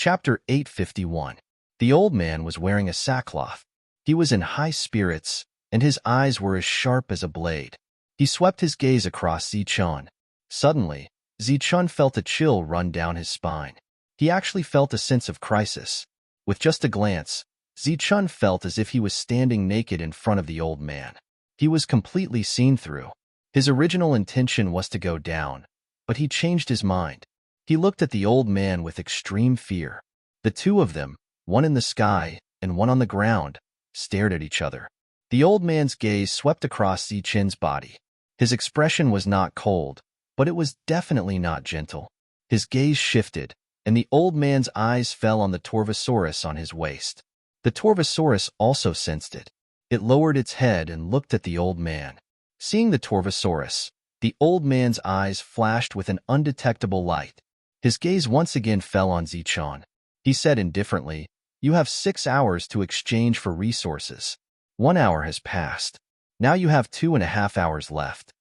Chapter 851. The old man was wearing a sackcloth. He was in high spirits, and his eyes were as sharp as a blade. He swept his gaze across Zichun. Suddenly, Zichun felt a chill run down his spine. He actually felt a sense of crisis. With just a glance, Zichun felt as if he was standing naked in front of the old man. He was completely seen through. His original intention was to go down, but he changed his mind. He looked at the old man with extreme fear. The two of them, one in the sky and one on the ground, stared at each other. The old man's gaze swept across Zichun's body. His expression was not cold, but it was definitely not gentle. His gaze shifted, and the old man's eyes fell on the Torvosaurus on his waist. The Torvosaurus also sensed it. It lowered its head and looked at the old man. Seeing the Torvosaurus, the old man's eyes flashed with an undetectable light. His gaze once again fell on Zichun. He said indifferently, "You have 6 hours to exchange for resources. 1 hour has passed. Now you have 2.5 hours left."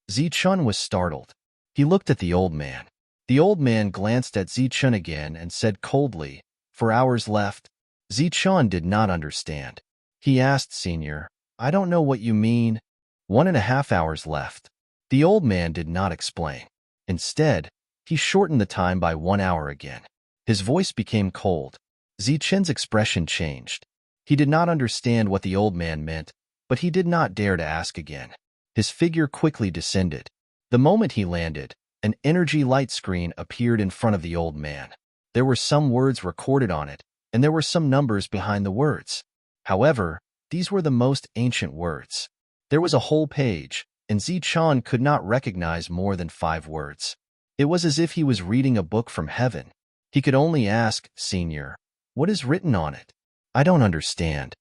Zichun was startled. He looked at the old man. The old man glanced at Zichun again and said coldly, "4 hours left?" Zichun did not understand. He asked, "Senior, I don't know what you mean." 1.5 hours left. The old man did not explain. Instead, he shortened the time by 1 hour again. His voice became cold. Zichun's expression changed. He did not understand what the old man meant, but he did not dare to ask again. His figure quickly descended. The moment he landed, an energy light screen appeared in front of the old man. There were some words recorded on it, and there were some numbers behind the words. However, these were the most ancient words. There was a whole page, and Zichun could not recognize more than 5 words. It was as if he was reading a book from heaven. He could only ask, "Senior, what is written on it? I don't understand."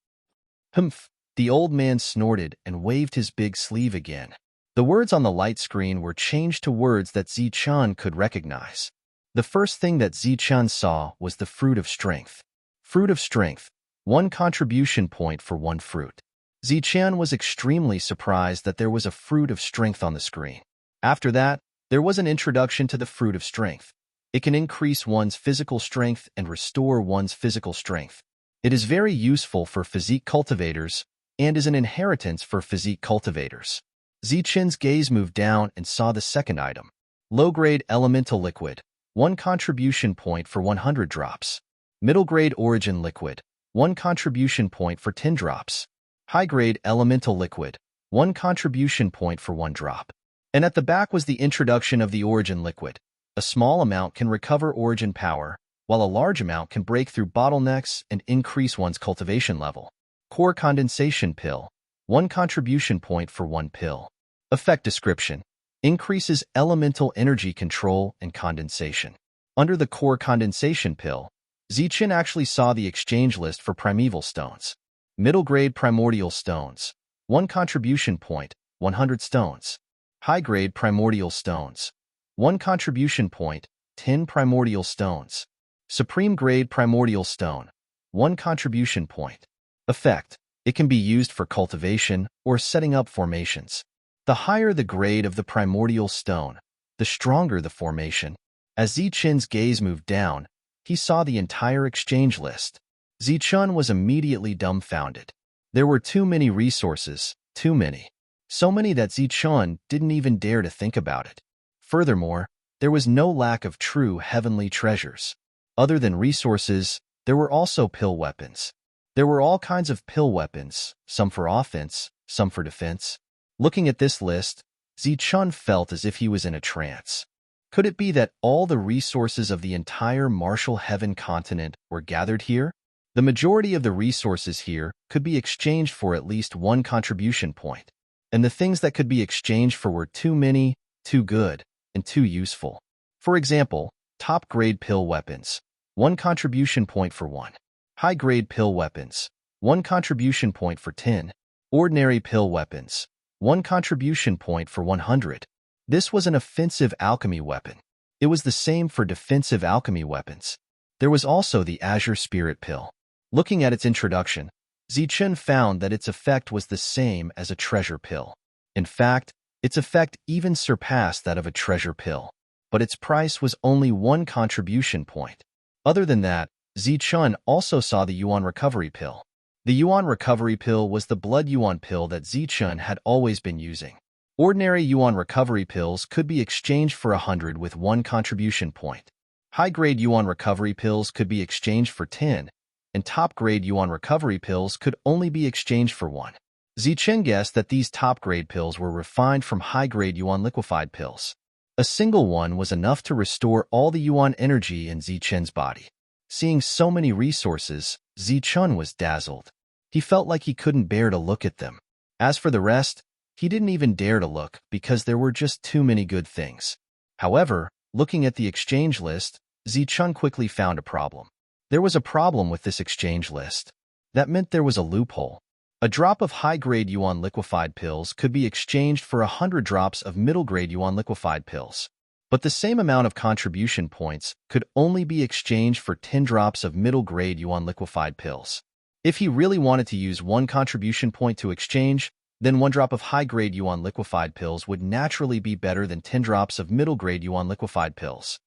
"Humph." The old man snorted and waved his big sleeve again. The words on the light screen were changed to words that Zichun could recognize. The first thing that Zichun saw was the fruit of strength. Fruit of strength, 1 contribution point for 1 fruit. Zichun was extremely surprised that there was a fruit of strength on the screen. After that, there was an introduction to the fruit of strength. It can increase one's physical strength and restore one's physical strength. It is very useful for physique cultivators and is an inheritance for physique cultivators. Zichun's gaze moved down and saw the second item. Low-grade elemental liquid, 1 contribution point for 100 drops. Middle-grade origin liquid, 1 contribution point for 10 drops. High-grade elemental liquid, 1 contribution point for 1 drop. And at the back was the introduction of the origin liquid. A small amount can recover origin power, while a large amount can break through bottlenecks and increase one's cultivation level. Core condensation pill, 1 contribution point for 1 pill. Effect description: increases elemental energy control and condensation. Under the core condensation pill, Zichun actually saw the exchange list for primeval stones. Middle-grade primordial stones, 1 contribution point, 100 stones. High-grade primordial stones, 1 contribution point, 10 primordial stones. Supreme-grade primordial stone, 1 contribution point. Effect: it can be used for cultivation or setting up formations. The higher the grade of the primordial stone, the stronger the formation. As Zichun's gaze moved down, he saw the entire exchange list. Zichun was immediately dumbfounded. There were too many resources, too many. So many that Zichun didn't even dare to think about it. Furthermore, there was no lack of true heavenly treasures. Other than resources, there were also pill weapons. There were all kinds of pill weapons, some for offense, some for defense. Looking at this list, Zichun felt as if he was in a trance. Could it be that all the resources of the entire Martial Heaven continent were gathered here? The majority of the resources here could be exchanged for at least 1 contribution point, and the things that could be exchanged for were too many, too good, and too useful. For example, top-grade pill weapons, 1 contribution point for 1. High-grade pill weapons, 1 contribution point for 10. Ordinary pill weapons, 1 contribution point for 100. This was an offensive alchemy weapon. It was the same for defensive alchemy weapons. There was also the Azure Spirit Pill. Looking at its introduction, Zichun found that its effect was the same as a treasure pill. In fact, its effect even surpassed that of a treasure pill. But its price was only 1 contribution point. Other than that, Zichun also saw the Yuan recovery pill. The Yuan recovery pill was the blood Yuan pill that Zichun had always been using. Ordinary Yuan recovery pills could be exchanged for 100 with 1 contribution point. High-grade Yuan recovery pills could be exchanged for 10, and top-grade Yuan recovery pills could only be exchanged for 1. Zichun guessed that these top-grade pills were refined from high-grade Yuan liquefied pills. A single one was enough to restore all the Yuan energy in Zichun's body. Seeing so many resources, Zichun was dazzled. He felt like he couldn't bear to look at them. As for the rest, he didn't even dare to look because there were just too many good things. However, looking at the exchange list, Zichun quickly found a problem. There was a problem with this exchange list. That meant there was a loophole. A drop of high-grade Yuan liquefied pills could be exchanged for 100 drops of middle-grade Yuan liquefied pills. But the same amount of contribution points could only be exchanged for 10 drops of middle-grade Yuan liquefied pills. If he really wanted to use 1 contribution point to exchange, then 1 drop of high-grade Yuan liquefied pills would naturally be better than 10 drops of middle-grade Yuan liquefied pills.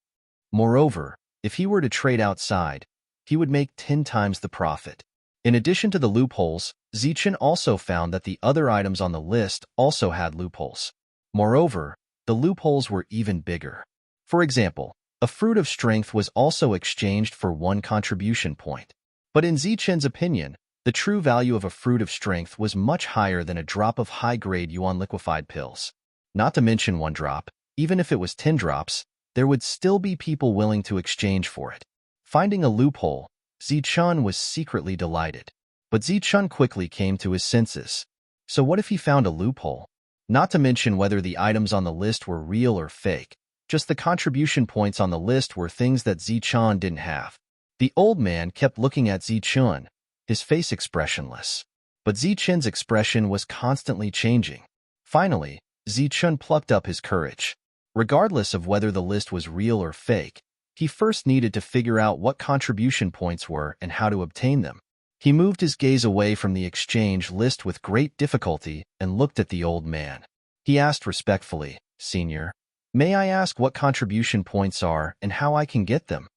Moreover, if he were to trade outside, he would make 10 times the profit. In addition to the loopholes, Zichun also found that the other items on the list also had loopholes. Moreover, the loopholes were even bigger. For example, a fruit of strength was also exchanged for 1 contribution point. But in Zichun's opinion, the true value of a fruit of strength was much higher than a drop of high-grade Yuan liquefied pills. Not to mention 1 drop, even if it was 10 drops, there would still be people willing to exchange for it. Finding a loophole, Zichun was secretly delighted. But Zichun quickly came to his senses. So what if he found a loophole? Not to mention whether the items on the list were real or fake. Just the contribution points on the list were things that Zichun didn't have. The old man kept looking at Zichun, his face expressionless. But Zichun's expression was constantly changing. Finally, Zichun plucked up his courage. Regardless of whether the list was real or fake, he first needed to figure out what contribution points were and how to obtain them. He moved his gaze away from the exchange list with great difficulty and looked at the old man. He asked respectfully, "Senior, may I ask what contribution points are and how I can get them?"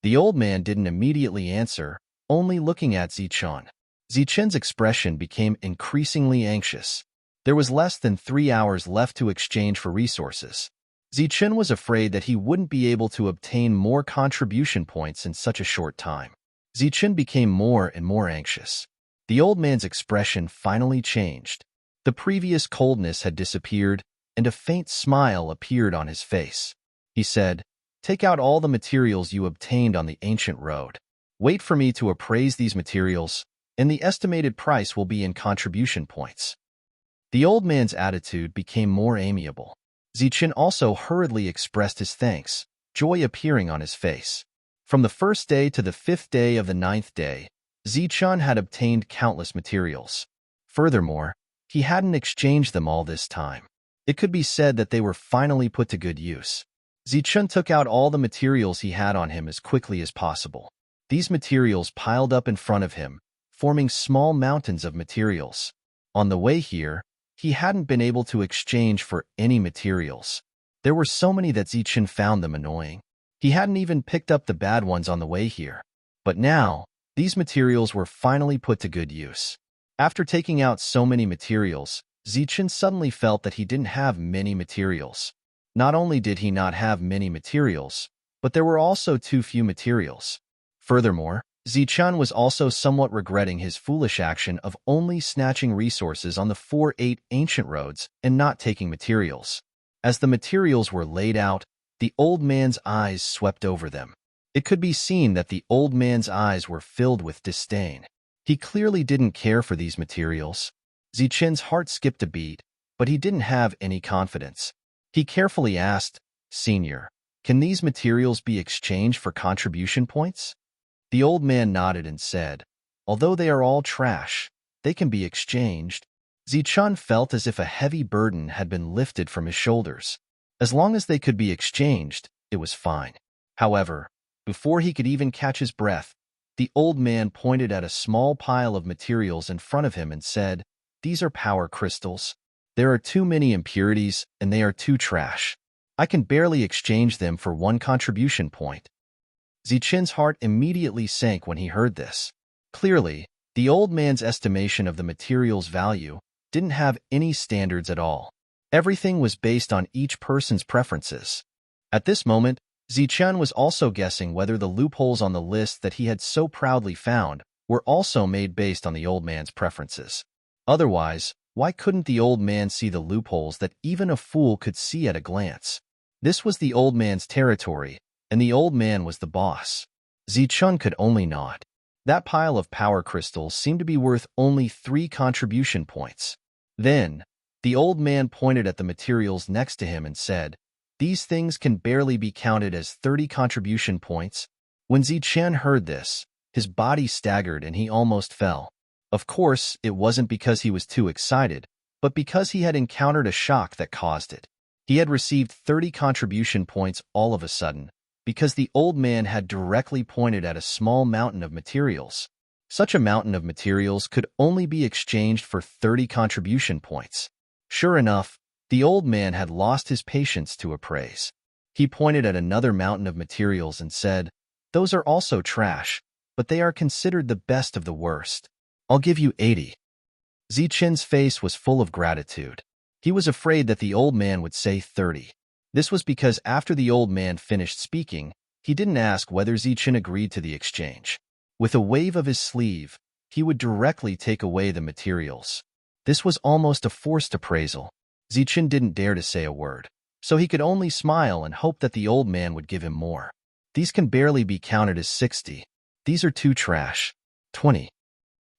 The old man didn't immediately answer, only looking at Zichun. Zichun's expression became increasingly anxious. There was less than 3 hours left to exchange for resources. Zichun was afraid that he wouldn't be able to obtain more contribution points in such a short time. Zichun became more and more anxious. The old man's expression finally changed. The previous coldness had disappeared, and a faint smile appeared on his face. He said, "Take out all the materials you obtained on the ancient road. Wait for me to appraise these materials, and the estimated price will be in contribution points." The old man's attitude became more amiable. Zichun also hurriedly expressed his thanks, joy appearing on his face. From the 1st day to the 5th day of the 9th day, Zichun had obtained countless materials. Furthermore, he hadn't exchanged them all this time. It could be said that they were finally put to good use. Zichun took out all the materials he had on him as quickly as possible. These materials piled up in front of him, forming small mountains of materials. On the way here, he hadn't been able to exchange for any materials. There were so many that Zichun found them annoying. He hadn't even picked up the bad ones on the way here. But now, these materials were finally put to good use. After taking out so many materials, Zichun suddenly felt that he didn't have many materials. Not only did he not have many materials, but there were also too few materials. Furthermore, Zichun was also somewhat regretting his foolish action of only snatching resources on the 4-8 ancient roads and not taking materials. As the materials were laid out, the old man's eyes swept over them. It could be seen that the old man's eyes were filled with disdain. He clearly didn't care for these materials. Zichun's heart skipped a beat, but he didn't have any confidence. He carefully asked, "Senior, can these materials be exchanged for contribution points?" The old man nodded and said, "Although they are all trash, they can be exchanged." Zichun felt as if a heavy burden had been lifted from his shoulders. As long as they could be exchanged, it was fine. However, before he could even catch his breath, the old man pointed at a small pile of materials in front of him and said, "These are power crystals. There are too many impurities, and they are too trash. I can barely exchange them for 1 contribution point." Zichen's heart immediately sank when he heard this. Clearly, the old man's estimation of the material's value didn't have any standards at all. Everything was based on each person's preferences. At this moment, Zichen was also guessing whether the loopholes on the list that he had so proudly found were also made based on the old man's preferences. Otherwise, why couldn't the old man see the loopholes that even a fool could see at a glance? This was the old man's territory, and the old man was the boss. Zichen could only nod. That pile of power crystals seemed to be worth only 3 contribution points. Then, the old man pointed at the materials next to him and said, "These things can barely be counted as 30 contribution points." When Zichen heard this, his body staggered and he almost fell. Of course, it wasn't because he was too excited, but because he had encountered a shock that caused it. He had received 30 contribution points all of a sudden, because the old man had directly pointed at a small mountain of materials. Such a mountain of materials could only be exchanged for 30 contribution points. Sure enough, the old man had lost his patience to appraise. He pointed at another mountain of materials and said, "Those are also trash, but they are considered the best of the worst. I'll give you 80. Zichen's face was full of gratitude. He was afraid that the old man would say 30. This was because after the old man finished speaking, he didn't ask whether Zichen agreed to the exchange. With a wave of his sleeve, he would directly take away the materials. This was almost a forced appraisal. Zichen didn't dare to say a word, so he could only smile and hope that the old man would give him more. These can barely be counted as 60. These are too trash. 20.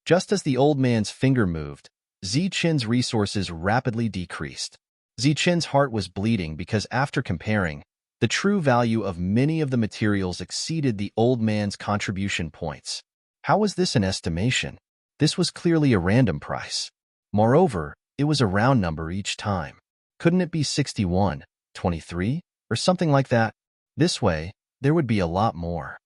Just as the old man's finger moved, Zichen's resources rapidly decreased. Zichen's heart was bleeding because after comparing, the true value of many of the materials exceeded the old man's contribution points. How was this an estimation? This was clearly a random price. Moreover, it was a round number each time. Couldn't it be 61, 23, or something like that? This way, there would be a lot more.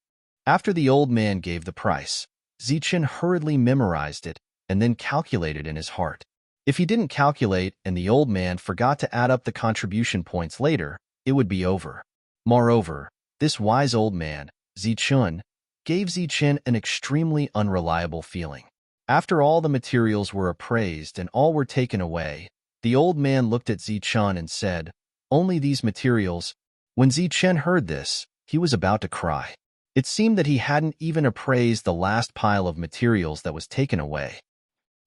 After the old man gave the price, Zichen hurriedly memorized it and then calculated in his heart. If he didn't calculate and the old man forgot to add up the contribution points later, it would be over. Moreover, this wise old man, Zichen, gave Zichen an extremely unreliable feeling. After all the materials were appraised and all were taken away, the old man looked at Zichen and said, "Only these materials." When Zichen heard this, he was about to cry. It seemed that he hadn't even appraised the last pile of materials that was taken away.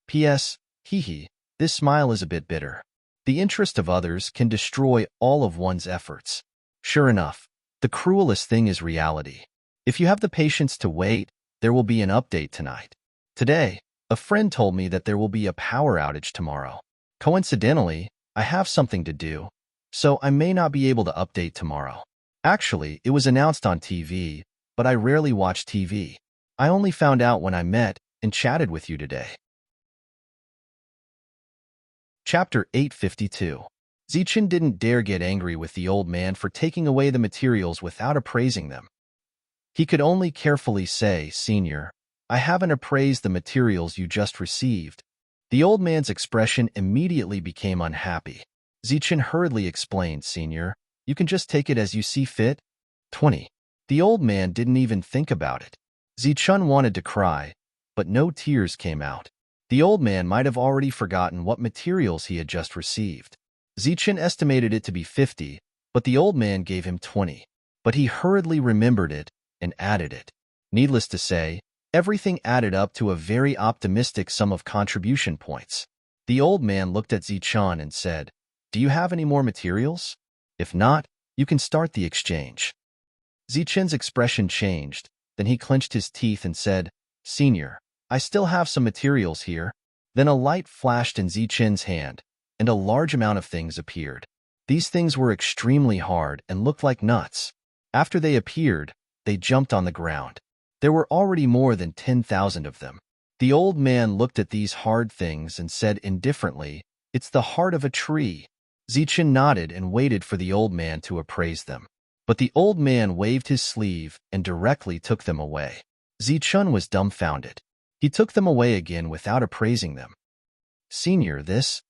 P.S. Hee, this smile is a bit bitter. The interest of others can destroy all of one's efforts. Sure enough, the cruelest thing is reality. If you have the patience to wait, there will be an update tonight. Today, a friend told me that there will be a power outage tomorrow. Coincidentally, I have something to do, so I may not be able to update tomorrow. Actually, it was announced on TV, but I rarely watch TV. I only found out when I met and chatted with you today. Chapter 852. Zichen didn't dare get angry with the old man for taking away the materials without appraising them. He could only carefully say, "Senior, I haven't appraised the materials you just received." The old man's expression immediately became unhappy. Zichen hurriedly explained, "Senior, you can just take it as you see fit." 20. The old man didn't even think about it. Zichen wanted to cry, but no tears came out. The old man might have already forgotten what materials he had just received. Zichen estimated it to be 50, but the old man gave him 20. But he hurriedly remembered it and added it. Needless to say, everything added up to a very optimistic sum of contribution points. The old man looked at Zichen and said, "Do you have any more materials? If not, you can start the exchange." Zichen's expression changed, then he clenched his teeth and said, "Senior, I still have some materials here." Then a light flashed in Zichen's hand, and a large amount of things appeared. These things were extremely hard and looked like nuts. After they appeared, they jumped on the ground. There were already more than 10,000 of them. The old man looked at these hard things and said indifferently, "It's the heart of a tree." Zichen nodded and waited for the old man to appraise them. But the old man waved his sleeve and directly took them away. Zichen was dumbfounded. He took them away again without appraising them. "Senior, this?"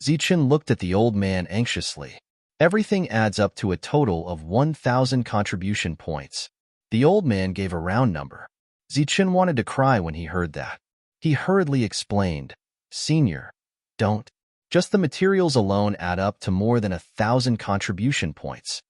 Zichen looked at the old man anxiously. "Everything adds up to a total of 1,000 contribution points. The old man gave a round number. Zichen wanted to cry when he heard that. He hurriedly explained, "Senior, don't. Just the materials alone add up to more than 1,000 contribution points."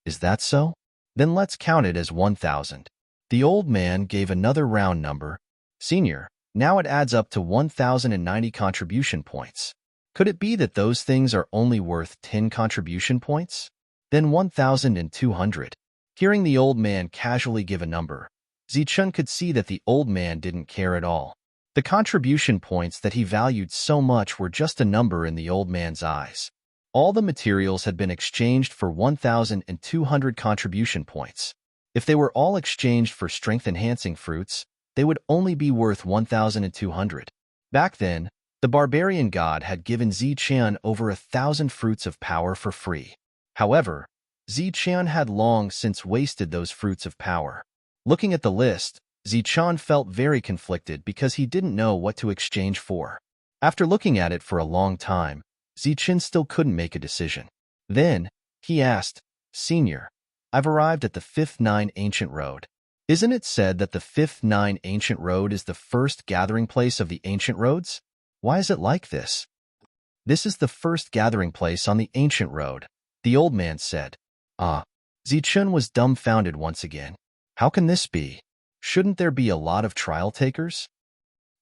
"Is that so? Then let's count it as 1,000. The old man gave another round number. "Senior, now it adds up to 1,090 contribution points. Could it be that those things are only worth 10 contribution points? Then 1,200. Hearing the old man casually give a number, Zichun could see that the old man didn't care at all. The contribution points that he valued so much were just a number in the old man's eyes. All the materials had been exchanged for 1,200 contribution points. If they were all exchanged for strength-enhancing fruits, they would only be worth 1,200. Back then, the barbarian god had given Zichen over 1,000 fruits of power for free. However, Zichen had long since wasted those fruits of power. Looking at the list, Zichen felt very conflicted because he didn't know what to exchange for. After looking at it for a long time, Zichen still couldn't make a decision. Then, he asked, "Senior, I've arrived at the 5th 9 Ancient Road. Isn't it said that the 5th 9 Ancient Road is the first gathering place of the Ancient Roads? Why is it like this?" "This is the first gathering place on the Ancient Road," the old man said. "Ah." Zichun was dumbfounded once again. How can this be? Shouldn't there be a lot of trial takers?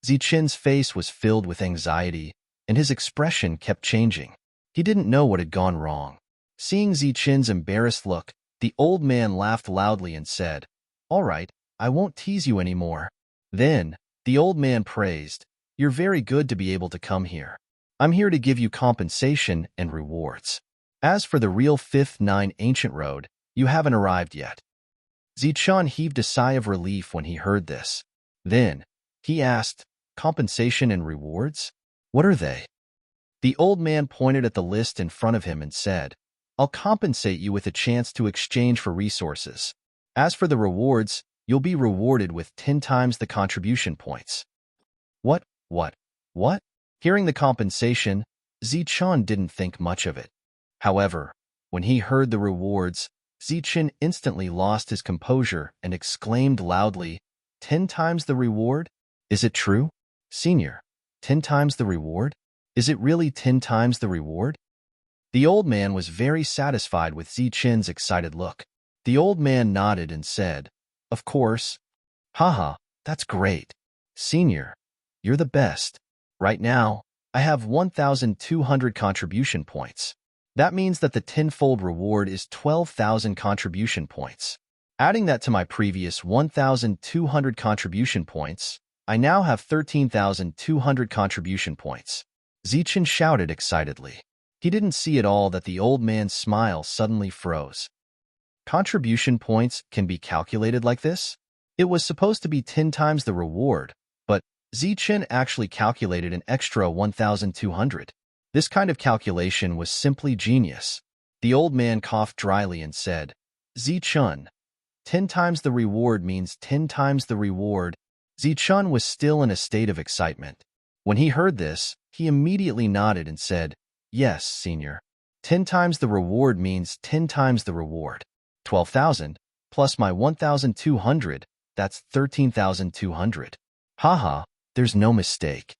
Zichen's face was filled with anxiety, and his expression kept changing. He didn't know what had gone wrong. Seeing Zichen's embarrassed look, the old man laughed loudly and said, "All right, I won't tease you anymore." Then, the old man praised, "You're very good to be able to come here. I'm here to give you compensation and rewards. As for the real 5th 9 Ancient Road, you haven't arrived yet." Zichun heaved a sigh of relief when he heard this. Then, he asked, "Compensation and rewards? What are they?" The old man pointed at the list in front of him and said, "I'll compensate you with a chance to exchange for resources. As for the rewards, you'll be rewarded with 10 times the contribution points." What? Hearing the compensation, Zichun didn't think much of it. However, when he heard the rewards, Zichen instantly lost his composure and exclaimed loudly, "10 times the reward? Is it true? Senior, 10 times the reward? Is it really 10 times the reward?" The old man was very satisfied with Zichen's excited look. The old man nodded and said, "Of course. Haha, that's great. Senior, you're the best. Right now, I have 1,200 contribution points. That means that the tenfold reward is 12,000 contribution points. Adding that to my previous 1,200 contribution points, I now have 13,200 contribution points." Zichen shouted excitedly. He didn't see at all that the old man's smile suddenly froze. Contribution points can be calculated like this? It was supposed to be 10 times the reward, but Zichen actually calculated an extra 1,200. This kind of calculation was simply genius. The old man coughed dryly and said, "Zichun, 10 times the reward means 10 times the reward." Zichun was still in a state of excitement. When he heard this, he immediately nodded and said, "Yes, senior. 10 times the reward means 10 times the reward. 12,000 plus my 1,200, that's 13,200. Haha, there's no mistake.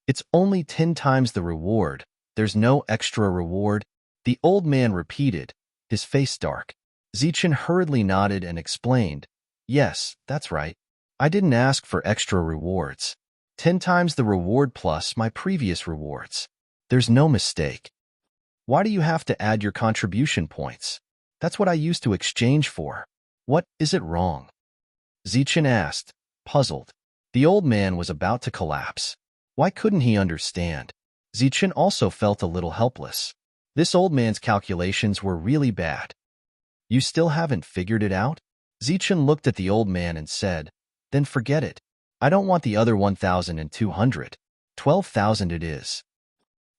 It's only 10 times the reward. There's no extra reward," the old man repeated, his face dark. Zichen hurriedly nodded and explained, "Yes, that's right. I didn't ask for extra rewards. 10 times the reward plus my previous rewards. There's no mistake. Why do you have to add your contribution points? That's what I used to exchange for. What is it wrong?" Zichen asked, puzzled. The old man was about to collapse. Why couldn't he understand? Zichen also felt a little helpless. This old man's calculations were really bad. "You still haven't figured it out?" Zichen looked at the old man and said, "Then forget it. I don't want the other 1,200. 12,000 it is."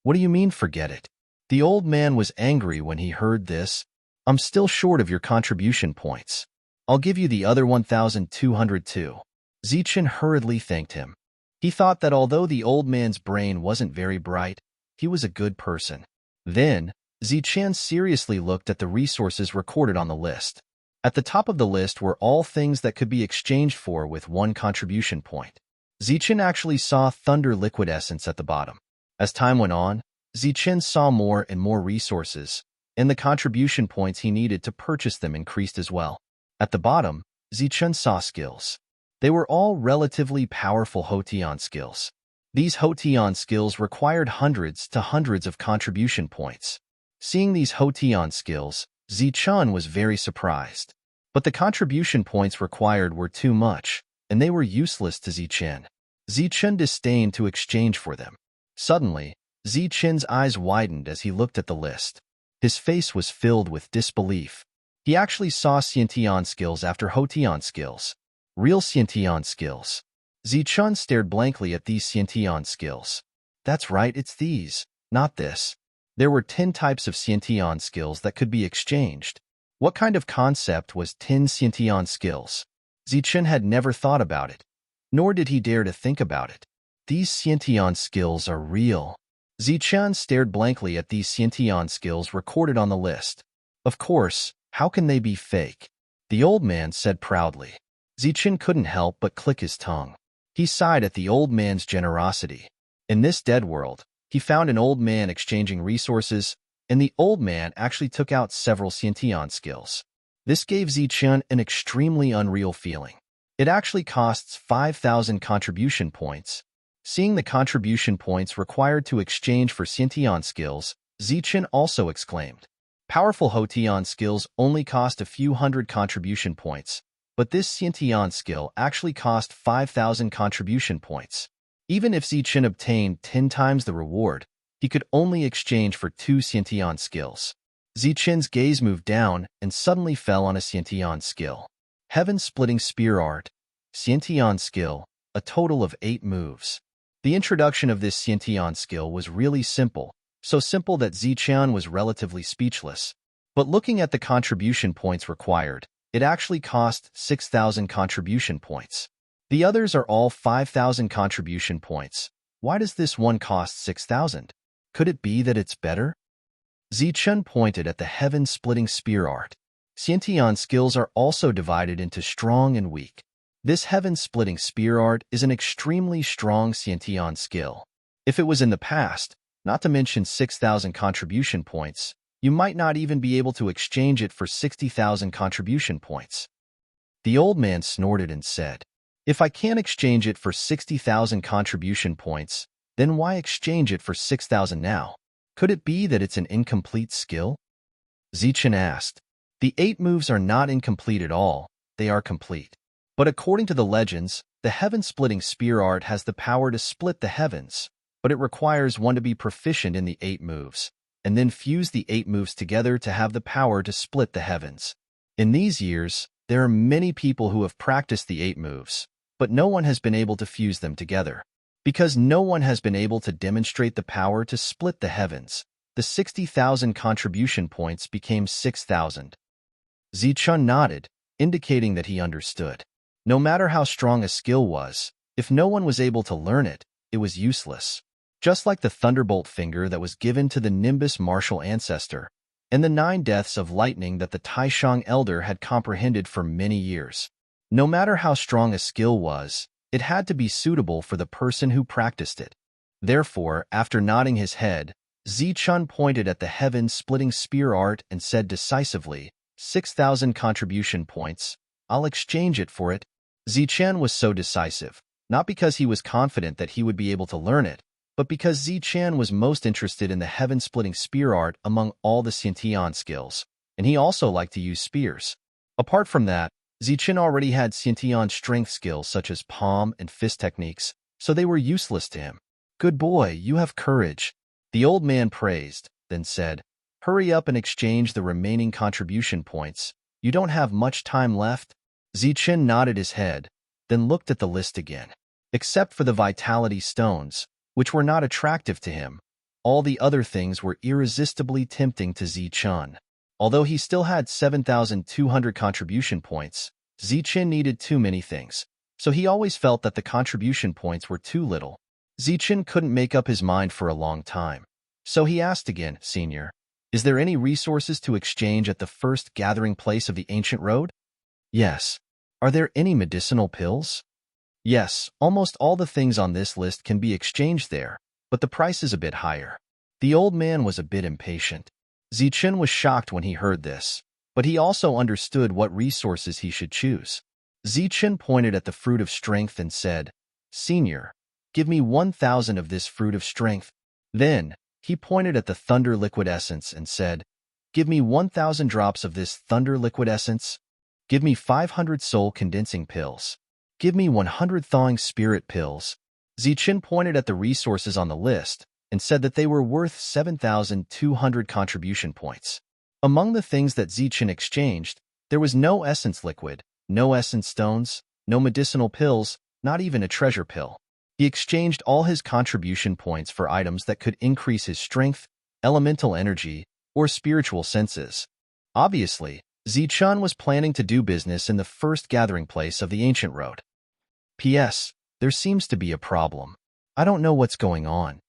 "What do you mean forget it?" The old man was angry when he heard this. "I'm still short of your contribution points. I'll give you the other 1,200 too." Zichen hurriedly thanked him. He thought that although the old man's brain wasn't very bright, he was a good person. Then, Zichen seriously looked at the resources recorded on the list. At the top of the list were all things that could be exchanged for with 1 contribution point. Zichen actually saw thunder liquid essence at the bottom. As time went on, Zichen saw more and more resources, and the contribution points he needed to purchase them increased as well. At the bottom, Zichen saw skills. They were all relatively powerful Hotian skills. These Hotian skills required hundreds to hundreds of contribution points. Seeing these Hotian skills, Zichen was very surprised. But the contribution points required were too much, and they were useless to Zichen. Zichen disdained to exchange for them. Suddenly, Zichen's eyes widened as he looked at the list. His face was filled with disbelief. He actually saw Xiantian skills after Hotian skills. Real Xiantian skills. Zichen stared blankly at these Xiantian skills. That's right, it's these, not this. There were 10 types of Xiantian skills that could be exchanged. What kind of concept was 10 Xiantian skills? Zichen had never thought about it, nor did he dare to think about it. These Xiantian skills are real. Zichen stared blankly at these Xiantian skills recorded on the list. Of course, how can they be fake? The old man said proudly. Zichen couldn't help but click his tongue. He sighed at the old man's generosity. In this dead world, he found an old man exchanging resources, and the old man actually took out several Xiantian skills. This gave Zichen an extremely unreal feeling. It actually costs 5,000 contribution points. Seeing the contribution points required to exchange for Xiantian skills, Zichen also exclaimed. Powerful Hotian skills only cost a few hundred contribution points, but this Xiantian skill actually cost 5,000 contribution points. Even if Zichen obtained 10 times the reward, he could only exchange for 2 Xiantian skills. Zichen's gaze moved down and suddenly fell on a Xiantian skill. Heaven-splitting spear art. Xiantian skill, a total of 8 moves. The introduction of this Xiantian skill was really simple, so simple that Zichen was relatively speechless. But looking at the contribution points required, it actually cost 6,000 contribution points. The others are all 5,000 contribution points. Why does this one cost 6,000? Could it be that it's better? Zichen pointed at the heaven-splitting spear art. Xiantian skills are also divided into strong and weak. This heaven-splitting spear art is an extremely strong Xiantian skill. If it was in the past, not to mention 6,000 contribution points, you might not even be able to exchange it for 60,000 contribution points. The old man snorted and said, "If I can't exchange it for 60,000 contribution points, then why exchange it for 6,000 now? Could it be that it's an incomplete skill?" Zichen asked. The 8 moves are not incomplete at all, they are complete. But according to the legends, the heaven-splitting spear art has the power to split the heavens, but it requires one to be proficient in the 8 moves, and then fuse the 8 moves together to have the power to split the heavens. In these years, there are many people who have practiced the 8 moves, but no one has been able to fuse them together. Because no one has been able to demonstrate the power to split the heavens, the 60,000 contribution points became 6,000. Zichen nodded, indicating that he understood. No matter how strong a skill was, if no one was able to learn it, it was useless. Just like the thunderbolt finger that was given to the Nimbus martial ancestor, and the 9 deaths of lightning that the Taishang elder had comprehended for many years. No matter how strong a skill was, it had to be suitable for the person who practiced it. Therefore, after nodding his head, Zichen pointed at the heaven-splitting spear art and said decisively, 6,000 contribution points, I'll exchange it for it. Zichen was so decisive, not because he was confident that he would be able to learn it, but because Zichen was most interested in the heaven-splitting spear art among all the Xiantian skills, and he also liked to use spears. Apart from that, Zichen already had Xiantian strength skills such as palm and fist techniques, so they were useless to him. "Good boy, you have courage," the old man praised, then said, "Hurry up and exchange the remaining contribution points. You don't have much time left." Zichen nodded his head, then looked at the list again. Except for the vitality stones, which were not attractive to him, all the other things were irresistibly tempting to Zichen. Although he still had 7,200 contribution points, Zichen needed too many things, so he always felt that the contribution points were too little. Zichen couldn't make up his mind for a long time, so he asked again, "Senior, Is there any resources to exchange at the first gathering place of the ancient road? Yes. Are there any medicinal pills? Yes, almost all the things on this list can be exchanged there, but the price is a bit higher. The old man was a bit impatient. Zichen was shocked when he heard this, but he also understood what resources he should choose. Zichen pointed at the fruit of strength and said, "Senior, give me 1,000 of this fruit of strength." Then, he pointed at the thunder liquid essence and said, "Give me 1,000 drops of this thunder liquid essence. Give me 500 soul condensing pills. Give me 100 thawing spirit pills." Zichen pointed at the resources on the list and said that they were worth 7,200 contribution points. Among the things that Zichen exchanged, there was no essence liquid, no essence stones, no medicinal pills, not even a treasure pill. He exchanged all his contribution points for items that could increase his strength, elemental energy, or spiritual senses. Obviously, Zichen was planning to do business in the first gathering place of the ancient road. P.S. There seems to be a problem. I don't know what's going on.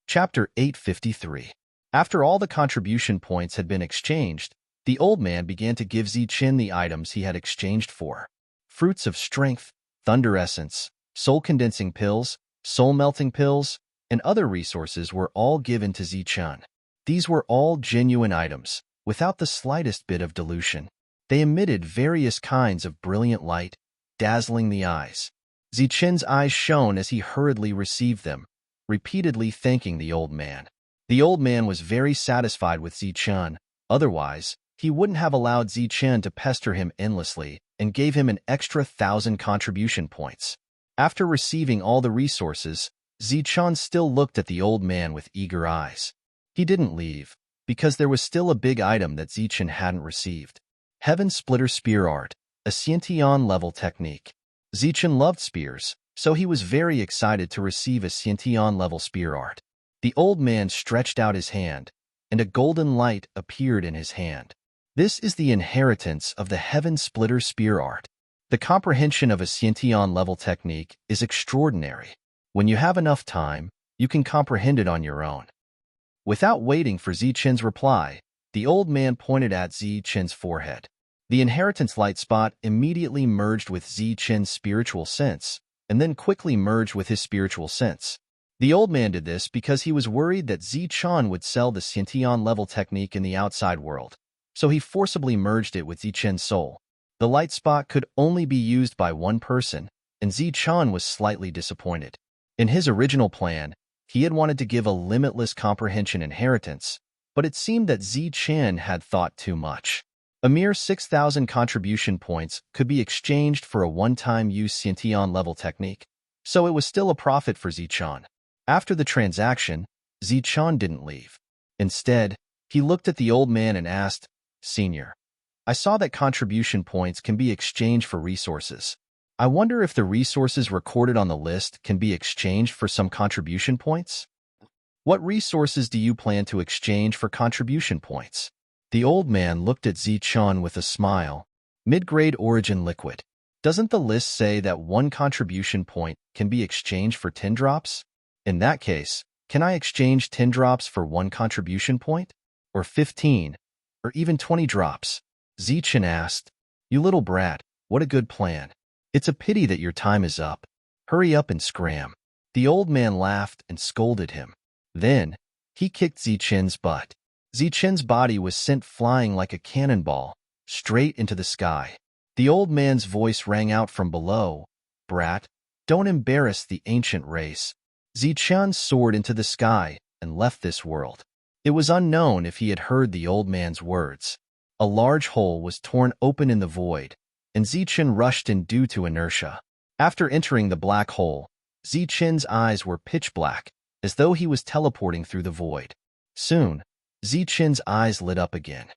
Chapter 853. After all the contribution points had been exchanged, the old man began to give Zichen the items he had exchanged for. Fruits of strength, thunder essence, soul-condensing pills, soul-melting pills, and other resources were all given to Zichen. These were all genuine items, without the slightest bit of dilution. They emitted various kinds of brilliant light, dazzling the eyes. Zichen's eyes shone as he hurriedly received them, repeatedly thanking the old man. The old man was very satisfied with Zichen, otherwise, he wouldn't have allowed Zichen to pester him endlessly and gave him an extra 1,000 contribution points. After receiving all the resources, Zichen still looked at the old man with eager eyes. He didn't leave, because there was still a big item that Zichen hadn't received. Heaven Splitter Spear Art, a Sciention level technique. Zichen loved spears, so he was very excited to receive a Sciention level spear art. The old man stretched out his hand, and a golden light appeared in his hand. This is the inheritance of the Heaven Splitter Spear Art. The comprehension of a Sciention level technique is extraordinary. When you have enough time, you can comprehend it on your own. Without waiting for Zichen's reply, the old man pointed at Zichen's forehead. The inheritance light spot immediately merged with Zichen's spiritual sense, and then quickly merged with his spiritual sense. The old man did this because he was worried that Zichen would sell the Sciention level technique in the outside world, so he forcibly merged it with Zichen's soul. The light spot could only be used by one person, and Zichen was slightly disappointed. In his original plan, he had wanted to give a limitless comprehension inheritance, but it seemed that Zichen had thought too much. A mere 6,000 contribution points could be exchanged for a one-time use Sciention level technique, so it was still a profit for Zichen. After the transaction, Zichen didn't leave. Instead, he looked at the old man and asked, "Senior, I saw that contribution points can be exchanged for resources. I wonder if the resources recorded on the list can be exchanged for some contribution points? What resources do you plan to exchange for contribution points?" The old man looked at Zichen with a smile. Mid-grade origin liquid. Doesn't the list say that one contribution point can be exchanged for 10 drops? In that case, can I exchange 10 drops for one contribution point? Or 15? Or even 20 drops? Zichen asked. "You little brat, what a good plan. It's a pity that your time is up. Hurry up and scram." The old man laughed and scolded him. Then, he kicked Zichen's butt. Zichen's body was sent flying like a cannonball, straight into the sky. The old man's voice rang out from below, "Brat, don't embarrass the ancient race." Zichen soared into the sky and left this world. It was unknown if he had heard the old man's words. A large hole was torn open in the void, and Zichen rushed in due to inertia. After entering the black hole, Zichen's eyes were pitch black, as though he was teleporting through the void. Soon, Zichen's eyes lit up again.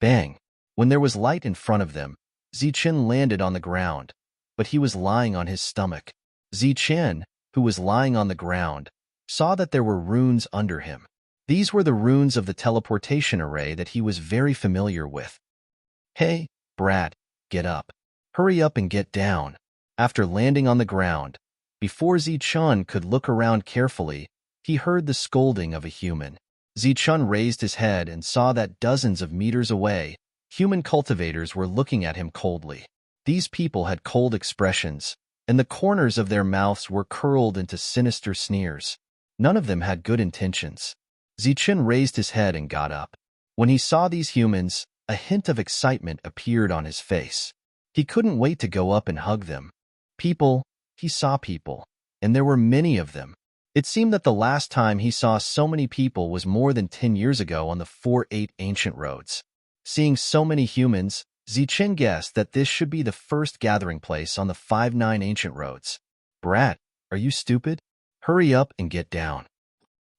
Bang! When there was light in front of them, Zichen landed on the ground, but he was lying on his stomach. Zichen, who was lying on the ground, saw that there were runes under him. These were the runes of the teleportation array that he was very familiar with. "Hey, brat, get up. Hurry up and get down." After landing on the ground, before Zichen could look around carefully, he heard the scolding of a human. Zichun raised his head and saw that dozens of meters away, human cultivators were looking at him coldly. These people had cold expressions, and the corners of their mouths were curled into sinister sneers. None of them had good intentions. Zichun raised his head and got up. When he saw these humans, a hint of excitement appeared on his face. He couldn't wait to go up and hug them. People, he saw people, and there were many of them. It seemed that the last time he saw so many people was more than 10 years ago on the 4-8 ancient roads. Seeing so many humans, Zichun guessed that this should be the first gathering place on the 5-9 ancient roads. Brat, are you stupid? Hurry up and get down.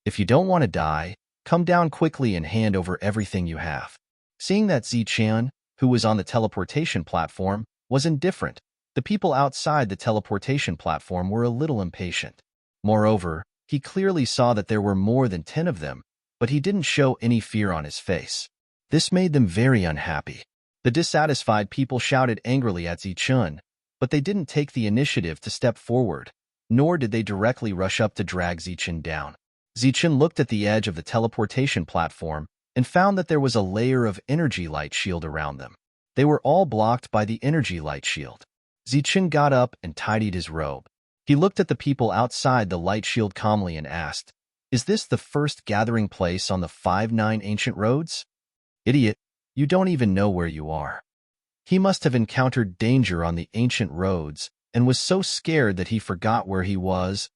If you don't want to die, come down quickly and hand over everything you have. Seeing that Zichun, who was on the teleportation platform, was indifferent, the people outside the teleportation platform were a little impatient. Moreover, he clearly saw that there were more than 10 of them, but he didn't show any fear on his face. This made them very unhappy. The dissatisfied people shouted angrily at Zichun, but they didn't take the initiative to step forward, nor did they directly rush up to drag Zichun down. Zichun looked at the edge of the teleportation platform and found that there was a layer of energy light shield around them. They were all blocked by the energy light shield. Zichun got up and tidied his robe. He looked at the people outside the light shield calmly and asked, "Is this the first gathering place on the 5-9 ancient roads?" "Idiot, you don't even know where you are." He must have encountered danger on the ancient roads and was so scared that he forgot where he was.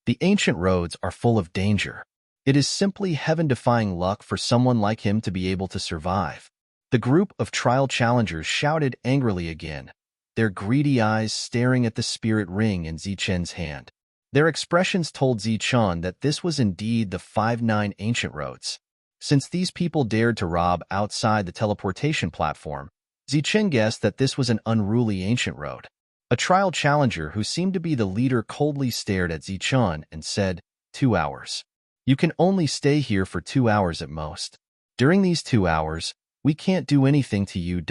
The ancient roads are full of danger. It is simply heaven-defying luck for someone like him to be able to survive. The group of trial challengers shouted angrily again, their greedy eyes staring at the spirit ring in Zichun's hand. Their expressions told Zichun that this was indeed the 5-9 ancient roads. Since these people dared to rob outside the teleportation platform, Zichun guessed that this was an unruly ancient road. A trial challenger who seemed to be the leader coldly stared at Zichun and said, 2 hours. You can only stay here for 2 hours at most. During these 2 hours, we can't do anything to you.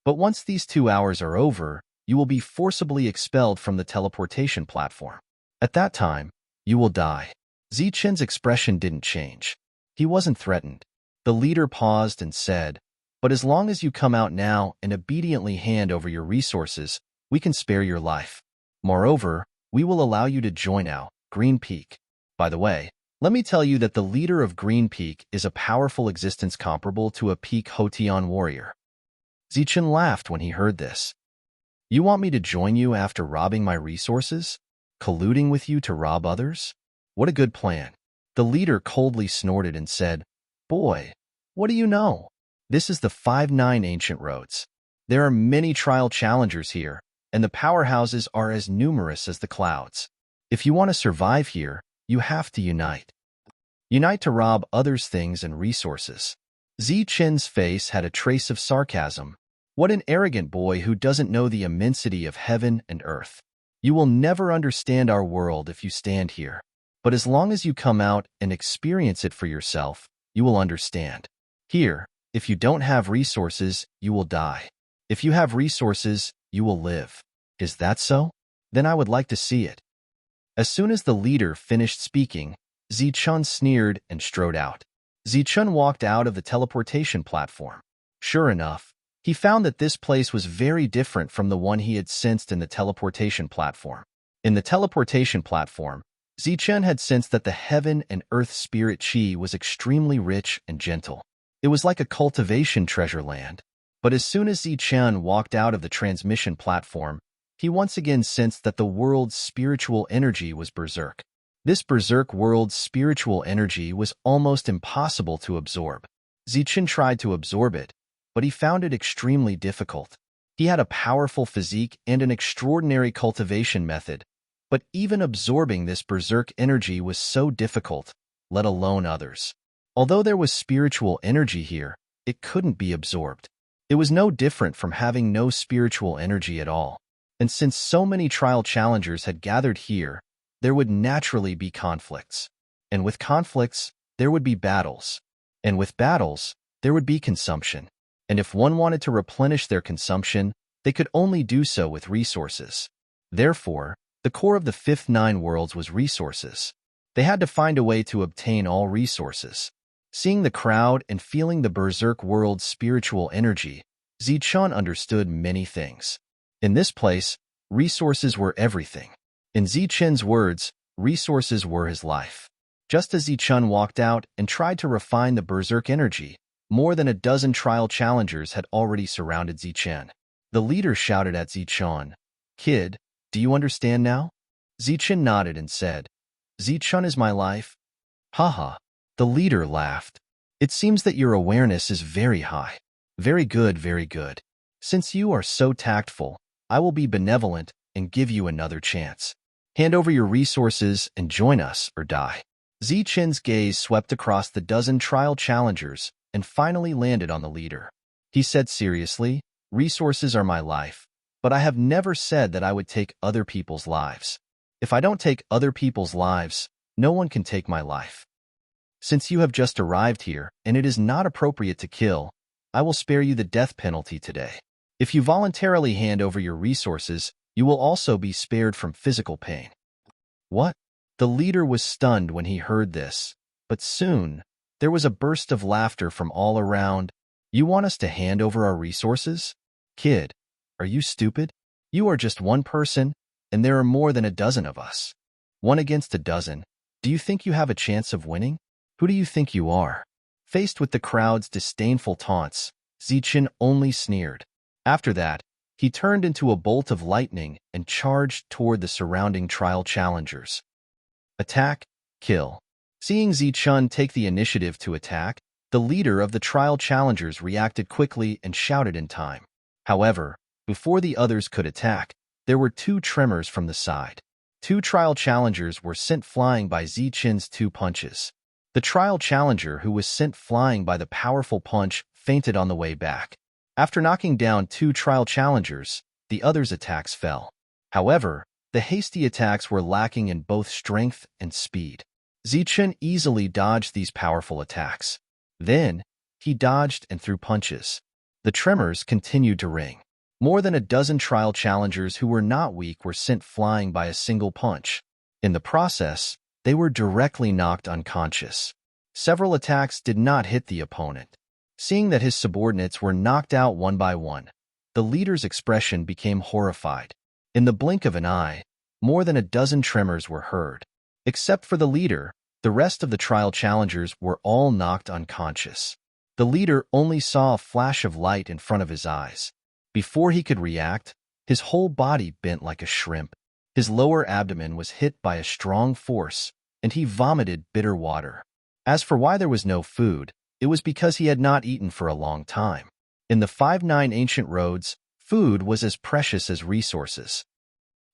But once these 2 hours are over, you will be forcibly expelled from the teleportation platform. At that time, you will die. Zichun's expression didn't change. He wasn't threatened. The leader paused and said, "But as long as you come out now and obediently hand over your resources, we can spare your life. Moreover, we will allow you to join our Green Peak. By the way, let me tell you that the leader of Green Peak is a powerful existence comparable to a peak Hoteon warrior." Zichun laughed when he heard this. "You want me to join you after robbing my resources? Colluding with you to rob others? What a good plan." The leader coldly snorted and said, "Boy, what do you know? This is the 5-9 ancient roads. There are many trial challengers here, and the powerhouses are as numerous as the clouds. If you want to survive here, you have to unite. Unite to rob others' things and resources." Zichun's face had a trace of sarcasm. What an arrogant boy who doesn't know the immensity of heaven and earth. You will never understand our world if you stand here. But as long as you come out and experience it for yourself, you will understand. Here, if you don't have resources, you will die. If you have resources, you will live. Is that so? Then I would like to see it. As soon as the leader finished speaking, Zichun sneered and strode out. Zichun walked out of the teleportation platform. Sure enough, he found that this place was very different from the one he had sensed in the teleportation platform. In the teleportation platform, Zichun had sensed that the heaven and earth spirit chi was extremely rich and gentle. It was like a cultivation treasure land. But as soon as Zichun walked out of the transmission platform, he once again sensed that the world's spiritual energy was berserk. This berserk world's spiritual energy was almost impossible to absorb. Zichun tried to absorb it, but he found it extremely difficult. He had a powerful physique and an extraordinary cultivation method, but even absorbing this berserk energy was so difficult, let alone others. Although there was spiritual energy here, it couldn't be absorbed. It was no different from having no spiritual energy at all. And since so many trial challengers had gathered here, there would naturally be conflicts. And with conflicts, there would be battles. And with battles, there would be consumption. And if one wanted to replenish their consumption, they could only do so with resources. Therefore, the core of the fifth 9 worlds was resources. They had to find a way to obtain all resources. Seeing the crowd and feeling the berserk world's spiritual energy, Zichun understood many things. In this place, resources were everything. In Zichun's words, resources were his life. Just as Zichun walked out and tried to refine the berserk energy, more than a dozen trial challengers had already surrounded Zichun. The leader shouted at Zichun, "Kid, do you understand now?" Zichun nodded and said, "Zichun is my life." Haha. The leader laughed. "It seems that your awareness is very high. Very good, very good. Since you are so tactful, I will be benevolent and give you another chance. Hand over your resources and join us or die." Zichun's gaze swept across the dozen trial challengers and finally landed on the leader. He said seriously, "Resources are my life, but I have never said that I would take other people's lives. If I don't take other people's lives, no one can take my life. Since you have just arrived here and it is not appropriate to kill, I will spare you the death penalty today. If you voluntarily hand over your resources, you will also be spared from physical pain." What? The leader was stunned when he heard this, but soon there was a burst of laughter from all around. "You want us to hand over our resources? Kid, are you stupid? You are just one person, and there are more than a dozen of us. One against a dozen. Do you think you have a chance of winning? Who do you think you are?" Faced with the crowd's disdainful taunts, Zichun only sneered. After that, he turned into a bolt of lightning and charged toward the surrounding trial challengers. Attack, kill. Seeing Zichun take the initiative to attack, the leader of the trial challengers reacted quickly and shouted in time. However, before the others could attack, there were two tremors from the side. Two trial challengers were sent flying by Zichun's two punches. The trial challenger who was sent flying by the powerful punch fainted on the way back. After knocking down two trial challengers, the others' attacks fell. However, the hasty attacks were lacking in both strength and speed. Zichun easily dodged these powerful attacks. Then, he dodged and threw punches. The tremors continued to ring. More than a dozen trial challengers who were not weak were sent flying by a single punch. In the process, they were directly knocked unconscious. Several attacks did not hit the opponent. Seeing that his subordinates were knocked out one by one, the leader's expression became horrified. In the blink of an eye, more than a dozen tremors were heard. Except for the leader, the rest of the trial challengers were all knocked unconscious. The leader only saw a flash of light in front of his eyes. Before he could react, his whole body bent like a shrimp. His lower abdomen was hit by a strong force, and he vomited bitter water. As for why there was no food, it was because he had not eaten for a long time. In the 5-9 ancient roads, food was as precious as resources.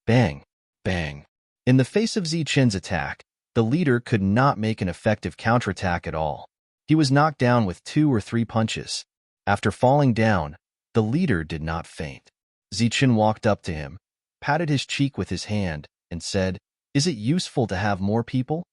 Bang! Bang! In the face of Zichun's attack, the leader could not make an effective counterattack at all. He was knocked down with 2 or 3 punches. After falling down, the leader did not faint. Zichun walked up to him, patted his cheek with his hand, and said, "Is it useful to have more people?"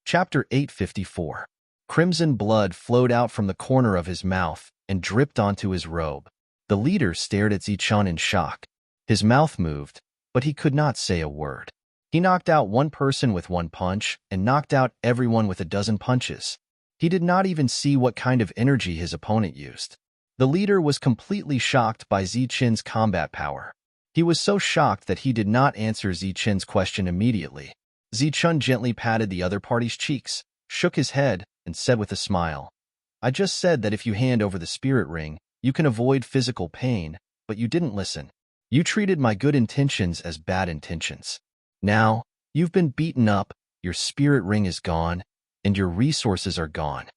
Chapter 854. Crimson blood flowed out from the corner of his mouth and dripped onto his robe. The leader stared at Zichun in shock. His mouth moved, but he could not say a word. He knocked out one person with 1 punch and knocked out everyone with a dozen punches. He did not even see what kind of energy his opponent used. The leader was completely shocked by Zichun's combat power. He was so shocked that he did not answer Zichun's question immediately. Zichun gently patted the other party's cheeks, shook his head, and said with a smile, "I just said that if you hand over the spirit ring, you can avoid physical pain, but you didn't listen. You treated my good intentions as bad intentions. Now, you've been beaten up, your spirit ring is gone, and your resources are gone."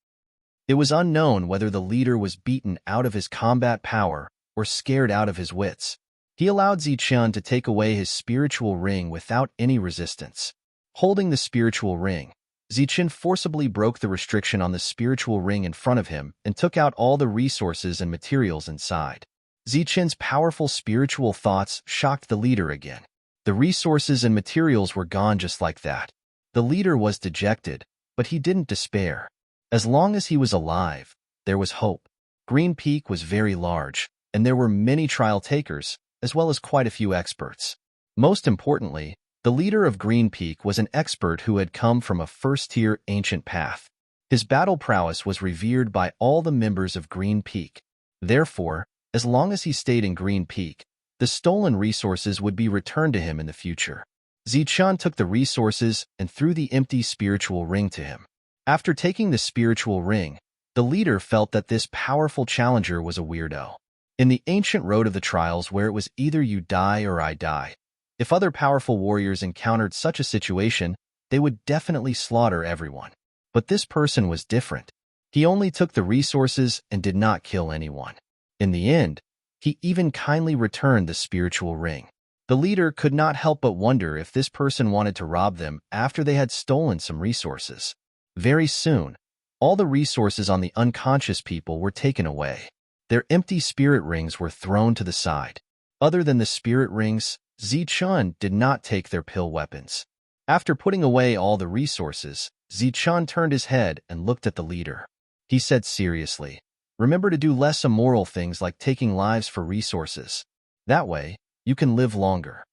It was unknown whether the leader was beaten out of his combat power or scared out of his wits. He allowed Zichun to take away his spiritual ring without any resistance. Holding the spiritual ring, Zichun forcibly broke the restriction on the spiritual ring in front of him and took out all the resources and materials inside. Zichun's powerful spiritual thoughts shocked the leader again. The resources and materials were gone just like that. The leader was dejected, but he didn't despair. As long as he was alive, there was hope. Green Peak was very large, and there were many trial takers, as well as quite a few experts. Most importantly, The leader of Green Peak was an expert who had come from a first-tier ancient path. His battle prowess was revered by all the members of Green Peak. Therefore, as long as he stayed in Green Peak, the stolen resources would be returned to him in the future. Zichun took the resources and threw the empty spiritual ring to him. After taking the spiritual ring, the leader felt that this powerful challenger was a weirdo. In the ancient road of the trials where it was either you die or I die, if other powerful warriors encountered such a situation, they would definitely slaughter everyone. But this person was different. He only took the resources and did not kill anyone. In the end, he even kindly returned the spiritual ring. The leader could not help but wonder if this person wanted to rob them after they had stolen some resources. Very soon, all the resources on the unconscious people were taken away. Their empty spirit rings were thrown to the side. Other than the spirit rings, Zichun did not take their pill weapons. After putting away all the resources, Zichun turned his head and looked at the leader. He said seriously, "Remember to do less immoral things like taking lives for resources. That way, you can live longer."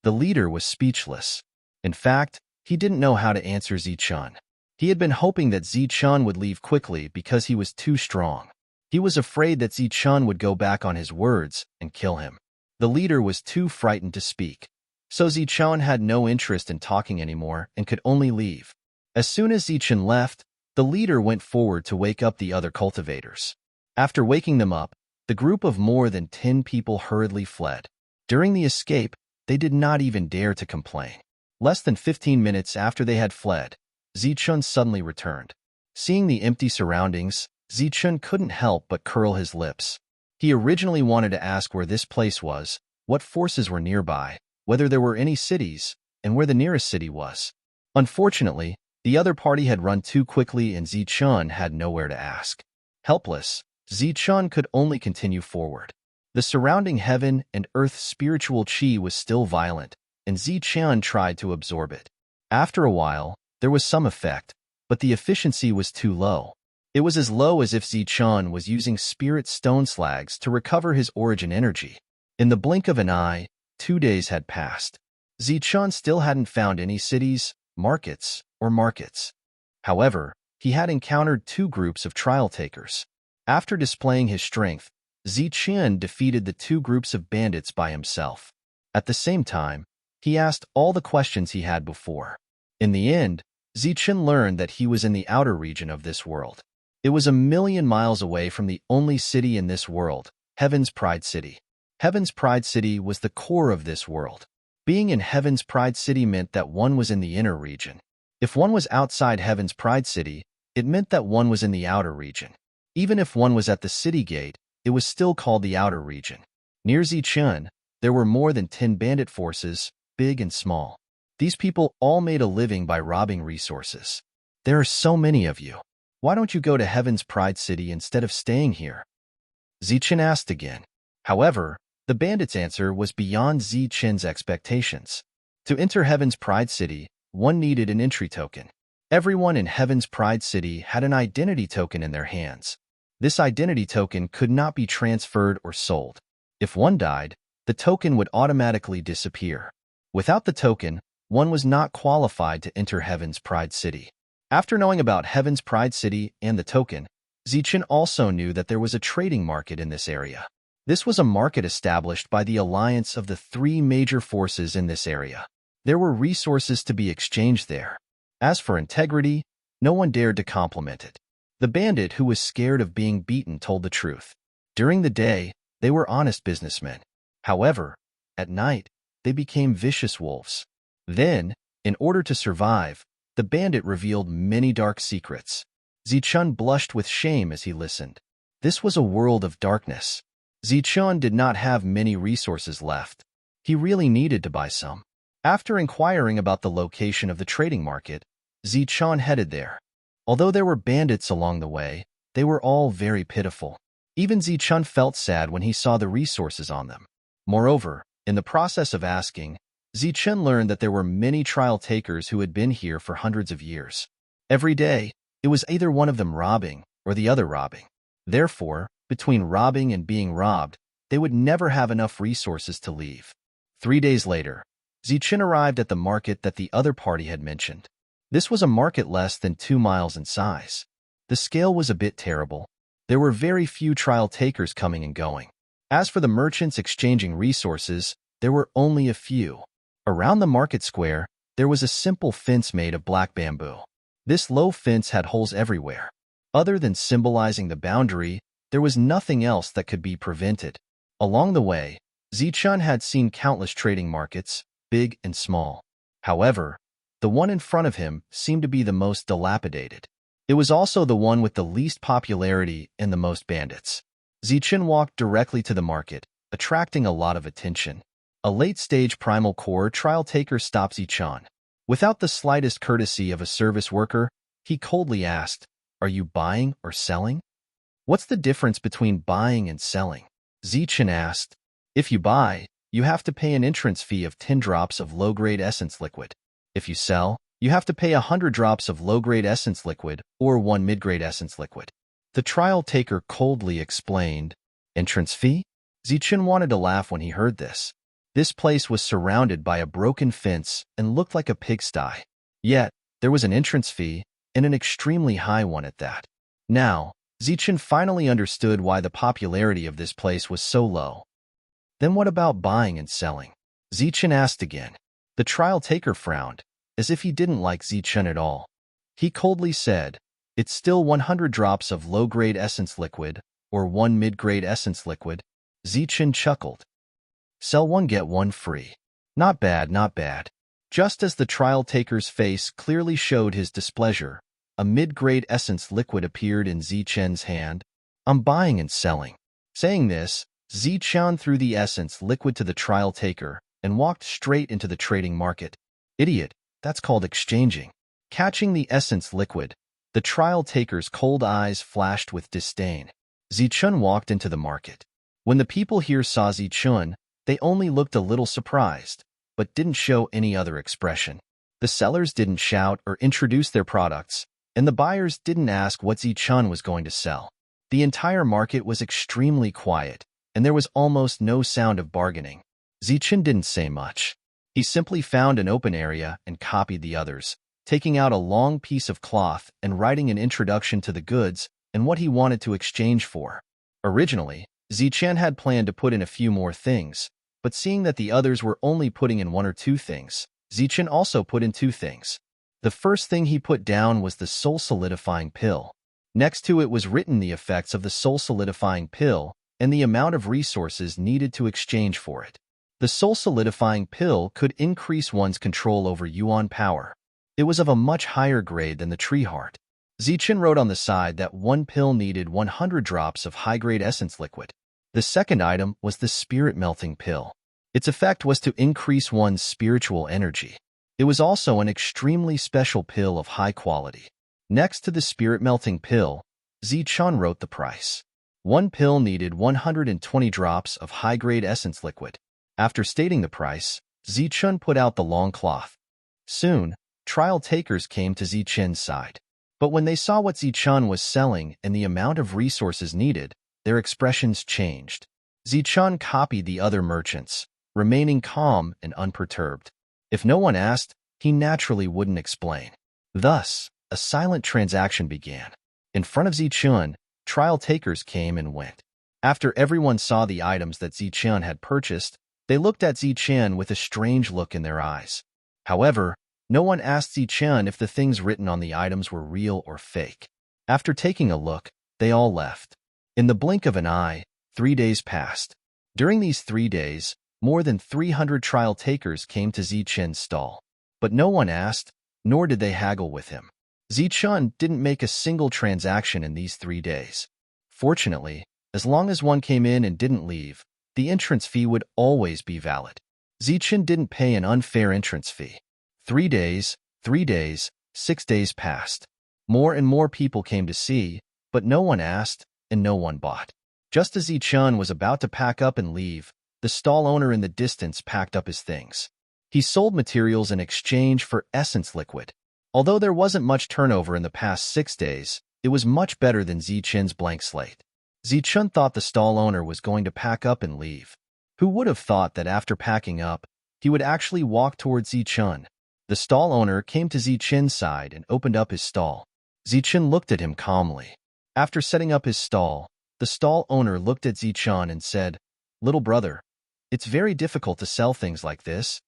The leader was speechless. In fact, he didn't know how to answer Zichun. He had been hoping that Zichun would leave quickly because he was too strong. He was afraid that Zichun would go back on his words and kill him. The leader was too frightened to speak, so Zichun had no interest in talking anymore and could only leave. As soon as Zichun left, the leader went forward to wake up the other cultivators. After waking them up, the group of more than 10 people hurriedly fled. During the escape, they did not even dare to complain. Less than 15 minutes after they had fled, Zichun suddenly returned. Seeing the empty surroundings, Zichun couldn't help but curl his lips. He originally wanted to ask where this place was, what forces were nearby, whether there were any cities, and where the nearest city was. Unfortunately, the other party had run too quickly and Zichun had nowhere to ask. Helpless, Zichun could only continue forward. The surrounding heaven and earth spiritual chi was still violent, and Zichun tried to absorb it. After a while, there was some effect, but the efficiency was too low. It was as low as if Zichun was using spirit stone slags to recover his origin energy. In the blink of an eye, 2 days had passed. Zichun still hadn't found any cities, markets. However, he had encountered 2 groups of trial takers. After displaying his strength, Zichun defeated the 2 groups of bandits by himself. At the same time, he asked all the questions he had before. In the end, Zichun learned that he was in the outer region of this world. It was 1,000,000 miles away from the only city in this world, Heaven's Pride City. Heaven's Pride City was the core of this world. Being in Heaven's Pride City meant that one was in the inner region. If one was outside Heaven's Pride City, it meant that one was in the outer region. Even if one was at the city gate, it was still called the outer region. Near Zichun, there were more than 10 bandit forces, big and small. These people all made a living by robbing resources. There are so many of you. Why don't you go to Heaven's Pride City instead of staying here? Zichun asked again. However, the bandits' answer was beyond Zichun's expectations. To enter Heaven's Pride City, one needed an entry token. Everyone in Heaven's Pride City had an identity token in their hands. This identity token could not be transferred or sold. If one died, the token would automatically disappear. Without the token, one was not qualified to enter Heaven's Pride City. After knowing about Heaven's Pride City and the token, Zichun also knew that there was a trading market in this area. This was a market established by the alliance of the 3 major forces in this area. There were resources to be exchanged there. As for integrity, no one dared to compliment it. The bandit who was scared of being beaten told the truth. During the day, they were honest businessmen. However, at night, they became vicious wolves. Then, in order to survive, the bandit revealed many dark secrets. Zichun blushed with shame as he listened. This was a world of darkness. Zichun did not have many resources left. He really needed to buy some. After inquiring about the location of the trading market, Zichun headed there. Although there were bandits along the way, they were all very pitiful. Even Zichun felt sad when he saw the resources on them. Moreover, in the process of asking, Zichun learned that there were many trial takers who had been here for hundreds of years. Every day, it was either one of them robbing or the other robbing. Therefore, between robbing and being robbed, they would never have enough resources to leave. 3 days later, Zichen arrived at the market that the other party had mentioned. This was a market less than 2 miles in size. The scale was a bit terrible. There were very few trial takers coming and going. As for the merchants exchanging resources, there were only a few. Around the market square, there was a simple fence made of black bamboo. This low fence had holes everywhere. Other than symbolizing the boundary, there was nothing else that could be prevented. Along the way, Zichun had seen countless trading markets, big and small. However, the one in front of him seemed to be the most dilapidated. It was also the one with the least popularity and the most bandits. Zichun walked directly to the market, attracting a lot of attention. A late-stage primal core trial taker stopped Zichun. Without the slightest courtesy of a service worker, he coldly asked, "Are you buying or selling?" "What's the difference between buying and selling?" Zichun asked. "If you buy, you have to pay an entrance fee of 10 drops of low-grade essence liquid. If you sell, you have to pay 100 drops of low-grade essence liquid or 1 mid-grade essence liquid." The trial taker coldly explained. "Entrance fee?" Zichun wanted to laugh when he heard this. This place was surrounded by a broken fence and looked like a pigsty. Yet, there was an entrance fee, and an extremely high one at that. Now, Zichun finally understood why the popularity of this place was so low. "Then what about buying and selling?" Zichun asked again. The trial taker frowned, as if he didn't like Zichun at all. He coldly said, "It's still 100 drops of low-grade essence liquid, or 1 mid-grade essence liquid." Zichun chuckled. "Sell one get one free. Not bad, not bad." Just as the trial taker's face clearly showed his displeasure, a mid-grade essence liquid appeared in Zichun's hand. "I'm buying and selling." Saying this, Zichun threw the essence liquid to the trial taker and walked straight into the trading market. "Idiot, that's called exchanging." Catching the essence liquid, the trial taker's cold eyes flashed with disdain. Zichun walked into the market. When the people here saw Zichun, they only looked a little surprised, but didn't show any other expression. The sellers didn't shout or introduce their products, and the buyers didn't ask what Zichun was going to sell. The entire market was extremely quiet, and there was almost no sound of bargaining. Zichun didn't say much. He simply found an open area and copied the others, taking out a long piece of cloth and writing an introduction to the goods and what he wanted to exchange for. Originally, Zichun had planned to put in a few more things, but seeing that the others were only putting in 1 or 2 things, Zichun also put in 2 things. The first thing he put down was the soul-solidifying pill. Next to it was written the effects of the soul-solidifying pill and the amount of resources needed to exchange for it. The soul-solidifying pill could increase one's control over yuan power. It was of a much higher grade than the tree heart. Zichun wrote on the side that 1 pill needed 100 drops of high-grade essence liquid. The second item was the spirit-melting pill. Its effect was to increase one's spiritual energy. It was also an extremely special pill of high quality. Next to the spirit-melting pill, Zichun wrote the price. 1 pill needed 120 drops of high-grade essence liquid. After stating the price, Zichun put out the long cloth. Soon, trial takers came to Zichun's side. But when they saw what Zichun was selling and the amount of resources needed, their expressions changed. Zichun copied the other merchants, remaining calm and unperturbed. If no one asked, he naturally wouldn't explain. Thus, a silent transaction began. In front of Zichun, trial takers came and went. After everyone saw the items that Zichun had purchased, they looked at Zichun with a strange look in their eyes. However, no one asked Zichun if the things written on the items were real or fake. After taking a look, they all left. In the blink of an eye, 3 days passed. During these 3 days, more than 300 trial takers came to Zichun's stall. But no one asked, nor did they haggle with him. Zichun didn't make a single transaction in these 3 days. Fortunately, as long as one came in and didn't leave, the entrance fee would always be valid. Zichun didn't pay an unfair entrance fee. 3 days, 3 days, 6 days passed. More and more people came to see, but no one asked, and no one bought. Just as Zichun was about to pack up and leave, the stall owner in the distance packed up his things. He sold materials in exchange for essence liquid. Although there wasn't much turnover in the past 6 days, it was much better than Zichun's blank slate. Zichun thought the stall owner was going to pack up and leave. Who would have thought that after packing up, He would actually walk towards Zichun. The stall owner came to Zichin's side and opened up his stall. Zichin looked at him calmly. After setting up his stall, the stall owner looked at Zichun and said, "Little brother, it's very difficult to sell things like this."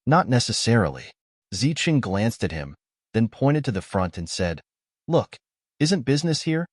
"Not necessarily." Zichin glanced at him, then pointed to the front and said, "Look, isn't business here?"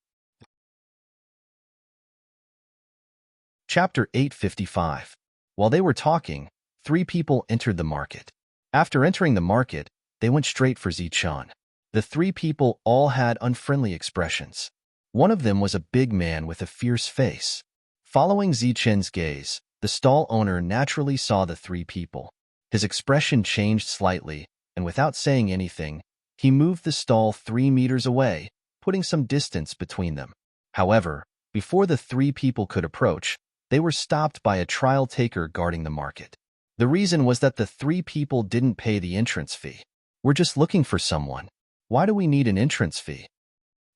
Chapter 855. While they were talking, 3 people entered the market. After entering the market, they went straight for Zichun. The 3 people all had unfriendly expressions. One of them was a big man with a fierce face. Following Zichin's gaze, the stall owner naturally saw the 3 people. His expression changed slightly, and without saying anything, he moved the stall 3 meters away, putting some distance between them. However, before the 3 people could approach, they were stopped by a trial taker guarding the market. The reason was that the 3 people didn't pay the entrance fee. "We're just looking for someone. Why do we need an entrance fee?"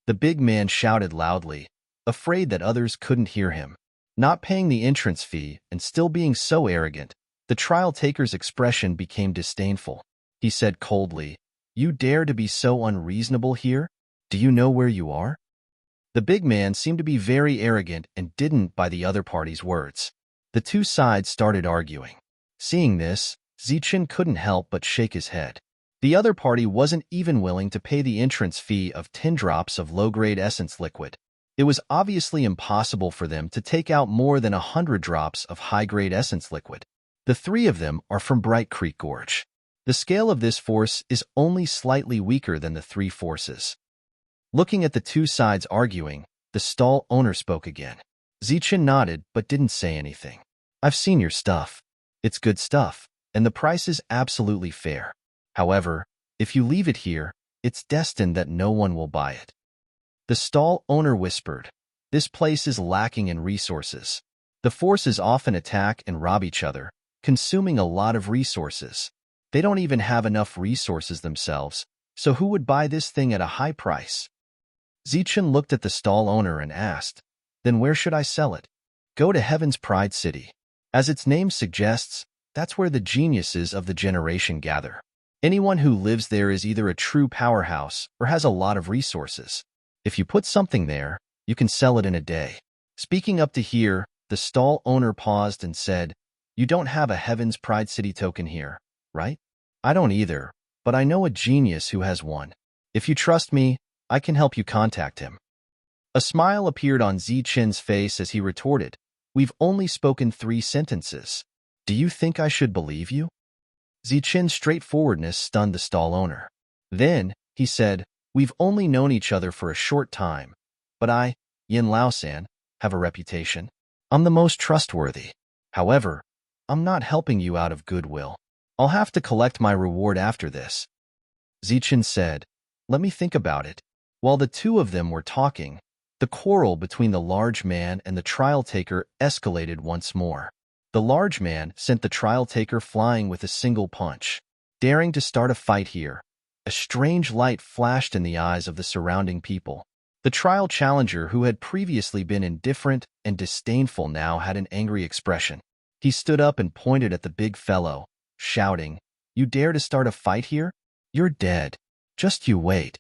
The big man shouted loudly, afraid that others couldn't hear him. Not paying the entrance fee and still being so arrogant, the trial taker's expression became disdainful. He said coldly, "You dare to be so unreasonable here? Do you know where you are?" The big man seemed to be very arrogant and didn't buy the other party's words. The 2 sides started arguing. Seeing this, Zichin couldn't help but shake his head. The other party wasn't even willing to pay the entrance fee of 10 drops of low-grade essence liquid. It was obviously impossible for them to take out more than 100 drops of high-grade essence liquid. The 3 of them are from Bright Creek Gorge. The scale of this force is only slightly weaker than the 3 forces. Looking at the 2 sides arguing, the stall owner spoke again. Zichin nodded but didn't say anything. "I've seen your stuff. It's good stuff, and the price is absolutely fair. However, if you leave it here, it's destined that no one will buy it." The stall owner whispered, "This place is lacking in resources. The forces often attack and rob each other, consuming a lot of resources. They don't even have enough resources themselves, so who would buy this thing at a high price?" Zichin looked at the stall owner and asked, "Then where should I sell it?" "Go to Heaven's Pride City. As its name suggests, that's where the geniuses of the generation gather. Anyone who lives there is either a true powerhouse or has a lot of resources. If you put something there, you can sell it in a day." Speaking up to here, the stall owner paused and said, "You don't have a Heaven's Pride City token here, right?" "I don't either, but I know a genius who has one. If you trust me, I can help you contact him." A smile appeared on Zichin's face as he retorted, "We've only spoken 3 sentences. Do you think I should believe you?" Zichin's straightforwardness stunned the stall owner. Then, he said, "We've only known each other for a short time, but I, Yin Lao-san, have a reputation. I'm the most trustworthy. However, I'm not helping you out of goodwill. I'll have to collect my reward after this." Zichin said, "Let me think about it." While the 2 of them were talking, the quarrel between the large man and the trial taker escalated once more. The large man sent the trial taker flying with a single punch. Daring to start a fight here, a strange light flashed in the eyes of the surrounding people. The trial challenger, who had previously been indifferent and disdainful, now had an angry expression. He stood up and pointed at the big fellow, shouting, "You dare to start a fight here? You're dead. Just you wait."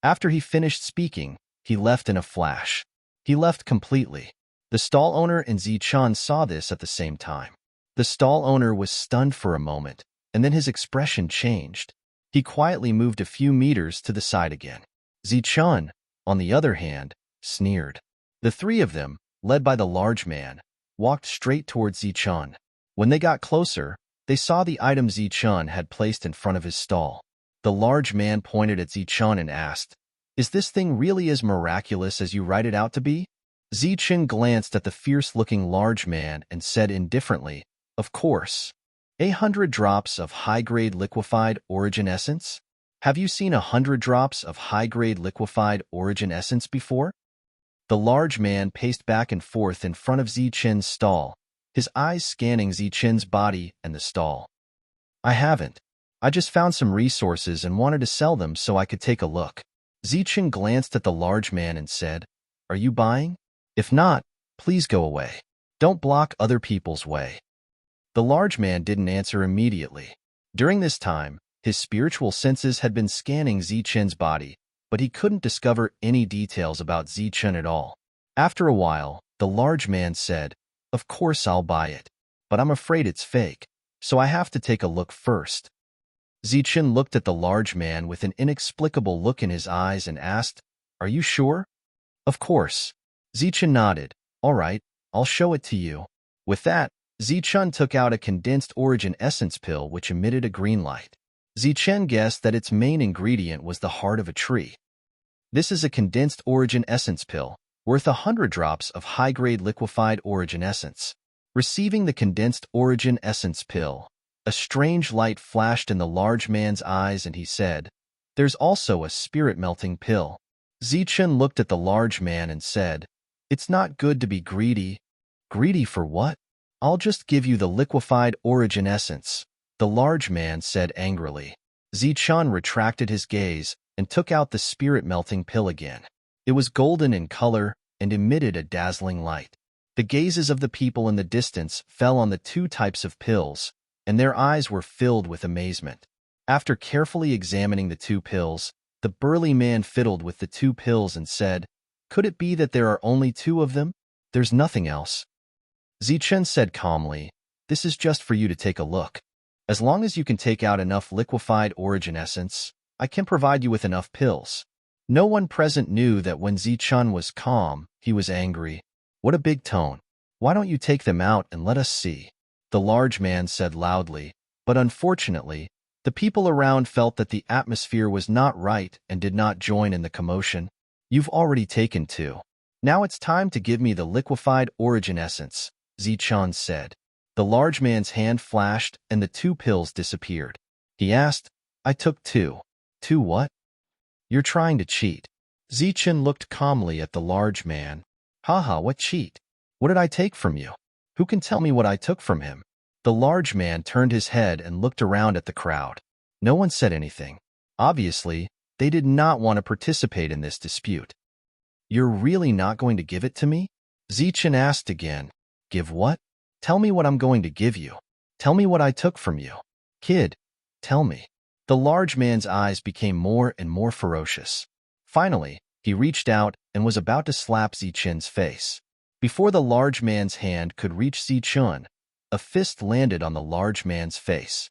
After he finished speaking, he left in a flash. He left completely. The stall owner and Zichin saw this at the same time. The stall owner was stunned for a moment, and then his expression changed. He quietly moved a few meters to the side again. Zichin, on the other hand, sneered. The 3 of them, led by the large man, walked straight towards Zichin. When they got closer, they saw the item Zichin had placed in front of his stall. The large man pointed at Zichin and asked, "Is this thing really as miraculous as you write it out to be?" Zichin glanced at the fierce-looking large man and said indifferently, "Of course. 100 drops of high-grade liquefied origin essence? Have you seen 100 drops of high-grade liquefied origin essence before?" The large man paced back and forth in front of Zichin's stall, his eyes scanning Zichin's body and the stall. "I haven't. I just found some resources and wanted to sell them so I could take a look." Zichin glanced at the large man and said, "Are you buying? If not, please go away. Don't block other people's way." The large man didn't answer immediately. During this time, his spiritual senses had been scanning Zichen's body, but he couldn't discover any details about Zichen at all. After a while, the large man said, "Of course I'll buy it, but I'm afraid it's fake, so I have to take a look first." Zichen looked at the large man with an inexplicable look in his eyes and asked, "Are you sure?" "Of course." Zichen nodded. "All right, I'll show it to you." With that, Zichen took out a condensed origin essence pill which emitted a green light. Zichen guessed that its main ingredient was the heart of a tree. This is a condensed origin essence pill, worth 100 drops of high-grade liquefied origin essence. Receiving the condensed origin essence pill, a strange light flashed in the large man's eyes and he said, "There's also a spirit-melting pill." Zichen looked at the large man and said, "It's not good to be greedy." "Greedy for what?" "I'll just give you the liquefied origin essence," the large man said angrily. Zichen retracted his gaze and took out the spirit-melting pill again. It was golden in color and emitted a dazzling light. The gazes of the people in the distance fell on the two types of pills, and their eyes were filled with amazement. After carefully examining the two pills, the burly man fiddled with the two pills and said, "Could it be that there are only two of them? There's nothing else." Zichen said calmly, "This is just for you to take a look. As long as you can take out enough liquefied origin essence, I can provide you with enough pills." No one present knew that when Zichen was calm, he was angry. "What a big tone. Why don't you take them out and let us see?" the large man said loudly, but unfortunately, the people around felt that the atmosphere was not right and did not join in the commotion. "You've already taken two. Now it's time to give me the liquefied origin essence," Zichen said. The large man's hand flashed and the two pills disappeared. He asked, "I took two." "Two what?" "You're trying to cheat." Zichen looked calmly at the large man. "Haha, what cheat? What did I take from you? Who can tell me what I took from him?" The large man turned his head and looked around at the crowd. No one said anything. Obviously, they did not want to participate in this dispute. "You're really not going to give it to me?" Zichen asked again. "Give what?" "Tell me what I'm going to give you. Tell me what I took from you. Kid, tell me." The large man's eyes became more and more ferocious. Finally, he reached out and was about to slap Zichen's face. Before the large man's hand could reach Zichen, a fist landed on the large man's face.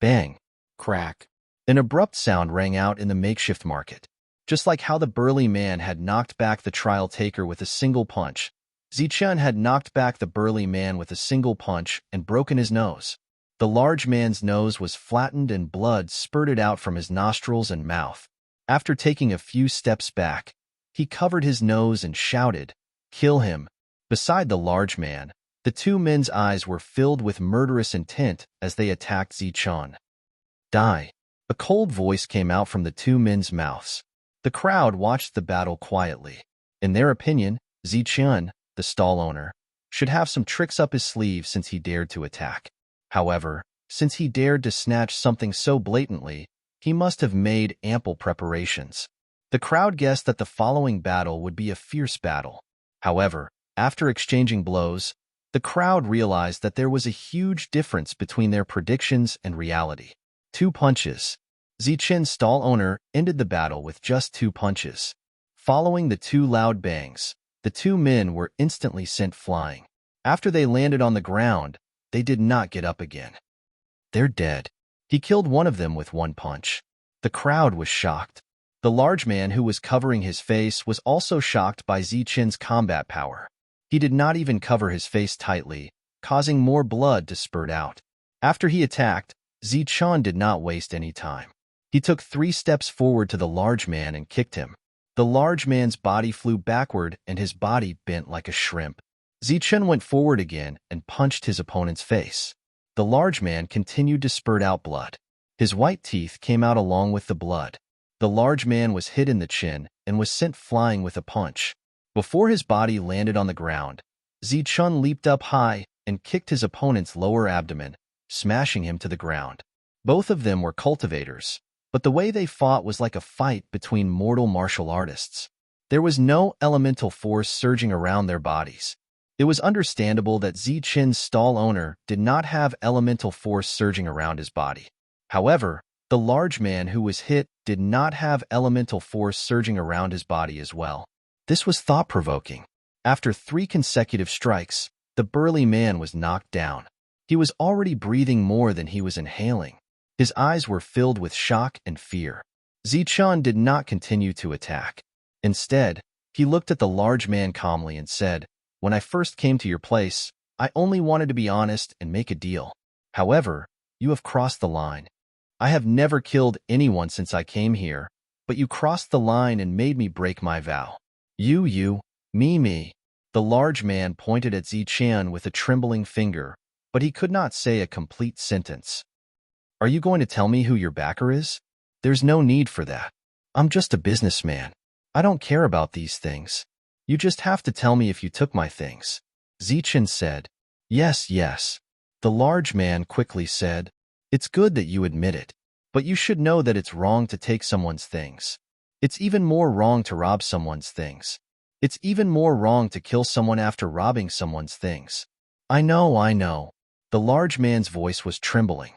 Bang! Crack! An abrupt sound rang out in the makeshift market. Just like how the burly man had knocked back the trial taker with a single punch, Zichen had knocked back the burly man with a single punch and broken his nose. The large man's nose was flattened and blood spurted out from his nostrils and mouth. After taking a few steps back, he covered his nose and shouted, "Kill him!" Beside the large man, the two men's eyes were filled with murderous intent as they attacked Zichen. "Die!" A cold voice came out from the two men's mouths. The crowd watched the battle quietly. In their opinion, Zichen, the stall owner, should have some tricks up his sleeve since he dared to attack. However, since he dared to snatch something so blatantly, he must have made ample preparations. The crowd guessed that the following battle would be a fierce battle. However, after exchanging blows, the crowd realized that there was a huge difference between their predictions and reality. 2 punches. Zichen's stall owner ended the battle with just 2 punches. Following the 2 loud bangs, the 2 men were instantly sent flying. After they landed on the ground, they did not get up again. "They're dead." He killed one of them with 1 punch. The crowd was shocked. The large man who was covering his face was also shocked by Zichen's combat power. He did not even cover his face tightly, causing more blood to spurt out. After he attacked, Zichen did not waste any time. He took 3 steps forward to the large man and kicked him. The large man's body flew backward and his body bent like a shrimp. Zichen went forward again and punched his opponent's face. The large man continued to spurt out blood. His white teeth came out along with the blood. The large man was hit in the chin and was sent flying with a punch. Before his body landed on the ground, Zichen leaped up high and kicked his opponent's lower abdomen, smashing him to the ground. Both of them were cultivators, but the way they fought was like a fight between mortal martial artists. There was no elemental force surging around their bodies. It was understandable that Zichen's stall owner did not have elemental force surging around his body. However, the large man who was hit did not have elemental force surging around his body as well. This was thought-provoking. After 3 consecutive strikes, the burly man was knocked down. He was already breathing more than he was inhaling. His eyes were filled with shock and fear. Zichen did not continue to attack. Instead, he looked at the large man calmly and said, "When I first came to your place, I only wanted to be honest and make a deal. However, you have crossed the line. I have never killed anyone since I came here, but you crossed the line and made me break my vow. You, me. The large man pointed at Zichen with a trembling finger, but he could not say a complete sentence. Are you going to tell me who your backer is? There's no need for that. I'm just a businessman. I don't care about these things. You just have to tell me if you took my things." Zichen said. Yes. The large man quickly said, "It's good that you admit it, but you should know that it's wrong to take someone's things. It's even more wrong to rob someone's things. It's even more wrong to kill someone after robbing someone's things." I know. The large man's voice was trembling.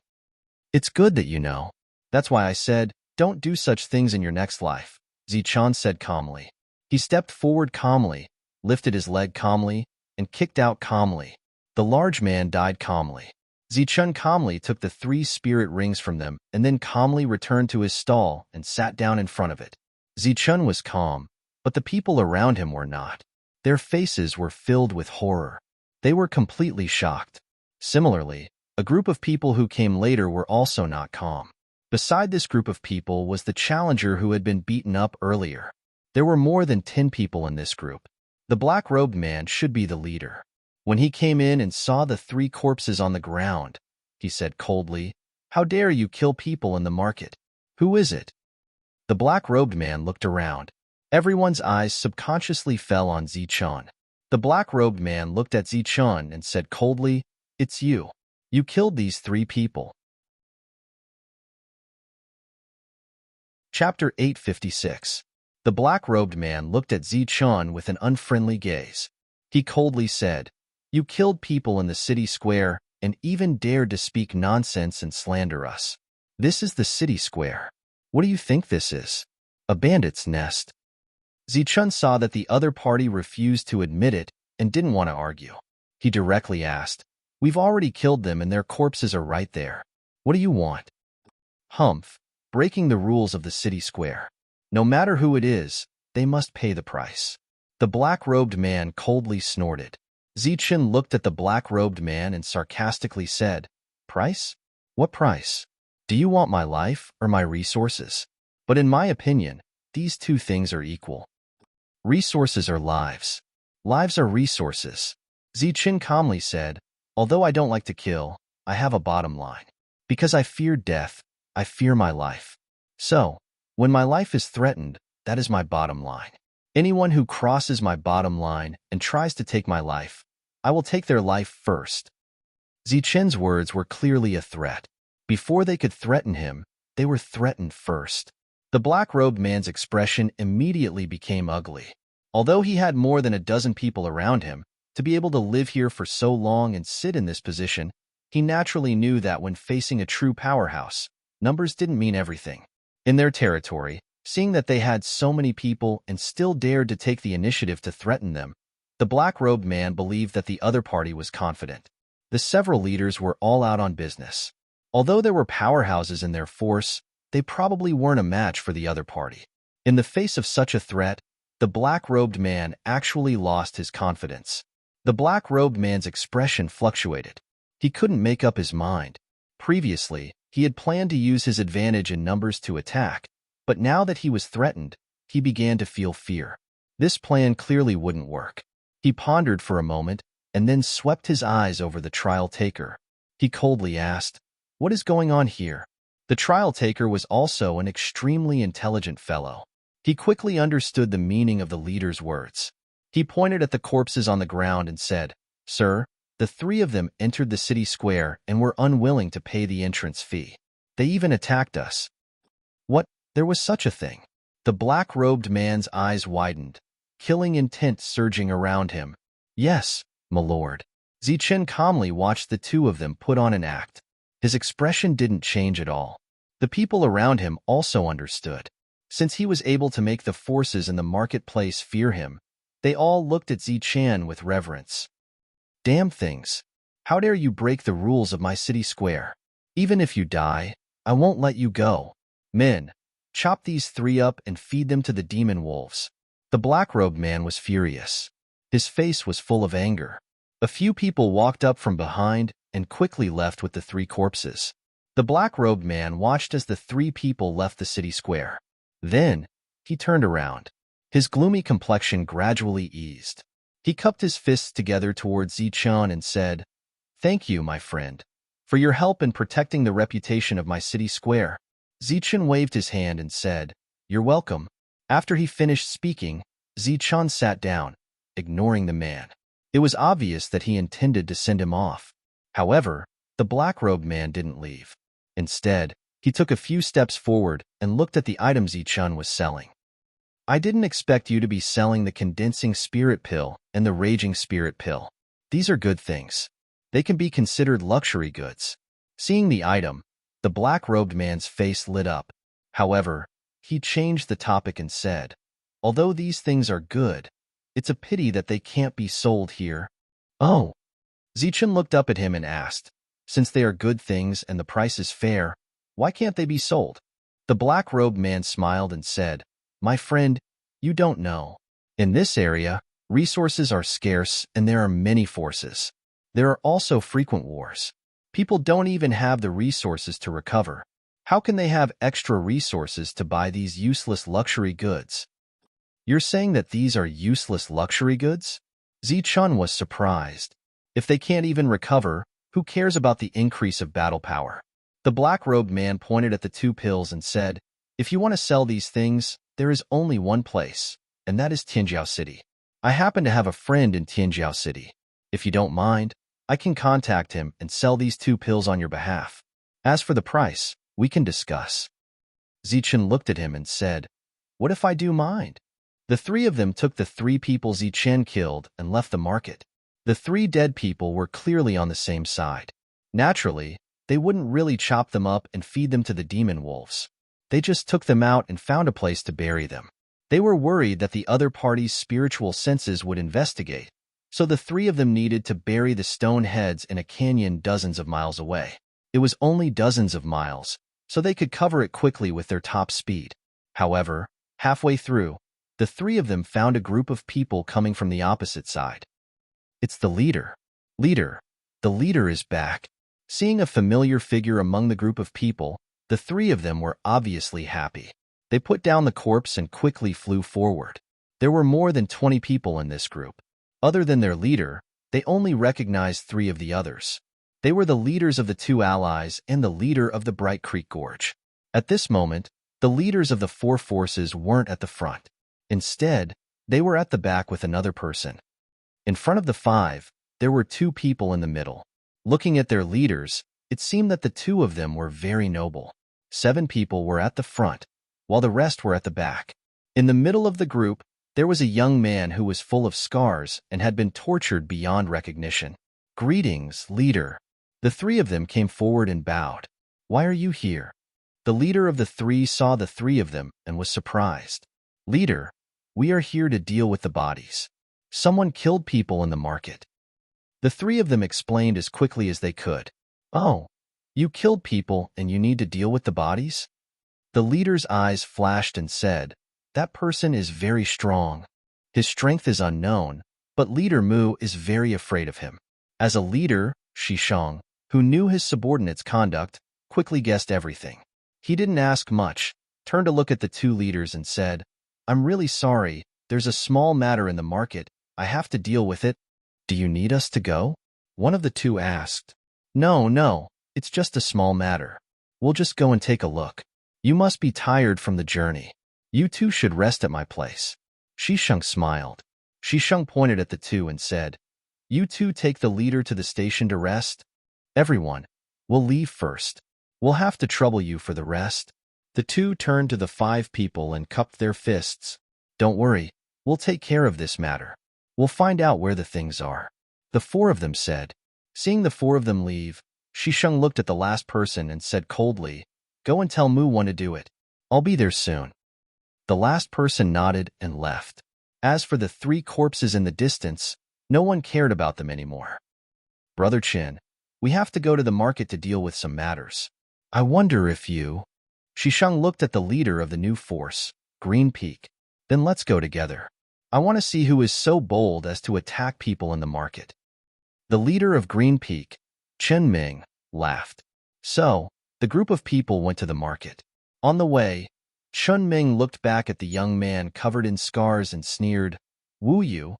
"It's good that you know. That's why I said, don't do such things in your next life," Zichen said calmly. He stepped forward calmly, lifted his leg calmly, and kicked out calmly. The large man died calmly. Zichen calmly took the 3 spirit rings from them and then calmly returned to his stall and sat down in front of it. Zichen was calm, but the people around him were not. Their faces were filled with horror. They were completely shocked. Similarly, a group of people who came later were also not calm. Beside this group of people was the challenger who had been beaten up earlier. There were more than 10 people in this group. The black-robed man should be the leader. When he came in and saw the 3 corpses on the ground, he said coldly, "How dare you kill people in the market? Who is it?" The black-robed man looked around. Everyone's eyes subconsciously fell on Zichen. The black-robed man looked at Zichen and said coldly, "It's you. You killed these 3 people." Chapter 856. The black-robed man looked at Zichen with an unfriendly gaze. He coldly said, "You killed people in the city square and even dared to speak nonsense and slander us. This is the city square. What do you think this is? A bandit's nest?" Zichen saw that the other party refused to admit it and didn't want to argue. He directly asked, "We've already killed them and their corpses are right there. What do you want?" Humph, breaking the rules of the city square. No matter who it is, they must pay the price. The black-robed man coldly snorted. Zichen looked at the black-robed man and sarcastically said, "Price? What price? Do you want my life or my resources? But in my opinion, these 2 things are equal. Resources are lives. Lives are resources." Zichen calmly said, "Although I don't like to kill, I have a bottom line. Because I fear death, I fear my life. So, when my life is threatened, that is my bottom line. Anyone who crosses my bottom line and tries to take my life, I will take their life first." Zichen's words were clearly a threat. Before they could threaten him, they were threatened first. The black-robed man's expression immediately became ugly. Although he had more than a dozen people around him, to be able to live here for so long and sit in this position, he naturally knew that when facing a true powerhouse, numbers didn't mean everything. In their territory, seeing that they had so many people and still dared to take the initiative to threaten them, the black-robed man believed that the other party was confident. The several leaders were all out on business. Although there were powerhouses in their force, they probably weren't a match for the other party. In the face of such a threat, the black-robed man actually lost his confidence. The black-robed man's expression fluctuated. He couldn't make up his mind. Previously, he had planned to use his advantage in numbers to attack, but now that he was threatened, he began to feel fear. This plan clearly wouldn't work. He pondered for a moment and then swept his eyes over the trial taker. He coldly asked, "What is going on here?" The trial taker was also an extremely intelligent fellow. He quickly understood the meaning of the leader's words. He pointed at the corpses on the ground and said, "Sir, the 3 of them entered the city square and were unwilling to pay the entrance fee. They even attacked us." "What? There was such a thing?" The black-robed man's eyes widened, killing intent surging around him. "Yes, my lord. Zichen calmly watched the two of them put on an act. His expression didn't change at all. The people around him also understood. Since he was able to make the forces in the marketplace fear him, they all looked at Zichen with reverence. Damn things! How dare you break the rules of my city square? Even if you die, I won't let you go. Men, chop these three up and feed them to the demon wolves. The black-robed man was furious. His face was full of anger. A few people walked up from behind and quickly left with the three corpses. The black-robed man watched as the three people left the city square. Then, he turned around. His gloomy complexion gradually eased. He cupped his fists together towards Zichen and said, "Thank you, my friend, for your help in protecting the reputation of my city square." Zichen waved his hand and said, "You're welcome." After he finished speaking, Zichen sat down, ignoring the man. It was obvious that he intended to send him off. However, the black-robed man didn't leave. Instead, he took a few steps forward and looked at the items Zichen was selling. "I didn't expect you to be selling the condensing spirit pill and the raging spirit pill. These are good things. They can be considered luxury goods." Seeing the item, the black-robed man's face lit up. However, he changed the topic and said, "Although these things are good, it's a pity that they can't be sold here." "Oh." Zichen looked up at him and asked, "Since they are good things and the price is fair, why can't they be sold?" The black-robed man smiled and said, "My friend, you don't know. In this area, resources are scarce and there are many forces. There are also frequent wars. People don't even have the resources to recover. How can they have extra resources to buy these useless luxury goods?" "You're saying that these are useless luxury goods?" Zichen was surprised. If they can't even recover, who cares about the increase of battle power? The black-robed man pointed at the two pills and said, "If you want to sell these things, there is only one place, and that is Tianjiao City. I happen to have a friend in Tianjiao City. If you don't mind, I can contact him and sell these two pills on your behalf. As for the price, we can discuss." Zichen looked at him and said, "What if I do mind?" The three of them took the three people Zichen killed and left the market. The three dead people were clearly on the same side. Naturally, they wouldn't really chop them up and feed them to the demon wolves. They just took them out and found a place to bury them. They were worried that the other party's spiritual senses would investigate, so the three of them needed to bury the stone heads in a canyon dozens of miles away. It was only dozens of miles, so they could cover it quickly with their top speed. However, halfway through, the three of them found a group of people coming from the opposite side. "It's the leader. Leader, the leader is back." Seeing a familiar figure among the group of people, the three of them were obviously happy. They put down the corpse and quickly flew forward. There were more than 20 people in this group. Other than their leader, they only recognized 3 of the others. They were the leaders of the 2 allies and the leader of the Bright Creek Gorge. At this moment, the leaders of the 4 forces weren't at the front. Instead, they were at the back with another person. In front of the 5, there were 2 people in the middle. Looking at their leaders, it seemed that the 2 of them were very noble. 7 people were at the front, while the rest were at the back. In the middle of the group, there was a young man who was full of scars and had been tortured beyond recognition. "Greetings, leader." The 3 of them came forward and bowed. "Why are you here?" The leader of the 3 saw the 3 of them and was surprised. "Leader, we are here to deal with the bodies. Someone killed people in the market." The 3 of them explained as quickly as they could. "Oh, you killed people and you need to deal with the bodies?" The leader's eyes flashed and said, "That person is very strong. His strength is unknown, but Leader Mu is very afraid of him." As a leader, Shishong, who knew his subordinate's conduct, quickly guessed everything. He didn't ask much, turned to look at the 2 leaders and said, "I'm really sorry, there's a small matter in the market, I have to deal with it." "Do you need us to go?" one of the 2 asked. No, it's just a small matter. We'll just go and take a look. You must be tired from the journey. You 2 should rest at my place." Shishong smiled. Shishong pointed at the 2 and said, "You 2 take the leader to the station to rest. Everyone, we'll leave first. We'll have to trouble you for the rest." The 2 turned to the 5 people and cupped their fists. "Don't worry, we'll take care of this matter. We'll find out where the things are." The four of them said. Seeing the four of them leave, Shisheng looked at the last person and said coldly, "Go and tell Mu1 to do it. I'll be there soon." The last person nodded and left. As for the three corpses in the distance, no one cared about them anymore. "Brother Chin, we have to go to the market to deal with some matters. I wonder if you—" Shisheng looked at the leader of the new force, Green Peak. "Then let's go together. I want to see who is so bold as to attack people in the market." The leader of Green Peak, Chen Ming, laughed. So, the group of people went to the market. On the way, Chen Ming looked back at the young man covered in scars and sneered, "Wu Yu,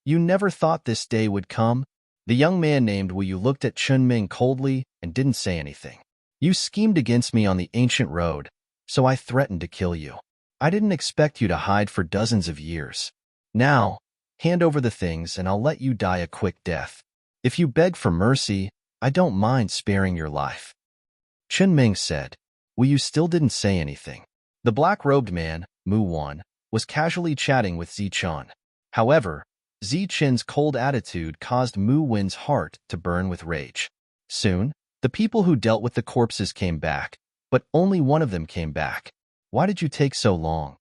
you never thought this day would come?" The young man named Wu Yu looked at Chen Ming coldly and didn't say anything. "You schemed against me on the ancient road, so I threatened to kill you. I didn't expect you to hide for dozens of years. Now, hand over the things and I'll let you die a quick death. If you beg for mercy, I don't mind sparing your life." Chen Ming said. Wu Yu still didn't say anything. The black-robed man, Mu1, was casually chatting with Zichun. However, Zichen's cold attitude caused Mu1's heart to burn with rage. Soon, the people who dealt with the corpses came back, but only one of them came back. "Why did you take so long?"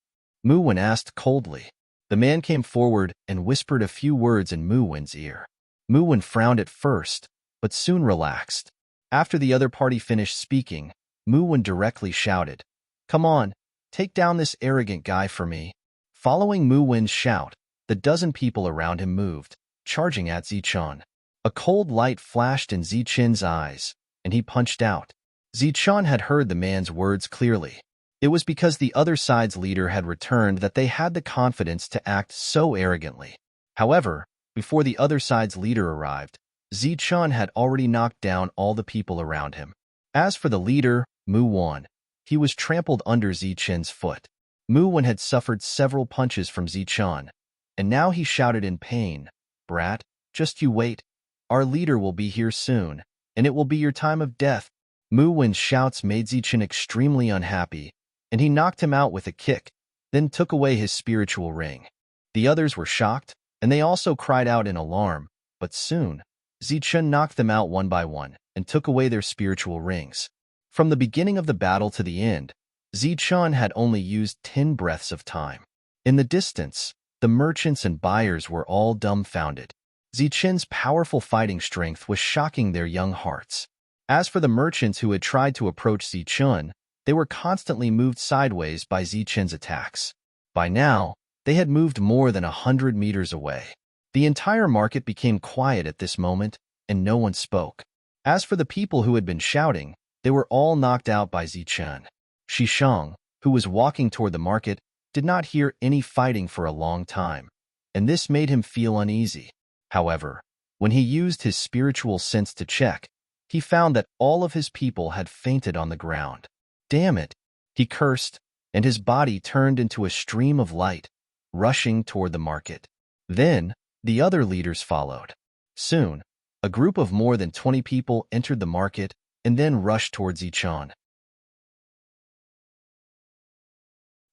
Mu1 asked coldly. The man came forward and whispered a few words in Mu1's ear. Mu1 frowned at first, but soon relaxed. After the other party finished speaking, Mu1 directly shouted, "Come on, take down this arrogant guy for me." Following Mu1's shout, the dozen people around him moved, charging at Zichun. A cold light flashed in Zichen's eyes, and he punched out. Zichun had heard the man's words clearly. It was because the other side's leader had returned that they had the confidence to act so arrogantly. However, before the other side's leader arrived, Zichun had already knocked down all the people around him. As for the leader, Mu1, he was trampled under Zichen's foot. Mu1 had suffered several punches from Zichun, and now he shouted in pain, "Brat, just you wait. Our leader will be here soon, and it will be your time of death." Mu1's shouts made Zichun extremely unhappy, and he knocked him out with a kick, then took away his spiritual ring. The others were shocked, and they also cried out in alarm, but soon, Zichun knocked them out one by one and took away their spiritual rings. From the beginning of the battle to the end, Zichun had only used 10 breaths of time. In the distance, the merchants and buyers were all dumbfounded. Zichun's powerful fighting strength was shocking their young hearts. As for the merchants who had tried to approach Zichun, they were constantly moved sideways by Zichen's attacks. By now, they had moved more than 100 meters away. The entire market became quiet at this moment, and no one spoke. As for the people who had been shouting, they were all knocked out by Zichun. Shisheng, who was walking toward the market, did not hear any fighting for a long time, and this made him feel uneasy. However, when he used his spiritual sense to check, he found that all of his people had fainted on the ground. "Damn it," he cursed, and his body turned into a stream of light, rushing toward the market. Then, the other leaders followed. Soon, a group of more than 20 people entered the market and then rushed towards Zichun.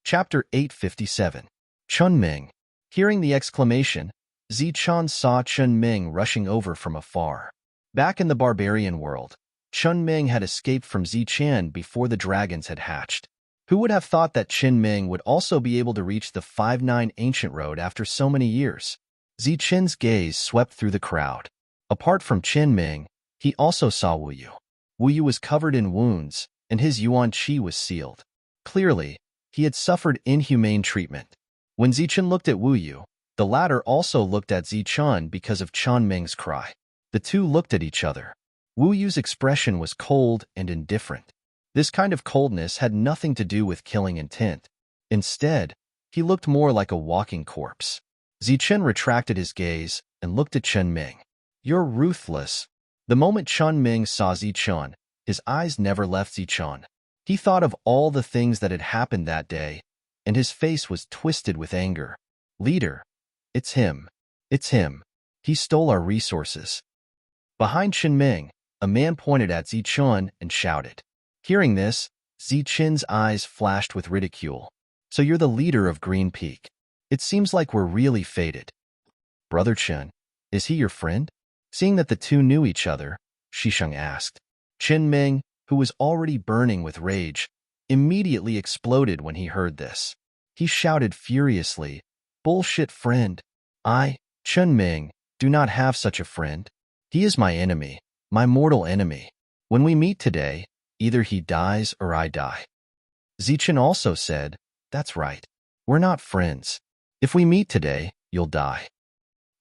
Chapter 857. Chen Ming. Hearing the exclamation, Zichun saw Chen Ming rushing over from afar. Back in the barbarian world, Chen Ming had escaped from Zichun before the dragons had hatched. Who would have thought that Chen Ming would also be able to reach the 5-9 ancient road after so many years? Zichun's gaze swept through the crowd. Apart from Chen Ming, he also saw Wu Yu. Wu Yu was covered in wounds, and his yuan qi was sealed. Clearly, he had suffered inhumane treatment. When Zichun looked at Wu Yu, the latter also looked at Zichun because of Chen Ming's cry. The two looked at each other. Wu Yu's expression was cold and indifferent. This kind of coldness had nothing to do with killing intent. Instead, he looked more like a walking corpse. Zichun retracted his gaze and looked at Chen Ming. "You're ruthless." The moment Chen Ming saw Zichun, his eyes never left Zichun. He thought of all the things that had happened that day, and his face was twisted with anger. "Leader, it's him. It's him. He stole our resources." Behind Chen Ming, a man pointed at Zichun and shouted. Hearing this, Zichun's eyes flashed with ridicule. "So you're the leader of Green Peak. It seems like we're really fated." "Brother Chen, is he your friend?" Seeing that the two knew each other, Shisheng asked. Qin Ming, who was already burning with rage, immediately exploded when he heard this. He shouted furiously, "Bullshit friend! I, Qin Ming, do not have such a friend. He is my enemy, my mortal enemy. When we meet today, either he dies or I die." Zichen also said, "That's right. We're not friends. If we meet today, you'll die."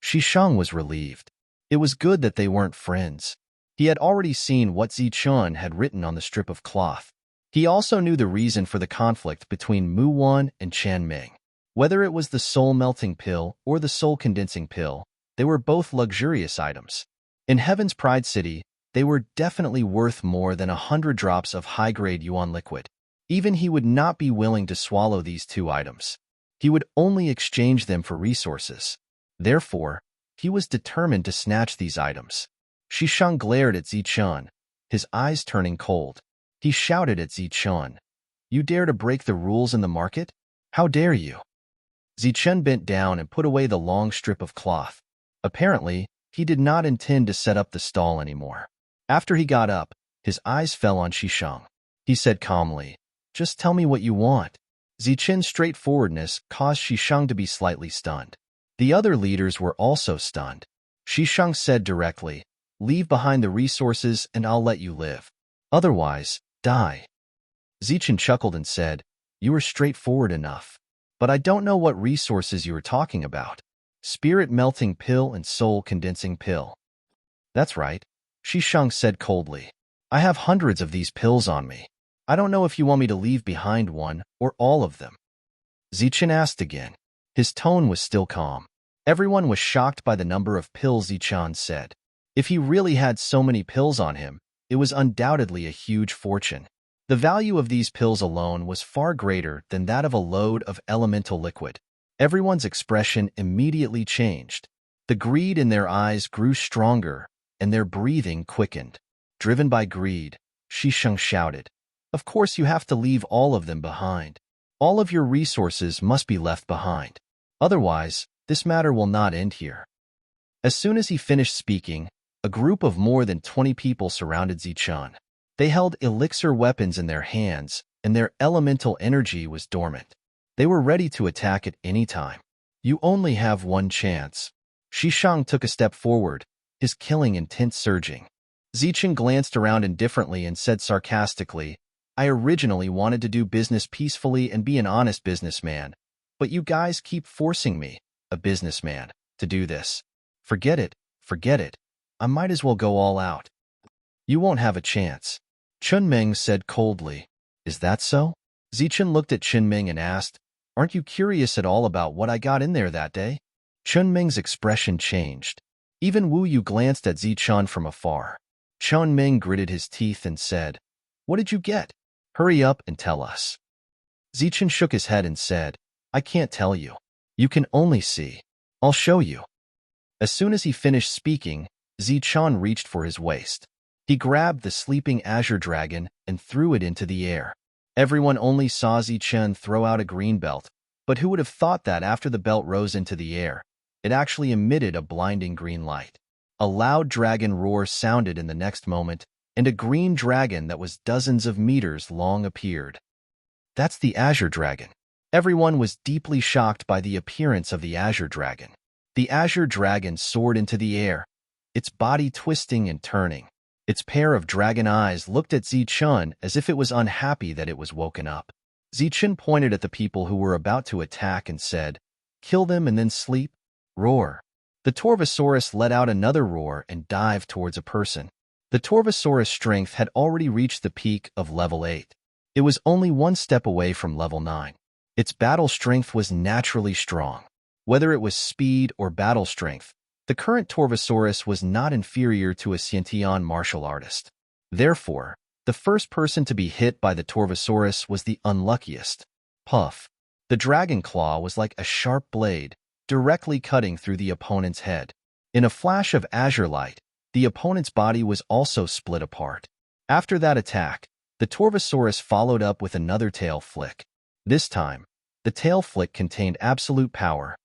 Shisheng was relieved. It was good that they weren't friends. He had already seen what Zichun had written on the strip of cloth. He also knew the reason for the conflict between Mu Wan and Chan Ming. Whether it was the soul-melting pill or the soul-condensing pill, they were both luxurious items. In Heaven's Pride City, they were definitely worth more than 100 drops of high-grade yuan liquid. Even he would not be willing to swallow these two items. He would only exchange them for resources. Therefore, he was determined to snatch these items. Shisheng glared at Zichun, his eyes turning cold. He shouted at Zichun, "You dare to break the rules in the market? How dare you?" Zichun bent down and put away the long strip of cloth. Apparently, he did not intend to set up the stall anymore. After he got up, his eyes fell on Shisheng. He said calmly, "Just tell me what you want." Zichen's straightforwardness caused Shisheng to be slightly stunned. The other leaders were also stunned. Shisheng said directly, "Leave behind the resources and I'll let you live. Otherwise, die." Zichen chuckled and said, "You are straightforward enough. But I don't know what resources you are talking about. Spirit-melting pill and soul-condensing pill." "That's right," Shisheng said coldly. "I have hundreds of these pills on me. I don't know if you want me to leave behind one or all of them." Zichen asked again. His tone was still calm. Everyone was shocked by the number of pills Zichen said. If he really had so many pills on him, it was undoubtedly a huge fortune. The value of these pills alone was far greater than that of a load of elemental liquid. Everyone's expression immediately changed. The greed in their eyes grew stronger, and their breathing quickened. Driven by greed, Shisheng shouted, "Of course you have to leave all of them behind. All of your resources must be left behind. Otherwise, this matter will not end here." As soon as he finished speaking, a group of more than 20 people surrounded Zichun. They held elixir weapons in their hands, and their elemental energy was dormant. They were ready to attack at any time. "You only have one chance." Shisheng took a step forward, his killing intent surging. Zichen glanced around indifferently and said sarcastically, "I originally wanted to do business peacefully and be an honest businessman, but you guys keep forcing me, a businessman, to do this. Forget it, forget it. I might as well go all out." "You won't have a chance," Qin Ming said coldly. "Is that so?" Zichen looked at Qin Ming and asked, "Aren't you curious at all about what I got in there that day?" Qin Ming's expression changed. Even Wu Yu glanced at Zichen from afar. Qin Ming gritted his teeth and said, "What did you get? Hurry up and tell us." Zichen shook his head and said, "I can't tell you. You can only see. I'll show you." As soon as he finished speaking, Zichen reached for his waist. He grabbed the sleeping azure dragon and threw it into the air. Everyone only saw Zichen throw out a green belt, but who would have thought that after the belt rose into the air, it actually emitted a blinding green light. A loud dragon roar sounded in the next moment, and a green dragon that was dozens of meters long appeared. "That's the azure dragon." Everyone was deeply shocked by the appearance of the azure dragon. The azure dragon soared into the air, its body twisting and turning. Its pair of dragon eyes looked at Zichen as if it was unhappy that it was woken up. Zichen pointed at the people who were about to attack and said, "Kill them and then sleep." Roar. The Torvosaurus let out another roar and dived towards a person. The Torvosaurus' strength had already reached the peak of level 8. It was only one step away from level 9. Its battle strength was naturally strong. Whether it was speed or battle strength, the current Torvosaurus was not inferior to a Xiantian martial artist. Therefore, the first person to be hit by the Torvosaurus was the unluckiest. Puff. The dragon claw was like a sharp blade, directly cutting through the opponent's head. In a flash of azure light, the opponent's body was also split apart. After that attack, the Torvosaurus followed up with another tail flick. This time, the tail flick contained absolute power.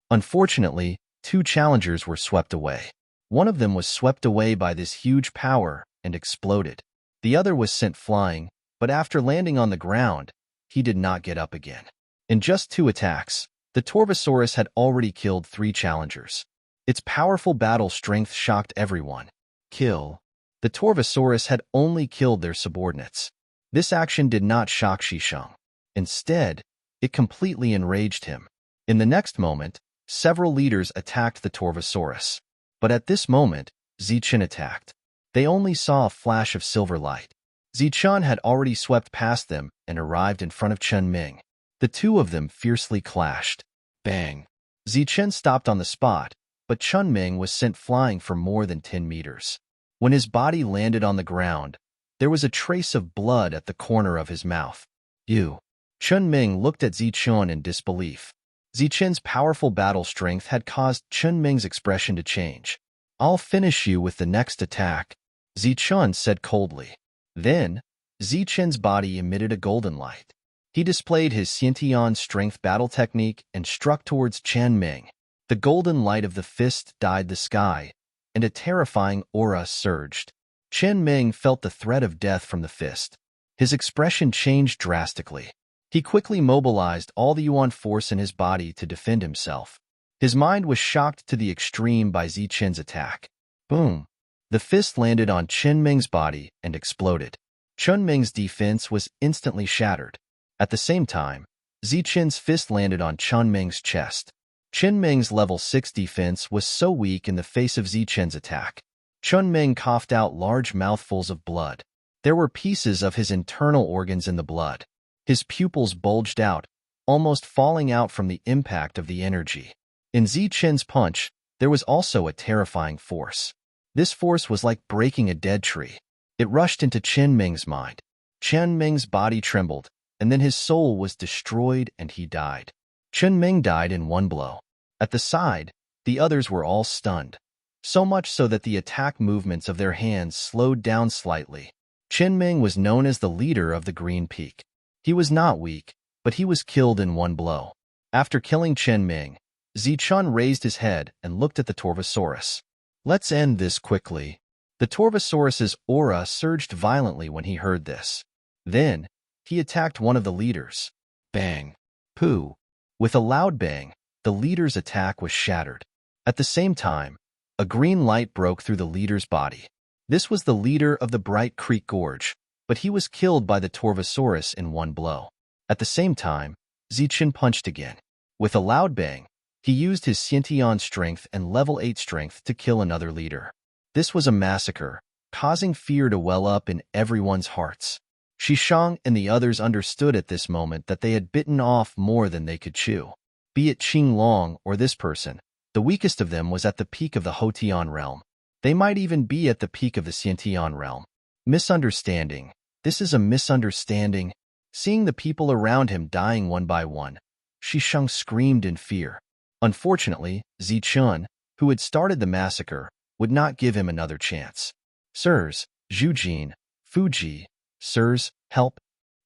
Unfortunately, 2 challengers were swept away. One of them was swept away by this huge power and exploded. The other was sent flying, but after landing on the ground, he did not get up again. In just 2 attacks, the Torvosaurus had already killed 3 challengers. Its powerful battle strength shocked everyone. Kill. The Torvosaurus had only killed their subordinates. This action did not shock Shisheng. Instead, it completely enraged him. In the next moment, several leaders attacked the Torvosaurus. But at this moment, Zichen attacked. They only saw a flash of silver light. Zichen had already swept past them and arrived in front of Chen Ming. The two of them fiercely clashed. Bang! Zichen stopped on the spot, but Chen Ming was sent flying for more than 10 meters. When his body landed on the ground, there was a trace of blood at the corner of his mouth. You. Chen Ming looked at Zichen in disbelief. Zichen's powerful battle strength had caused Chen Ming's expression to change. I'll finish you with the next attack, Zichen said coldly. Then, Zichen's body emitted a golden light. He displayed his Xiantian strength battle technique and struck towards Chen Ming. The golden light of the fist dyed the sky, and a terrifying aura surged. Chen Ming felt the threat of death from the fist. His expression changed drastically. He quickly mobilized all the Yuan force in his body to defend himself. His mind was shocked to the extreme by Zichen's attack. Boom! The fist landed on Chen Ming's body and exploded. Chen Ming's defense was instantly shattered. At the same time, Zichen's fist landed on Chen Ming's chest. Chen Ming's level 6 defense was so weak in the face of Zichen's attack. Chen Ming coughed out large mouthfuls of blood. There were pieces of his internal organs in the blood. His pupils bulged out, almost falling out from the impact of the energy. In Zichen's punch, there was also a terrifying force. This force was like breaking a dead tree. It rushed into Chen Ming's mind. Chen Ming's body trembled, and then his soul was destroyed and he died. Chen Ming died in one blow. At the side, the others were all stunned. So much so that the attack movements of their hands slowed down slightly. Chen Ming was known as the leader of the Green Peak. He was not weak, but he was killed in one blow. After killing Chen Ming, Zichen raised his head and looked at the Torvosaurus. Let's end this quickly. The Torvosaurus's aura surged violently when he heard this. Then, he attacked one of the leaders. Bang! Pooh! With a loud bang, the leader's attack was shattered. At the same time, a green light broke through the leader's body. This was the leader of the Bright Creek Gorge, but he was killed by the Torvosaurus in one blow. At the same time, Zichen punched again. With a loud bang, he used his Xiantian strength and level 8 strength to kill another leader. This was a massacre, causing fear to well up in everyone's hearts. Shisheng and the others understood at this moment that they had bitten off more than they could chew. Be it Qing Long or this person, the weakest of them was at the peak of the Hotian realm. They might even be at the peak of the Xiantian realm. Misunderstanding. This is a misunderstanding. Seeing the people around him dying one by one, Shisheng screamed in fear. Unfortunately, Zichen, who had started the massacre, would not give him another chance. Sirs, Zhujin, Fuji, sirs, help.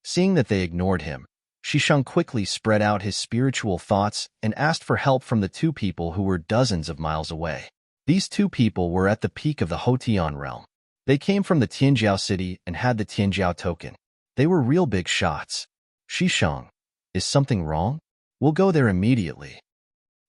Seeing that they ignored him, Shisheng quickly spread out his spiritual thoughts and asked for help from the two people who were dozens of miles away. These two people were at the peak of the Hotian realm. They came from the Tianjiao city and had the Tianjiao token. They were real big shots. Shisheng, is something wrong? We'll go there immediately.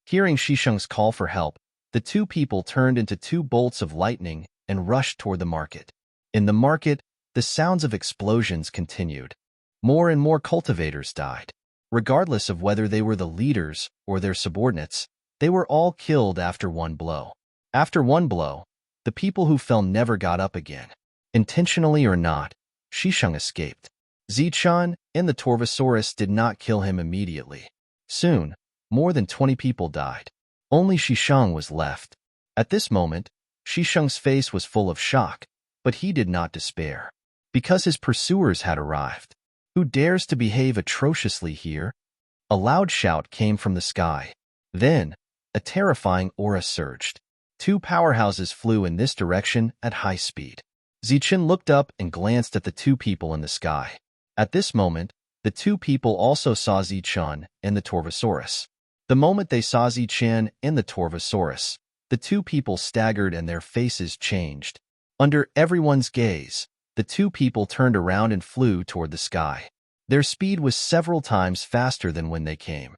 Hearing Shisheng's call for help, the two people turned into 2 bolts of lightning and rushed toward the market. In the market, the sounds of explosions continued. More and more cultivators died. Regardless of whether they were the leaders or their subordinates, they were all killed after one blow. After one blow, the people who fell never got up again. Intentionally or not, Shisheng escaped. Zichen and the Torvosaurus did not kill him immediately. Soon, more than 20 people died. Only Shisheng was left. At this moment, Shisheng's face was full of shock, but he did not despair. Because his pursuers had arrived. Who dares to behave atrociously here? A loud shout came from the sky. Then, a terrifying aura surged. 2 powerhouses flew in this direction at high speed. Zichen looked up and glanced at the 2 people in the sky. At this moment, the 2 people also saw Zichen and the Torvosaurus. The moment they saw Zichen and the Torvosaurus, The two people staggered and their faces changed. Under everyone's gaze, the two people turned around and flew toward the sky. Their speed was several times faster than when they came.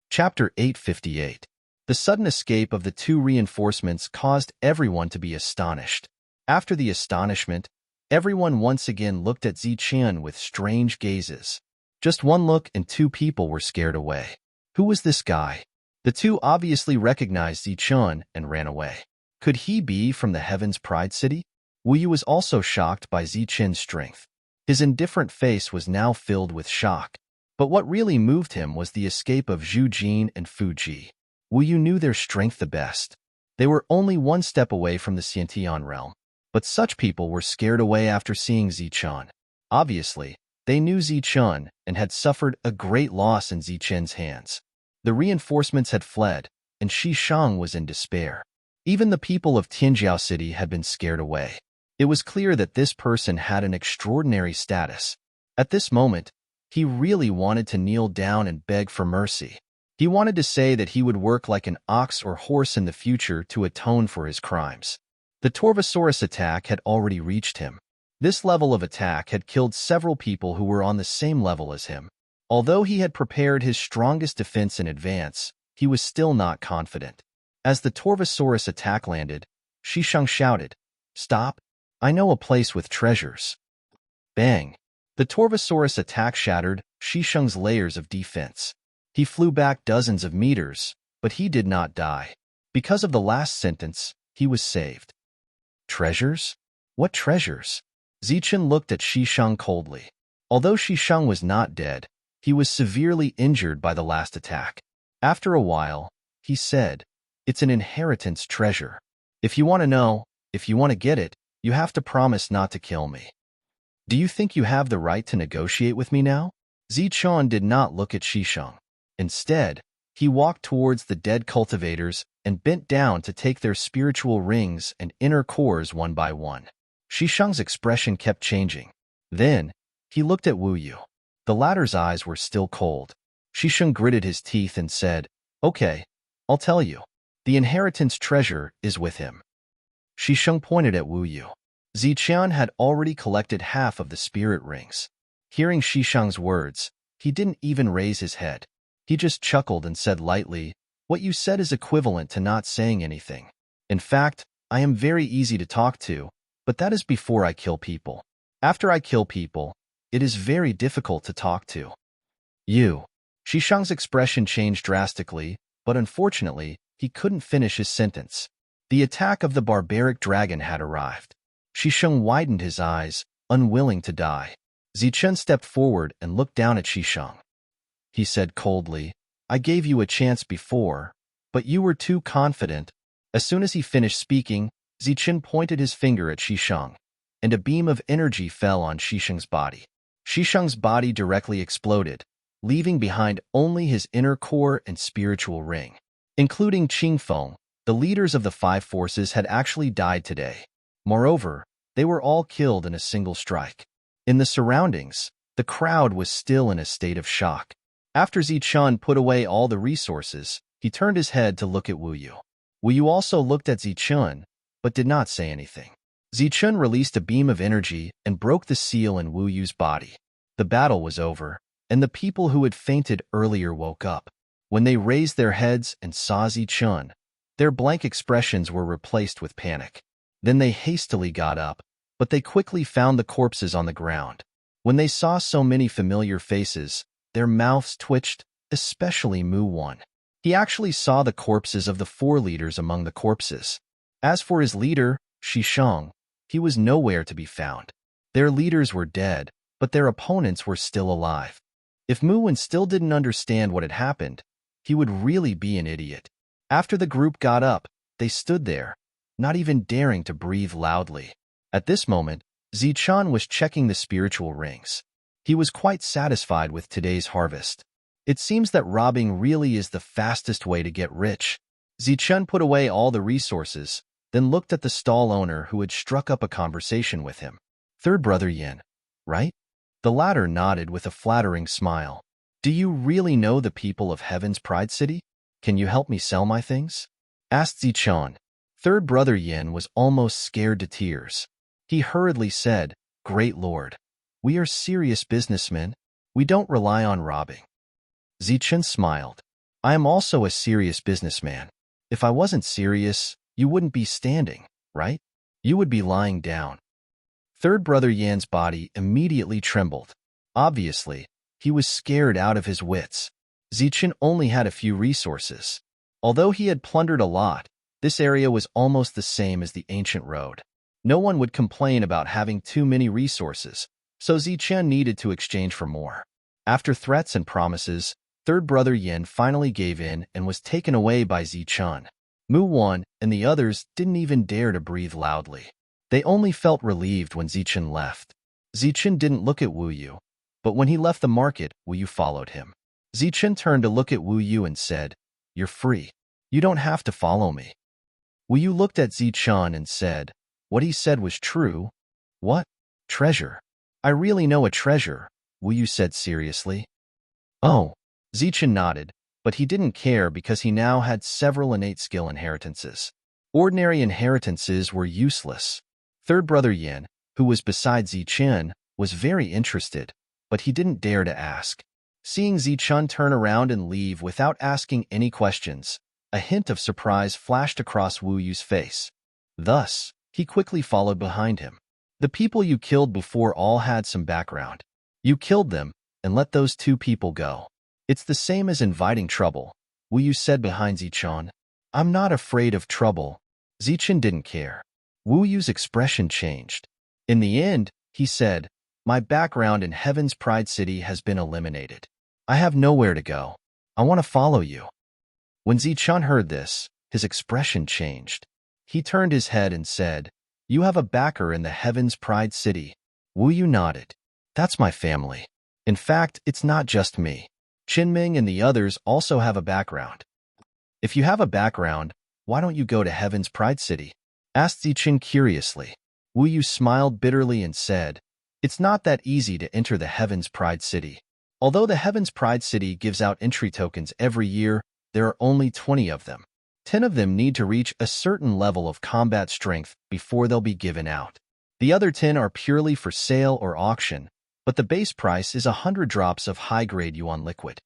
Chapter 858. The sudden escape of the two reinforcements caused everyone to be astonished. After the astonishment, everyone once again looked at Zichen with strange gazes. Just one look and two people were scared away. Who was this guy? The two obviously recognized Zichen and ran away. Could he be from the Heaven's Pride City? Wu Yu was also shocked by Zichen's strength. His indifferent face was now filled with shock. But what really moved him was the escape of Zhu Jin and Fu Ji. Wu Yu knew their strength the best. They were only one step away from the Xiantian realm. But such people were scared away after seeing Zichen. Obviously, they knew Zichen and had suffered a great loss in Zichen's hands. The reinforcements had fled, and Shishang was in despair. Even the people of Tianjiao City had been scared away. It was clear that this person had an extraordinary status. At this moment, he really wanted to kneel down and beg for mercy. He wanted to say that he would work like an ox or horse in the future to atone for his crimes. The Torvosaurus attack had already reached him. This level of attack had killed several people who were on the same level as him. Although he had prepared his strongest defense in advance, he was still not confident. As the Torvosaurus attack landed, Shishang shouted, "Stop! I know a place with treasures." Bang! The Torvosaurus attack shattered Shishang's layers of defense. He flew back dozens of meters, but he did not die. Because of the last sentence, he was saved. Treasures? What treasures? Zichen looked at Shishang coldly. Although Shishang was not dead, he was severely injured by the last attack. After a while, he said, "It's an inheritance treasure. If you want to know, if you want to get it, you have to promise not to kill me. Do you think you have the right to negotiate with me now?" Zichen did not look at Shishang. Instead, he walked towards the dead cultivators and bent down to take their spiritual rings and inner cores one by one. Shishang's expression kept changing. Then, he looked at Wu Yu. The latter's eyes were still cold. Shishang gritted his teeth and said, "Okay, I'll tell you. The inheritance treasure is with him." Shishang pointed at Wu Yu. Zichen had already collected half of the spirit rings. Hearing Shishang's words, he didn't even raise his head. He just chuckled and said lightly, "What you said is equivalent to not saying anything. In fact, I am very easy to talk to, but that is before I kill people. After I kill people, it is very difficult to talk to." You. Shishang's expression changed drastically, but unfortunately, he couldn't finish his sentence. The attack of the barbaric dragon had arrived. Shishang widened his eyes, unwilling to die. Zichen stepped forward and looked down at Shishang. He said coldly, "I gave you a chance before, but you were too confident." As soon as he finished speaking, Zichen pointed his finger at Shishang, and a beam of energy fell on Shishang's body. Shishang's body directly exploded, leaving behind only his inner core and spiritual ring. Including Qingfeng, the leaders of the five forces had actually died today. Moreover, they were all killed in a single strike. In the surroundings, the crowd was still in a state of shock. After Zichen put away all the resources, he turned his head to look at Wu Yu. Wu Yu also looked at Zichen, but did not say anything. Zichen released a beam of energy and broke the seal in Wu Yu's body. The battle was over, and the people who had fainted earlier woke up. When they raised their heads and saw Zichen, their blank expressions were replaced with panic. Then they hastily got up, but they quickly found the corpses on the ground. When they saw so many familiar faces, their mouths twitched, especially Mu Wan. He actually saw the corpses of the four leaders among the corpses. As for his leader, Shishang, he was nowhere to be found. Their leaders were dead, but their opponents were still alive. If Mu Wan still didn't understand what had happened, he would really be an idiot. After the group got up, they stood there, not even daring to breathe loudly. At this moment, Zichen was checking the spiritual rings. He was quite satisfied with today's harvest. It seems that robbing really is the fastest way to get rich. Zichen put away all the resources, then looked at the stall owner who had struck up a conversation with him. "Third brother Yin, right?" The latter nodded with a flattering smile. "Do you really know the people of Heaven's Pride City?" Can you help me sell my things? Asked Zichun. Third brother Yin was almost scared to tears. He hurriedly said, Great Lord, we are serious businessmen. We don't rely on robbing. Zichun smiled. I am also a serious businessman. If I wasn't serious, you wouldn't be standing, right? You would be lying down. Third brother Yan's body immediately trembled. Obviously, he was scared out of his wits. Zichun only had a few resources. Although he had plundered a lot, this area was almost the same as the ancient road. No one would complain about having too many resources, so Zichun needed to exchange for more. After threats and promises, third brother Yin finally gave in and was taken away by Zichun. Mu Wan and the others didn't even dare to breathe loudly. They only felt relieved when Zichun left. Zichun didn't look at Wu Yu, but when he left the market, Wu Yu followed him. Zichun turned to look at Wu Yu and said, You're free. You don't have to follow me. Wu Yu looked at Zichun and said, What he said was true. What? Treasure. I really know a treasure, Wu Yu said seriously. Oh. Zichun nodded, but he didn't care because he now had several innate skill inheritances. Ordinary inheritances were useless. Third brother Yin, who was beside Zichun, was very interested, but he didn't dare to ask. Seeing Zichun turn around and leave without asking any questions, a hint of surprise flashed across Wu Yu's face. Thus, he quickly followed behind him. The people you killed before all had some background. You killed them and let those two people go. It's the same as inviting trouble, Wu Yu said behind Zichun. I'm not afraid of trouble. Zichun didn't care. Wu Yu's expression changed. In the end, he said, My background in Heaven's Pride City has been eliminated. I have nowhere to go. I want to follow you. When Zichun heard this, his expression changed. He turned his head and said, You have a backer in the Heaven's Pride City. Wu Yu nodded. That's my family. In fact, it's not just me. Qinming and the others also have a background. If you have a background, why don't you go to Heaven's Pride City? Asked Zichun curiously. Wu Yu smiled bitterly and said, It's not that easy to enter the Heaven's Pride City. Although the Heaven's Pride City gives out entry tokens every year, there are only 20 of them. 10 of them need to reach a certain level of combat strength before they'll be given out. The other 10 are purely for sale or auction, but the base price is 100 drops of high-grade yuan liquid.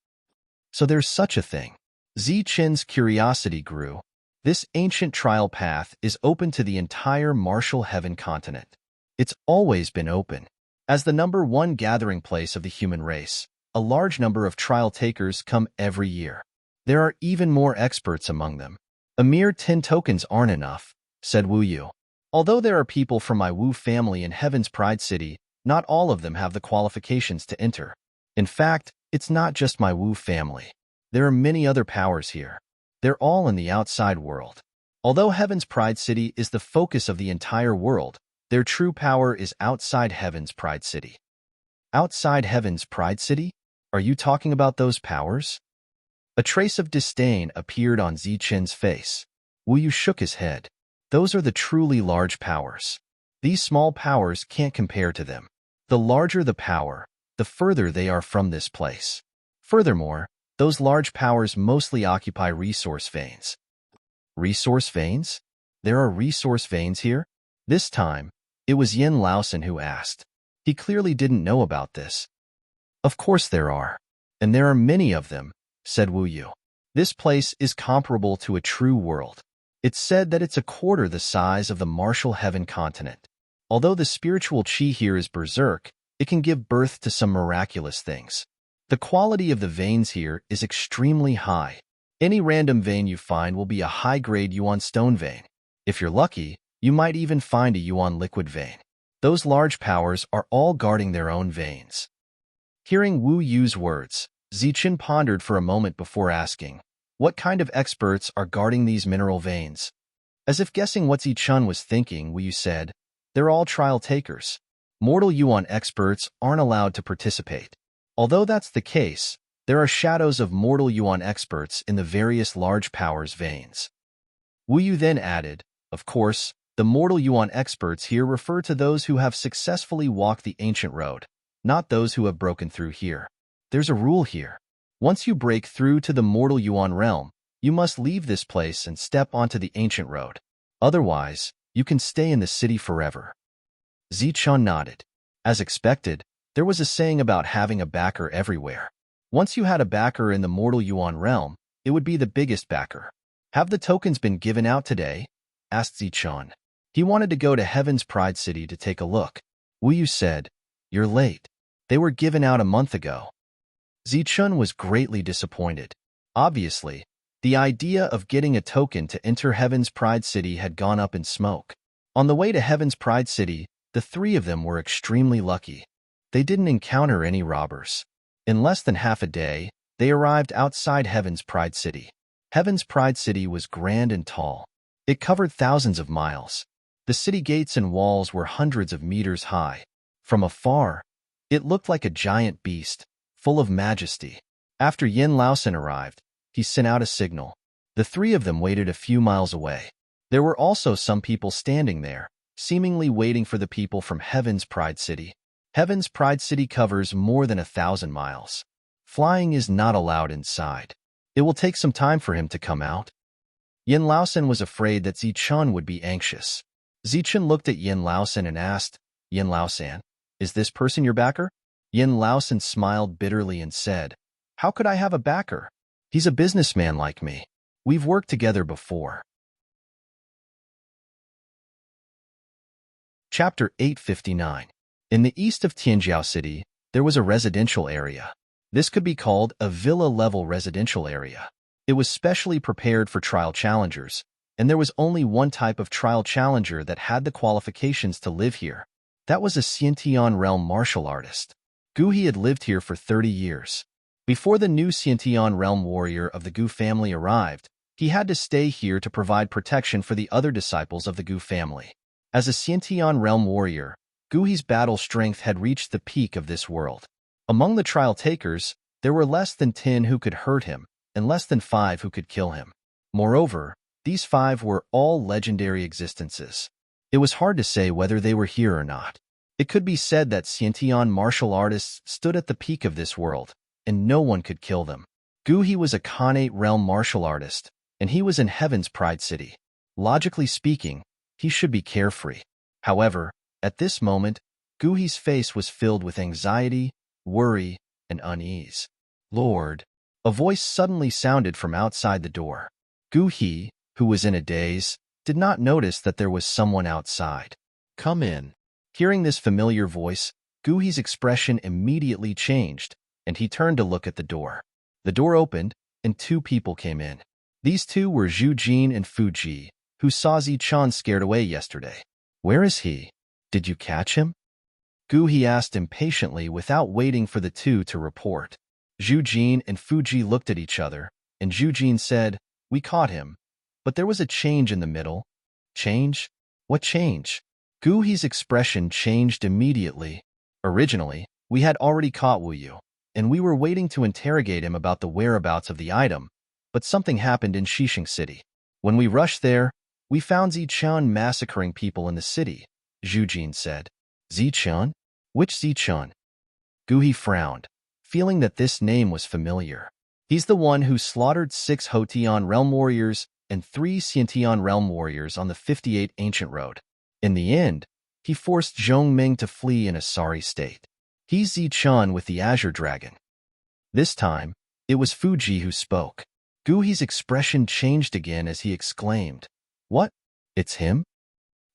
So there's such a thing. Zichun's curiosity grew. This ancient trial path is open to the entire martial heaven continent. It's always been open. As the #1 gathering place of the human race, a large number of trial takers come every year. There are even more experts among them. A mere 10 tokens aren't enough, said Wu Yu. Although there are people from my Wu family in Heaven's Pride City, not all of them have the qualifications to enter. In fact, it's not just my Wu family. There are many other powers here. They're all in the outside world. Although Heaven's Pride City is the focus of the entire world, their true power is outside Heaven's Pride City. Outside Heaven's Pride City? Are you talking about those powers? A trace of disdain appeared on Zichun's face. Wu Yu shook his head. Those are the truly large powers. These small powers can't compare to them. The larger the power, the further they are from this place. Furthermore, those large powers mostly occupy resource veins. Resource veins? There are resource veins here? This time, it was Yin Laosan who asked. He clearly didn't know about this. Of course there are. And there are many of them, said Wu Yu. This place is comparable to a true world. It's said that it's a quarter the size of the martial heaven continent. Although the spiritual chi here is berserk, it can give birth to some miraculous things. The quality of the veins here is extremely high. Any random vein you find will be a high-grade yuan stone vein. If you're lucky, you might even find a yuan liquid vein. Those large powers are all guarding their own veins. Hearing Wu Yu's words, Zichun pondered for a moment before asking, What kind of experts are guarding these mineral veins? As if guessing what Zichun was thinking, Wu Yu said, They're all trial takers. Mortal yuan experts aren't allowed to participate. Although that's the case, there are shadows of mortal yuan experts in the various large powers veins. Wu Yu then added, Of course, the mortal yuan experts here refer to those who have successfully walked the ancient road, not those who have broken through here. There's a rule here. Once you break through to the mortal yuan realm, You must leave this place and step onto the ancient road. Otherwise, you can stay in the city forever. Zichun nodded. As expected, there was a saying about having a backer everywhere. Once you had a backer in the mortal Yuan realm, it would be the biggest backer. Have the tokens been given out today? Asked Zichun. He wanted to go to Heaven's Pride City to take a look. Wu Yu said, "You're late. They were given out a month ago." Zichun was greatly disappointed. Obviously, the idea of getting a token to enter Heaven's Pride City had gone up in smoke. On the way to Heaven's Pride City, the three of them were extremely lucky. They didn't encounter any robbers. In less than half a day, they arrived outside Heaven's Pride City. Heaven's Pride City was grand and tall. It covered thousands of miles. The city gates and walls were hundreds of meters high. From afar, it looked like a giant beast, full of majesty. After Yin Laosen arrived, he sent out a signal. The three of them waited a few miles away. There were also some people standing there, seemingly waiting for the people from Heaven's Pride City. Heaven's Pride City covers more than 1,000 miles. Flying is not allowed inside. It will take some time for him to come out. Yin Laosen was afraid that Zichun would be anxious. Zichun looked at Yin Laosen and asked, "Yin Laosen, is this person your backer?" Yin Laosen smiled bitterly and said, "How could I have a backer? He's a businessman like me. We've worked together before." Chapter 859. In the east of Tianjiao City, there was a residential area. This could be called a villa-level residential area. It was specially prepared for trial challengers, and there was only one type of trial challenger that had the qualifications to live here. That was a Xiantian realm martial artist. Gu He had lived here for 30 years. Before the new Xiantian realm warrior of the Gu family arrived, he had to stay here to provide protection for the other disciples of the Gu family. As a Xiantian realm warrior, Gu He's battle strength had reached the peak of this world. Among the trial takers, there were less than 10 who could hurt him, and less than 5 who could kill him. Moreover, these 5 were all legendary existences. It was hard to say whether they were here or not. It could be said that Xiantian martial artists stood at the peak of this world, and no one could kill them. Gu He was a Khanate realm martial artist, and he was in Heaven's Pride City. Logically speaking, he should be carefree. However, at this moment, Gu He's face was filled with anxiety, worry, and unease. "Lord," a voice suddenly sounded from outside the door. Gu He, who was in a daze, did not notice that there was someone outside. "Come in." Hearing this familiar voice, Gu He's expression immediately changed, and he turned to look at the door. The door opened, and 2 people came in. These 2 were Zhu Jin and Fu Ji, who saw Zichun scared away yesterday. "Where is he? Did you catch him?" Gu He asked impatiently without waiting for the 2 to report. Zhu Jin and Fu Ji looked at each other, and Zhu Jin said, "We caught him. But there was a change in the middle." "Change? What change?" Gu He's expression changed immediately. "Originally, we had already caught Wu Yu, and we were waiting to interrogate him about the whereabouts of the item, but something happened in Xixing City. When we rushed there, we found Zichun massacring people in the city," Zhu Jin said. "Zichun? Which Zichun?" Gu He frowned, feeling that this name was familiar. "He's the one who slaughtered 6 Hotian realm warriors and 3 Xiantian realm warriors on the 58 Ancient Road. In the end, he forced Zhongming to flee in a sorry state. He's Zichun with the Azure Dragon." This time, it was Fu Ji who spoke. Gu He's expression changed again as he exclaimed, "What? It's him?"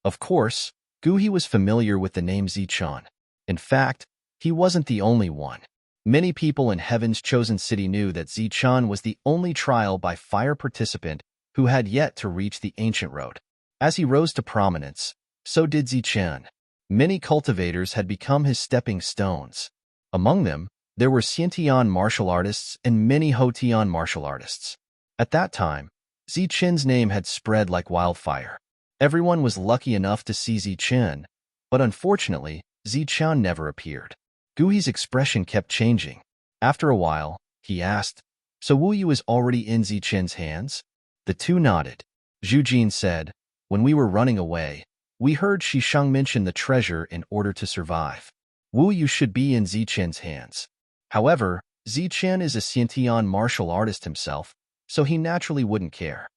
Of course, Gu He was familiar with the name Zichun. In fact, he wasn't the only one. Many people in Heaven's Chosen City knew that Zichun was the only trial by fire participant who had yet to reach the Ancient Road. As he rose to prominence, so did Zichun. Many cultivators had become his stepping stones. Among them, there were Xiantian martial artists and many Hotian martial artists. At that time, Zichun's name had spread like wildfire. Everyone was lucky enough to see Zichun, but unfortunately, Zichun never appeared. Gu He's expression kept changing. After a while, he asked, "So Wu Yu is already in Zichun's hands?" The 2 nodded. Zhu Jin said, "When we were running away, we heard Shishang mention the treasure in order to survive. Wu Yu should be in Zichun's hands. However, Zichun is a Xiantian martial artist himself, so he naturally wouldn't care.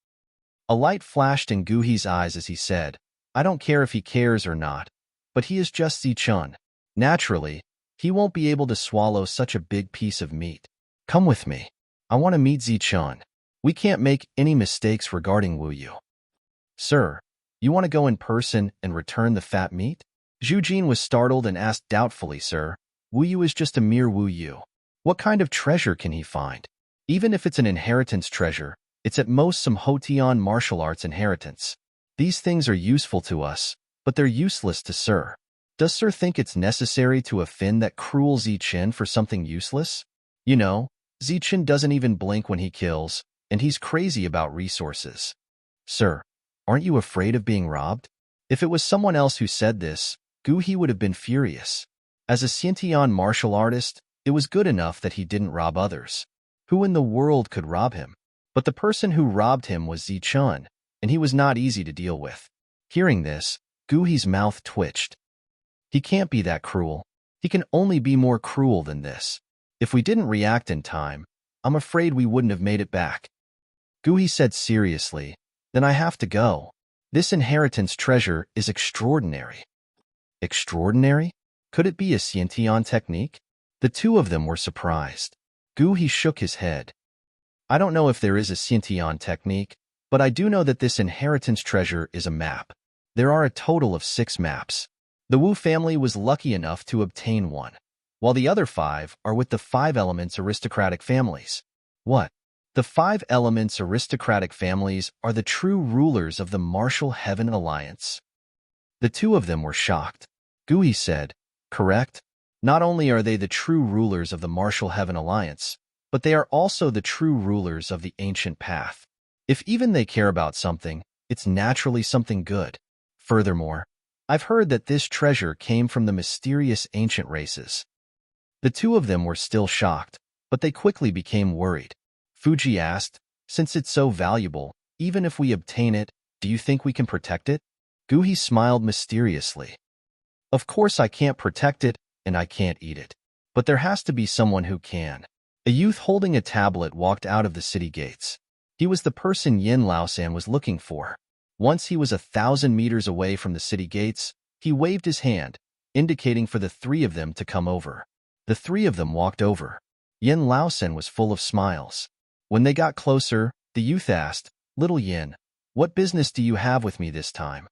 A light flashed in Guhi's eyes as he said, I don't care if he cares or not, but he is just Zichun. Naturally, he won't be able to swallow such a big piece of meat. Come with me. I want to meet Zichun. We can't make any mistakes regarding Wu Yu. Sir, you want to go in person and return the fat meat? Zhu Jin was startled and asked doubtfully, Sir, Wu Yu is just a mere Wu Yu. What kind of treasure can he find? Even if it's an inheritance treasure, it's at most some Hotian martial arts inheritance. These things are useful to us, but they're useless to Sir. Does Sir think it's necessary to offend that cruel Zichen for something useless? You know, Zichen doesn't even blink when he kills, and he's crazy about resources. Sir, aren't you afraid of being robbed? If it was someone else who said this, Guhi would have been furious. As a Xiantian martial artist, it was good enough that he didn't rob others. Who in the world could rob him? But the person who robbed him was Zichun, and he was not easy to deal with. Hearing this, Guhi's mouth twitched. He can't be that cruel. He can only be more cruel than this. If we didn't react in time, I'm afraid we wouldn't have made it back. Guhi said seriously, Then I have to go. This inheritance treasure is extraordinary. Extraordinary? Could it be a Xiantian technique? The two of them were surprised. Guhi shook his head. I don't know if there is a Xiantian technique, but I do know that this inheritance treasure is a map. There are a total of 6 maps. The Wu family was lucky enough to obtain one, while the other 5 are with the 5 Elements aristocratic families. What? The 5 Elements aristocratic families are the true rulers of the Martial Heaven Alliance. The two of them were shocked. Guhi said, Correct? Not only are they the true rulers of the Martial Heaven Alliance, but they are also the true rulers of the ancient path. If even they care about something, it's naturally something good. Furthermore, I've heard that this treasure came from the mysterious ancient races. The two of them were still shocked, but they quickly became worried. Fuji asked, Since it's so valuable, even if we obtain it, do you think we can protect it? Guhi smiled mysteriously. Of course I can't protect it, and I can't eat it. But there has to be someone who can. A youth holding a tablet walked out of the city gates. He was the person Yin Laosan was looking for. Once he was 1,000 meters away from the city gates, he waved his hand, indicating for the 3 of them to come over. The 3 of them walked over. Yin Laosan was full of smiles. When they got closer, the youth asked, Little Yin, what business do you have with me this time?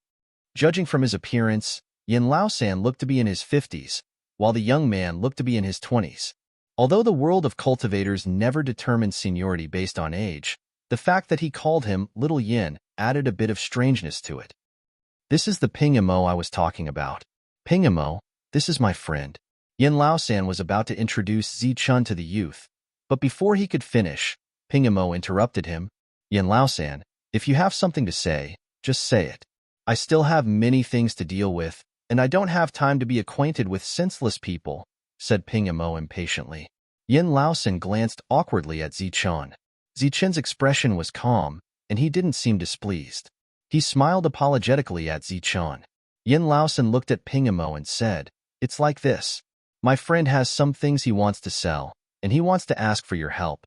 Judging from his appearance, Yin Laosan looked to be in his 50s, while the young man looked to be in his 20s. Although the world of cultivators never determined seniority based on age, the fact that he called him Little Yin added a bit of strangeness to it. This is the Pingamo I was talking about. Pingamo, this is my friend. Yin Laosan was about to introduce Zichun to the youth, but before he could finish, Pingamo interrupted him. Yin Laosan, if you have something to say, just say it. I still have many things to deal with, and I don't have time to be acquainted with senseless people, said Pingamo impatiently. Yin Laosan glanced awkwardly at Zichun. Zichen's expression was calm, and he didn't seem displeased. He smiled apologetically at Zichun. Yin Laosan looked at Pingamo and said, It's like this. My friend has some things he wants to sell, and he wants to ask for your help.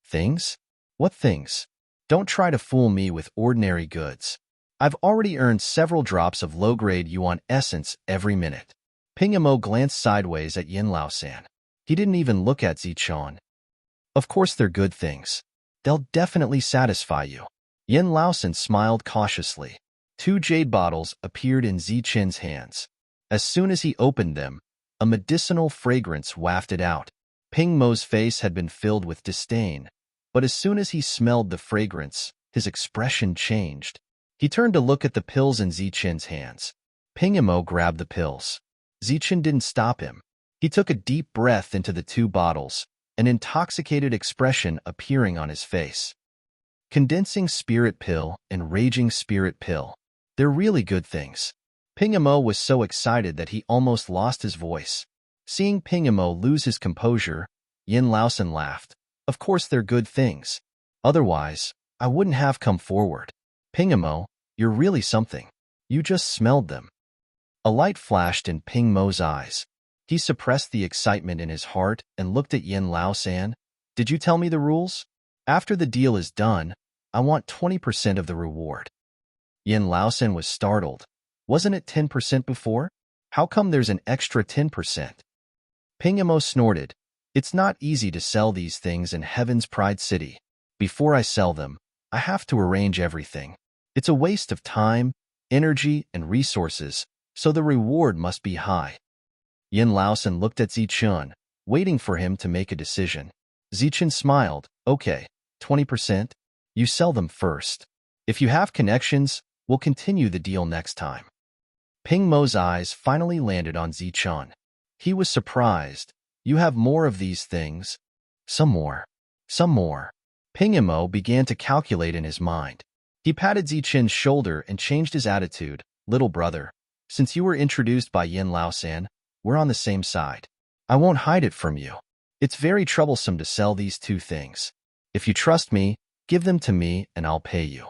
Things? What things? Don't try to fool me with ordinary goods. I've already earned several drops of low-grade yuan essence every minute. Pingamo glanced sideways at Yin Laosan. He didn't even look at Zichun. Of course they're good things. They'll definitely satisfy you. Yin Laosan smiled cautiously. 2 jade bottles appeared in Zichen's hands. As soon as he opened them, a medicinal fragrance wafted out. Ping Mo's face had been filled with disdain, but as soon as he smelled the fragrance, his expression changed. He turned to look at the pills in Zichen's hands. Ping Mo grabbed the pills. Zichen didn't stop him. He took a deep breath into the 2 bottles, an intoxicated expression appearing on his face. Condensing spirit pill and raging spirit pill. They're really good things. Pingamo was so excited that he almost lost his voice. Seeing Pingamo lose his composure, Yin Laosan laughed. Of course they're good things. Otherwise, I wouldn't have come forward. Pingamo, you're really something. You just smelled them. A light flashed in Ping Mo's eyes. He suppressed the excitement in his heart and looked at Yin Laosan. Did you tell me the rules? After the deal is done, I want 20% of the reward. Yin Laosan was startled. Wasn't it 10% before? How come there's an extra 10%? Pingamo snorted. It's not easy to sell these things in Heaven's Pride City. Before I sell them, I have to arrange everything. It's a waste of time, energy, and resources, so the reward must be high. Yin Laosan looked at Zichun, waiting for him to make a decision. Zichun smiled. Okay, 20%? You sell them first. If you have connections, we'll continue the deal next time. Ping Mo's eyes finally landed on Zichun. He was surprised. You have more of these things? Some more. Some more. Ping Mo began to calculate in his mind. He patted Zichun's shoulder and changed his attitude. Little brother, since you were introduced by Yin Laosan, we're on the same side. I won't hide it from you. It's very troublesome to sell these two things. If you trust me, give them to me and I'll pay you.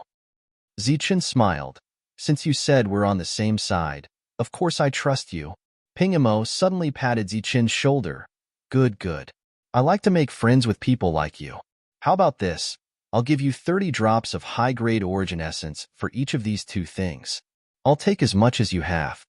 Zichun smiled. Since you said we're on the same side, of course I trust you. Pingamo suddenly patted Zichun's shoulder. Good, good. I like to make friends with people like you. How about this? I'll give you 30 drops of high-grade origin essence for each of these two things. I'll take as much as you have.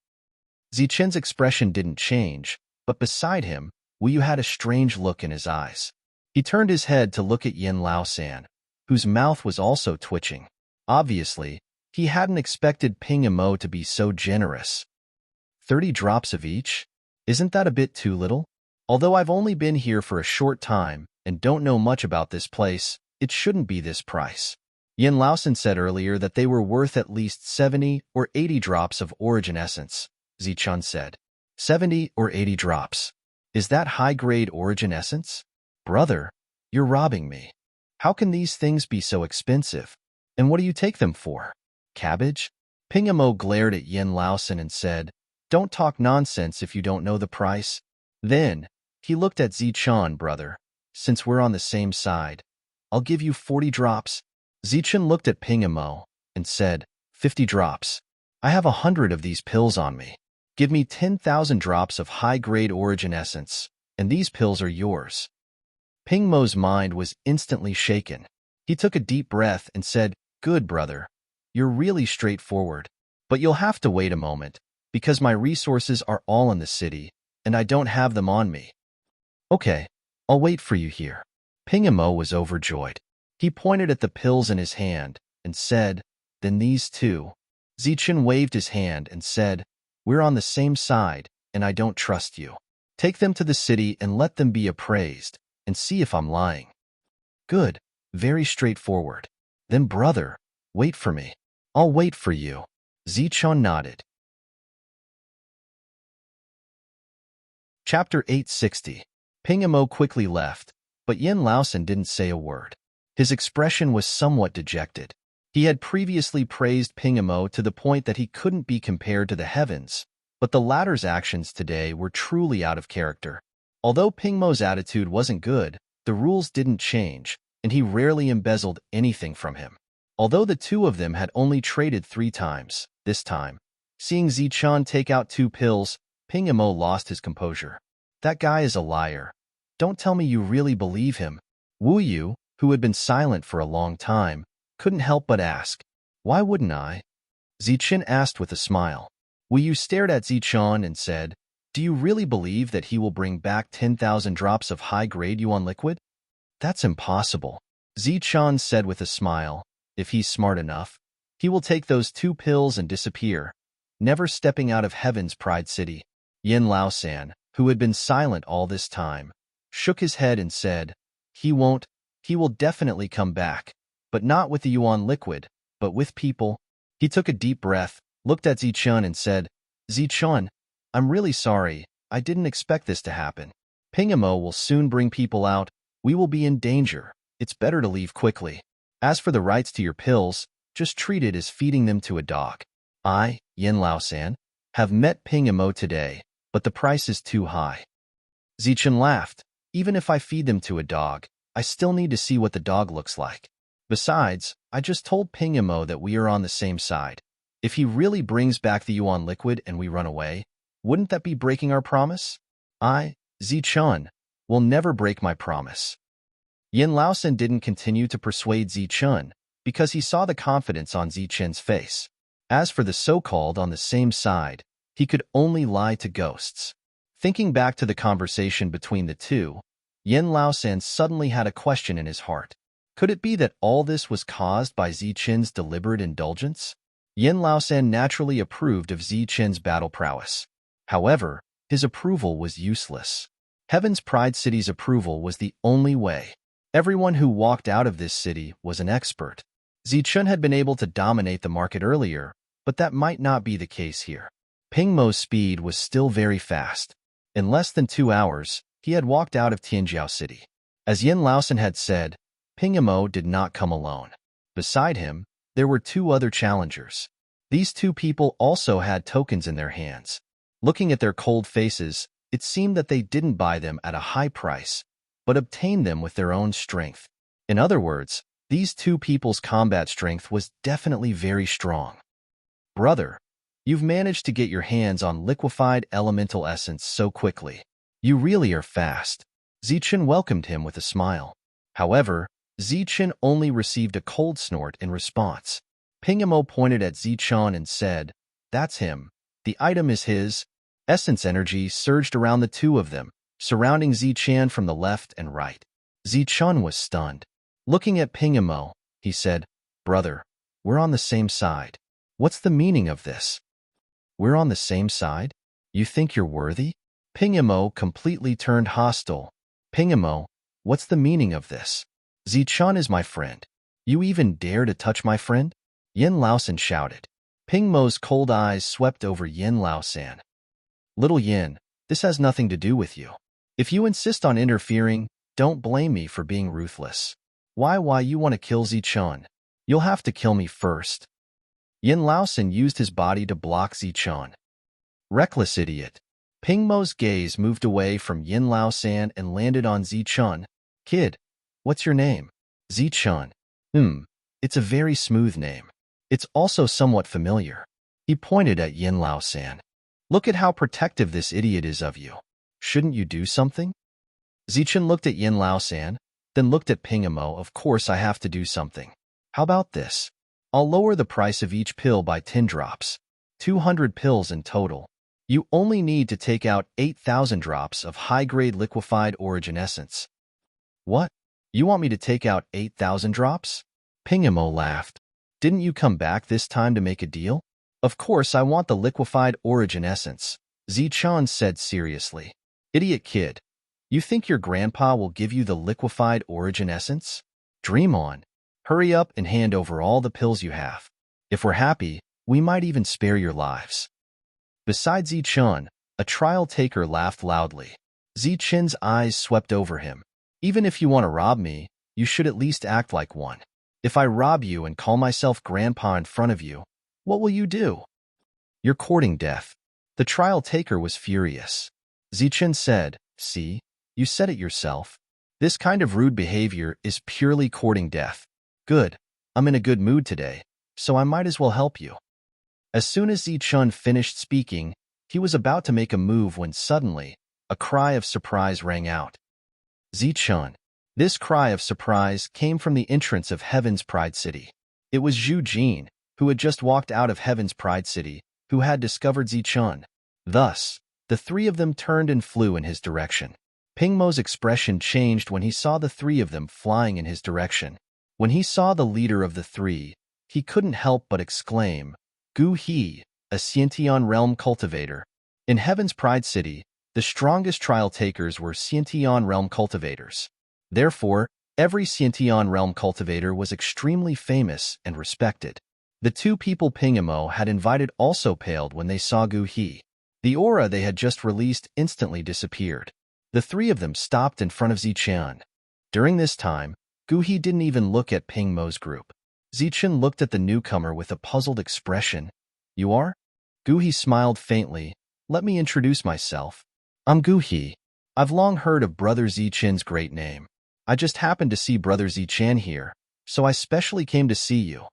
Zichun's expression didn't change, but beside him, Wu Yu had a strange look in his eyes. He turned his head to look at Yin Laosan, whose mouth was also twitching. Obviously, he hadn't expected Ping Mo to be so generous. 30 drops of each? Isn't that a bit too little? Although I've only been here for a short time and don't know much about this place, it shouldn't be this price. Yin Laosan said earlier that they were worth at least 70 or 80 drops of origin essence, Zichun said. 70 or 80 drops. Is that high-grade origin essence? Brother, you're robbing me. How can these things be so expensive? And what do you take them for? Cabbage? Pingamo glared at Yin Laosan and said, Don't talk nonsense if you don't know the price. Then, he looked at Zichun, brother. Since we're on the same side, I'll give you 40 drops. Zichun looked at Pingamo and said, 50 drops. I have 100 of these pills on me. Give me 10,000 drops of high-grade origin essence, and these pills are yours. Pingmo's mind was instantly shaken. He took a deep breath and said, Good, brother. You're really straightforward. But you'll have to wait a moment, because my resources are all in the city, and I don't have them on me. Okay, I'll wait for you here. Pingamo was overjoyed. He pointed at the pills in his hand and said, Then these two. Zichun waved his hand and said, We're on the same side, and I don't trust you. Take them to the city and let them be appraised, and see if I'm lying. Good, very straightforward. Then, brother, wait for me. I'll wait for you. Zichun nodded. Chapter 860. Pingamo quickly left, but Yin Laosan didn't say a word. His expression was somewhat dejected. He had previously praised Pingamo to the point that he couldn't be compared to the heavens, but the latter's actions today were truly out of character. Although Pingmo's attitude wasn't good, the rules didn't change, and he rarely embezzled anything from him. Although the two of them had only traded 3 times, this time, seeing Zichun take out 2 pills, Pingamo lost his composure. That guy is a liar. Don't tell me you really believe him. Wu Yu, who had been silent for a long time, couldn't help but ask, Why wouldn't I? Zichun asked with a smile. Wu Yu stared at Zichun and said, Do you really believe that he will bring back 10,000 drops of high-grade yuan liquid? That's impossible. Zichun said with a smile, If he's smart enough, he will take those 2 pills and disappear, never stepping out of Heaven's Pride City. Yin Laosan, who had been silent all this time, shook his head and said, He won't. He will definitely come back, but not with the yuan liquid, but with people. He took a deep breath, looked at Zichun and said, Zichun, I'm really sorry. I didn't expect this to happen. Pingamo will soon bring people out. We will be in danger. It's better to leave quickly. As for the rights to your pills, just treat it as feeding them to a dog. I, Yin Laosan, have met Pingamo today, but the price is too high. Zichun laughed. Even if I feed them to a dog, I still need to see what the dog looks like. Besides, I just told Pingamo that we are on the same side. If he really brings back the yuan liquid and we run away, wouldn't that be breaking our promise? I, Zichun, will never break my promise. Yin Laosen didn't continue to persuade Zichun because he saw the confidence on Zichun's face. As for the so-called on the same side, he could only lie to ghosts. Thinking back to the conversation between the two, Yin Laosan suddenly had a question in his heart. Could it be that all this was caused by Zichun's deliberate indulgence? Yin Laosan naturally approved of Zichun's battle prowess. However, his approval was useless. Heaven's Pride City's approval was the only way. Everyone who walked out of this city was an expert. Zichun had been able to dominate the market earlier, but that might not be the case here. Ping Mo's speed was still very fast. In less than 2 hours, he had walked out of Tianjiao City. As Yin Laosan had said, Ping Mo did not come alone. Beside him, there were 2 other challengers. These 2 people also had tokens in their hands. Looking at their cold faces, it seemed that they didn't buy them at a high price, but obtained them with their own strength. In other words, these 2 people's combat strength was definitely very strong. Brother, you've managed to get your hands on liquefied elemental essence so quickly. You really are fast. Zichun welcomed him with a smile. However, Zichun only received a cold snort in response. Ping Mo pointed at Zichun and said, "That's him. The item is his." Essence energy surged around the 2 of them, surrounding Zichun from the left and right. Zichun was stunned. Looking at Ping Mo, he said, "Brother, we're on the same side. What's the meaning of this?" "We're on the same side? You think you're worthy?" Ping Mo completely turned hostile. "Ping Mo, what's the meaning of this? Zichun is my friend. You even dare to touch my friend?" Yin Laosan shouted. Ping Mo's cold eyes swept over Yin Laosan. "Little Yin, this has nothing to do with you. If you insist on interfering, don't blame me for being ruthless. Why you want to kill Zichun? You'll have to kill me first." Yin Laosan used his body to block Zichun. "Reckless idiot." Ping Mo's gaze moved away from Yin Laosan and landed on Zichun. "Kid, what's your name?" "Zichun." It's a very smooth name. It's also somewhat familiar." He pointed at Yin Laosan. "Look at how protective this idiot is of you. Shouldn't you do something?" Zichun looked at Yin Laosan, then looked at Ping Mo. "Of course I have to do something. How about this? I'll lower the price of each pill by 10 drops. 200 pills in total. You only need to take out 8,000 drops of high-grade liquefied origin essence." "What? You want me to take out 8,000 drops?" Ping Mo laughed. "Didn't you come back this time to make a deal?" "Of course I want the liquefied origin essence," Zichun said seriously. "Idiot kid. You think your grandpa will give you the liquefied origin essence? Dream on. Hurry up and hand over all the pills you have. If we're happy, we might even spare your lives." Beside Zichun, a trial taker laughed loudly. Zichun's eyes swept over him. "Even if you want to rob me, you should at least act like one. If I rob you and call myself grandpa in front of you, what will you do?" "You're courting death." The trial taker was furious. Zichun said, "See, you said it yourself. This kind of rude behavior is purely courting death. Good, I'm in a good mood today, so I might as well help you." As soon as Zichun finished speaking, he was about to make a move when suddenly, a cry of surprise rang out. "Zichun." This cry of surprise came from the entrance of Heaven's Pride City. It was Zhu Jin, who had just walked out of Heaven's Pride City, who had discovered Zichun. Thus, the 3 of them turned and flew in his direction. Ping Mo's expression changed when he saw the 3 of them flying in his direction. When he saw the leader of the 3, he couldn't help but exclaim, "Gu He, a Xiantian realm cultivator." In Heaven's Pride City, the strongest trial takers were Xiantian realm cultivators. Therefore, every Xiantian realm cultivator was extremely famous and respected. The 2 people Ping Mo had invited also paled when they saw Gu He. The aura they had just released instantly disappeared. The 3 of them stopped in front of Zichun. During this time, Gu He didn't even look at Ping Mo's group. Zichun looked at the newcomer with a puzzled expression. "You are?" Gu He smiled faintly. "Let me introduce myself. I'm Gu He. I've long heard of Brother Zichun's great name. I just happened to see Brother Zichun here, so I specially came to see you."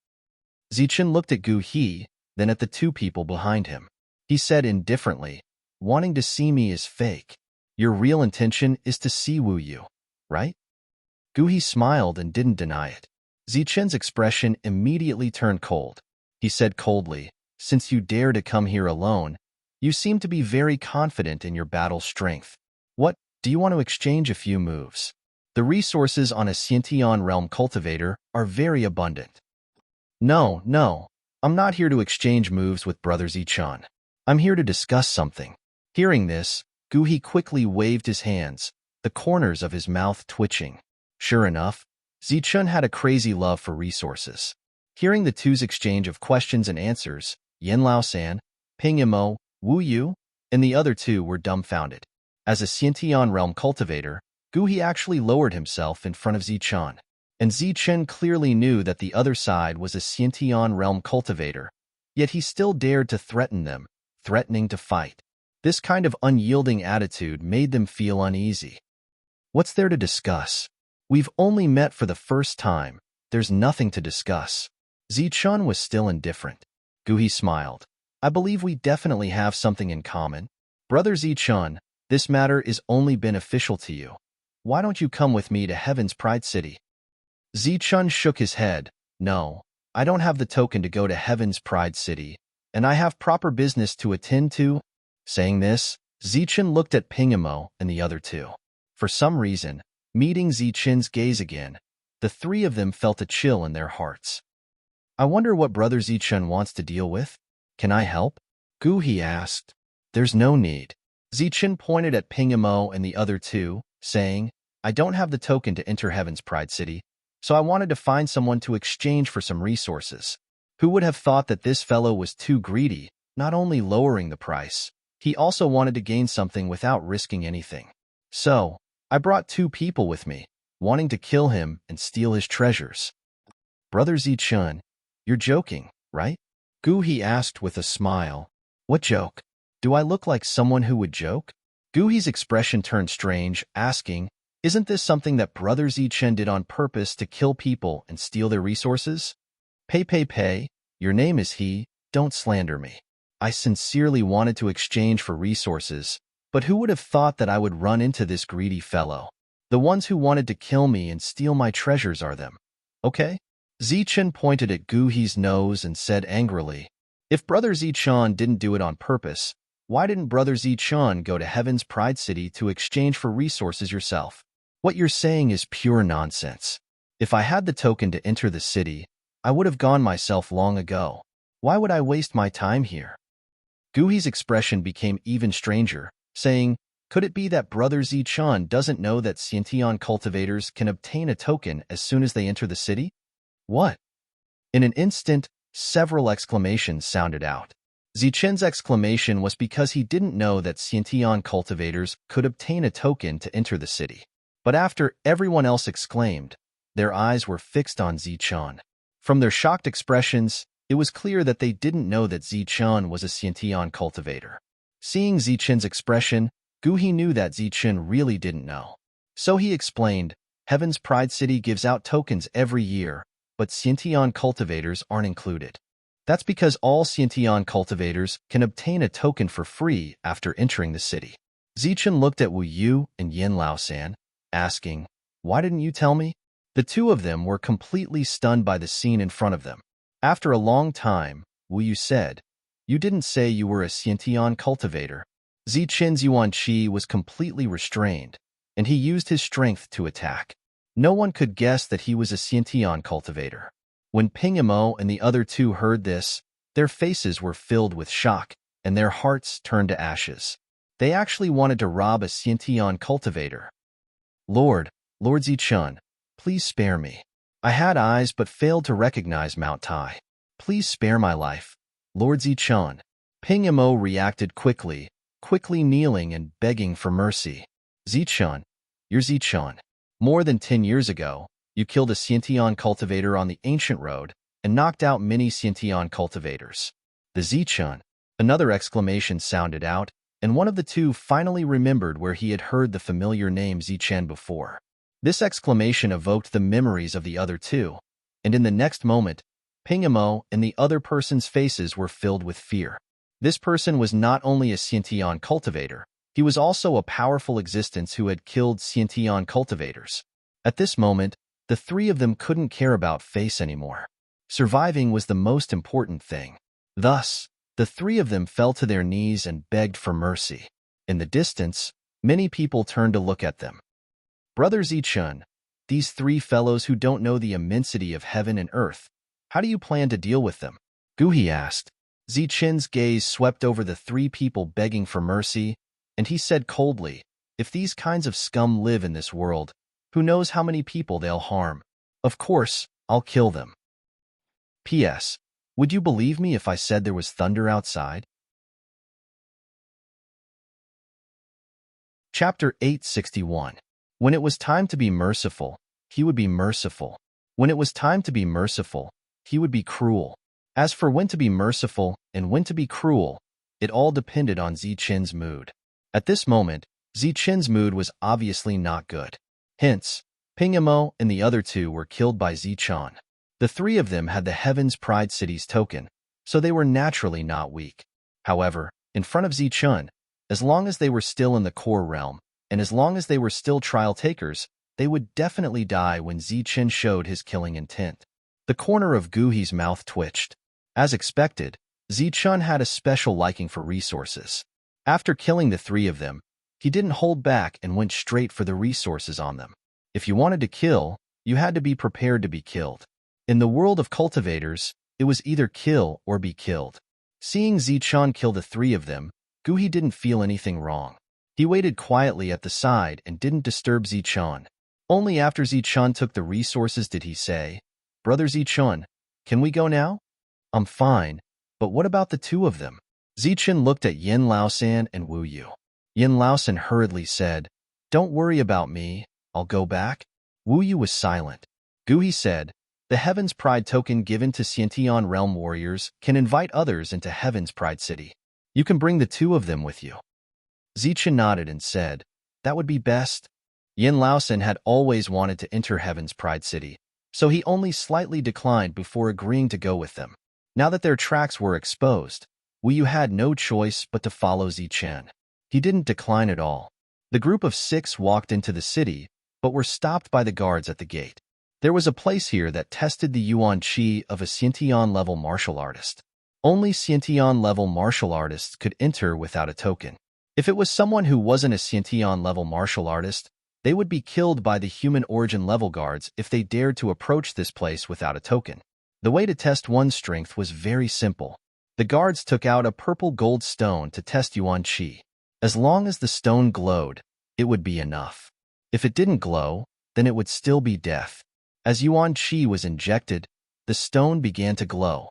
Zichun looked at Gu He, then at the 2 people behind him. He said indifferently, "Wanting to see me is fake. Your real intention is to see Wu Yu, right?" Guhi smiled and didn't deny it. Zichen's expression immediately turned cold. He said coldly, "Since you dare to come here alone, you seem to be very confident in your battle strength. What, do you want to exchange a few moves? The resources on a Xiantian realm cultivator are very abundant." No, no, I'm not here to exchange moves with Brother Zichan. I'm here to discuss something." Hearing this, Guhi quickly waved his hands, the corners of his mouth twitching. Sure enough, Zichun had a crazy love for resources. Hearing the two's exchange of questions and answers, Yen Lao-san, Ping Yimo, Wu Yu, and the other two were dumbfounded. As a Xiantian realm cultivator, Guhi actually lowered himself in front of Zichun. And Zichen clearly knew that the other side was a Xiantian realm cultivator, yet he still dared to threaten them, threatening to fight. This kind of unyielding attitude made them feel uneasy. What's there to discuss? We've only met for the first time. There's nothing to discuss. Zichun was still indifferent. Guhi smiled. I believe we definitely have something in common. Brother Zichun, this matter is only beneficial to you. Why don't you come with me to Heaven's Pride City? Zichun shook his head. No, I don't have the token to go to Heaven's Pride City, and I have proper business to attend to. Saying this, Zichun looked at Pingamo and the other two. For some reason, meeting Zichen's gaze again, the three of them felt a chill in their hearts. I wonder what Brother Zichun wants to deal with? Can I help? Guhi asked. There's no need. Zichun pointed at Pingamo and the other two, saying, I don't have the token to enter Heaven's Pride City, so I wanted to find someone to exchange for some resources. Who would have thought that this fellow was too greedy, not only lowering the price, he also wanted to gain something without risking anything. So, I brought two people with me, wanting to kill him and steal his treasures. Brother Zichun, you're joking, right? Guhi asked with a smile. What joke? Do I look like someone who would joke? Guhi's expression turned strange, asking, Isn't this something that Brother Zichen did on purpose to kill people and steal their resources? Pay, your name is he, don't slander me. I sincerely wanted to exchange for resources, but who would have thought that I would run into this greedy fellow? The ones who wanted to kill me and steal my treasures are them. Okay? Zichen pointed at Guhi's nose and said angrily, If Brother Zichen didn't do it on purpose, why didn't Brother Zichen go to Heaven's Pride City to exchange for resources yourself? What you're saying is pure nonsense. If I had the token to enter the city, I would have gone myself long ago. Why would I waste my time here? Guhi's expression became even stranger, saying, Could it be that Brother Zichen doesn't know that Xiantian cultivators can obtain a token as soon as they enter the city? What? In an instant, several exclamations sounded out. Zichen's exclamation was because he didn't know that Xiantian cultivators could obtain a token to enter the city. But after everyone else exclaimed, their eyes were fixed on Zichen. From their shocked expressions, it was clear that they didn't know that Zichen was a Xiantian cultivator. Seeing Zichen's expression, Guhi knew that Zichen really didn't know. So he explained, Heaven's Pride City gives out tokens every year, but Xiantian cultivators aren't included. That's because all Xiantian cultivators can obtain a token for free after entering the city. Zichen looked at Wu Yu and Yen Lao-san, asking, Why didn't you tell me? The two of them were completely stunned by the scene in front of them. After a long time, Wu Yu said, You didn't say you were a Xiantian cultivator. Zichen's Yuan Qi was completely restrained, and he used his strength to attack. No one could guess that he was a Xiantian cultivator. When Pingamo and the other two heard this, their faces were filled with shock, and their hearts turned to ashes. They actually wanted to rob a Xiantian cultivator. Lord Zichen, please spare me. I had eyes but failed to recognize Mount Tai. Please spare my life. Lord Zichen. Pingamo reacted quickly kneeling and begging for mercy. Zichen, you're Zichen. More than 10 years ago, you killed a Xiantian cultivator on the ancient road and knocked out many Xiantian cultivators. The Zichen. Another exclamation sounded out, and one of the two finally remembered where he had heard the familiar name Zichen before. This exclamation evoked the memories of the other two, and in the next moment, Pingamo and the other person's faces were filled with fear. This person was not only a Xiantian cultivator, he was also a powerful existence who had killed Xiantian cultivators. At this moment, the three of them couldn't care about face anymore. Surviving was the most important thing. Thus, the three of them fell to their knees and begged for mercy. In the distance, many people turned to look at them. Brother Zichun, these three fellows who don't know the immensity of heaven and earth, how do you plan to deal with them? Guhi asked. Zichun's gaze swept over the three people begging for mercy, and he said coldly, if these kinds of scum live in this world, who knows how many people they'll harm? Of course, I'll kill them. P.S. Would you believe me if I said there was thunder outside? Chapter 861. When it was time to be merciful, he would be merciful. When it was time to be merciful, he would be cruel. As for when to be merciful and when to be cruel, it all depended on Zichun's mood. At this moment, Zichun's mood was obviously not good. Hence, Pingamo and the other two were killed by Zichun. The three of them had the Heaven's Pride City's token, so they were naturally not weak. However, in front of Zichun, as long as they were still in the core realm, and as long as they were still trial takers, they would definitely die when Zichun showed his killing intent. The corner of Guhi's mouth twitched. As expected, Zichun had a special liking for resources. After killing the three of them, he didn't hold back and went straight for the resources on them. If you wanted to kill, you had to be prepared to be killed. In the world of cultivators, it was either kill or be killed. Seeing Zichun kill the three of them, Guhi didn't feel anything wrong. He waited quietly at the side and didn't disturb Zichun. Only after Zichun took the resources did he say, Brother Zichun, can we go now? I'm fine, but what about the two of them? Zichun looked at Yin Laosan and Wu Yu. Yin Laosan hurriedly said, Don't worry about me, I'll go back. Wu Yu was silent. Guhi said, The Heaven's Pride token given to Xiantian realm warriors can invite others into Heaven's Pride City. You can bring the two of them with you. Zichun nodded and said, That would be best. Yin Laosan had always wanted to enter Heaven's Pride City, so he only slightly declined before agreeing to go with them. Now that their tracks were exposed, Wu Yu had no choice but to follow Zichun. He didn't decline at all. The group of 6 walked into the city, but were stopped by the guards at the gate. There was a place here that tested the yuan qi of a Xiantian-level martial artist. Only Xiantian-level martial artists could enter without a token. If it was someone who wasn't a Xiantian-level martial artist, they would be killed by the human origin level guards if they dared to approach this place without a token. The way to test one's strength was very simple. The guards took out a purple gold stone to test yuan qi. As long as the stone glowed, it would be enough. If it didn't glow, then it would still be death. As yuan qi was injected, the stone began to glow.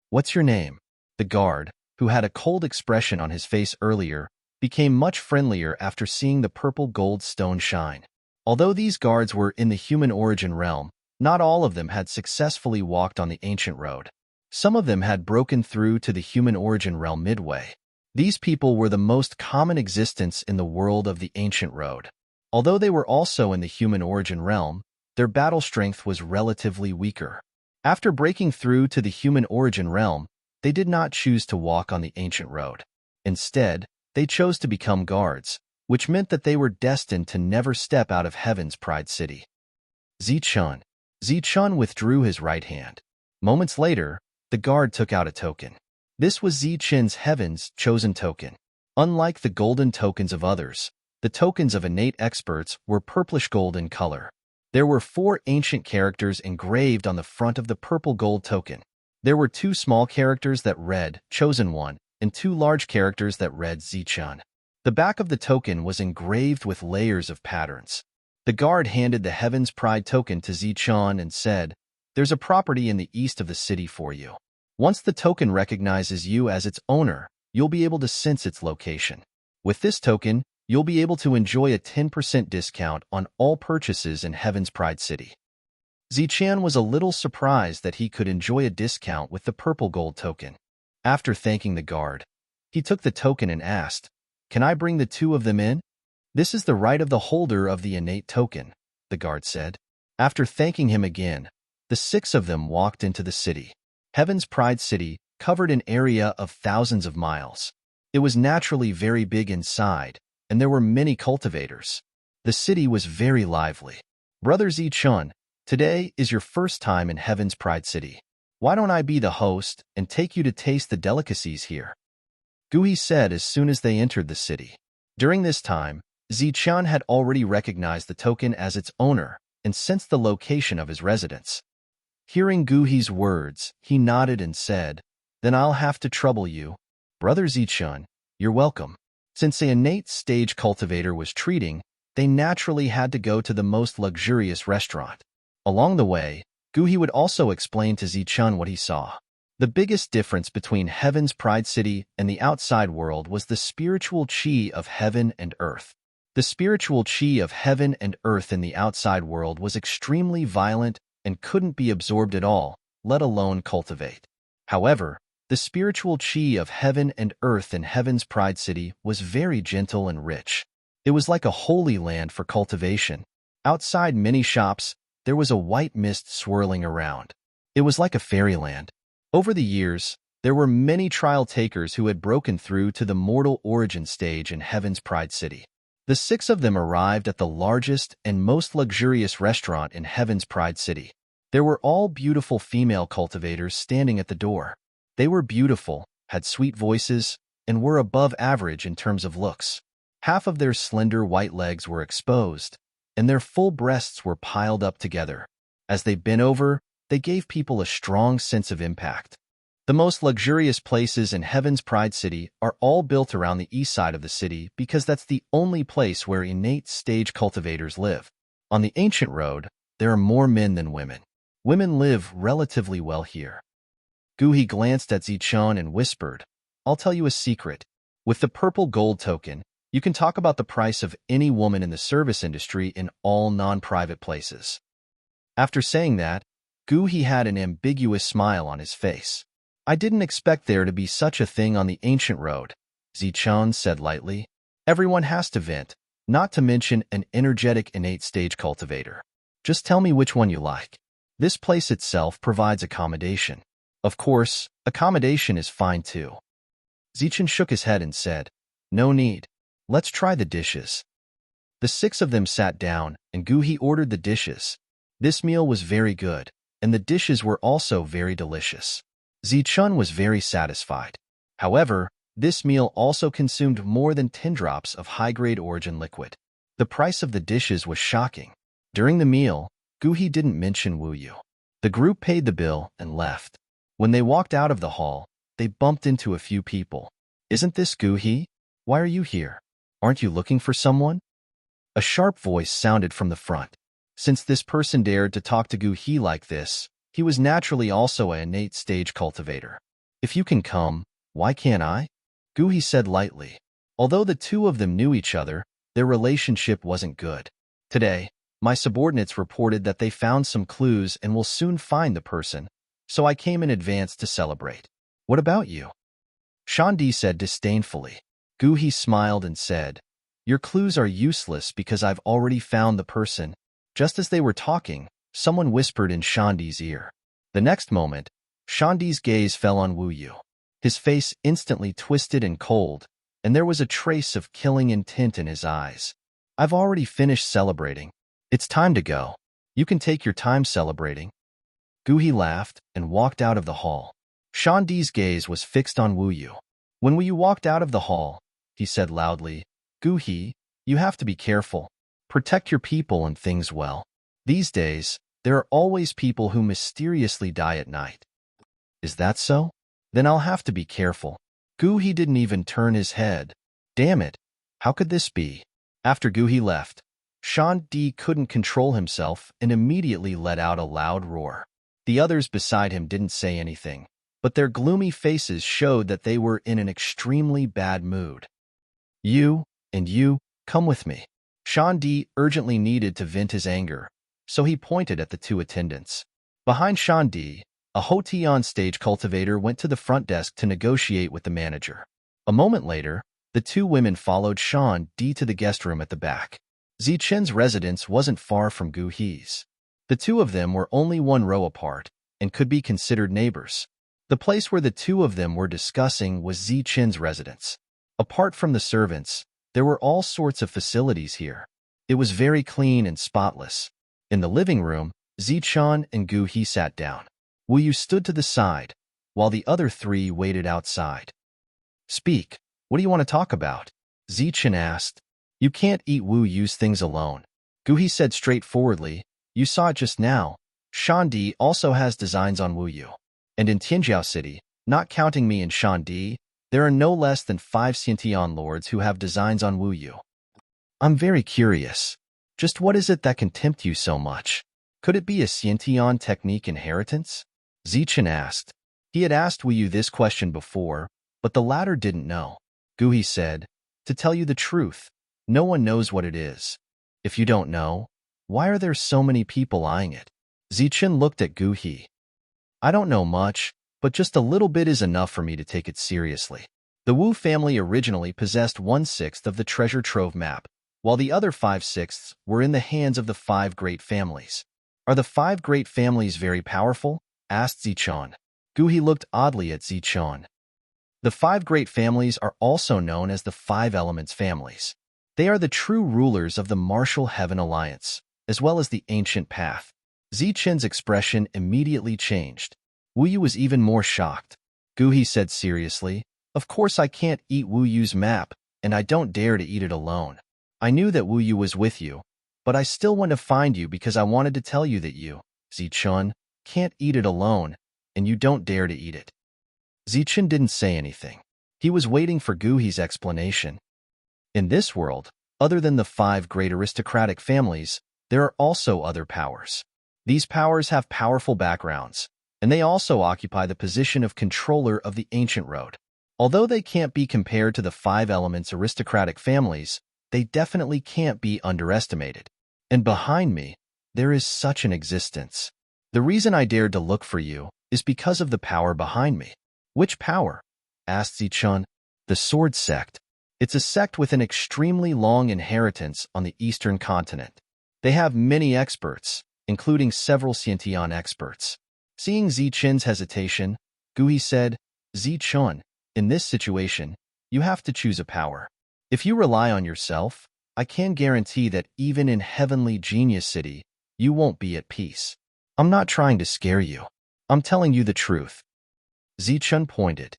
What's your name? The guard, who had a cold expression on his face earlier, became much friendlier after seeing the purple gold stone shine. Although these guards were in the human origin realm, not all of them had successfully walked on the ancient road. Some of them had broken through to the human origin realm midway. These people were the most common existence in the world of the ancient road. Although they were also in the human origin realm, their battle strength was relatively weaker. After breaking through to the human origin realm, they did not choose to walk on the ancient road. Instead, they chose to become guards, which meant that they were destined to never step out of Heaven's Pride City. Zichun. Zichun withdrew his right hand. Moments later, the guard took out a token. This was Zichun's Heaven's chosen token. Unlike the golden tokens of others, the tokens of innate experts were purplish gold in color. There were 4 ancient characters engraved on the front of the purple gold token. There were 2 small characters that read Chosen One and 2 large characters that read Zichun. The back of the token was engraved with layers of patterns. The guard handed the Heaven's Pride token to Zichun and said, There's a property in the east of the city for you. Once the token recognizes you as its owner, you'll be able to sense its location. With this token, you'll be able to enjoy a 10% discount on all purchases in Heaven's Pride City. Zichun was a little surprised that he could enjoy a discount with the purple gold token. After thanking the guard, he took the token and asked, Can I bring the 2 of them in? This is the right of the holder of the innate token, the guard said. After thanking him again, the 6 of them walked into the city. Heaven's Pride City covered an area of thousands of miles. It was naturally very big inside, and there were many cultivators. The city was very lively. Brother Zichun, today is your first time in Heaven's Pride City. Why don't I be the host and take you to taste the delicacies here? Gui said as soon as they entered the city. During this time, Zichun had already recognized the token as its owner and sensed the location of his residence. Hearing Guhi's words, he nodded and said, "Then I'll have to trouble you. Brother Zichun, you're welcome." Since the innate stage cultivator was treating, they naturally had to go to the most luxurious restaurant. Along the way, Guhi would also explain to Zichun what he saw. The biggest difference between Heaven's Pride City and the outside world was the spiritual chi of heaven and earth. The spiritual chi of heaven and earth in the outside world was extremely violent and couldn't be absorbed at all, let alone cultivate. However, the spiritual chi of heaven and earth in Heaven's Pride City was very gentle and rich. It was like a holy land for cultivation. Outside many shops, there was a white mist swirling around. It was like a fairyland. Over the years, there were many trial takers who had broken through to the mortal origin stage in Heaven's Pride City. The 6 of them arrived at the largest and most luxurious restaurant in Heaven's Pride City. There were all beautiful female cultivators standing at the door. They were beautiful, had sweet voices, and were above average in terms of looks. Half of their slender white legs were exposed, and their full breasts were piled up together. As they bent over, they gave people a strong sense of impact. The most luxurious places in Heaven's Pride City are all built around the east side of the city because that's the only place where innate stage cultivators live. On the ancient road, there are more men than women. Women live relatively well here. Guhi glanced at Zichun and whispered, "I'll tell you a secret. With the purple gold token, you can talk about the price of any woman in the service industry in all non-private places." After saying that, Guhi had an ambiguous smile on his face. "I didn't expect there to be such a thing on the ancient road," Zichun said lightly. "Everyone has to vent, not to mention an energetic innate stage cultivator. Just tell me which one you like. This place itself provides accommodation. Of course, accommodation is fine too." Zichun shook his head and said, "No need. Let's try the dishes." The 6 of them sat down, and Guhi ordered the dishes. This meal was very good, and the dishes were also very delicious. Zichun was very satisfied. However, this meal also consumed more than 10 drops of high-grade origin liquid. The price of the dishes was shocking. During the meal, Guhi didn't mention Wu Yu. The group paid the bill and left. When they walked out of the hall, they bumped into a few people. "Isn't this Guhi? Why are you here? Aren't you looking for someone?" A sharp voice sounded from the front. Since this person dared to talk to Guhi like this, he was naturally also an innate stage cultivator. "If you can come, why can't I?" Guhi said lightly. Although the 2 of them knew each other, their relationship wasn't good. "Today, my subordinates reported that they found some clues and will soon find the person, so I came in advance to celebrate." "What about you?" Shandi said disdainfully. Guhi smiled and said, "Your clues are useless because I've already found the person." Just as they were talking, someone whispered in Shandi's ear. The next moment, Shandi's gaze fell on Wu Yu. His face instantly twisted and cold, and there was a trace of killing intent in his eyes. "I've already finished celebrating. It's time to go. You can take your time celebrating." Guhi laughed and walked out of the hall. Shandi's gaze was fixed on Wu Yu. When Wu Yu walked out of the hall, he said loudly, "Guhi, you have to be careful. Protect your people and things well. These days, there are always people who mysteriously die at night." "Is that so? Then I'll have to be careful." Guhi didn't even turn his head. Damn it, how could this be? After Guhi left, Shandi couldn't control himself and immediately let out a loud roar. The others beside him didn't say anything, but their gloomy faces showed that they were in an extremely bad mood. "You, and you, come with me." Shandi urgently needed to vent his anger, so he pointed at the 2 attendants. Behind Shandi, a Hotian stage cultivator went to the front desk to negotiate with the manager. A moment later, the 2 women followed Shandi to the guest room at the back. Zichun's residence wasn't far from Guhi's. The 2 of them were only 1 row apart and could be considered neighbors. The place where the 2 of them were discussing was Zichun's residence. Apart from the servants, there were all sorts of facilities here. It was very clean and spotless. In the living room, Zichun and Gu He sat down. Wu Yu stood to the side, while the other three waited outside. Speak. What do you want to talk about? Zichun asked. You can't eat Wu Yu's things alone. Gu He said straightforwardly. You saw it just now. Shandi also has designs on Wu Yu. And in Tianjiao City, not counting me and Shandi, there are no less than 5 Xiantian lords who have designs on Wu Yu. I'm very curious. Just what is it that can tempt you so much? Could it be a Xiantian technique inheritance? Zichun asked. He had asked Wu Yu this question before, but the latter didn't know. Gu He said, to tell you the truth, no one knows what it is. If you don't know, why are there so many people eyeing it? Zichun looked at Gu He. I don't know much, but just a little bit is enough for me to take it seriously. The Wu family originally possessed 1/6 of the treasure trove map, while the other 5/6 were in the hands of the 5 great families. Are the 5 great families very powerful? Asked Zichun. Gu He looked oddly at Zichun. The 5 great families are also known as the 5 elements families. They are the true rulers of the martial heaven alliance, as well as the ancient path. Zichun's expression immediately changed. Wu Yu was even more shocked. Gu He said seriously, of course I can't eat Wu Yu's map, and I don't dare to eat it alone. I knew that Wu Yu was with you, but I still want to find you because I wanted to tell you that you, Zichun, can't eat it alone, and you don't dare to eat it. Zichun didn't say anything. He was waiting for Gu He's explanation. In this world, other than the 5 great aristocratic families, there are also other powers. These powers have powerful backgrounds, and they also occupy the position of controller of the ancient road. Although they can't be compared to the 5 elements aristocratic families, they definitely can't be underestimated. And behind me, there is such an existence. The reason I dared to look for you is because of the power behind me. Which power? Asked Zichun. The Sword Sect. It's a sect with an extremely long inheritance on the eastern continent. They have many experts, including several Xiantian experts. Seeing Zichun's hesitation, Gu He said, Zichun, in this situation, you have to choose a power. If you rely on yourself, I can guarantee that even in Heavenly Genius City, you won't be at peace. I'm not trying to scare you. I'm telling you the truth. Zichun pointed.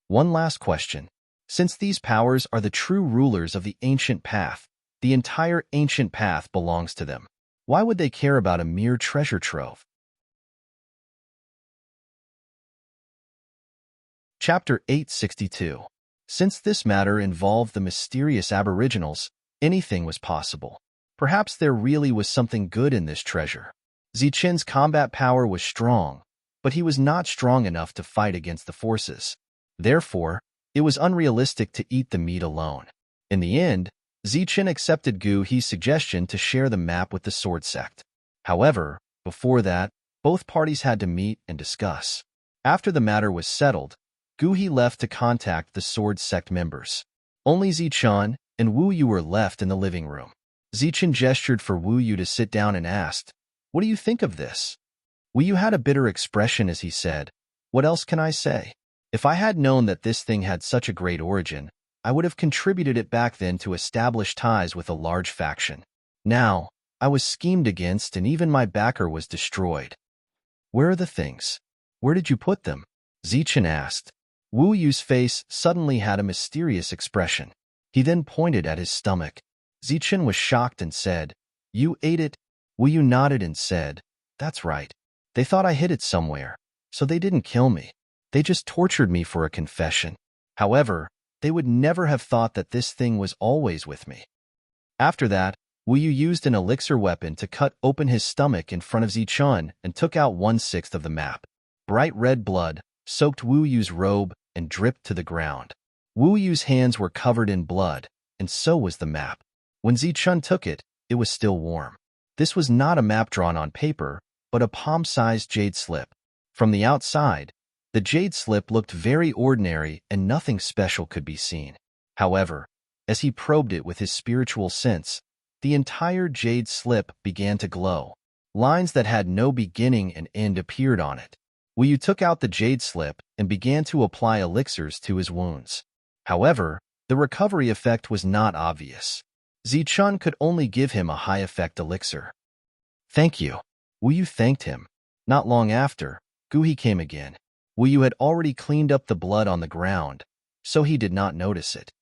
One last question. Since these powers are the true rulers of the ancient path, the entire ancient path belongs to them. Why would they care about a mere treasure trove? Chapter 862. Since this matter involved the mysterious aboriginals, anything was possible. Perhaps there really was something good in this treasure. Zichun's combat power was strong, but he was not strong enough to fight against the forces. Therefore, it was unrealistic to eat the meat alone. In the end, Zichun accepted Gu He's suggestion to share the map with the Sword Sect. However, before that, both parties had to meet and discuss. After the matter was settled, Gu He left to contact the Sword Sect members. Only Zichun and Wu Yu were left in the living room. Zichun gestured for Wu Yu to sit down and asked, "What do you think of this?" Wu Yu had a bitter expression as he said, "What else can I say? If I had known that this thing had such a great origin, I would have contributed it back then to establish ties with a large faction. Now, I was schemed against and even my backer was destroyed. Where are the things? Where did you put them?" Zichun asked. Wu Yu's face suddenly had a mysterious expression. He then pointed at his stomach. Zichun was shocked and said, "You ate it?" Wu Yu nodded and said, "That's right. They thought I hid it somewhere, so they didn't kill me. They just tortured me for a confession. However, they would never have thought that this thing was always with me." After that, Wu Yu used an elixir weapon to cut open his stomach in front of Zichun and took out 1/6 of the map. Bright red blood soaked Wu Yu's robe and dripped to the ground. Wu Yu's hands were covered in blood, and so was the map. When Zichun took it, it was still warm. This was not a map drawn on paper, but a palm-sized jade slip. From the outside, the jade slip looked very ordinary and nothing special could be seen. However, as he probed it with his spiritual sense, the entire jade slip began to glow. Lines that had no beginning and end appeared on it. Wu Yu took out the jade slip and began to apply elixirs to his wounds. However, the recovery effect was not obvious. Zichun could only give him a high-effect elixir. Thank you. Wu Yu thanked him. Not long after, Gu came again. Wu Yu had already cleaned up the blood on the ground, so he did not notice it.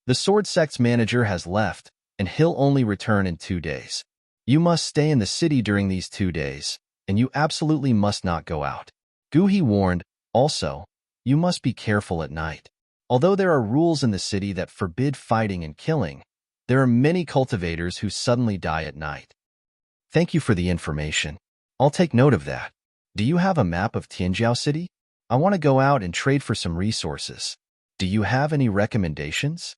The sword sect's manager has left, and he'll only return in 2 days. You must stay in the city during these 2 days, and you absolutely must not go out. Gu warned. Also, you must be careful at night. Although there are rules in the city that forbid fighting and killing, there are many cultivators who suddenly die at night. Thank you for the information. I'll take note of that. Do you have a map of Tianjiao City? I want to go out and trade for some resources. Do you have any recommendations?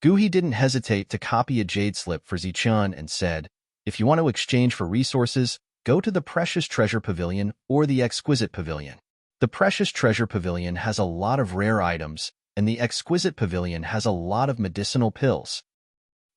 Gu didn't hesitate to copy a jade slip for Zichun and said, if you want to exchange for resources, go to the Precious Treasure Pavilion or the Exquisite Pavilion. The Precious Treasure Pavilion has a lot of rare items, and the Exquisite Pavilion has a lot of medicinal pills.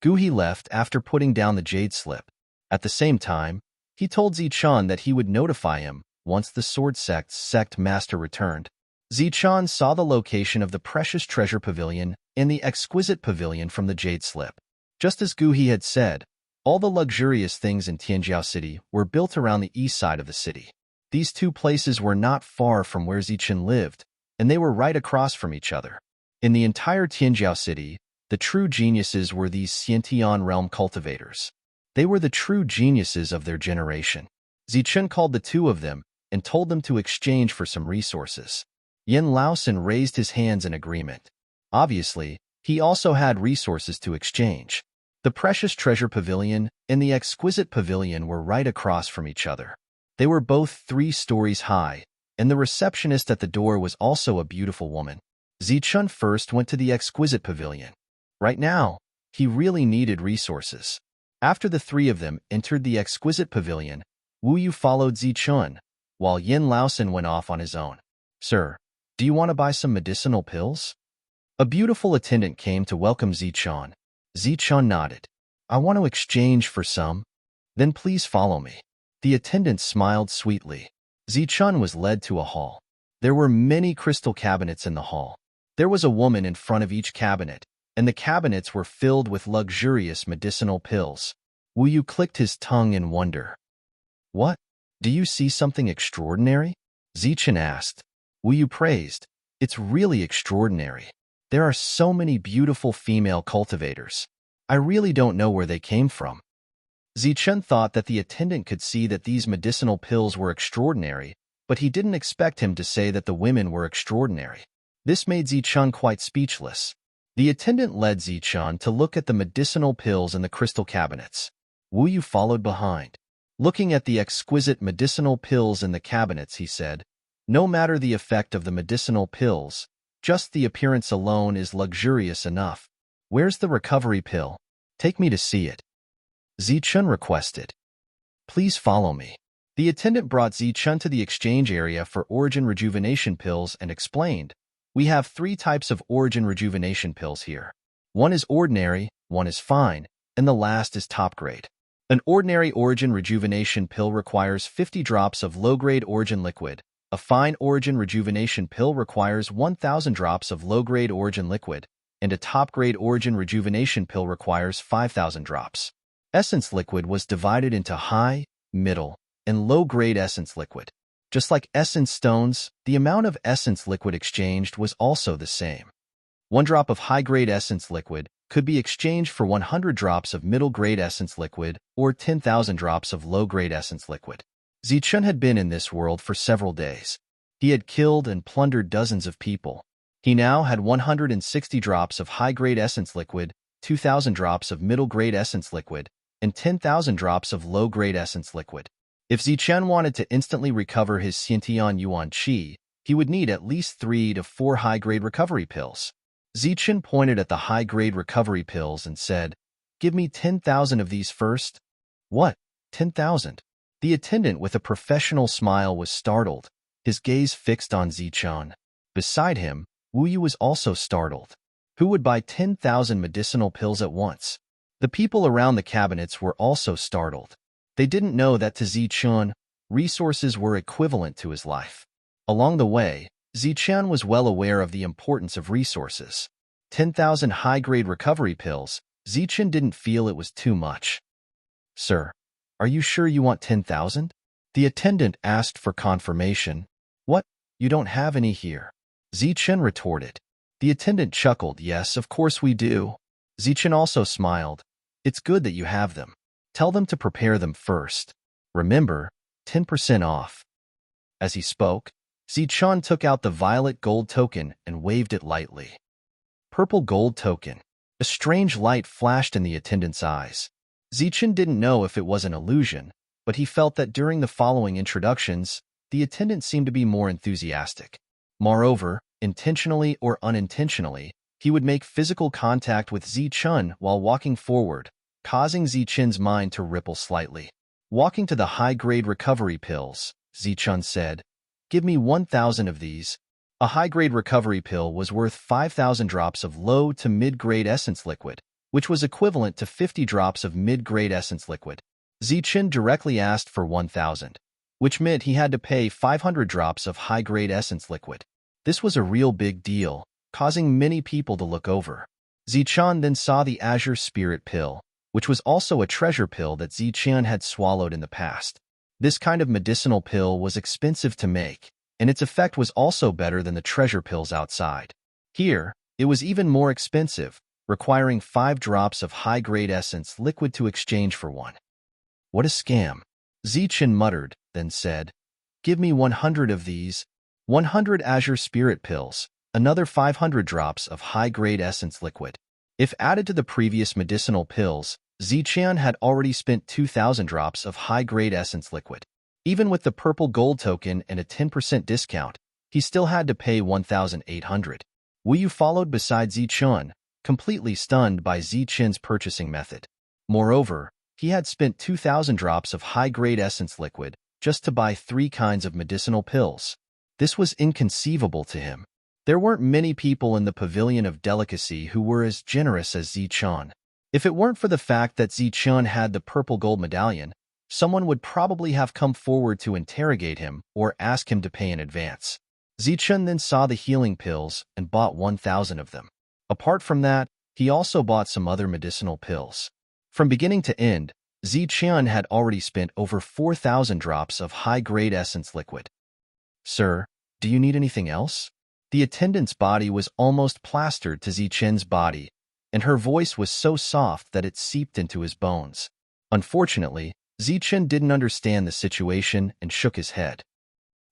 Gu left after putting down the jade slip. At the same time, he told Zichun that he would notify him once the Sword Sect's sect master returned. Zichun saw the location of the Precious Treasure Pavilion and the Exquisite Pavilion from the jade slip. Just as Gu had said, all the luxurious things in Tianjiao City were built around the east side of the city. These two places were not far from where Zichun lived, and they were right across from each other. In the entire Tianjiao City, the true geniuses were these Xiantian realm cultivators. They were the true geniuses of their generation. Zichun called the two of them and told them to exchange for some resources. Yin Laosan raised his hands in agreement. Obviously, he also had resources to exchange. The Precious Treasure Pavilion and the Exquisite Pavilion were right across from each other. They were both 3 stories high, and the receptionist at the door was also a beautiful woman. Zichun first went to the Exquisite Pavilion. Right now, he really needed resources. After the 3 of them entered the Exquisite Pavilion, Wu Yu followed Zichun, while Yin Laosan went off on his own. Sir, do you want to buy some medicinal pills? A beautiful attendant came to welcome Zichun. Zichun nodded. I want to exchange for some. Then please follow me. The attendant smiled sweetly. Zichun was led to a hall. There were many crystal cabinets in the hall. There was a woman in front of each cabinet, and the cabinets were filled with luxurious medicinal pills. Wu Yu clicked his tongue in wonder. What? Do you see something extraordinary? Zichun asked. Wu Yu praised. It's really extraordinary. There are so many beautiful female cultivators. I really don't know where they came from. Zichun thought that the attendant could see that these medicinal pills were extraordinary, but he didn't expect him to say that the women were extraordinary. This made Zichun quite speechless. The attendant led Zichun to look at the medicinal pills in the crystal cabinets. Wu Yu followed behind. Looking at the exquisite medicinal pills in the cabinets, he said, no matter the effect of the medicinal pills, just the appearance alone is luxurious enough. Where's the recovery pill? Take me to see it. Zichun requested. Please follow me. The attendant brought Zichun to the exchange area for origin rejuvenation pills and explained, we have 3 types of origin rejuvenation pills here. One is ordinary, one is fine, and the last is top grade. An ordinary origin rejuvenation pill requires 50 drops of low-grade origin liquid. A fine origin rejuvenation pill requires 1,000 drops of low-grade origin liquid, and a top-grade origin rejuvenation pill requires 5,000 drops. Essence liquid was divided into high, middle, and low-grade essence liquid. Just like essence stones, the amount of essence liquid exchanged was also the same. 1 drop of high-grade essence liquid could be exchanged for 100 drops of middle-grade essence liquid or 10,000 drops of low-grade essence liquid. Zichun had been in this world for several days. He had killed and plundered dozens of people. He now had 160 drops of high-grade essence liquid, 2,000 drops of middle-grade essence liquid, and 10,000 drops of low-grade essence liquid. If Zichun wanted to instantly recover his Xiantian Yuan Qi, he would need at least 3 to 4 high-grade recovery pills. Zichun pointed at the high-grade recovery pills and said, give me 10,000 of these first. What? 10,000? The attendant with a professional smile was startled, his gaze fixed on Zichun. Beside him, Wu Yu was also startled. Who would buy 10,000 medicinal pills at once? The people around the cabinets were also startled. They didn't know that to Zichun, resources were equivalent to his life. Along the way, Zichun was well aware of the importance of resources. 10,000 high-grade recovery pills, Zichun didn't feel it was too much. Sir, Are you sure you want 10,000? The attendant asked for confirmation. What? You don't have any here? Zichen retorted. The attendant chuckled. Yes, of course we do. Zichen also smiled. It's good that you have them. Tell them to prepare them first. Remember, 10% off. As he spoke, Zichen took out the violet gold token and waved it lightly. Purple gold token. A strange light flashed in the attendant's eyes. Zichen didn't know if it was an illusion, but he felt that during the following introductions, the attendant seemed to be more enthusiastic. Moreover, intentionally or unintentionally, he would make physical contact with Zichen while walking forward, causing Zichen's mind to ripple slightly. Walking to the high-grade recovery pills, Zichen said, "Give me 1,000 of these." A high-grade recovery pill was worth 5,000 drops of low to mid-grade essence liquid, which was equivalent to 50 drops of mid-grade essence liquid. Zichen directly asked for 1,000, which meant he had to pay 500 drops of high-grade essence liquid. This was a real big deal, causing many people to look over. Zichen then saw the Azure Spirit Pill, which was also a treasure pill that Zichen had swallowed in the past. This kind of medicinal pill was expensive to make, and its effect was also better than the treasure pills outside. Here, it was even more expensive, requiring 5 drops of high-grade essence liquid to exchange for one. What a scam! Zichen muttered, then said, "Give me 100 of these, 100 Azure Spirit Pills, another 500 drops of high-grade essence liquid." If added to the previous medicinal pills, Zichen had already spent 2,000 drops of high-grade essence liquid. Even with the purple gold token and a 10% discount, he still had to pay 1,800. Wu Yu followed beside Zichen, completely stunned by Zichen's purchasing method. Moreover, he had spent 2,000 drops of high-grade essence liquid just to buy 3 kinds of medicinal pills. This was inconceivable to him. There weren't many people in the Pavilion of Delicacy who were as generous as Zichen. If it weren't for the fact that Zichen had the purple gold medallion, someone would probably have come forward to interrogate him or ask him to pay in advance. Zichen then saw the healing pills and bought 1,000 of them. Apart from that, he also bought some other medicinal pills. From beginning to end, Zichen had already spent over 4,000 drops of high-grade essence liquid. "Sir, do you need anything else?" The attendant's body was almost plastered to Zichen's body, and her voice was so soft that it seeped into his bones. Unfortunately, Zichen didn't understand the situation and shook his head.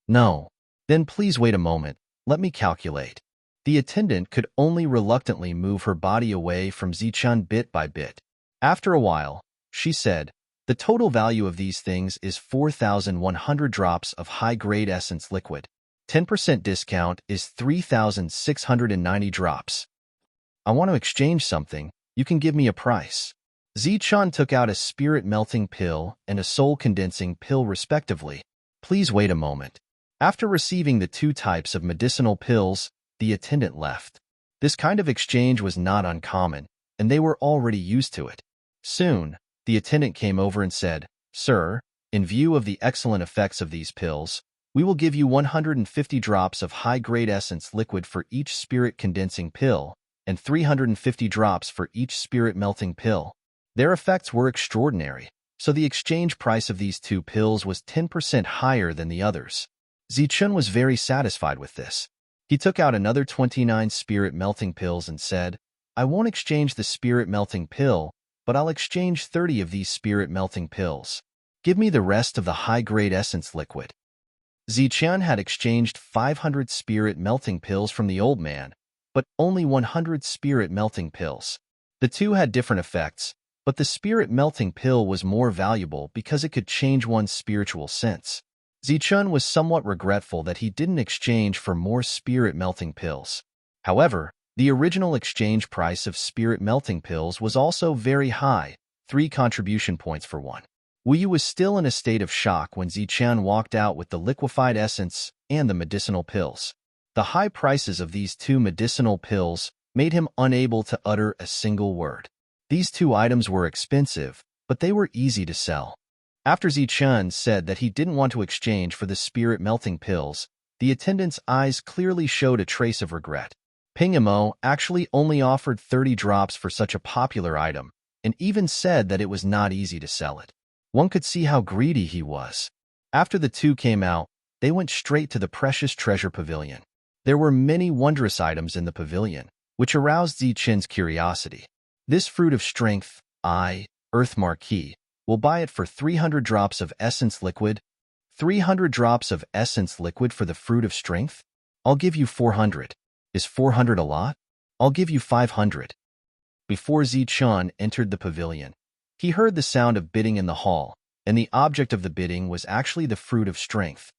"No." "Then please wait a moment, let me calculate." The attendant could only reluctantly move her body away from Zichen bit by bit. After a while, she said, "The total value of these things is 4,100 drops of high-grade essence liquid. 10% discount is 3,690 drops. I want to exchange something. You can give me a price." Zichen took out a spirit melting pill and a soul condensing pill respectively. "Please wait a moment." After receiving the 2 types of medicinal pills, the attendant left. This kind of exchange was not uncommon, and they were already used to it. Soon, the attendant came over and said, "Sir, in view of the excellent effects of these pills, we will give you 150 drops of high-grade essence liquid for each spirit condensing pill, and 350 drops for each spirit melting pill." Their effects were extraordinary, so the exchange price of these 2 pills was 10% higher than the others. Zichen was very satisfied with this. He took out another 29 spirit melting pills and said, "I won't exchange the spirit melting pill, but I'll exchange 30 of these spirit melting pills. Give me the rest of the high-grade essence liquid." Zichen had exchanged 500 spirit melting pills from the old man, but only 100 spirit melting pills. The 2 had different effects, but the spirit melting pill was more valuable because it could change one's spiritual sense. Zichen was somewhat regretful that he didn't exchange for more spirit melting pills. However, the original exchange price of spirit melting pills was also very high, 3 contribution points for one. Wu Yu was still in a state of shock when Zichen walked out with the liquefied essence and the medicinal pills. The high prices of these 2 medicinal pills made him unable to utter a single word. These 2 items were expensive, but they were easy to sell. After Zichen said that he didn't want to exchange for the spirit melting pills, the attendant's eyes clearly showed a trace of regret. Ping Mo actually only offered 30 drops for such a popular item, and even said that it was not easy to sell it. One could see how greedy he was. After the two came out, they went straight to the precious treasure pavilion. There were many wondrous items in the pavilion, which aroused Zichun's curiosity. This fruit of strength, Earth Marquis, will buy it for 300 drops of essence liquid. 300 drops of essence liquid for the fruit of strength? I'll give you 400. Is 400 a lot? I'll give you 500. Before Zichun entered the pavilion, he heard the sound of bidding in the hall, and the object of the bidding was actually the fruit of strength.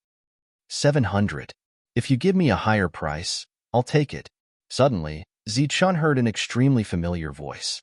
700. If you give me a higher price, I'll take it. Suddenly, Zichun heard an extremely familiar voice.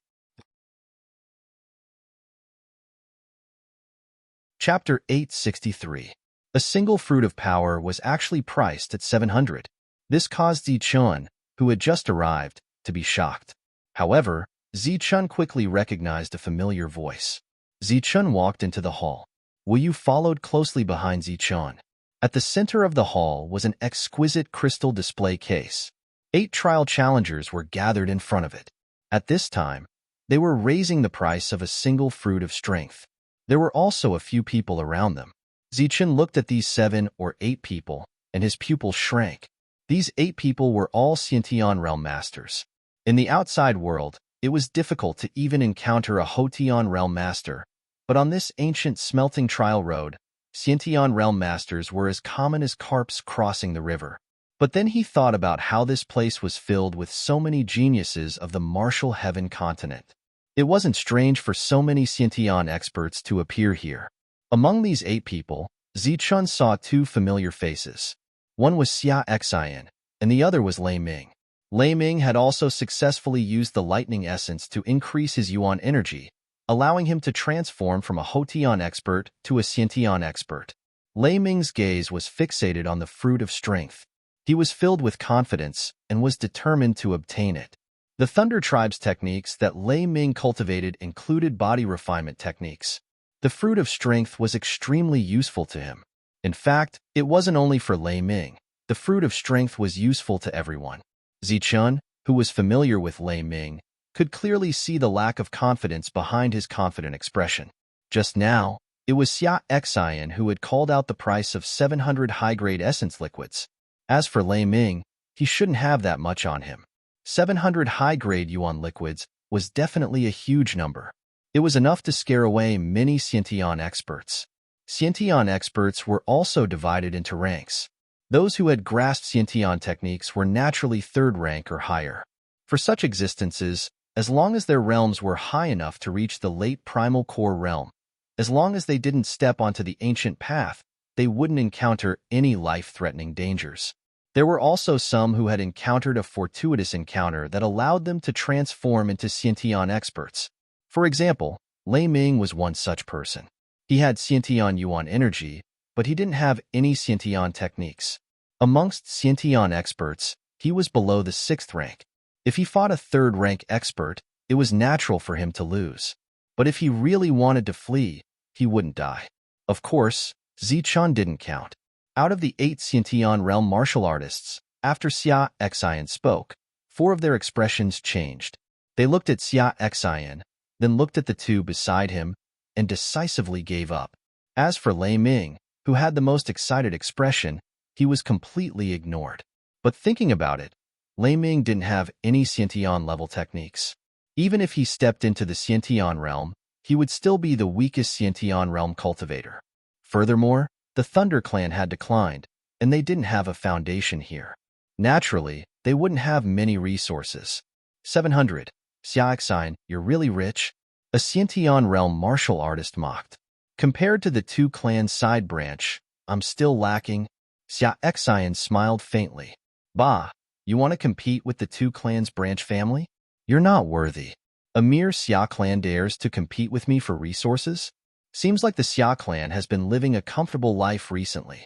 Chapter 863. A single fruit of power was actually priced at 700. This caused Zichun, who had just arrived, to be shocked. However, Zichun quickly recognized a familiar voice. Zichun walked into the hall. Wu Yu followed closely behind Zichun. At the center of the hall was an exquisite crystal display case. 8 trial challengers were gathered in front of it. At this time, they were raising the price of a single fruit of strength. There were also a few people around them. Zichun looked at these 7 or 8 people, and his pupils shrank. These 8 people were all Xiantian realm masters. In the outside world, it was difficult to even encounter a Hotian realm master, but on this ancient smelting trial road, Xiantian realm masters were as common as carps crossing the river. But then he thought about how this place was filled with so many geniuses of the martial heaven continent. It wasn't strange for so many Xiantian experts to appear here. Among these 8 people, Zichun saw 2 familiar faces. One was Xia Xian, and the other was Lei Ming. Lei Ming had also successfully used the lightning essence to increase his yuan energy, allowing him to transform from a Hotian expert to a Xiantian expert. Lei Ming's gaze was fixated on the fruit of strength. He was filled with confidence and was determined to obtain it. The Thunder Tribe's techniques that Lei Ming cultivated included body refinement techniques. The fruit of strength was extremely useful to him. In fact, it wasn't only for Lei Ming. The fruit of strength was useful to everyone. Zichun, who was familiar with Lei Ming, could clearly see the lack of confidence behind his confident expression. Just now, it was Xia Xian who had called out the price of 700 high-grade essence liquids. As for Lei Ming, he shouldn't have that much on him. 700 high-grade yuan liquids was definitely a huge number. It was enough to scare away many Xiantian experts. Xiantian experts were also divided into ranks. Those who had grasped Xiantian techniques were naturally 3rd rank or higher. For such existences, as long as their realms were high enough to reach the late primal core realm, as long as they didn't step onto the ancient path, they wouldn't encounter any life-threatening dangers. There were also some who had encountered a fortuitous encounter that allowed them to transform into Xiantian experts. For example, Lei Ming was one such person. He had Xiantian yuan energy, but he didn't have any Xiantian techniques. Amongst Xiantian experts, he was below the 6th rank. If he fought a 3rd rank expert, it was natural for him to lose. But if he really wanted to flee, he wouldn't die. Of course, Zichun didn't count. Out of the 8 Xiantian realm martial artists, after Xia Xian spoke, 4 of their expressions changed. They looked at Xia Xian, then looked at the 2 beside him, and decisively gave up. As for Lei Ming, who had the most excited expression, he was completely ignored. But thinking about it, Lei Ming didn't have any Xiantian level techniques. Even if he stepped into the Xiantian realm, he would still be the weakest Xiantian realm cultivator. Furthermore, the Thunder clan had declined, and they didn't have a foundation here. Naturally, they wouldn't have many resources. 700. Xia Xian, you're really rich? A Xiantian realm martial artist mocked. Compared to the 2 clans' side branch, I'm still lacking. Xia Xian smiled faintly. Bah, you want to compete with the 2 clans' branch family? You're not worthy. A mere Xia clan dares to compete with me for resources? Seems like the Xia clan has been living a comfortable life recently.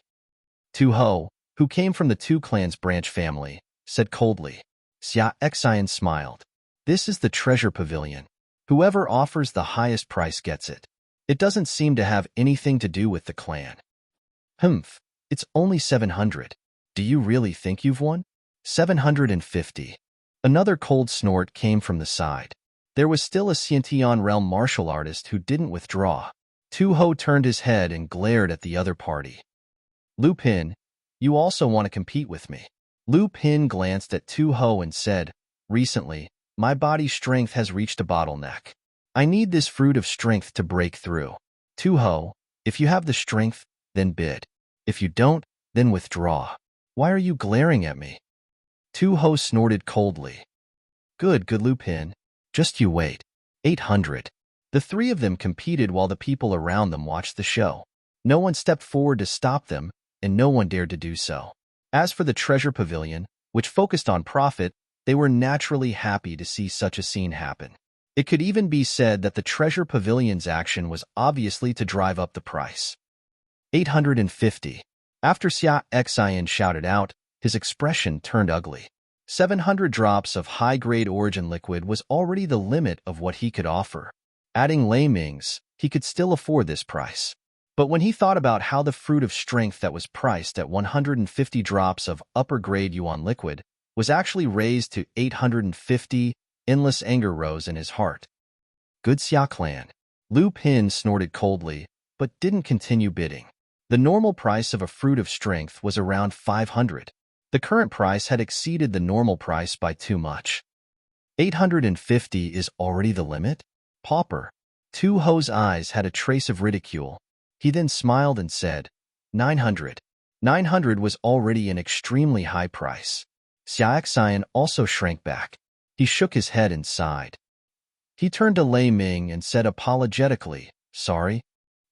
Tu Ho, who came from the 2 clans' branch family, said coldly. Xia Xian smiled. This is the treasure pavilion. Whoever offers the highest price gets it. It doesn't seem to have anything to do with the clan. Humph, it's only 700. Do you really think you've won? 750. Another cold snort came from the side. There was still a Xiantian realm martial artist who didn't withdraw. Tu Ho turned his head and glared at the other party. Lu Pin, you also want to compete with me? Lu Pin glanced at Tu Ho and said, recently, my body's strength has reached a bottleneck. I need this fruit of strength to break through. Tu Ho, if you have the strength, then bid. If you don't, then withdraw. Why are you glaring at me? Tu Ho snorted coldly. Good Lu Pin. Just you wait. 800. The three of them competed while the people around them watched the show. No one stepped forward to stop them, and no one dared to do so. As for the treasure pavilion, which focused on profit, they were naturally happy to see such a scene happen. It could even be said that the treasure pavilion's action was obviously to drive up the price. 850. After Xia Xian shouted out, his expression turned ugly. 700 drops of high-grade origin liquid was already the limit of what he could offer. Adding Lei Ming's, he could still afford this price. But when he thought about how the fruit of strength that was priced at 150 drops of upper-grade yuan liquid was actually raised to 850, endless anger rose in his heart. Good Xia Clan. Lu Pin snorted coldly, but didn't continue bidding. The normal price of a fruit of strength was around 500. The current price had exceeded the normal price by too much. 850 is already the limit? Pauper. Tu Ho's eyes had a trace of ridicule. He then smiled and said, 900. 900 was already an extremely high price. Xia Xian also shrank back. He shook his head and sighed. He turned to Lei Ming and said apologetically, sorry.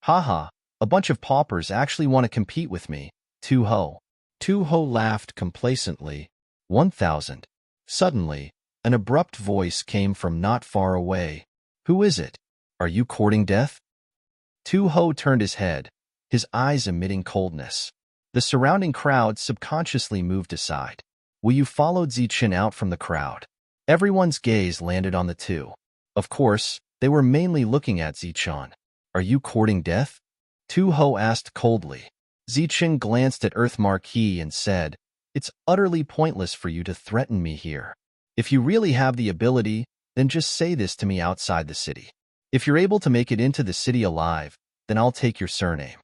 Haha, a bunch of paupers actually want to compete with me, Tu Ho. Tu Ho laughed complacently. 1,000. Suddenly, an abrupt voice came from not far away. Who is it? Are you courting death? Tu Ho turned his head, his eyes emitting coldness. The surrounding crowd subconsciously moved aside. Wu Yu followed Zichen out from the crowd. Everyone's gaze landed on the two. Of course, they were mainly looking at Zichen. Are you courting death? Tu Ho asked coldly. Zichen glanced at Earth Marquis and said, it's utterly pointless for you to threaten me here. If you really have the ability, then just say this to me outside the city. If you're able to make it into the city alive, then I'll take your surname.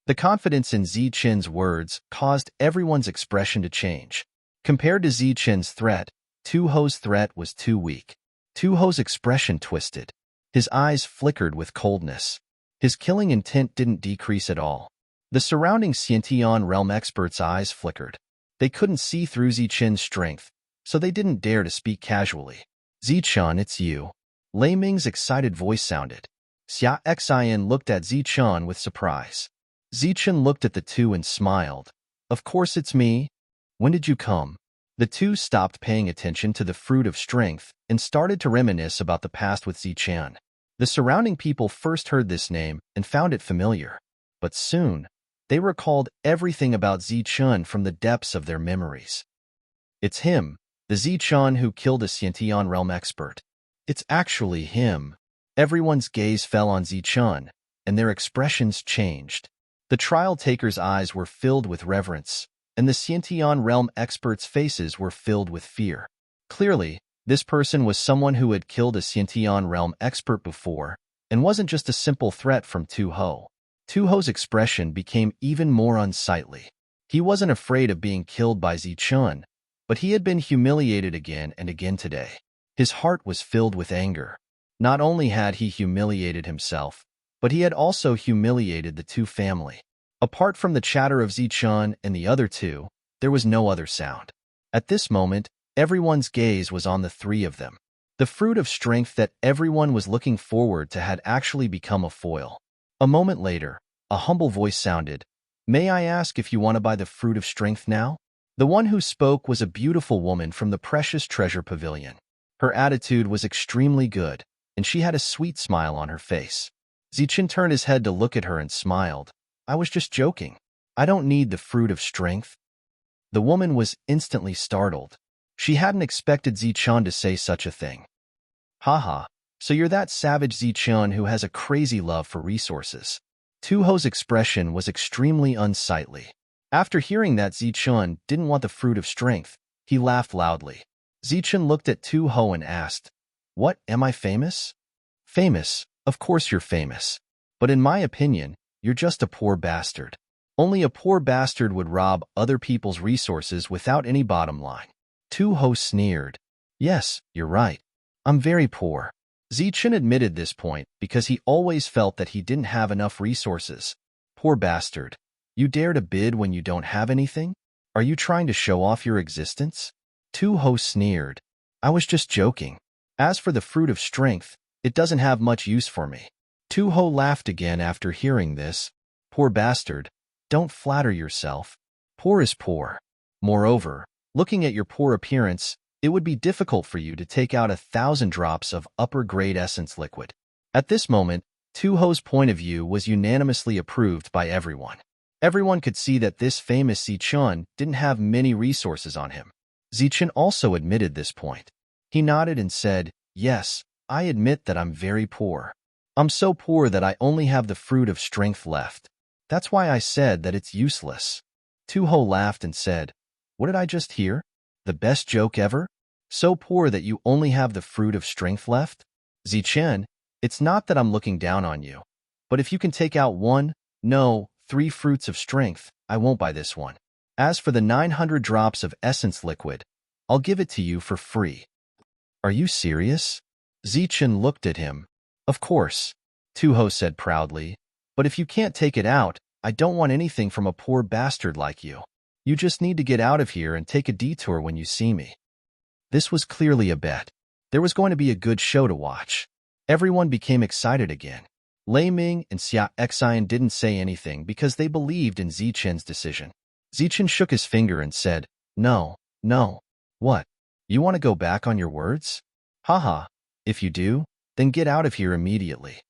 The confidence in Zichen's words caused everyone's expression to change. Compared to Zichen's threat, Tu Ho's threat was too weak. Tu Ho's expression twisted. His eyes flickered with coldness. His killing intent didn't decrease at all. The surrounding Xiantian realm experts' eyes flickered. They couldn't see through Zichen's strength, so they didn't dare to speak casually. Zichen, it's you. Lei Ming's excited voice sounded. Xia Xian looked at Zichen with surprise. Zichen looked at the two and smiled. Of course it's me. When did you come? The two stopped paying attention to the fruit of strength and started to reminisce about the past with Zichen. The surrounding people first heard this name and found it familiar. But soon, they recalled everything about Zichen from the depths of their memories. It's him, the Zichen who killed a Xiantian realm expert. It's actually him. Everyone's gaze fell on Zichen, and their expressions changed. The trial takers' eyes were filled with reverence, and the Xiantian realm experts' faces were filled with fear. Clearly, this person was someone who had killed a Xiantian realm expert before, and wasn't just a simple threat from Tu Ho. Tu Ho's expression became even more unsightly. He wasn't afraid of being killed by Zichen, but he had been humiliated again and again today. His heart was filled with anger. Not only had he humiliated himself, but he had also humiliated the Tu family. Apart from the chatter of Zichen and the other two, there was no other sound. At this moment, everyone's gaze was on the three of them. The fruit of strength that everyone was looking forward to had actually become a foil. A moment later, a humble voice sounded, "May I ask if you want to buy the fruit of strength now?" The one who spoke was a beautiful woman from the precious treasure pavilion. Her attitude was extremely good, and she had a sweet smile on her face. Zichen turned his head to look at her and smiled. I was just joking. I don't need the fruit of strength. The woman was instantly startled. She hadn't expected Zichen to say such a thing. Haha, so you're that savage Zichen who has a crazy love for resources. Tu Ho's expression was extremely unsightly. After hearing that Zichen didn't want the fruit of strength, he laughed loudly. Zichen looked at Tu Ho and asked, What, am I famous? Famous, of course you're famous. But in my opinion, you're just a poor bastard. Only a poor bastard would rob other people's resources without any bottom line. Tu-ho sneered. Yes, you're right. I'm very poor. Zichen admitted this point because he always felt that he didn't have enough resources. Poor bastard. You dare to bid when you don't have anything? Are you trying to show off your existence? Tu-ho sneered. I was just joking. As for the fruit of strength, it doesn't have much use for me. Tu-ho laughed again after hearing this. Poor bastard. Don't flatter yourself. Poor is poor. Moreover, looking at your poor appearance, it would be difficult for you to take out 1,000 drops of upper-grade essence liquid. At this moment, Tu-ho's point of view was unanimously approved by everyone. Everyone could see that this famous Zichen didn't have many resources on him. Zichen also admitted this point. He nodded and said, Yes, I admit that I'm very poor. I'm so poor that I only have the fruit of strength left. That's why I said that it's useless. Tu-ho laughed and said, What did I just hear? The best joke ever? So poor that you only have the fruit of strength left? Zichen, it's not that I'm looking down on you. But if you can take out 3 fruits of strength, I won't buy this one. As for the 900 drops of essence liquid, I'll give it to you for free. Are you serious? Zichen looked at him. Of course, Tu-ho said proudly. But if you can't take it out, I don't want anything from a poor bastard like you. You just need to get out of here and take a detour when you see me. This was clearly a bet. There was going to be a good show to watch. Everyone became excited again. Lei Ming and Xia Xian didn't say anything because they believed in Zichen's decision. Zichen shook his finger and said, No. What? You want to go back on your words? Haha. If you do, then get out of here immediately.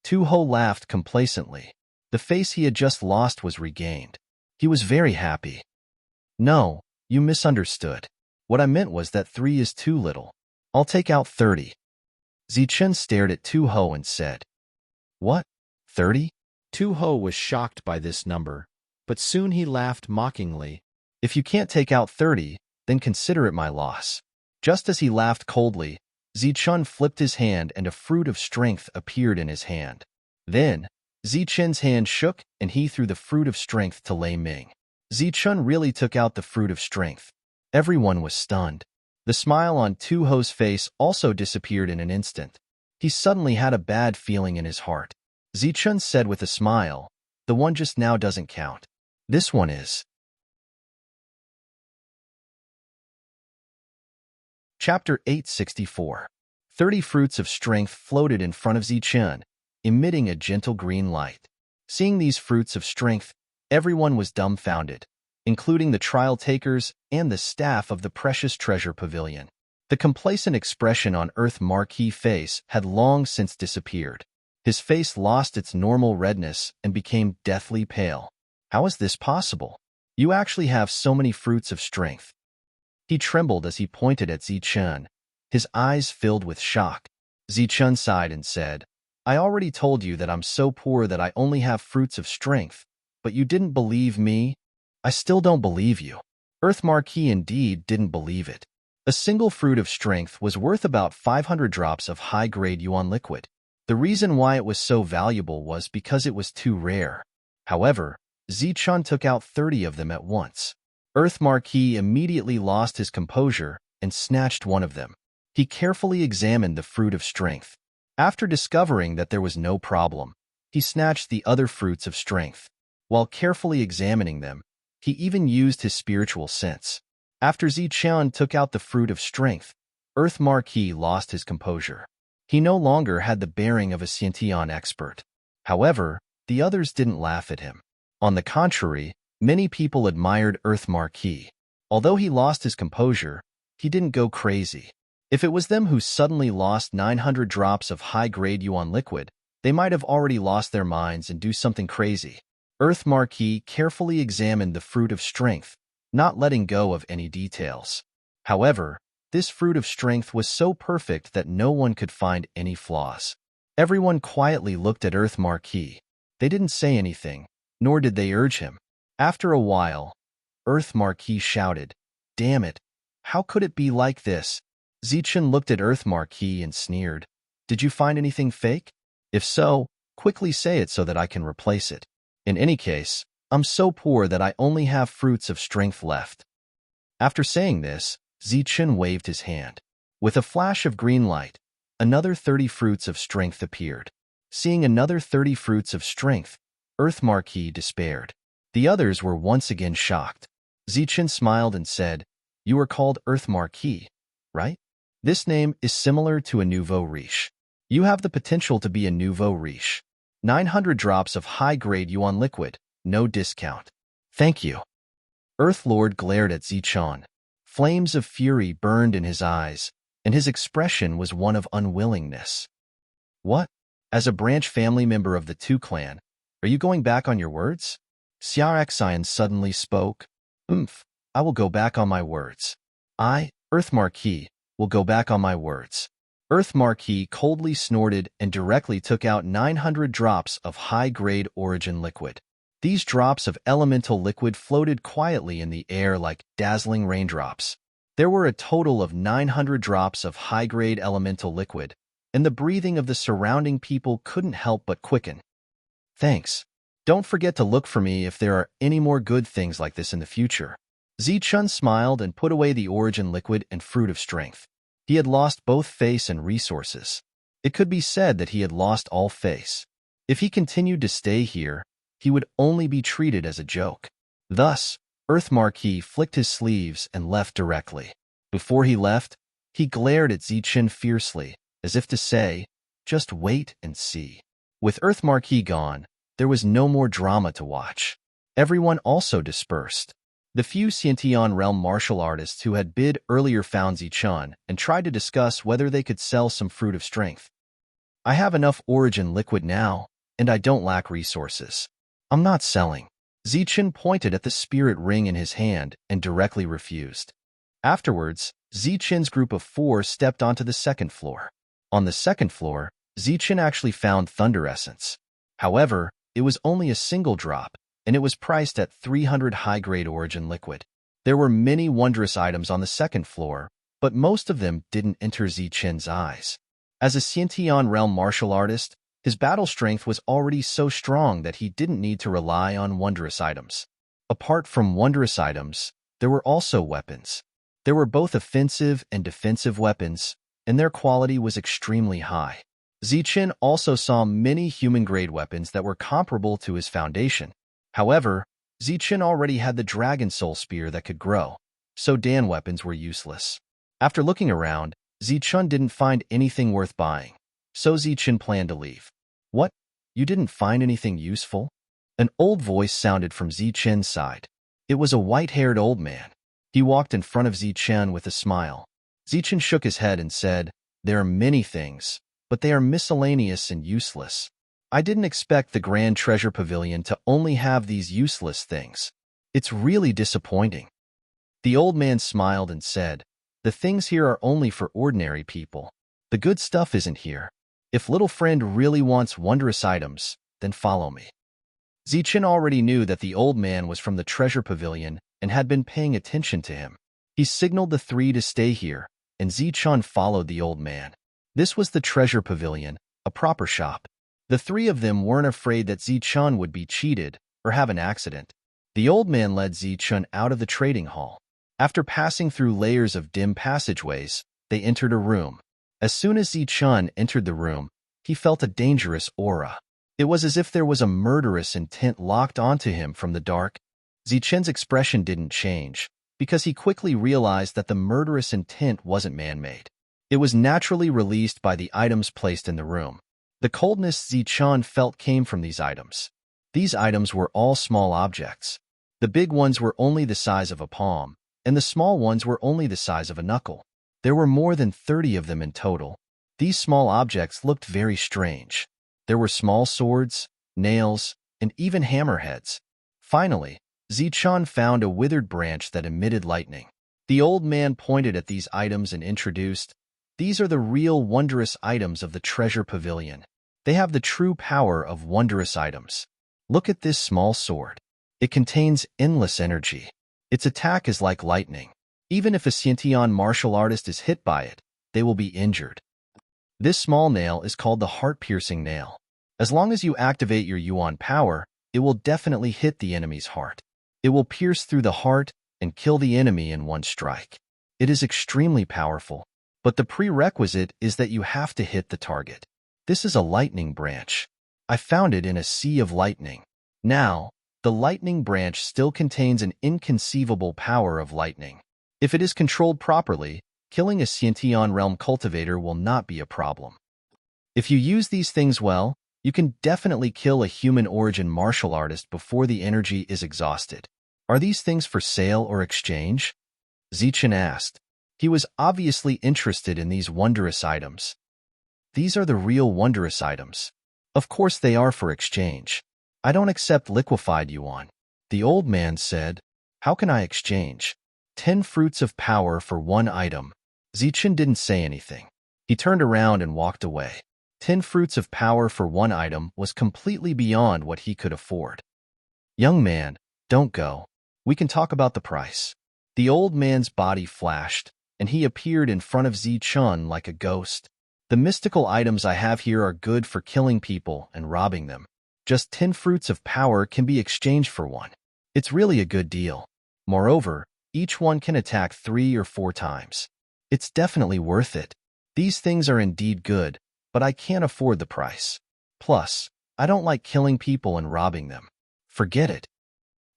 Tu-ho laughed complacently. The face he had just lost was regained. He was very happy. No, you misunderstood. What I meant was that 3 is too little. I'll take out 30. Zichen stared at Tu-ho and said, What? 30? Tu-ho was shocked by this number, but soon he laughed mockingly. If you can't take out 30, then consider it my loss. Just as he laughed coldly, Zichen flipped his hand and a fruit of strength appeared in his hand. Then, Zichen's hand shook and he threw the fruit of strength to Lei Ming. Zichen really took out the fruit of strength. Everyone was stunned. The smile on Tu-ho's face also disappeared in an instant. He suddenly had a bad feeling in his heart. Zichen said with a smile, The one just now doesn't count. This one is. Chapter 864. 30 fruits of strength floated in front of Zichen, emitting a gentle green light. Seeing these fruits of strength, everyone was dumbfounded, including the trial takers and the staff of the Precious Treasure Pavilion. The complacent expression on Earth Marquis' face had long since disappeared. His face lost its normal redness and became deathly pale. How is this possible? You actually have so many fruits of strength. He trembled as he pointed at Zichen. His eyes filled with shock. Zichen sighed and said, I already told you that I'm so poor that I only have fruits of strength, but you didn't believe me? I still don't believe you. Earth Marquis indeed didn't believe it. A single fruit of strength was worth about 500 drops of high-grade yuan liquid. The reason why it was so valuable was because it was too rare. However, Zichen took out 30 of them at once. Earth Marquis immediately lost his composure and snatched one of them. He carefully examined the fruit of strength. After discovering that there was no problem, he snatched the other fruits of strength. While carefully examining them, he even used his spiritual sense. After Zichen took out the fruit of strength, Earth Marquis lost his composure. He no longer had the bearing of a Xiantian expert. However, the others didn't laugh at him. On the contrary, many people admired Earth Marquis. Although he lost his composure, he didn't go crazy. If it was them who suddenly lost 900 drops of high-grade yuan liquid, they might have already lost their minds and do something crazy. Earth Marquis carefully examined the fruit of strength, not letting go of any details. However, this fruit of strength was so perfect that no one could find any flaws. Everyone quietly looked at Earth Marquis. They didn't say anything, nor did they urge him. After a while, Earth Marquis shouted, Damn it! How could it be like this? Zichen looked at Earth Marquis and sneered. Did you find anything fake? If so, quickly say it so that I can replace it. In any case, I'm so poor that I only have fruits of strength left." After saying this, Zichen waved his hand. With a flash of green light, another 30 fruits of strength appeared. Seeing another 30 fruits of strength, Earth Marquis despaired. The others were once again shocked. Zichen smiled and said, "You are called Earth Marquis, right? This name is similar to a nouveau riche. You have the potential to be a nouveau riche. 900 drops of high-grade yuan liquid, no discount." "Thank you." Earth Lord glared at Zichen. Flames of fury burned in his eyes, and his expression was one of unwillingness. "What? As a branch family member of the Tu clan, are you going back on your words?" Xiaoxian suddenly spoke. I will go back on my words. I, Earth Marquis, will go back on my words." Earth Marquis coldly snorted and directly took out 900 drops of high-grade origin liquid. These drops of elemental liquid floated quietly in the air like dazzling raindrops. There were a total of 900 drops of high-grade elemental liquid, and the breathing of the surrounding people couldn't help but quicken. "Thanks. Don't forget to look for me if there are any more good things like this in the future." Zichen smiled and put away the origin liquid and fruit of strength. He had lost both face and resources. It could be said that he had lost all face. If he continued to stay here, he would only be treated as a joke. Thus, Earth Marquis flicked his sleeves and left directly. Before he left, he glared at Zichen fiercely, as if to say, "Just wait and see." With Earth Marquis gone, there was no more drama to watch. Everyone also dispersed. The few Xiantian realm martial artists who had bid earlier found Zichen and tried to discuss whether they could sell some fruit of strength. "I have enough origin liquid now, and I don't lack resources. I'm not selling." Zichen pointed at the spirit ring in his hand and directly refused. Afterwards, Zichen's group of 4 stepped onto the second floor. On the second floor, Zichen actually found Thunderous. However, it was only a single drop, and it was priced at 300 high-grade origin liquid. There were many wondrous items on the second floor, but most of them didn't enter Zichen's eyes. As a Xiantian realm martial artist, his battle strength was already so strong that he didn't need to rely on wondrous items. Apart from wondrous items, there were also weapons. There were both offensive and defensive weapons, and their quality was extremely high. Zichen also saw many human-grade weapons that were comparable to his foundation. However, Zichen already had the Dragon Soul Spear that could grow, so Dan weapons were useless. After looking around, Zichen didn't find anything worth buying, so Zichen planned to leave. "What? You didn't find anything useful?" An old voice sounded from Zichen's side. It was a white-haired old man. He walked in front of Zichen with a smile. Zichen shook his head and said, "There are many things, but they are miscellaneous and useless. I didn't expect the Grand Treasure Pavilion to only have these useless things. It's really disappointing." The old man smiled and said, "The things here are only for ordinary people. The good stuff isn't here. If little friend really wants wondrous items, then follow me." Zichen already knew that the old man was from the Treasure Pavilion and had been paying attention to him. He signaled the 3 to stay here, and Zichen followed the old man. This was the Treasure Pavilion, a proper shop. The 3 of them weren't afraid that Zichen would be cheated or have an accident. The old man led Zichen out of the trading hall. After passing through layers of dim passageways, they entered a room. As soon as Zichen entered the room, he felt a dangerous aura. It was as if there was a murderous intent locked onto him from the dark. Zichen's expression didn't change, because he quickly realized that the murderous intent wasn't man-made. It was naturally released by the items placed in the room. The coldness Zichen felt came from these items. These items were all small objects. The big ones were only the size of a palm, and the small ones were only the size of a knuckle. There were more than 30 of them in total. These small objects looked very strange. There were small swords, nails, and even hammerheads. Finally, Zichen found a withered branch that emitted lightning. The old man pointed at these items and introduced, "These are the real wondrous items of the Treasure Pavilion. They have the true power of wondrous items. Look at this small sword. It contains endless energy. Its attack is like lightning. Even if a Xiantian martial artist is hit by it, they will be injured. This small nail is called the heart-piercing nail. As long as you activate your yuan power, it will definitely hit the enemy's heart. It will pierce through the heart and kill the enemy in one strike. It is extremely powerful, but the prerequisite is that you have to hit the target. This is a lightning branch. I found it in a sea of lightning. Now, the lightning branch still contains an inconceivable power of lightning. If it is controlled properly, killing a Xiantian realm cultivator will not be a problem. If you use these things well, you can definitely kill a human origin martial artist before the energy is exhausted. Are these things for sale or exchange? Zichen asked. He was obviously interested in these wondrous items. These are the real wondrous items. Of course they are for exchange. I don't accept liquefied yuan. The old man said, how can I exchange? 10 fruits of power for 1 item. Zichen didn't say anything. He turned around and walked away. 10 fruits of power for 1 item was completely beyond what he could afford. Young man, don't go. We can talk about the price. The old man's body flashed, and he appeared in front of Zichen like a ghost. The mystical items I have here are good for killing people and robbing them. Just 10 fruits of power can be exchanged for 1. It's really a good deal. Moreover, each one can attack 3 or 4 times. It's definitely worth it. These things are indeed good, but I can't afford the price. Plus, I don't like killing people and robbing them. Forget it.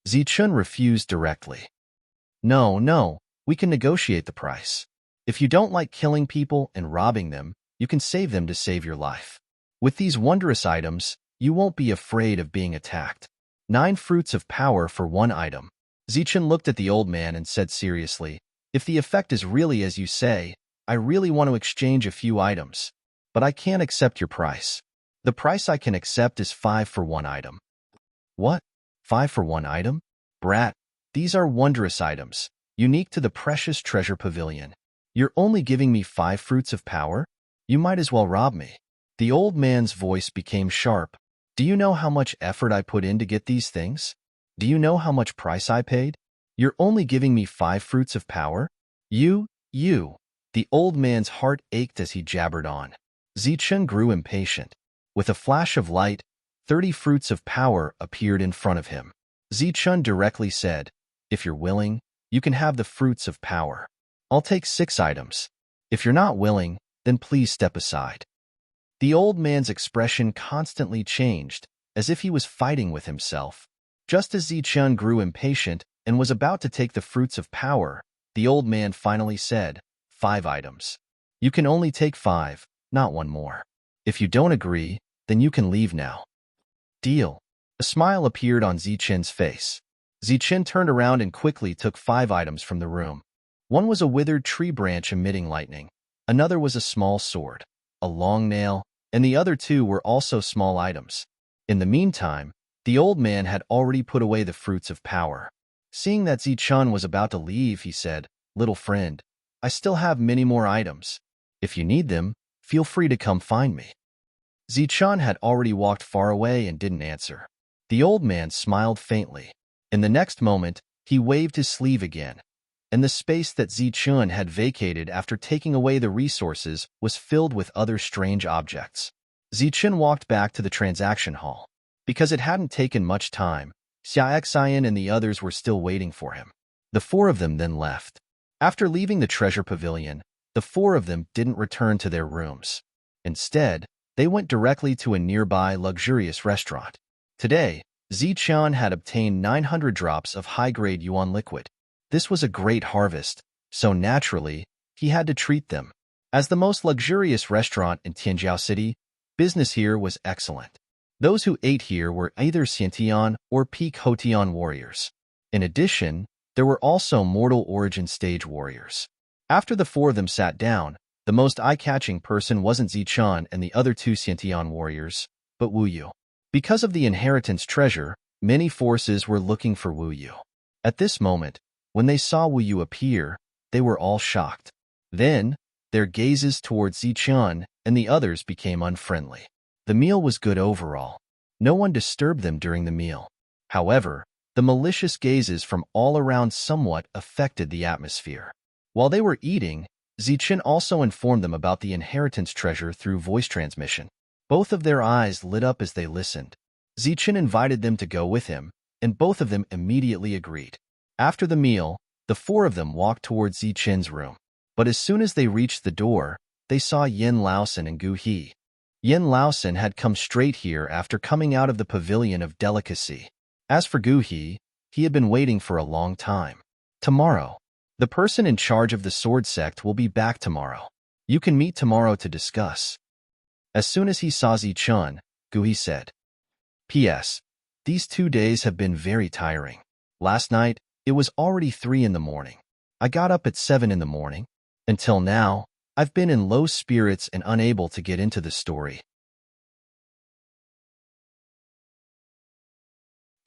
Zichen refused directly. No, we can negotiate the price. If you don't like killing people and robbing them, you can save them to save your life. With these wondrous items, you won't be afraid of being attacked. 9 fruits of power for 1 item. Zichen looked at the old man and said seriously, if the effect is really as you say, I really want to exchange a few items. But I can't accept your price. The price I can accept is 5 for 1 item. What? 5 for 1 item? Brat, these are wondrous items, unique to the precious treasure pavilion. You're only giving me 5 fruits of power? You might as well rob me. The old man's voice became sharp. Do you know how much effort I put in to get these things? Do you know how much price I paid? You're only giving me 5 fruits of power? You. The old man's heart ached as he jabbered on. Zichen grew impatient. With a flash of light, 30 fruits of power appeared in front of him. Zichen directly said, if you're willing, you can have the fruits of power. I'll take 6 items. If you're not willing, then please step aside. The old man's expression constantly changed, as if he was fighting with himself. Just as Zichen grew impatient and was about to take the fruits of power, the old man finally said, 5 items. You can only take 5, not 1 more. If you don't agree, then you can leave now. Deal. A smile appeared on Zichen's face. Zichen turned around and quickly took 5 items from the room. One was a withered tree branch emitting lightning. Another was a small sword, a long nail, and the other 2 were also small items. In the meantime, the old man had already put away the fruits of power. Seeing that Zichen was about to leave, he said, little friend, I still have many more items. If you need them, feel free to come find me. Zichen had already walked far away and didn't answer. The old man smiled faintly. In the next moment, he waved his sleeve again, and the space that Zichen had vacated after taking away the resources was filled with other strange objects. Zichen walked back to the transaction hall. Because it hadn't taken much time, Xiaoxian and the others were still waiting for him. The 4 of them then left. After leaving the treasure pavilion, the 4 of them didn't return to their rooms. Instead, they went directly to a nearby luxurious restaurant. Today, Zichen had obtained 900 drops of high-grade yuan liquid. This was a great harvest, so naturally, he had to treat them. As the most luxurious restaurant in Tianjiao City, business here was excellent. Those who ate here were either Xiantian or Peak Hotian warriors. In addition, there were also mortal origin stage warriors. After the 4 of them sat down, the most eye-catching person wasn't Zichen and the other 2 Xiantian warriors, but Wu Yu. Because of the inheritance treasure, many forces were looking for Wu Yu. At this moment, when they saw Wu Yu appear, they were all shocked. Then, their gazes towards Zichen and the others became unfriendly. The meal was good overall. No one disturbed them during the meal. However, the malicious gazes from all around somewhat affected the atmosphere. While they were eating, Zichen also informed them about the inheritance treasure through voice transmission. Both of their eyes lit up as they listened. Zichen invited them to go with him, and both of them immediately agreed. After the meal, the four of them walked towards Zichen's room. But as soon as they reached the door, they saw Yin Laosen and Gu He. Yin Laosen had come straight here after coming out of the Pavilion of Delicacy. As for Gu He had been waiting for a long time. Tomorrow. The person in charge of the sword sect will be back tomorrow. You can meet tomorrow to discuss. As soon as he saw Zichen, Gu He said, P.S. These 2 days have been very tiring. Last night, it was already 3 in the morning. I got up at 7 in the morning. Until now, I've been in low spirits and unable to get into the story.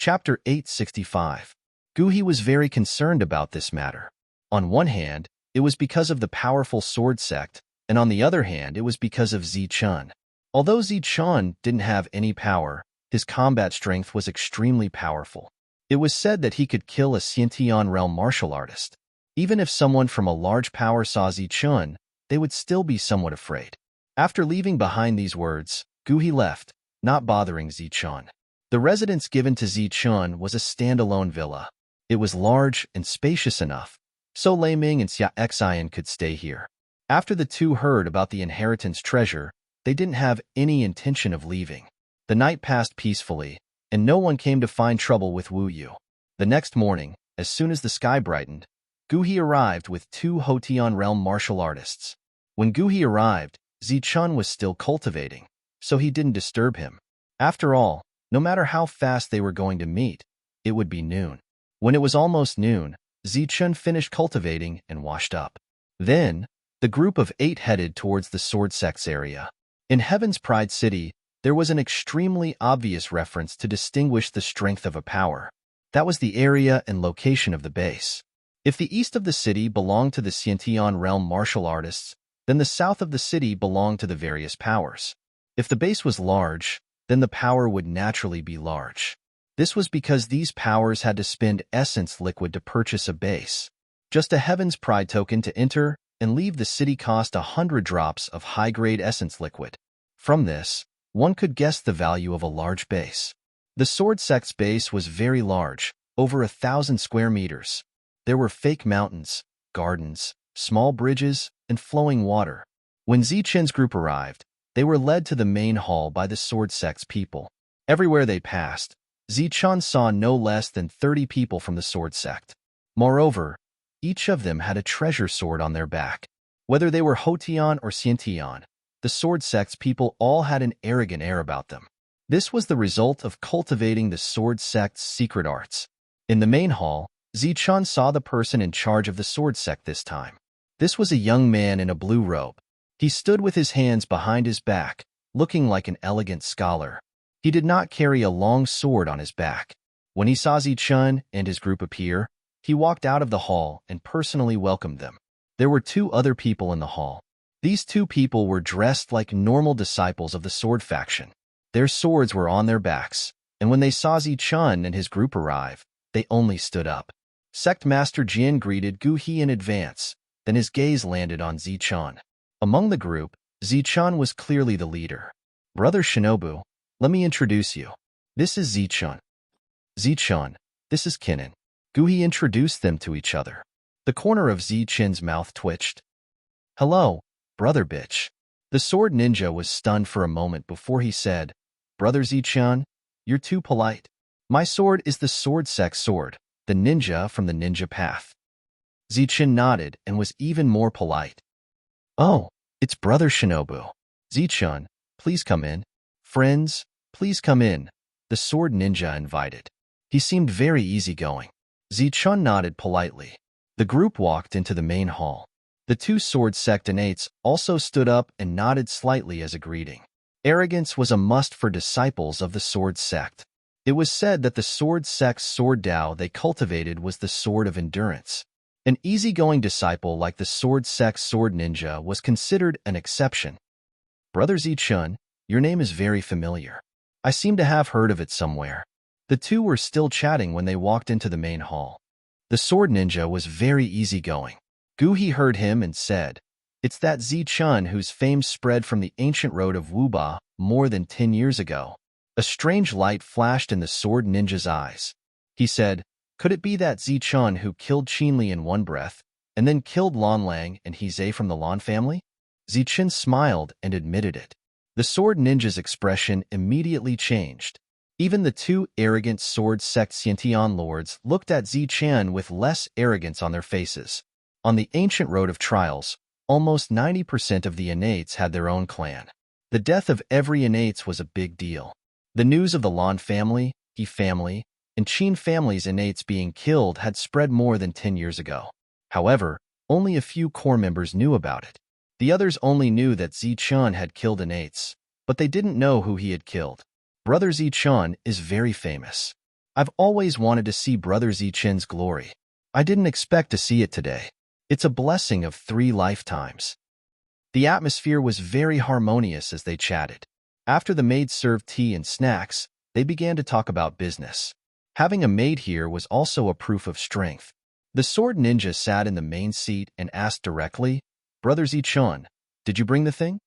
Chapter 865. Gu He was very concerned about this matter. On one hand, it was because of the powerful sword sect, and on the other hand, it was because of Zichen. Although Zichen didn't have any power, his combat strength was extremely powerful. It was said that he could kill a Xiantian realm martial artist. Even if someone from a large power saw Zichen, they would still be somewhat afraid. After leaving behind these words, Gu He left, not bothering Zichen. The residence given to Zichen was a standalone villa. It was large and spacious enough, so Lei Ming and Xia Xian could stay here. After the two heard about the inheritance treasure, they didn't have any intention of leaving. The night passed peacefully, and no one came to find trouble with Wu Yu. The next morning, as soon as the sky brightened, Gu He arrived with 2 Hotian realm martial artists. When Gu He arrived, Zichen was still cultivating, so he didn't disturb him. After all, no matter how fast they were going to meet, it would be noon. When it was almost noon, Zichen finished cultivating and washed up. Then, the group of 8 headed towards the sword sect's area. In Heaven's Pride City, there was an extremely obvious reference to distinguish the strength of a power. That was the area and location of the base. If the east of the city belonged to the Xiantian realm martial artists, then the south of the city belonged to the various powers. If the base was large, then the power would naturally be large. This was because these powers had to spend essence liquid to purchase a base. Just a Heaven's Pride token to enter and leave the city cost 100 drops of high-grade essence liquid. From this, one could guess the value of a large base. The sword sect's base was very large, over 1,000 square meters. There were fake mountains, gardens, small bridges, and flowing water. When Zichen's group arrived, they were led to the main hall by the sword sect's people. Everywhere they passed, Zichen saw no less than 30 people from the sword sect. Moreover, each of them had a treasure sword on their back. Whether they were Hotian or Xiantian, the sword sect's people all had an arrogant air about them. This was the result of cultivating the sword sect's secret arts. In the main hall, Zichen saw the person in charge of the sword sect this time. This was a young man in a blue robe. He stood with his hands behind his back, looking like an elegant scholar. He did not carry a long sword on his back. When he saw Zichen and his group appear, he walked out of the hall and personally welcomed them. There were 2 other people in the hall. These 2 people were dressed like normal disciples of the sword faction. Their swords were on their backs, and when they saw Zichen and his group arrive, they only stood up. Sect Master Jian greeted Gu He in advance, then his gaze landed on Zichen. Among the group, Zichen was clearly the leader. Brother Shinobu, let me introduce you. This is Zichen. Zichen, this is Kinnan. Gu He introduced them to each other. The corner of Zichen's mouth twitched. Hello, brother bitch. The sword ninja was stunned for a moment before he said, Brother Zichen, you're too polite. My sword is the sword sect's sword, the ninja from the ninja path. Zichen nodded and was even more polite. Oh, it's Brother Shinobu. Zichen, please come in. Friends, please come in. The sword ninja invited. He seemed very easygoing. Zichen nodded politely. The group walked into the main hall. The 2 sword sectinates also stood up and nodded slightly as a greeting. Arrogance was a must for disciples of the sword sect. It was said that the sword sect's sword Dao they cultivated was the sword of endurance. An easygoing disciple like the sword sect's sword ninja was considered an exception. Brother Zichen, your name is very familiar. I seem to have heard of it somewhere. The 2 were still chatting when they walked into the main hall. The sword ninja was very easygoing. Gu He heard him and said, It's that Zichun whose fame spread from the ancient road of Wuba more than 10 years ago. A strange light flashed in the sword ninja's eyes. He said, could it be that Zichun who killed Qinli in one breath, and then killed Lan Lang and He from the Lan family? Zichun smiled and admitted it. The sword ninja's expression immediately changed. Even the two arrogant sword sect Xiantian lords looked at Zichun with less arrogance on their faces. On the ancient road of trials, almost 90% of the innates had their own clan. The death of every innates was a big deal. The news of the Lan family, He family, and Qin family's innates being killed had spread more than 10 years ago. However, only a few core members knew about it. The others only knew that Zichun had killed innates, but they didn't know who he had killed. Brother Zichun is very famous. I've always wanted to see Brother Zichun's glory. I didn't expect to see it today. It's a blessing of 3 lifetimes. The atmosphere was very harmonious as they chatted. After the maids served tea and snacks, they began to talk about business. Having a maid here was also a proof of strength. The sword ninja sat in the main seat and asked directly, Brother Zichun, did you bring the thing?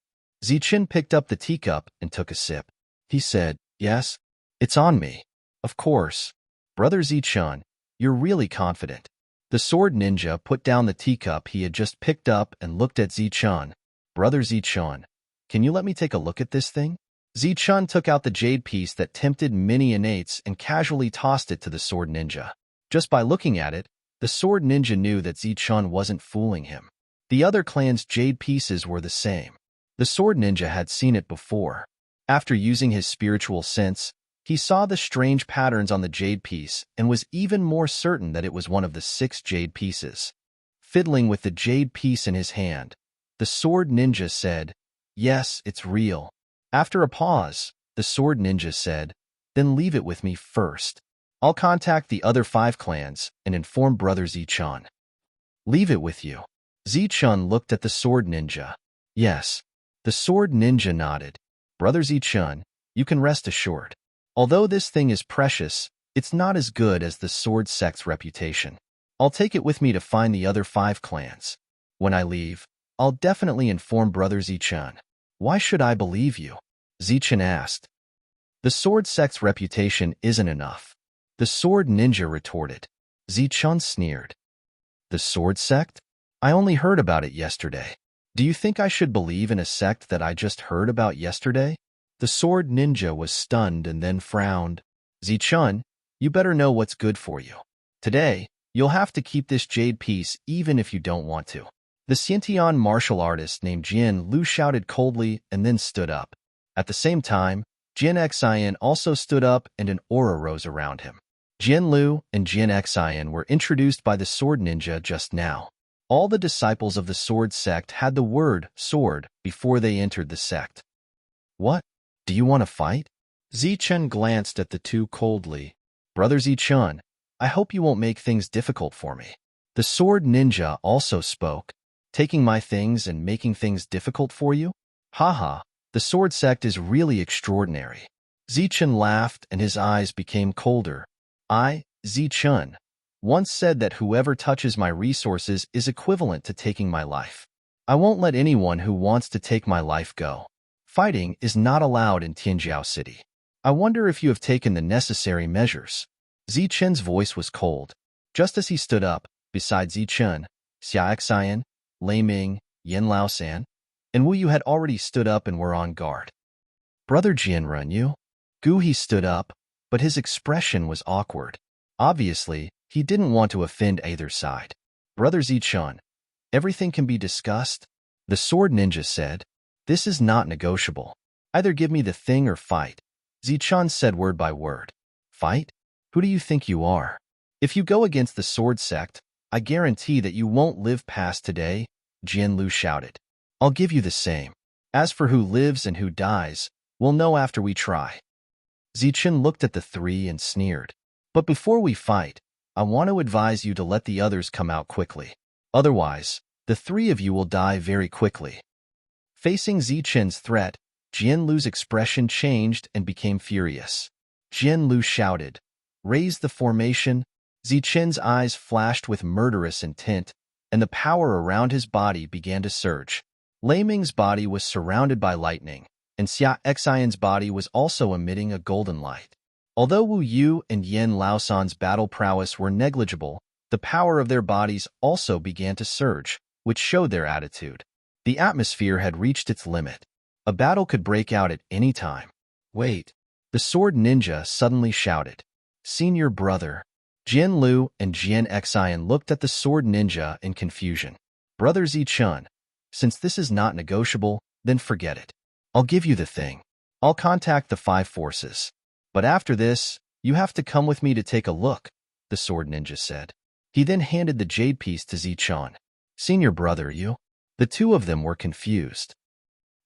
Zichun picked up the teacup and took a sip. He said, yes, it's on me. Of course. Brother Zichun, you're really confident. The sword ninja put down the teacup he had just picked up and looked at Zichun. Brother Zichun, can you let me take a look at this thing? Zichun took out the jade piece that tempted many innates and casually tossed it to the sword ninja. Just by looking at it, the sword ninja knew that Zichun wasn't fooling him. The other clan's jade pieces were the same. The sword ninja had seen it before. After using his spiritual sense, he saw the strange patterns on the jade piece and was even more certain that it was one of the 6 jade pieces. Fiddling with the jade piece in his hand, the sword ninja said, yes, it's real. After a pause, the sword ninja said, then leave it with me first. I'll contact the other 5 clans and inform Brother Zichun. Leave it with you. Zichun looked at the sword ninja. Yes. The sword ninja nodded. Brother Zichun, you can rest assured. Although this thing is precious, it's not as good as the sword sect's reputation. I'll take it with me to find the other 5 clans. When I leave, I'll definitely inform Brother Zichun. Why should I believe you? Zichun asked. The sword sect's reputation isn't enough. The sword ninja retorted. Zichun sneered. The sword sect? I only heard about it yesterday. Do you think I should believe in a sect that I just heard about yesterday? The sword ninja was stunned and then frowned. Zichun, you better know what's good for you. Today, you'll have to keep this jade piece even if you don't want to. The Xiantian martial artist named Jian Lu shouted coldly and then stood up. At the same time, Jian Xian also stood up and an aura rose around him. Jian Lu and Jian Xian were introduced by the sword ninja just now. All the disciples of the sword sect had the word sword before they entered the sect. What? Do you want to fight? Zichun glanced at the two coldly. Brother Zichun, I hope you won't make things difficult for me. The sword ninja also spoke. Taking my things and making things difficult for you? Haha, the sword sect is really extraordinary. Zichun laughed and his eyes became colder. I, Zichun, once said that whoever touches my resources is equivalent to taking my life. I won't let anyone who wants to take my life go. Fighting is not allowed in Tianjiao City. I wonder if you have taken the necessary measures. Zichun's voice was cold. Just as he stood up, beside Zichun, Xia Xian, Lei Ming, Yin Laosan, and Wu Yu had already stood up and were on guard. Brother Jianren, you? Gu He stood up, but his expression was awkward. Obviously, he didn't want to offend either side. Brother Zichun, everything can be discussed, the sword ninja said. This is not negotiable. Either give me the thing or fight. Zichun said word by word. Fight? Who do you think you are? If you go against the sword sect, I guarantee that you won't live past today, Jian Lu shouted. I'll give you the same. As for who lives and who dies, we'll know after we try. Zichun looked at the 3 and sneered. But before we fight, I want to advise you to let the others come out quickly. Otherwise, the 3 of you will die very quickly. Facing Zichun's threat, Jian Lu's expression changed and became furious. Jian Lu shouted, "Raise the formation." Zichun's eyes flashed with murderous intent, and the power around his body began to surge. Lei Ming's body was surrounded by lightning, and Xia Xian's body was also emitting a golden light. Although Wu Yu and Yen Laosan's battle prowess were negligible, the power of their bodies also began to surge, which showed their attitude. The atmosphere had reached its limit. A battle could break out at any time. Wait! The sword ninja suddenly shouted. Senior brother. Jian Lu and Jian Xian looked at the sword ninja in confusion. Brother Zichun, since this is not negotiable, then forget it. I'll give you the thing. I'll contact the 5 forces. But after this, you have to come with me to take a look, the sword ninja said. He then handed the jade piece to Zichun. Senior brother, you? The two of them were confused.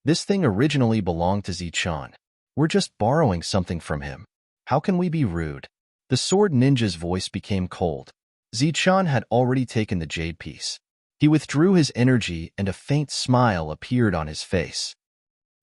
This thing originally belonged to Zichun. We're just borrowing something from him. How can we be rude? The sword ninja's voice became cold. Zichun had already taken the jade piece. He withdrew his energy and a faint smile appeared on his face.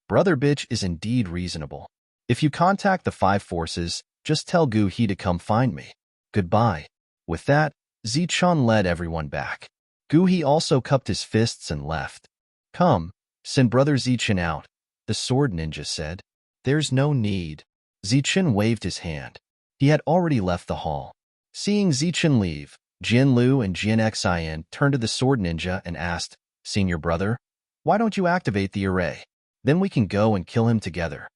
Brother bitch is indeed reasonable. If you contact the 5 forces, just tell Gu He to come find me. Goodbye. With that, Zichun led everyone back. Gu He also cupped his fists and left. Come, send Brother Zichun out, the sword ninja said. There's no need. Zichun waved his hand. He had already left the hall. Seeing Zichun leave, Jian Lu and Jian Xian turned to the sword ninja and asked, Senior brother, why don't you activate the array? Then we can go and kill him together.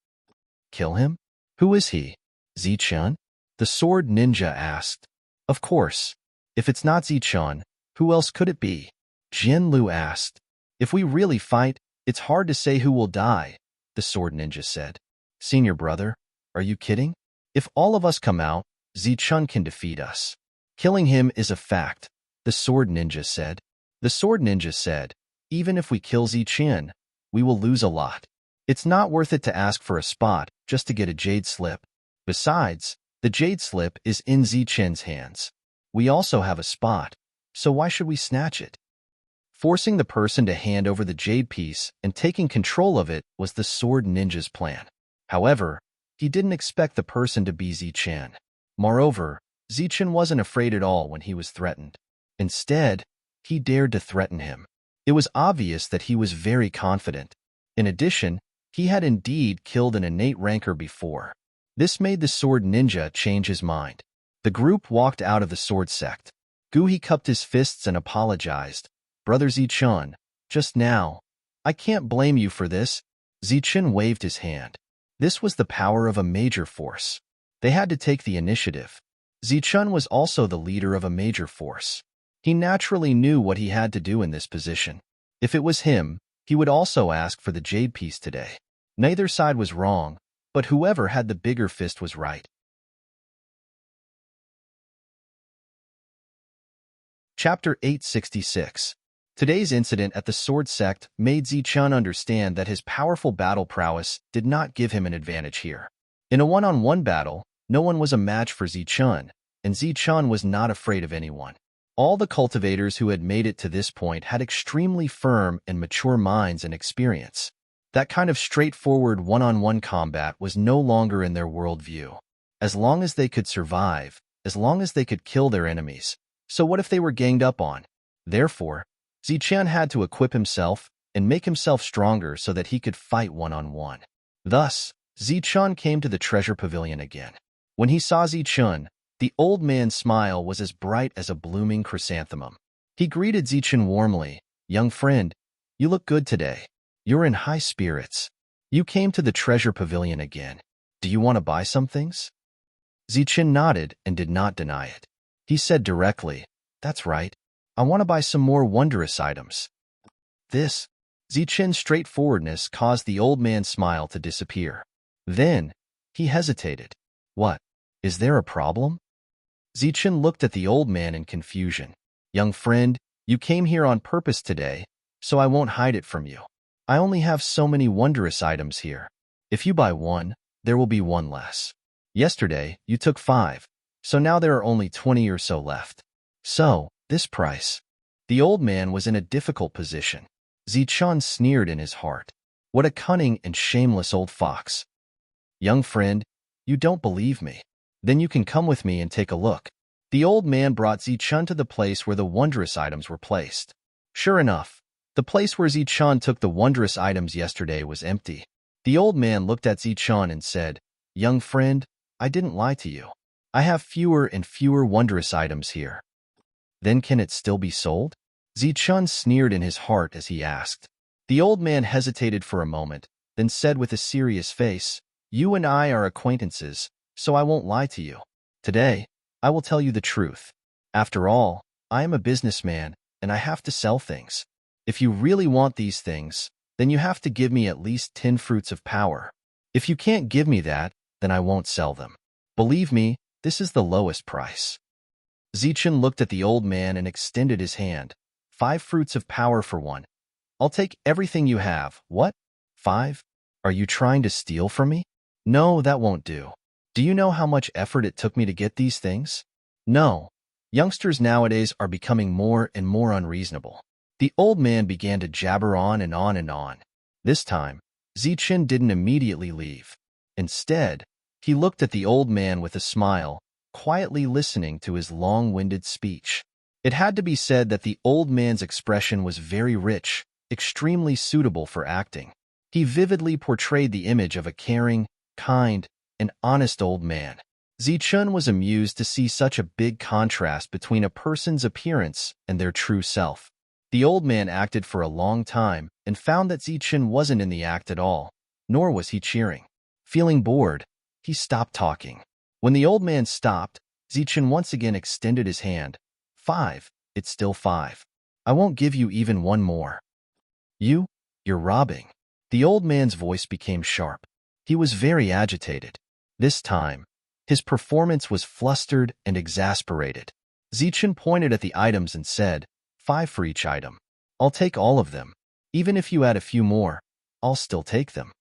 Kill him? Who is he? Zichun? The sword ninja asked. Of course. If it's not Zichun, who else could it be? Jian Lu asked. If we really fight, it's hard to say who will die, the sword ninja said. Senior brother, are you kidding? If all of us come out, Zichun can defeat us. Killing him is a fact, the sword ninja said. The sword ninja said, even if we kill Zichun, we will lose a lot. It's not worth it to ask for a spot just to get a jade slip. Besides, the jade slip is in Zichun's hands. We also have a spot, so why should we snatch it? Forcing the person to hand over the jade piece and taking control of it was the sword ninja's plan. However, he didn't expect the person to be Zichun. Moreover, Zichun wasn't afraid at all when he was threatened. Instead, he dared to threaten him. It was obvious that he was very confident. In addition, he had indeed killed an innate rancor before. This made the sword ninja change his mind. The group walked out of the sword sect. Gu He cupped his fists and apologized. Brother Zichun, just now. I can't blame you for this. Zichun waved his hand. This was the power of a major force. They had to take the initiative. Zichun was also the leader of a major force. He naturally knew what he had to do in this position. If it was him, he would also ask for the jade piece today. Neither side was wrong, but whoever had the bigger fist was right. Chapter 866. Today's incident at the Sword Sect made Zichun understand that his powerful battle prowess did not give him an advantage here. In a one-on-one battle, no one was a match for Zichun, and Zichun was not afraid of anyone. All the cultivators who had made it to this point had extremely firm and mature minds and experience. That kind of straightforward one-on-one combat was no longer in their worldview. As long as they could survive, as long as they could kill their enemies, so what if they were ganged up on? Therefore, Zichun had to equip himself and make himself stronger so that he could fight one-on-one. Thus, Zichun came to the treasure pavilion again. When he saw Zichun, the old man's smile was as bright as a blooming chrysanthemum. He greeted Zichun warmly. Young friend, you look good today. You're in high spirits. You came to the treasure pavilion again. Do you want to buy some things? Zichun nodded and did not deny it. He said directly, that's right. I want to buy some more wondrous items. This, Zichun's straightforwardness caused the old man's smile to disappear. Then, he hesitated. What? Is there a problem? Zichun looked at the old man in confusion. Young friend, you came here on purpose today, so I won't hide it from you. I only have so many wondrous items here. If you buy one, there will be one less. Yesterday, you took 5, so now there are only 20 or so left. So, this price. The old man was in a difficult position. Zichun sneered in his heart. What a cunning and shameless old fox. Young friend, you don't believe me. Then you can come with me and take a look. The old man brought Zichun to the place where the wondrous items were placed. Sure enough, The place where Zichun took the wondrous items yesterday was empty. The old man looked at Zichun and said, "Young friend, I didn't lie to you. I have fewer and fewer wondrous items here." "Then can it still be sold?" Zichun sneered in his heart as he asked. The old man hesitated for a moment, then said with a serious face, "You and I are acquaintances, so I won't lie to you. Today, I will tell you the truth. After all, I am a businessman, and I have to sell things. If you really want these things, then you have to give me at least 10 fruits of power. If you can't give me that, then I won't sell them. Believe me, this is the lowest price." Zichun looked at the old man and extended his hand. 5 fruits of power for one. I'll take everything you have. What? 5? Are you trying to steal from me? No, that won't do. Do you know how much effort it took me to get these things? No. Youngsters nowadays are becoming more and more unreasonable. The old man began to jabber on and on and on. This time, Zichun didn't immediately leave. Instead, he looked at the old man with a smile, quietly listening to his long-winded speech. It had to be said that the old man's expression was very rich, extremely suitable for acting. He vividly portrayed the image of a caring, kind, and honest old man. Zichun was amused to see such a big contrast between a person's appearance and their true self. The old man acted for a long time and found that Zichun wasn't in the act at all, nor was he cheering. Feeling bored, he stopped talking. When the old man stopped, Zichun once again extended his hand. 5, it's still 5. I won't give you even one more. You're robbing. The old man's voice became sharp. He was very agitated. This time, his performance was flustered and exasperated. Zichun pointed at the items and said, 5 for each item. I'll take all of them. Even if you add a few more, I'll still take them.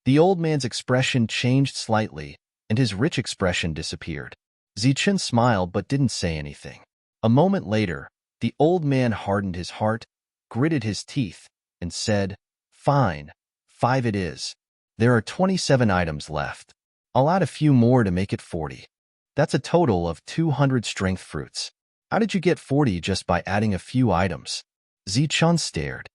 The old man's expression changed slightly, and his rich expression disappeared. Zichun smiled but didn't say anything. A moment later, the old man hardened his heart, gritted his teeth, and said, "Fine, 5 it is. There are 27 items left. I'll add a few more to make it 40. That's a total of 200 strength fruits. How did you get 40 just by adding a few items?" Zichun stared.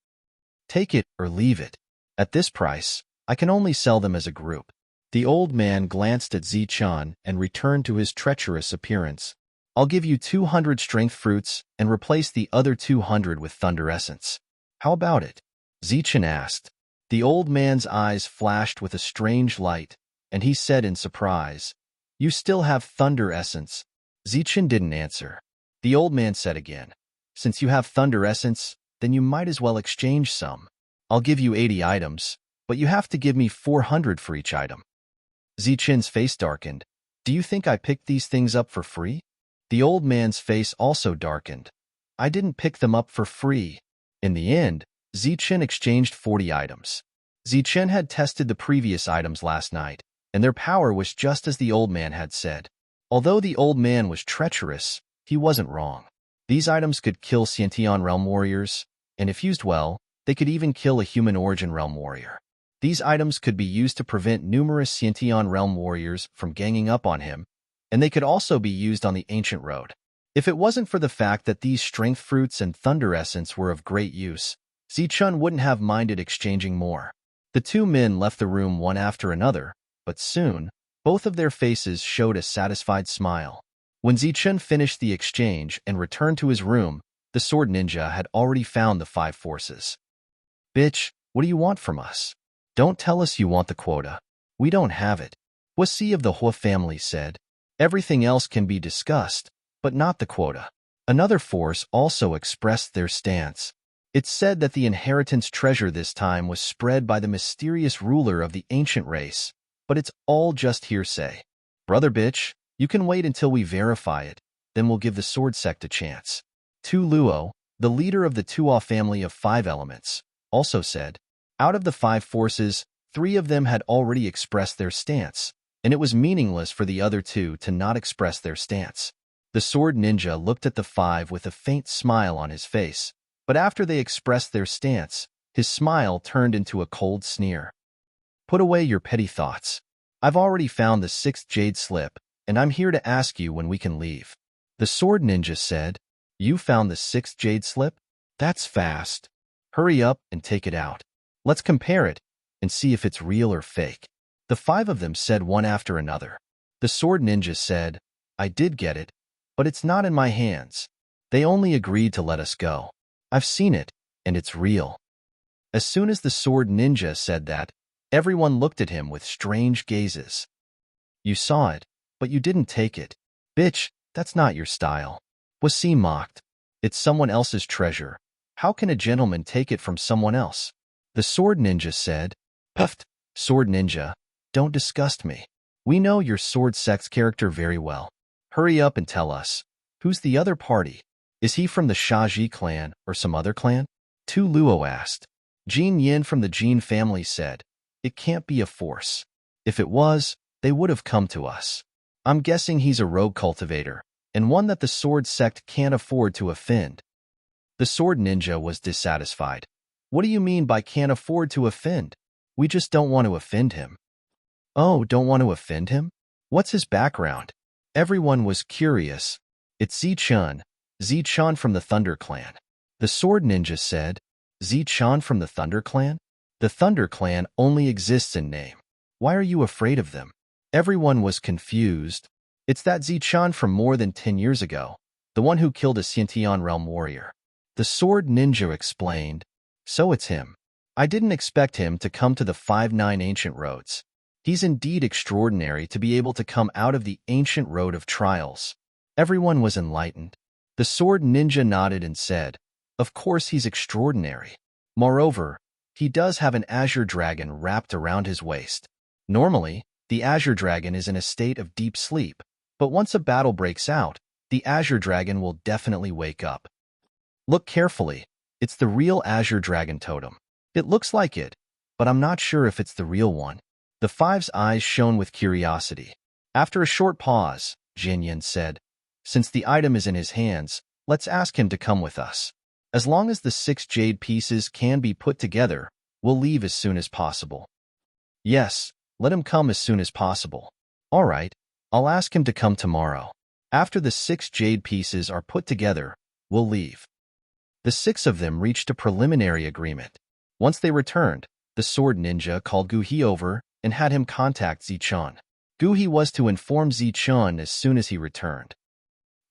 "Take it or leave it. At this price, I can only sell them as a group." The old man glanced at Zichun and returned to his treacherous appearance. "I'll give you 200 strength fruits and replace the other 200 with thunder essence. How about it?" Zichun asked. The old man's eyes flashed with a strange light, and he said in surprise, "You still have thunder essence." Zichun didn't answer. The old man said again, "Since you have thunder essence, then you might as well exchange some. I'll give you 80 items, but you have to give me 400 for each item." Zichun's face darkened. "Do you think I picked these things up for free?" The old man's face also darkened. "I didn't pick them up for free." In the end, Zichun exchanged 40 items. Zichun had tested the previous items last night, and their power was just as the old man had said. Although the old man was treacherous, he wasn't wrong. These items could kill Sciention Realm warriors, and if used well, they could even kill a human origin realm warrior. These items could be used to prevent numerous Sciention Realm warriors from ganging up on him, and they could also be used on the ancient road. If it wasn't for the fact that these strength fruits and thunder essence were of great use, Zichun wouldn't have minded exchanging more. The two men left the room one after another, but soon, both of their faces showed a satisfied smile. When Zichun finished the exchange and returned to his room, the sword ninja had already found the 5 forces. "Bitch, what do you want from us? Don't tell us you want the quota. We don't have it," Wasi of the Hua family said. "Everything else can be discussed, but not the quota." Another force also expressed their stance. It's said that the inheritance treasure this time was spread by the mysterious ruler of the ancient race, but it's all just hearsay. "Brother bitch, you can wait until we verify it, then we'll give the sword sect a chance." Tu Luo, the leader of the Tuo family of 5 elements, also said. Out of the 5 forces, 3 of them had already expressed their stance, and it was meaningless for the other 2 to not express their stance. The sword ninja looked at the 5 with a faint smile on his face, but after they expressed their stance, his smile turned into a cold sneer. "Put away your petty thoughts. I've already found the 6th jade slip, and I'm here to ask you when we can leave." The sword ninja said, "You found the 6th jade slip? That's fast." Hurry up and take it out. Let's compare it and see if it's real or fake. The 5 of them said one after another. The sword ninja said, I did get it, but it's not in my hands. They only agreed to let us go. I've seen it, and it's real. As soon as the sword ninja said that, everyone looked at him with strange gazes. You saw it, but you didn't take it. Bitch, that's not your style. Wasi mocked. It's someone else's treasure. How can a gentleman take it from someone else? The sword ninja said, Puffed, sword ninja, don't disgust me. We know your sword sex character very well. Hurry up and tell us. Who's the other party? Is he from the Shaji clan or some other clan? Tu Luo asked. Jin Yin from the Jin family said, It can't be a force. If it was, they would have come to us. I'm guessing he's a rogue cultivator, and one that the sword sect can't afford to offend. The sword ninja was dissatisfied. What do you mean by can't afford to offend? We just don't want to offend him. Oh, don't want to offend him? What's his background? Everyone was curious. It's Zi-chan from the Thunder clan. The sword ninja said, Zi-chan from the Thunder clan? The Thunder clan only exists in name. Why are you afraid of them? Everyone was confused. It's that Zi-chan from more than 10 years ago, the one who killed a Xintian realm warrior. The sword ninja explained, So it's him. I didn't expect him to come to the 5-9 ancient roads. He's indeed extraordinary to be able to come out of the ancient road of trials. Everyone was enlightened. The sword ninja nodded and said, Of course he's extraordinary. Moreover, he does have an azure dragon wrapped around his waist. Normally, the azure dragon is in a state of deep sleep, but once a battle breaks out, the azure dragon will definitely wake up. Look carefully. It's the real azure dragon totem. It looks like it, but I'm not sure if it's the real one. The 5's eyes shone with curiosity. After a short pause, Jin Yin said, Since the item is in his hands, let's ask him to come with us. As long as the 6 jade pieces can be put together, we'll leave as soon as possible. Yes, let him come as soon as possible. All right, I'll ask him to come tomorrow. After the 6 jade pieces are put together, we'll leave. The 6 of them reached a preliminary agreement. Once they returned, the sword ninja called Guhi over and had him contact Zi-chan. Guhi was to inform Zi-chan as soon as he returned.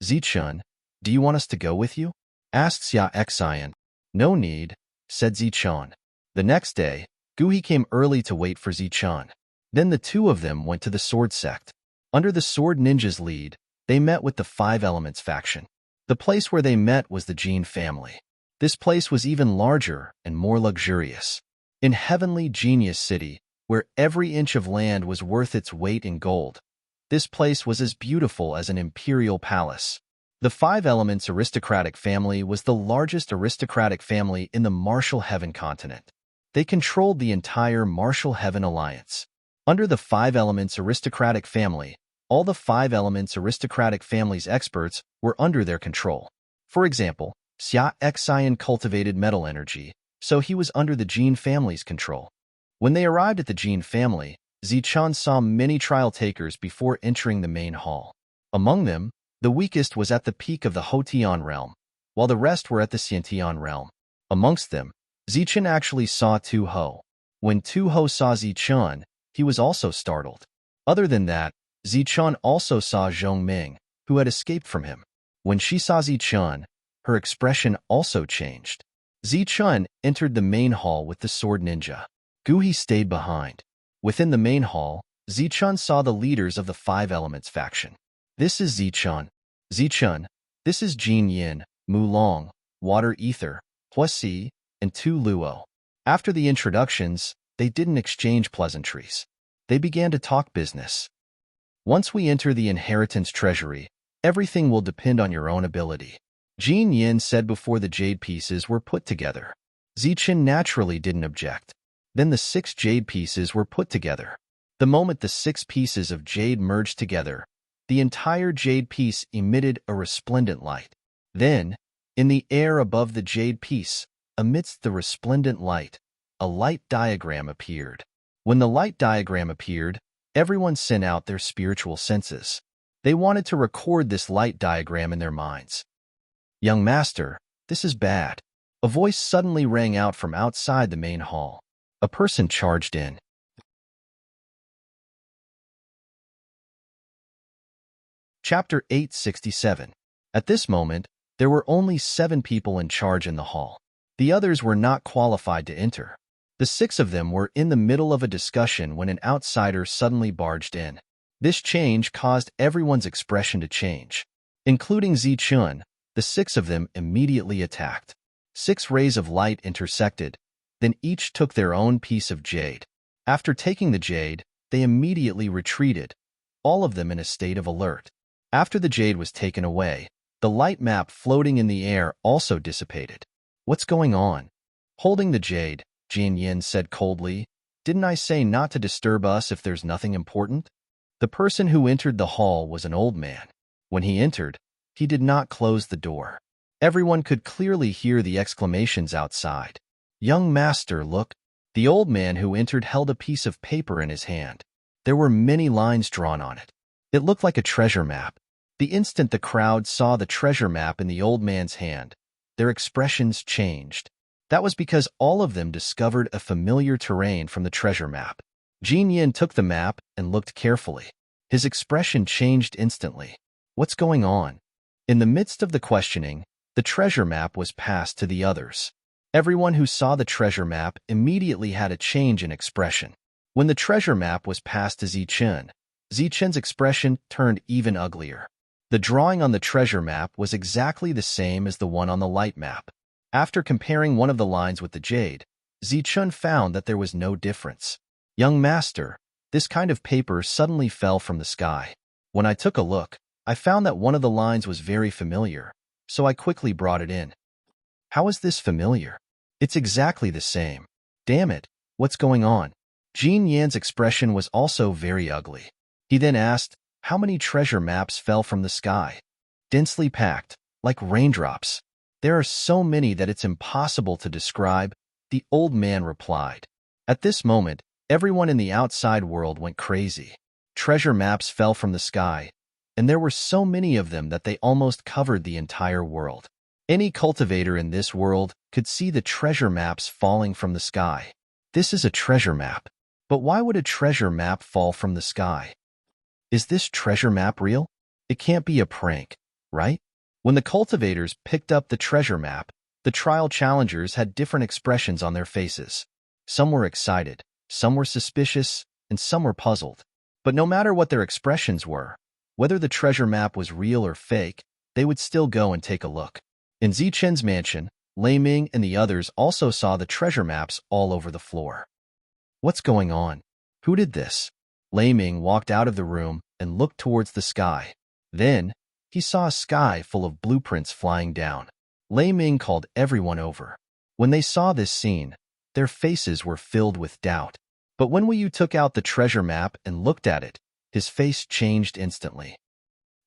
Zi-chan, do you want us to go with you? Asked Xia Xian. No need, said Zi-chan. The next day, Guhi came early to wait for Zi-chan. Then the 2 of them went to the sword sect. Under the sword ninja's lead, they met with the 5 Elements faction. The place where they met was the Jin family. This place was even larger and more luxurious. In Heavenly Genius City, where every inch of land was worth its weight in gold, this place was as beautiful as an imperial palace. The 5 Elements aristocratic family was the largest aristocratic family in the Martial Heaven continent. They controlled the entire Martial Heaven alliance. Under the 5 Elements aristocratic family, all the 5 Elements aristocratic family's experts were under their control. For example, Xia Xian cultivated metal energy, so he was under the Jin family's control. When they arrived at the Jin family, Zi-chan saw many trial takers before entering the main hall. Among them, the weakest was at the peak of the Hotian realm, while the rest were at the Xiantian realm. Amongst them, Zi-chan actually saw Tu Ho. When Tu Ho saw Zi-chan, he was also startled. Other than that, Zi-chan also saw Zhong Ming, who had escaped from him. When she saw Zi-chan, her expression also changed. Zi-chan entered the main hall with the sword ninja. Guhi stayed behind. Within the main hall, Zi-chan saw the leaders of the 5 Elements faction. This is Zi-chan. Zi-chan, this is Jin Yin, Mu Long, Water Ether, Huasi, and Tu Luo. After the introductions, they didn't exchange pleasantries. They began to talk business. Once we enter the inheritance treasury, everything will depend on your own ability, Jin Yin said before the jade pieces were put together. Zi-chan naturally didn't object. Then the 6 jade pieces were put together. The moment the 6 pieces of jade merged together, the entire jade piece emitted a resplendent light. Then, in the air above the jade piece, amidst the resplendent light, a light diagram appeared. When the light diagram appeared, everyone sent out their spiritual senses. They wanted to record this light diagram in their minds. Young master, this is bad. A voice suddenly rang out from outside the main hall. A person charged in. Chapter 867. At this moment, there were only 7 people in charge in the hall. The others were not qualified to enter. The 6 of them were in the middle of a discussion when an outsider suddenly barged in. This change caused everyone's expression to change. Including Zichun, the 6 of them immediately attacked. 6 rays of light intersected, then each took their own piece of jade. After taking the jade, they immediately retreated, all of them in a state of alert. After the jade was taken away, the light map floating in the air also dissipated. What's going on? Holding the jade, Jin Yin said coldly, "Didn't I say not to disturb us if there's nothing important?" The person who entered the hall was an old man. When he entered, he did not close the door. Everyone could clearly hear the exclamations outside. "Young master, look." The old man who entered held a piece of paper in his hand. There were many lines drawn on it. It looked like a treasure map. The instant the crowd saw the treasure map in the old man's hand, their expressions changed. That was because all of them discovered a familiar terrain from the treasure map. Jin Yin took the map and looked carefully. His expression changed instantly. What's going on? In the midst of the questioning, the treasure map was passed to the others. Everyone who saw the treasure map immediately had a change in expression. When the treasure map was passed to Zichun, Zichun's expression turned even uglier. The drawing on the treasure map was exactly the same as the one on the light map. After comparing one of the lines with the jade, Zichun found that there was no difference. "Young master, this kind of paper suddenly fell from the sky. When I took a look, I found that one of the lines was very familiar, so I quickly brought it in." "How is this familiar?" "It's exactly the same." "Damn it, what's going on?" Jin Yan's expression was also very ugly. He then asked, "How many treasure maps fell from the sky?" "Densely packed, like raindrops. There are so many that it's impossible to describe," the old man replied. At this moment, everyone in the outside world went crazy. Treasure maps fell from the sky, and there were so many of them that they almost covered the entire world. Any cultivator in this world could see the treasure maps falling from the sky. This is a treasure map. But why would a treasure map fall from the sky? Is this treasure map real? It can't be a prank, right? When the cultivators picked up the treasure map, the trial challengers had different expressions on their faces. Some were excited, some were suspicious, and some were puzzled. But no matter what their expressions were, whether the treasure map was real or fake, they would still go and take a look. In Zichun's mansion, Lei Ming and the others also saw the treasure maps all over the floor. What's going on? Who did this? Lei Ming walked out of the room and looked towards the sky. Then, he saw a sky full of blueprints flying down. Lei Ming called everyone over. When they saw this scene, their faces were filled with doubt. But when Wu Yu took out the treasure map and looked at it, his face changed instantly.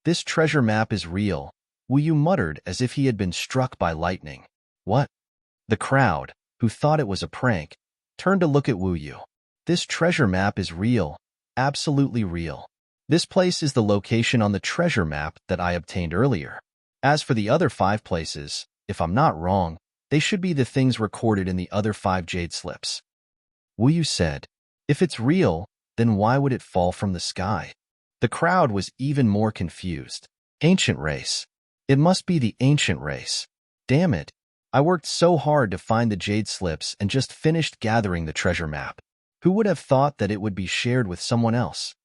"This treasure map is real," Wu Yu muttered as if he had been struck by lightning. "What?" The crowd, who thought it was a prank, turned to look at Wu Yu. "This treasure map is real, absolutely real. This place is the location on the treasure map that I obtained earlier. As for the other 5 places, if I'm not wrong, they should be the things recorded in the other 5 jade slips." Wu Yu said, "If it's real, then why would it fall from the sky?" The crowd was even more confused. "Ancient race. It must be the ancient race. Damn it. I worked so hard to find the jade slips and just finished gathering the treasure map. Who would have thought that it would be shared with someone else?"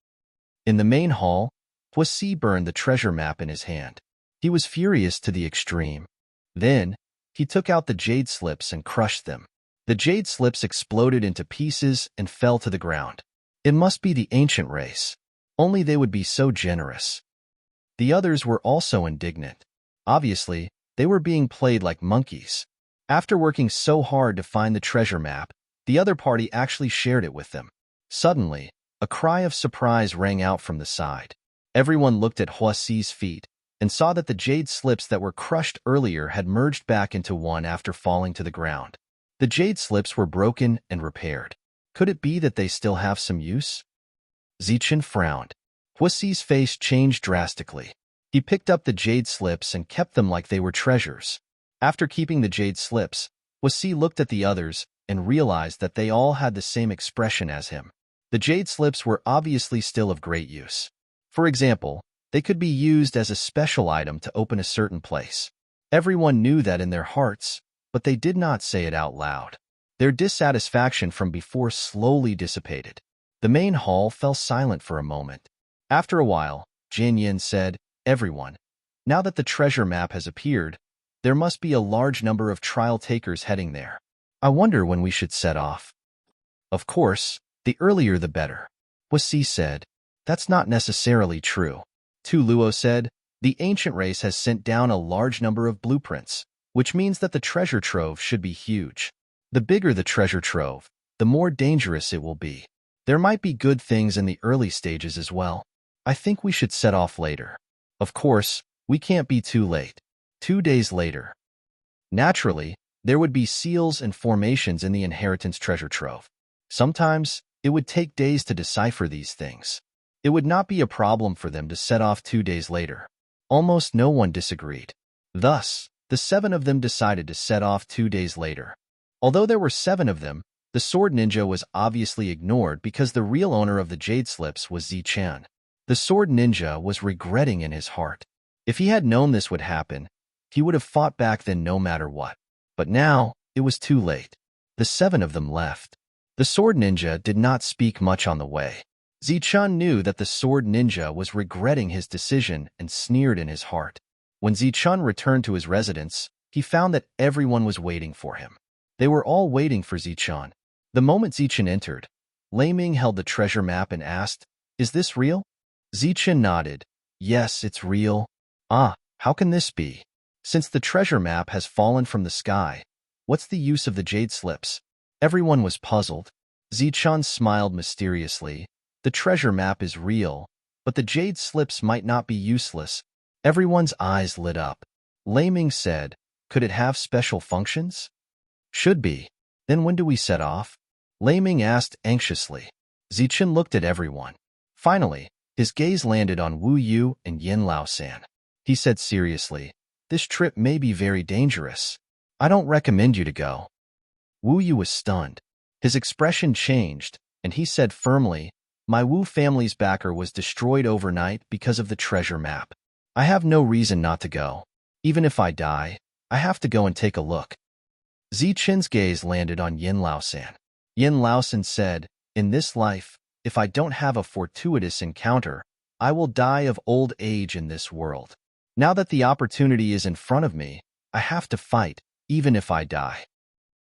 In the main hall, Huasi burned the treasure map in his hand. He was furious to the extreme. Then, he took out the jade slips and crushed them. The jade slips exploded into pieces and fell to the ground. It must be the ancient race. Only they would be so generous. The others were also indignant. Obviously, they were being played like monkeys. After working so hard to find the treasure map, the other party actually shared it with them. Suddenly, a cry of surprise rang out from the side. Everyone looked at Huasi's feet and saw that the jade slips that were crushed earlier had merged back into one after falling to the ground. The jade slips were broken and repaired. Could it be that they still have some use? Zichun frowned. Huasi's face changed drastically. He picked up the jade slips and kept them like they were treasures. After keeping the jade slips, Wasi looked at the others and realized that they all had the same expression as him. The jade slips were obviously still of great use. For example, they could be used as a special item to open a certain place. Everyone knew that in their hearts, but they did not say it out loud. Their dissatisfaction from before slowly dissipated. The main hall fell silent for a moment. After a while, Jin Yin said, "Everyone, now that the treasure map has appeared, there must be a large number of trial takers heading there. I wonder when we should set off." "Of course, the earlier the better," Wasi said. "That's not necessarily true." Tu Luo said, "The ancient race has sent down a large number of blueprints, which means that the treasure trove should be huge. The bigger the treasure trove, the more dangerous it will be. There might be good things in the early stages as well. I think we should set off later. Of course, we can't be too late." 2 days later. Naturally, there would be seals and formations in the inheritance treasure trove. Sometimes, it would take days to decipher these things. It would not be a problem for them to set off 2 days later. Almost no one disagreed. Thus, the 7 of them decided to set off 2 days later. Although there were 7 of them, the sword ninja was obviously ignored because the real owner of the jade slips was Zichan. The sword ninja was regretting in his heart. If he had known this would happen, he would have fought back then no matter what. But now, it was too late. The 7 of them left. The sword ninja did not speak much on the way. Zichan knew that the sword ninja was regretting his decision and sneered in his heart. When Zichan returned to his residence, he found that everyone was waiting for him. They were all waiting for Zichan. The moment Zichan entered, Lei Ming held the treasure map and asked, "Is this real?" Zichan nodded. "Yes, it's real." "Ah, how can this be? Since the treasure map has fallen from the sky, what's the use of the jade slips?" Everyone was puzzled. Zichan smiled mysteriously. "The treasure map is real, but the jade slips might not be useless." Everyone's eyes lit up. Lei Ming said, "Could it have special functions?" "Should be." "Then when do we set off?" Lei Ming asked anxiously. Zichan looked at everyone. Finally, his gaze landed on Wu Yu and Yin Lao-san. He said seriously, "This trip may be very dangerous. I don't recommend you to go." Wu Yu was stunned. His expression changed, and he said firmly, "My Wu family's backer was destroyed overnight because of the treasure map. I have no reason not to go. Even if I die, I have to go and take a look." Zichan's gaze landed on Yin Lao-san. Yin Lao-san said, "In this life, if I don't have a fortuitous encounter, I will die of old age in this world. Now that the opportunity is in front of me, I have to fight, even if I die."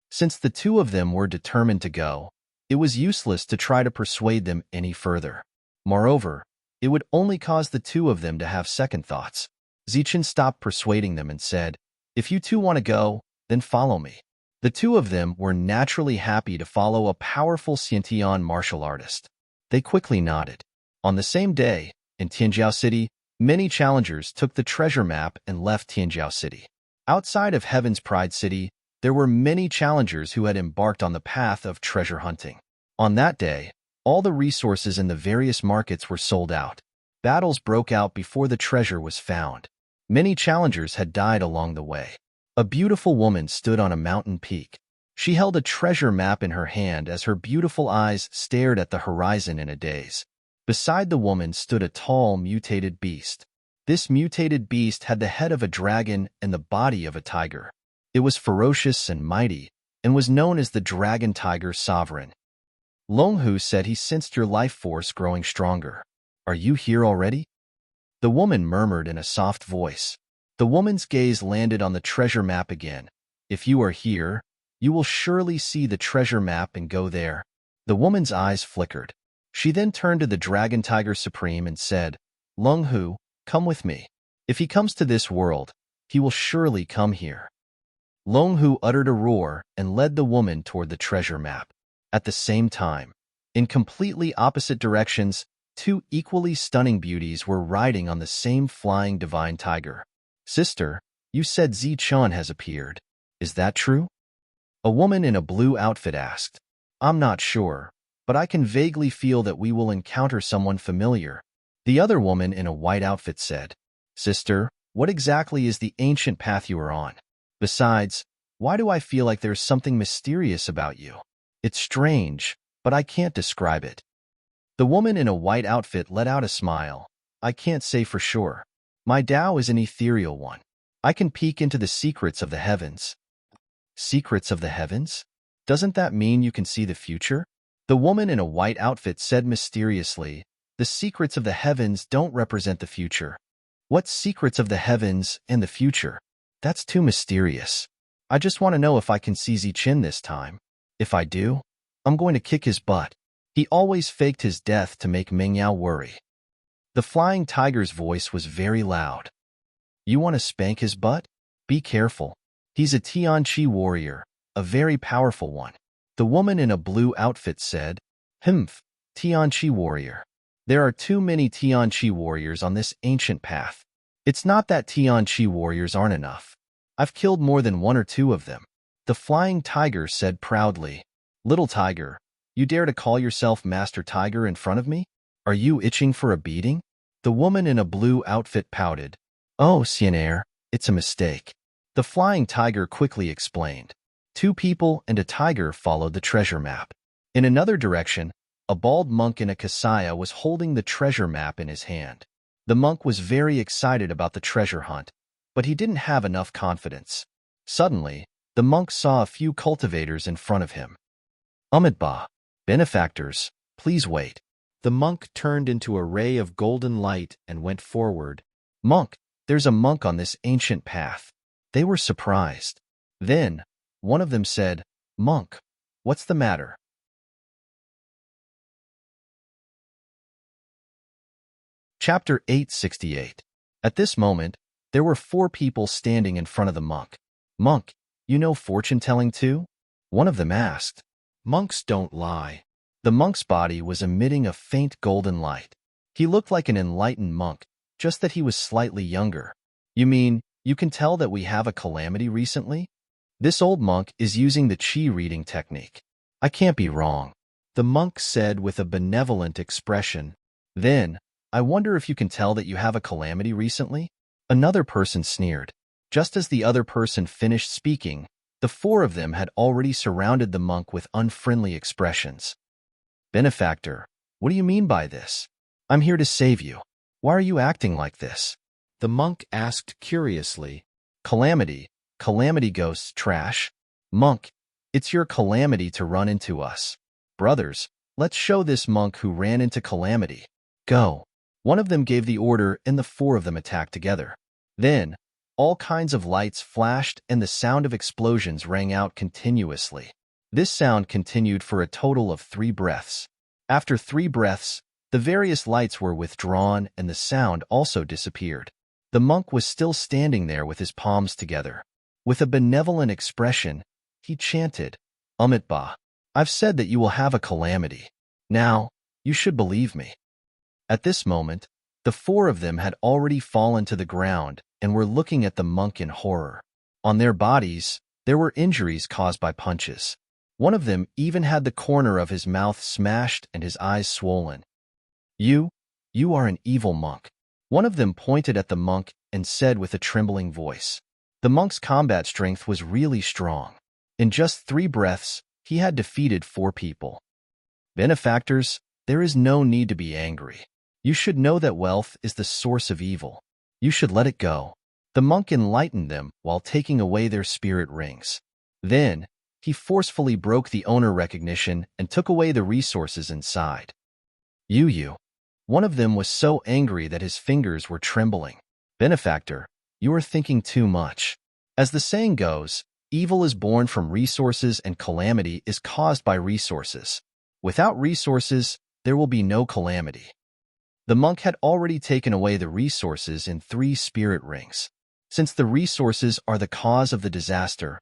Since the 2 of them were determined to go, it was useless to try to persuade them any further. Moreover, it would only cause the 2 of them to have second thoughts. Zichan stopped persuading them and said, "If you 2 want to go, then follow me." The 2 of them were naturally happy to follow a powerful Xiantian martial artist. They quickly nodded. On the same day, in Tianjiao City, many challengers took the treasure map and left Tianjiao City. Outside of Heaven's Pride City, there were many challengers who had embarked on the path of treasure hunting. On that day, all the resources in the various markets were sold out. Battles broke out before the treasure was found. Many challengers had died along the way. A beautiful woman stood on a mountain peak. She held a treasure map in her hand as her beautiful eyes stared at the horizon in a daze. Beside the woman stood a tall, mutated beast. This mutated beast had the head of a dragon and the body of a tiger. It was ferocious and mighty, and was known as the Dragon Tiger Sovereign. Longhu said he sensed your life force growing stronger. "Are you here already?" The woman murmured in a soft voice. The woman's gaze landed on the treasure map again. "If you are here, you will surely see the treasure map and go there." The woman's eyes flickered. She then turned to the Dragon Tiger Supreme and said, "Longhu, come with me. If he comes to this world, he will surely come here." Longhu uttered a roar and led the woman toward the treasure map. At the same time, in completely opposite directions, 2 equally stunning beauties were riding on the same flying divine tiger. "Sister, you said Zichan has appeared. Is that true?" A woman in a blue outfit asked. "I'm not sure, but I can vaguely feel that we will encounter someone familiar." The other woman in a white outfit said, "Sister, what exactly is the ancient path you are on? Besides, Why do I feel like there's something mysterious about you? It's strange, but I can't describe it. The woman in a white outfit let out a smile. I can't say for sure. My Tao is an ethereal one. I can peek into the secrets of the heavens. Secrets of the heavens? Doesn't that mean you can see the future? The woman in a white outfit said mysteriously, the secrets of the heavens don't represent the future. What secrets of the heavens and the future? That's too mysterious. I just want to know if I can see Zichin this time. If I do, I'm going to kick his butt. He always faked his death to make Mingyao worry. The flying tiger's voice was very loud. You want to spank his butt? Be careful. He's a Tianqi warrior, a very powerful one. The woman in a blue outfit said, Humph, Tianqi warrior. There are too many Tianqi warriors on this ancient path. It's not that Tianqi warriors aren't enough. I've killed more than one or two of them. The flying tiger said proudly, Little tiger, you dare to call yourself Master Tiger in front of me? Are you itching for a beating? The woman in a blue outfit pouted. Oh, Xianair, it's a mistake. The flying tiger quickly explained. 2 people and a tiger followed the treasure map. In another direction, a bald monk in a kasaya was holding the treasure map in his hand. The monk was very excited about the treasure hunt, but he didn't have enough confidence. Suddenly, the monk saw a few cultivators in front of him. Umitba, benefactors, please wait. The monk turned into a ray of golden light and went forward. Monk, there's a monk on this ancient path. They were surprised. Then, one of them said, Monk, what's the matter? Chapter 868. At this moment, there were 4 people standing in front of the monk. Monk, you know fortune-telling too? One of them asked. Monks don't lie. The monk's body was emitting a faint golden light. He looked like an enlightened monk, just that he was slightly younger. You mean, you can tell that we have a calamity recently? This old monk is using the chi reading technique. I can't be wrong. The monk said with a benevolent expression. Then, I wonder if you can tell that you have a calamity recently? Another person sneered. Just as the other person finished speaking, the 4 of them had already surrounded the monk with unfriendly expressions. Benefactor, what do you mean by this? I'm here to save you. Why are you acting like this? The monk asked curiously. Calamity, calamity ghosts, trash. Monk, it's your calamity to run into us. Brothers, let's show this monk who ran into calamity. Go. One of them gave the order and the 4 of them attacked together. Then, all kinds of lights flashed and the sound of explosions rang out continuously. This sound continued for a total of 3 breaths. After 3 breaths, the various lights were withdrawn and the sound also disappeared. The monk was still standing there with his palms together. With a benevolent expression, he chanted, Umitba, I've said that you will have a calamity. Now, you should believe me. At this moment, the 4 of them had already fallen to the ground and were looking at the monk in horror. On their bodies, there were injuries caused by punches. One of them even had the corner of his mouth smashed and his eyes swollen. You are an evil monk. One of them pointed at the monk and said with a trembling voice. The monk's combat strength was really strong. In just 3 breaths, he had defeated 4 people. Benefactors, there is no need to be angry. You should know that wealth is the source of evil. You should let it go. The monk enlightened them while taking away their spirit rings. Then, he forcefully broke the owner recognition and took away the resources inside. One of them was so angry that his fingers were trembling. Benefactor, you are thinking too much. As the saying goes, evil is born from resources and calamity is caused by resources. Without resources, there will be no calamity. The monk had already taken away the resources in 3 spirit rings. Since the resources are the cause of the disaster,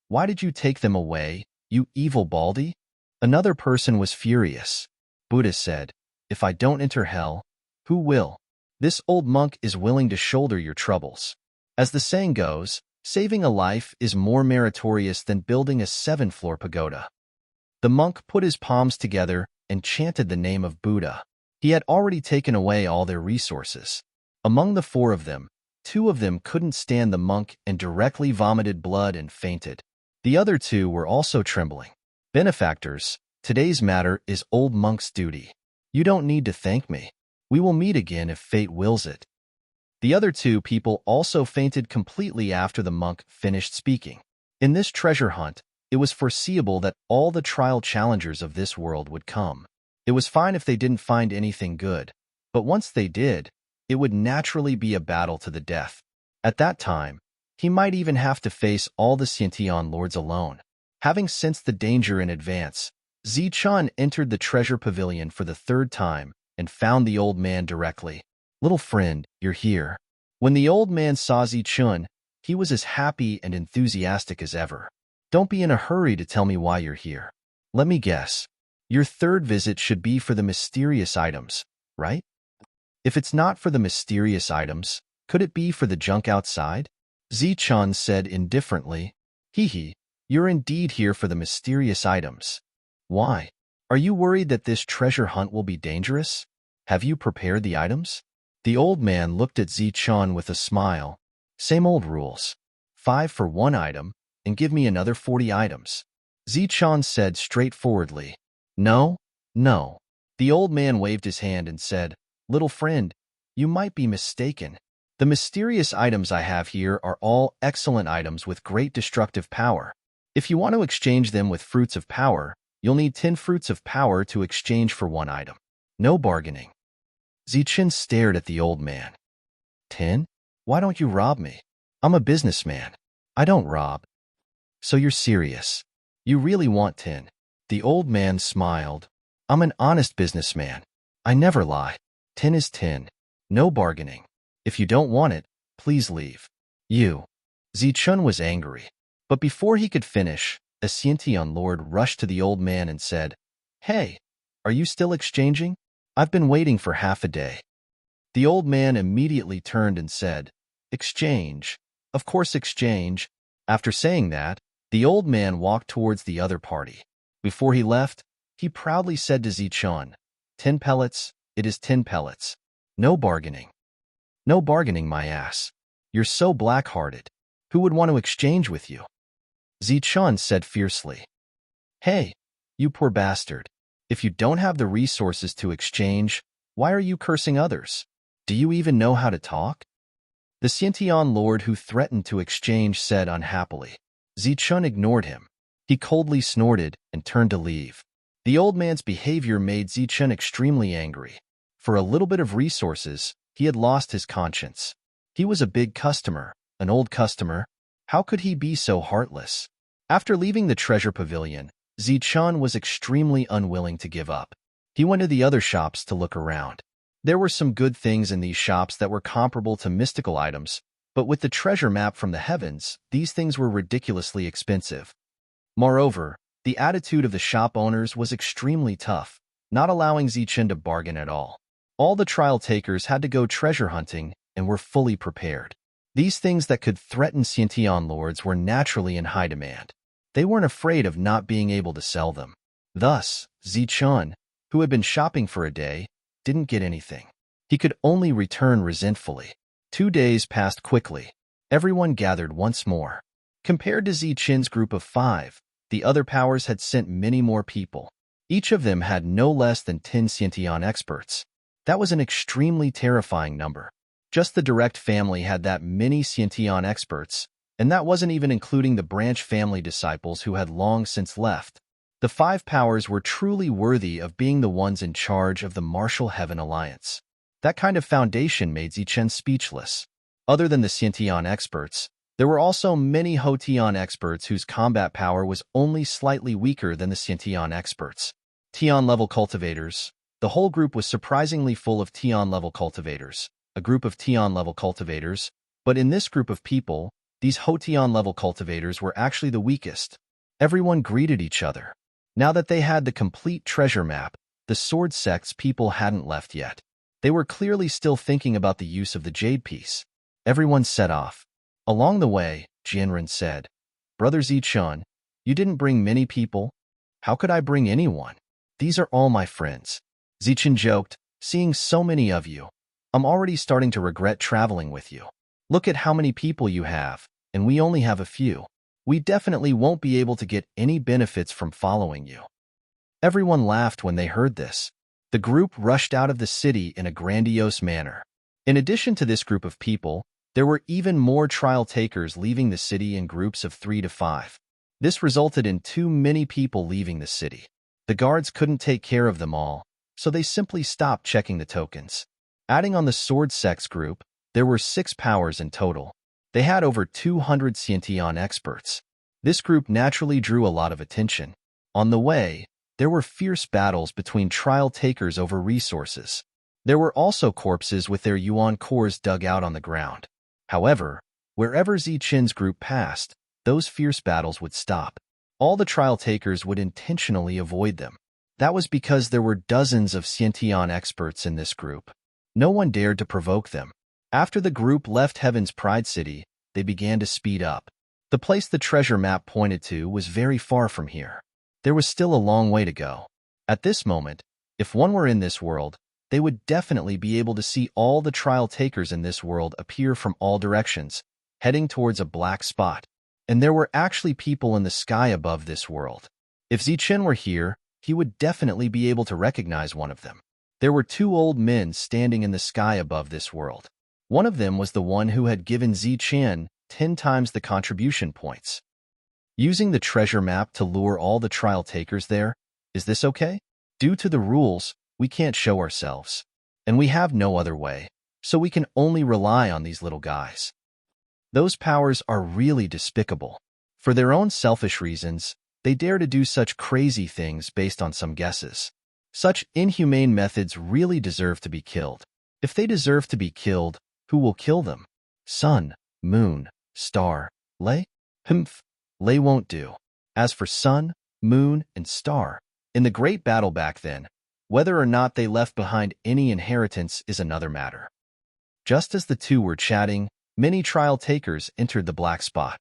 why did you take them away, you evil baldy? Another person was furious. Buddha said, If I don't enter hell, who will? This old monk is willing to shoulder your troubles. As the saying goes, saving a life is more meritorious than building a 7-floor pagoda. The monk put his palms together and chanted the name of Buddha. He had already taken away all their resources. Among the 4 of them, 2 of them couldn't stand the monk and directly vomited blood and fainted. The other two were also trembling. Benefactors, today's matter is old monk's duty. You don't need to thank me. We will meet again if fate wills it. The other two people also fainted completely after the monk finished speaking. In this treasure hunt, it was foreseeable that all the trial challengers of this world would come. It was fine if they didn't find anything good, but once they did, it would naturally be a battle to the death. At that time, he might even have to face all the Xiantian lords alone. Having sensed the danger in advance, Zichun entered the treasure pavilion for the third time and found the old man directly. "Little friend, you're here." When the old man saw Zichun, he was as happy and enthusiastic as ever. "Don't be in a hurry to tell me why you're here. Let me guess. Your third visit should be for the mysterious items, right? If it's not for the mysterious items, could it be for the junk outside?" Zichun said indifferently. "Hee, you're indeed here for the mysterious items. Why? Are you worried that this treasure hunt will be dangerous? Have you prepared the items?" The old man looked at Zichun with a smile. "Same old rules. 5 for one item, and give me another 40 items." Zichun said straightforwardly. "No, no." The old man waved his hand and said, "Little friend, you might be mistaken. The mysterious items I have here are all excellent items with great destructive power. If you want to exchange them with fruits of power, you'll need 10 fruits of power to exchange for one item. No bargaining." Zichun stared at the old man. 10? Why don't you rob me? I'm a businessman. I don't rob. So you're serious. You really want 10. The old man smiled. "I'm an honest businessman. I never lie. 10 is 10. No bargaining. If you don't want it, please leave." "You." Zichun was angry. But before he could finish, a Xiantian lord rushed to the old man and said, "Hey, are you still exchanging? I've been waiting for half a day." The old man immediately turned and said, "Exchange. Of course exchange." After saying that, the old man walked towards the other party. Before he left, he proudly said to Zichun, 10 pellets, it is 10 pellets. No bargaining. No bargaining, my ass. You're so black-hearted. Who would want to exchange with you?" Zichun said fiercely. "Hey, you poor bastard. If you don't have the resources to exchange, why are you cursing others? Do you even know how to talk?" The Xiantian lord who threatened to exchange said unhappily. Zichun ignored him. He coldly snorted and turned to leave. The old man's behavior made Zichun extremely angry. For a little bit of resources, he had lost his conscience. He was a big customer, an old customer. How could he be so heartless? After leaving the treasure pavilion, Zichun was extremely unwilling to give up. He went to the other shops to look around. There were some good things in these shops that were comparable to mystical items, but with the treasure map from the heavens, these things were ridiculously expensive. Moreover, the attitude of the shop owners was extremely tough, not allowing Zichun to bargain at all. All the trial takers had to go treasure hunting and were fully prepared. These things that could threaten Xiantian lords were naturally in high demand. They weren't afraid of not being able to sell them. Thus, Zichun, who had been shopping for a day, didn't get anything. He could only return resentfully. 2 days passed quickly. Everyone gathered once more. Compared to Zichun's group of 5, the other powers had sent many more people. Each of them had no less than 10 Xiantian experts. That was an extremely terrifying number. Just the direct family had that many Xiantian experts, and that wasn't even including the branch family disciples who had long since left. The 5 powers were truly worthy of being the ones in charge of the Martial Heaven Alliance. That kind of foundation made Zichun speechless. Other than the Xiantian experts, there were also many Hotian experts whose combat power was only slightly weaker than the Xiantian experts. Tian-level cultivators. The whole group was surprisingly full of Tian-level cultivators, a group of Tian-level cultivators, but in this group of people, these Hotian-level cultivators were actually the weakest. Everyone greeted each other. Now that they had the complete treasure map, the sword sect's people hadn't left yet. They were clearly still thinking about the use of the jade piece. Everyone set off. Along the way, Jianren said, "Brother Zichun, you didn't bring many people? How could I bring anyone? These are all my friends." Zichun joked, "Seeing so many of you, I'm already starting to regret traveling with you. Look at how many people you have, and we only have a few." We definitely won't be able to get any benefits from following you." Everyone laughed when they heard this. The group rushed out of the city in a grandiose manner. In addition to this group of people, there were even more trial takers leaving the city in groups of 3 to 5. This resulted in too many people leaving the city. The guards couldn't take care of them all, so they simply stopped checking the tokens. Adding on the sword sex group, there were 6 powers in total. They had over 200 Sciention experts. This group naturally drew a lot of attention. On the way, there were fierce battles between trial takers over resources. There were also corpses with their yuan cores dug out on the ground. However, wherever Zichen's group passed, those fierce battles would stop. All the trial takers would intentionally avoid them. That was because there were dozens of Sciention experts in this group. No one dared to provoke them. After the group left Heaven's Pride City, they began to speed up. The place the treasure map pointed to was very far from here. There was still a long way to go. At this moment, if one were in this world, they would definitely be able to see all the trial takers in this world appear from all directions, heading towards a black spot. And there were actually people in the sky above this world. If Zichen were here, he would definitely be able to recognize one of them. There were 2 old men standing in the sky above this world. One of them was the one who had given Zichen 10 times the contribution points. Using the treasure map to lure all the trial takers there, is this okay? Due to the rules, we can't show ourselves. And we have no other way, so we can only rely on these little guys. Those powers are really despicable. For their own selfish reasons, they dare to do such crazy things based on some guesses. Such inhumane methods really deserve to be killed. If they deserve to be killed, who will kill them? Sun, moon, star, lay? Lay won't do. As for sun, moon, and star, in the great battle back then, whether or not they left behind any inheritance is another matter. Just as the two were chatting, many trial takers entered the black spot.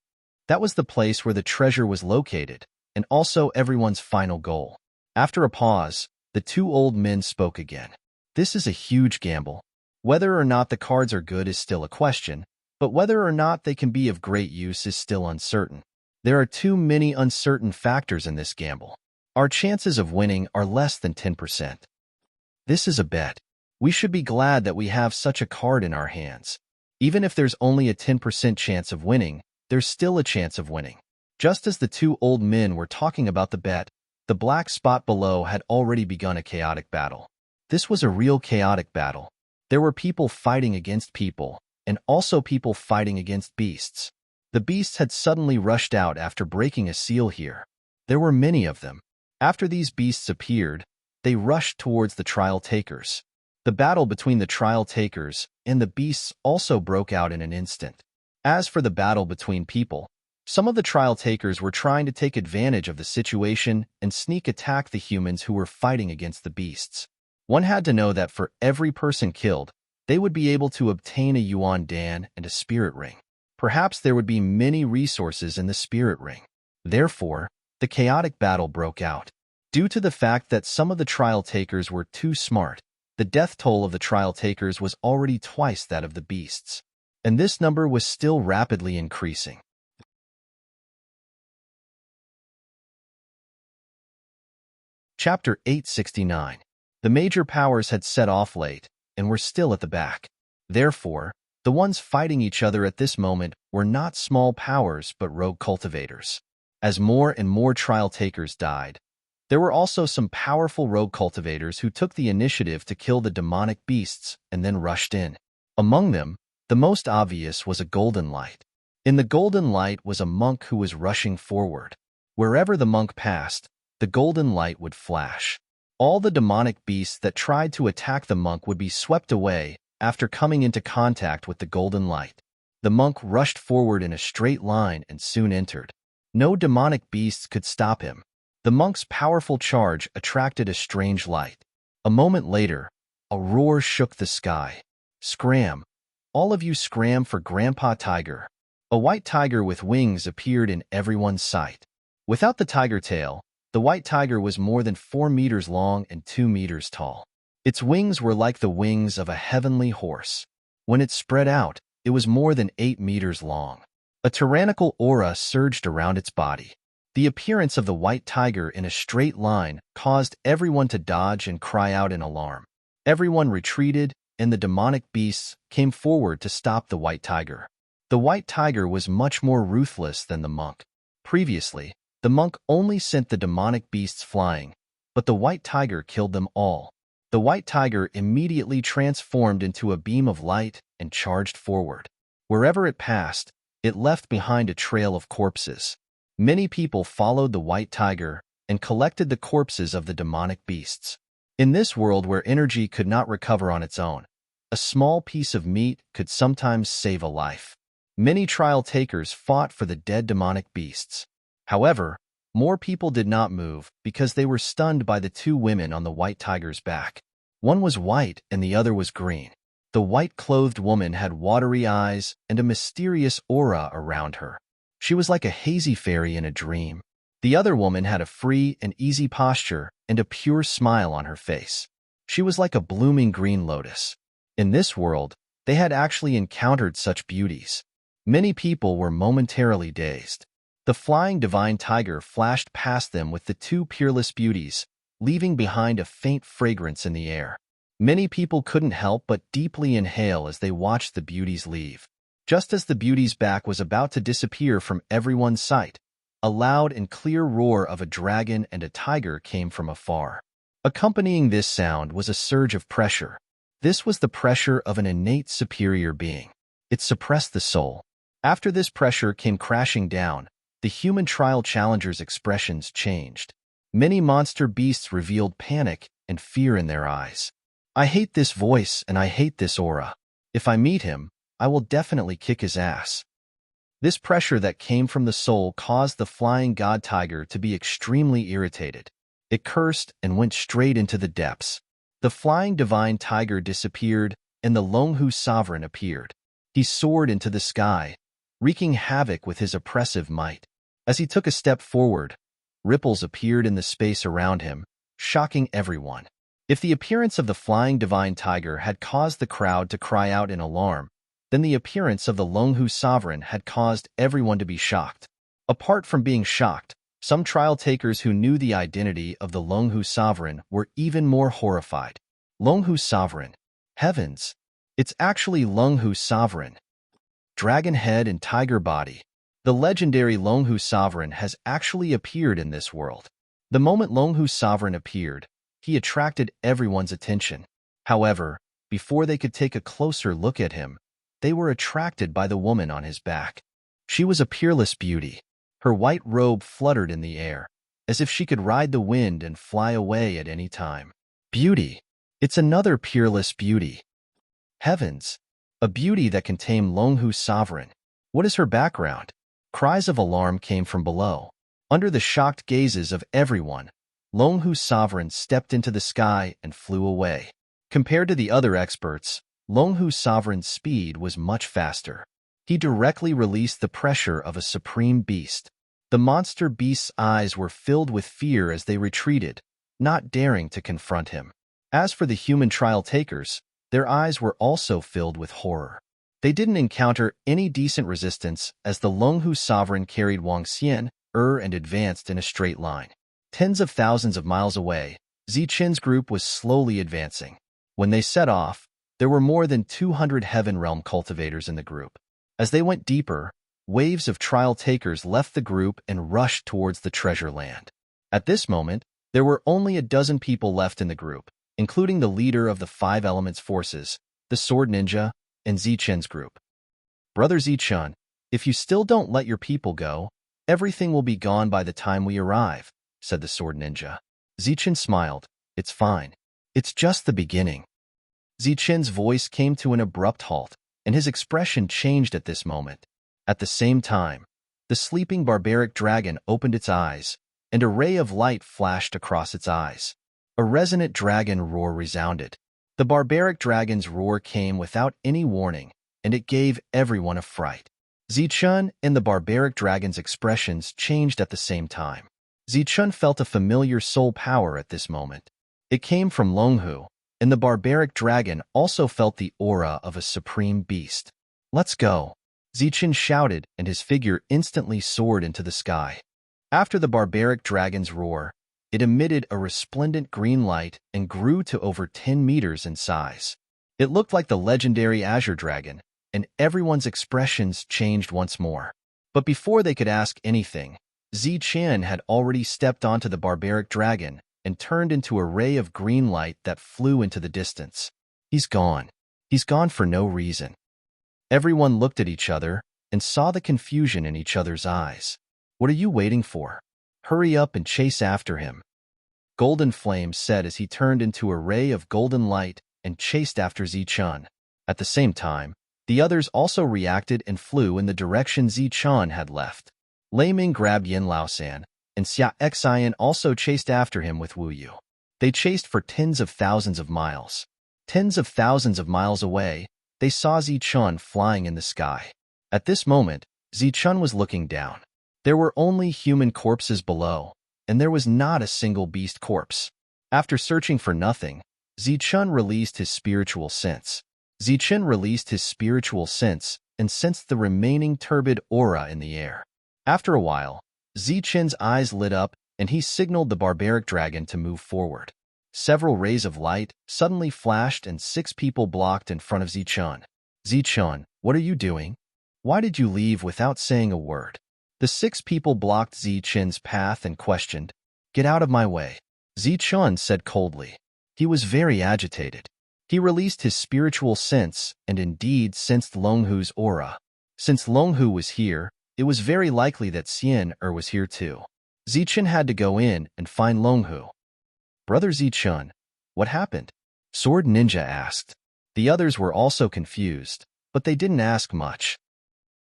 That was the place where the treasure was located, and also everyone's final goal. After a pause, the 2 old men spoke again. This is a huge gamble. Whether or not the cards are good is still a question, but whether or not they can be of great use is still uncertain. There are too many uncertain factors in this gamble. Our chances of winning are less than 10%. This is a bet. We should be glad that we have such a card in our hands. Even if there's only a 10% chance of winning, there's still a chance of winning. Just as the 2 old men were talking about the bet, the black spot below had already begun a chaotic battle. This was a real chaotic battle. There were people fighting against people, and also people fighting against beasts. The beasts had suddenly rushed out after breaking a seal here. There were many of them. After these beasts appeared, they rushed towards the trial takers. The battle between the trial takers and the beasts also broke out in an instant. As for the battle between people, some of the trial takers were trying to take advantage of the situation and sneak attack the humans who were fighting against the beasts. One had to know that for every person killed, they would be able to obtain a Yuan Dan and a spirit ring. Perhaps there would be many resources in the spirit ring. Therefore, the chaotic battle broke out. Due to the fact that some of the trial takers were too smart, the death toll of the trial takers was already twice that of the beasts. And this number was still rapidly increasing. Chapter 869. The major powers had set off late, and were still at the back. Therefore, the ones fighting each other at this moment were not small powers but rogue cultivators. As more and more trial takers died, there were also some powerful rogue cultivators who took the initiative to kill the demonic beasts and then rushed in. Among them, the most obvious was a golden light. In the golden light was a monk who was rushing forward. Wherever the monk passed, the golden light would flash. All the demonic beasts that tried to attack the monk would be swept away after coming into contact with the golden light. The monk rushed forward in a straight line and soon entered. No demonic beasts could stop him. The monk's powerful charge attracted a strange light. A moment later, a roar shook the sky. Scram! All of you scram for Grandpa Tiger. A white tiger with wings appeared in everyone's sight. Without the tiger tail, the white tiger was more than 4 meters long and 2 meters tall. Its wings were like the wings of a heavenly horse. When it spread out, it was more than 8 meters long. A tyrannical aura surged around its body. The appearance of the white tiger in a straight line caused everyone to dodge and cry out in alarm. Everyone retreated, and the demonic beasts came forward to stop the white tiger. The white tiger was much more ruthless than the monk. Previously, the monk only sent the demonic beasts flying, but the white tiger killed them all. The white tiger immediately transformed into a beam of light and charged forward. Wherever it passed, it left behind a trail of corpses. Many people followed the white tiger and collected the corpses of the demonic beasts. In this world where energy could not recover on its own, a small piece of meat could sometimes save a life. Many trial takers fought for the dead demonic beasts. However, more people did not move because they were stunned by the two women on the white tiger's back. One was white and the other was green. The white-clothed woman had watery eyes and a mysterious aura around her. She was like a hazy fairy in a dream. The other woman had a free and easy posture and a pure smile on her face. She was like a blooming green lotus. In this world, they had actually encountered such beauties. Many people were momentarily dazed. The flying divine tiger flashed past them with the two peerless beauties, leaving behind a faint fragrance in the air. Many people couldn't help but deeply inhale as they watched the beauties leave. Just as the beauty's back was about to disappear from everyone's sight, a loud and clear roar of a dragon and a tiger came from afar. Accompanying this sound was a surge of pressure. This was the pressure of an innate superior being. It suppressed the soul. After this pressure came crashing down, the human trial challenger's expressions changed. Many monster beasts revealed panic and fear in their eyes. I hate this voice and I hate this aura. If I meet him, I will definitely kick his ass. This pressure that came from the soul caused the flying god tiger to be extremely irritated. It cursed and went straight into the depths. The flying divine tiger disappeared and the Longhu sovereign appeared. He soared into the sky, wreaking havoc with his oppressive might. As he took a step forward, ripples appeared in the space around him, shocking everyone. If the appearance of the flying divine tiger had caused the crowd to cry out in alarm, then the appearance of the Longhu sovereign had caused everyone to be shocked. Apart from being shocked, some trial takers who knew the identity of the Longhu sovereign were even more horrified. Longhu sovereign. Heavens! It's actually Longhu sovereign. Dragon head and tiger body. The legendary Longhu sovereign has actually appeared in this world. The moment Longhu sovereign appeared, he attracted everyone's attention. However, before they could take a closer look at him, they were attracted by the woman on his back. She was a peerless beauty. Her white robe fluttered in the air, as if she could ride the wind and fly away at any time. Beauty. It's another peerless beauty. Heavens. A beauty that can tame Longhu sovereign. What is her background? Cries of alarm came from below. Under the shocked gazes of everyone, Longhu sovereign stepped into the sky and flew away. Compared to the other experts, Longhu sovereign's speed was much faster. He directly released the pressure of a supreme beast. The monster beast's eyes were filled with fear as they retreated, not daring to confront him. As for the human trial takers, their eyes were also filled with horror. They didn't encounter any decent resistance as the Longhu sovereign carried Wang Xian, and advanced in a straight line. Tens of thousands of miles away, Zichen's group was slowly advancing. When they set off, there were more than 200 Heaven Realm cultivators in the group. As they went deeper, waves of trial takers left the group and rushed towards the treasure land. At this moment, there were only a dozen people left in the group, including the leader of the Five Elements forces, the Sword Ninja, and Zichen's group. Brother Zichen, if you still don't let your people go, everything will be gone by the time we arrive, said the Sword Ninja. Zichen smiled. It's fine. It's just the beginning. Zichen's voice came to an abrupt halt, and his expression changed at this moment. At the same time, the sleeping barbaric dragon opened its eyes, and a ray of light flashed across its eyes. A resonant dragon roar resounded. The barbaric dragon's roar came without any warning, and it gave everyone a fright. Zichen and the barbaric dragon's expressions changed at the same time. Zichen felt a familiar soul power at this moment. It came from Longhu, and the barbaric dragon also felt the aura of a supreme beast. Let's go. Zichen shouted, and his figure instantly soared into the sky. After the barbaric dragon's roar, it emitted a resplendent green light and grew to over 10 meters in size. It looked like the legendary Azure Dragon, and everyone's expressions changed once more. But before they could ask anything, Zichen had already stepped onto the barbaric dragon and turned into a ray of green light that flew into the distance. He's gone. He's gone for no reason. Everyone looked at each other and saw the confusion in each other's eyes. What are you waiting for? Hurry up and chase after him. Golden Flame said as he turned into a ray of golden light and chased after Zichen. At the same time, the others also reacted and flew in the direction Zichen had left. Lei Ming grabbed Yin Laosan, and Xia Xian also chased after him with Wu Yu. They chased for tens of thousands of miles. Tens of thousands of miles away, they saw Zichen flying in the sky. At this moment, Zichen was looking down. There were only human corpses below, and there was not a single beast corpse. After searching for nothing, Zichen released his spiritual sense. Zichen released his spiritual sense and sensed the remaining turbid aura in the air. After a while, Zichen's eyes lit up and he signaled the barbaric dragon to move forward. Several rays of light suddenly flashed and 6 people blocked in front of Zichen. Zichen, what are you doing? Why did you leave without saying a word? The 6 people blocked Zichen's path and questioned, Get out of my way. Zichen said coldly. He was very agitated. He released his spiritual sense and indeed sensed Longhu's aura. Since Longhu was here, it was very likely that Xian was here too. Zichen had to go in and find Longhu. Brother Zichen, what happened? Sword Ninja asked. The others were also confused, but they didn't ask much.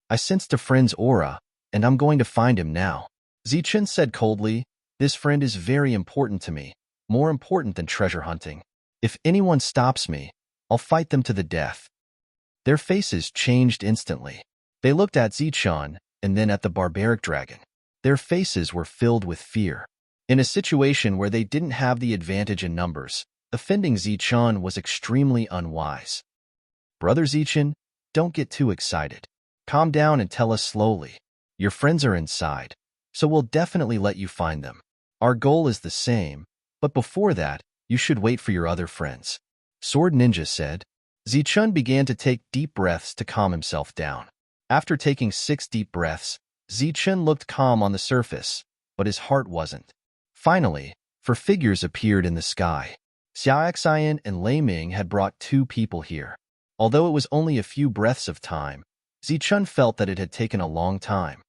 I sensed a friend's aura, and I'm going to find him now. Zichen said coldly, This friend is very important to me, more important than treasure hunting. If anyone stops me, I'll fight them to the death. Their faces changed instantly. They looked at Zichen and then at the barbaric dragon. Their faces were filled with fear. In a situation where they didn't have the advantage in numbers, offending Zichen was extremely unwise. Brother Zichen, don't get too excited. Calm down and tell us slowly. Your friends are inside, so we'll definitely let you find them. Our goal is the same, but before that, you should wait for your other friends. Sword Ninja said. Zichen began to take deep breaths to calm himself down. After taking 6 deep breaths, Zichen looked calm on the surface, but his heart wasn't. Finally, 4 figures appeared in the sky. Xia Xian and Lei Ming had brought 2 people here. Although it was only a few breaths of time, Zichen felt that it had taken a long time.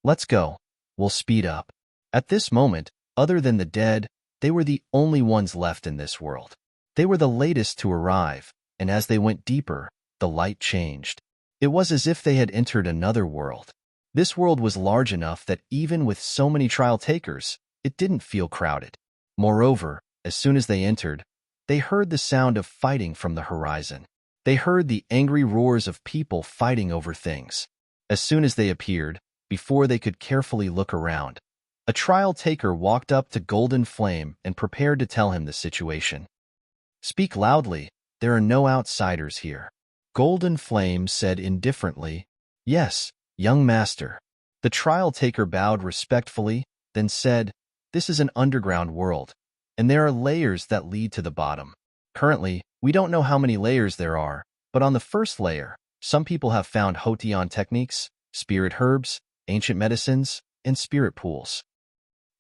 Let's go. We'll speed up. At this moment, other than the dead, they were the only ones left in this world. They were the latest to arrive, and as they went deeper, the light changed. It was as if they had entered another world. This world was large enough that even with so many trial takers, it didn't feel crowded. Moreover, as soon as they entered, they heard the sound of fighting from the horizon. They heard the angry roars of people fighting over things. As soon as they appeared, before they could carefully look around, a trial taker walked up to Golden Flame and prepared to tell him the situation. Speak loudly, there are no outsiders here. Golden Flame said indifferently, Yes, young master. The trial taker bowed respectfully, then said, This is an underground world, and there are layers that lead to the bottom. Currently, we don't know how many layers there are, but on the first layer, some people have found Hotian techniques, spirit herbs, ancient medicines, and spirit pools.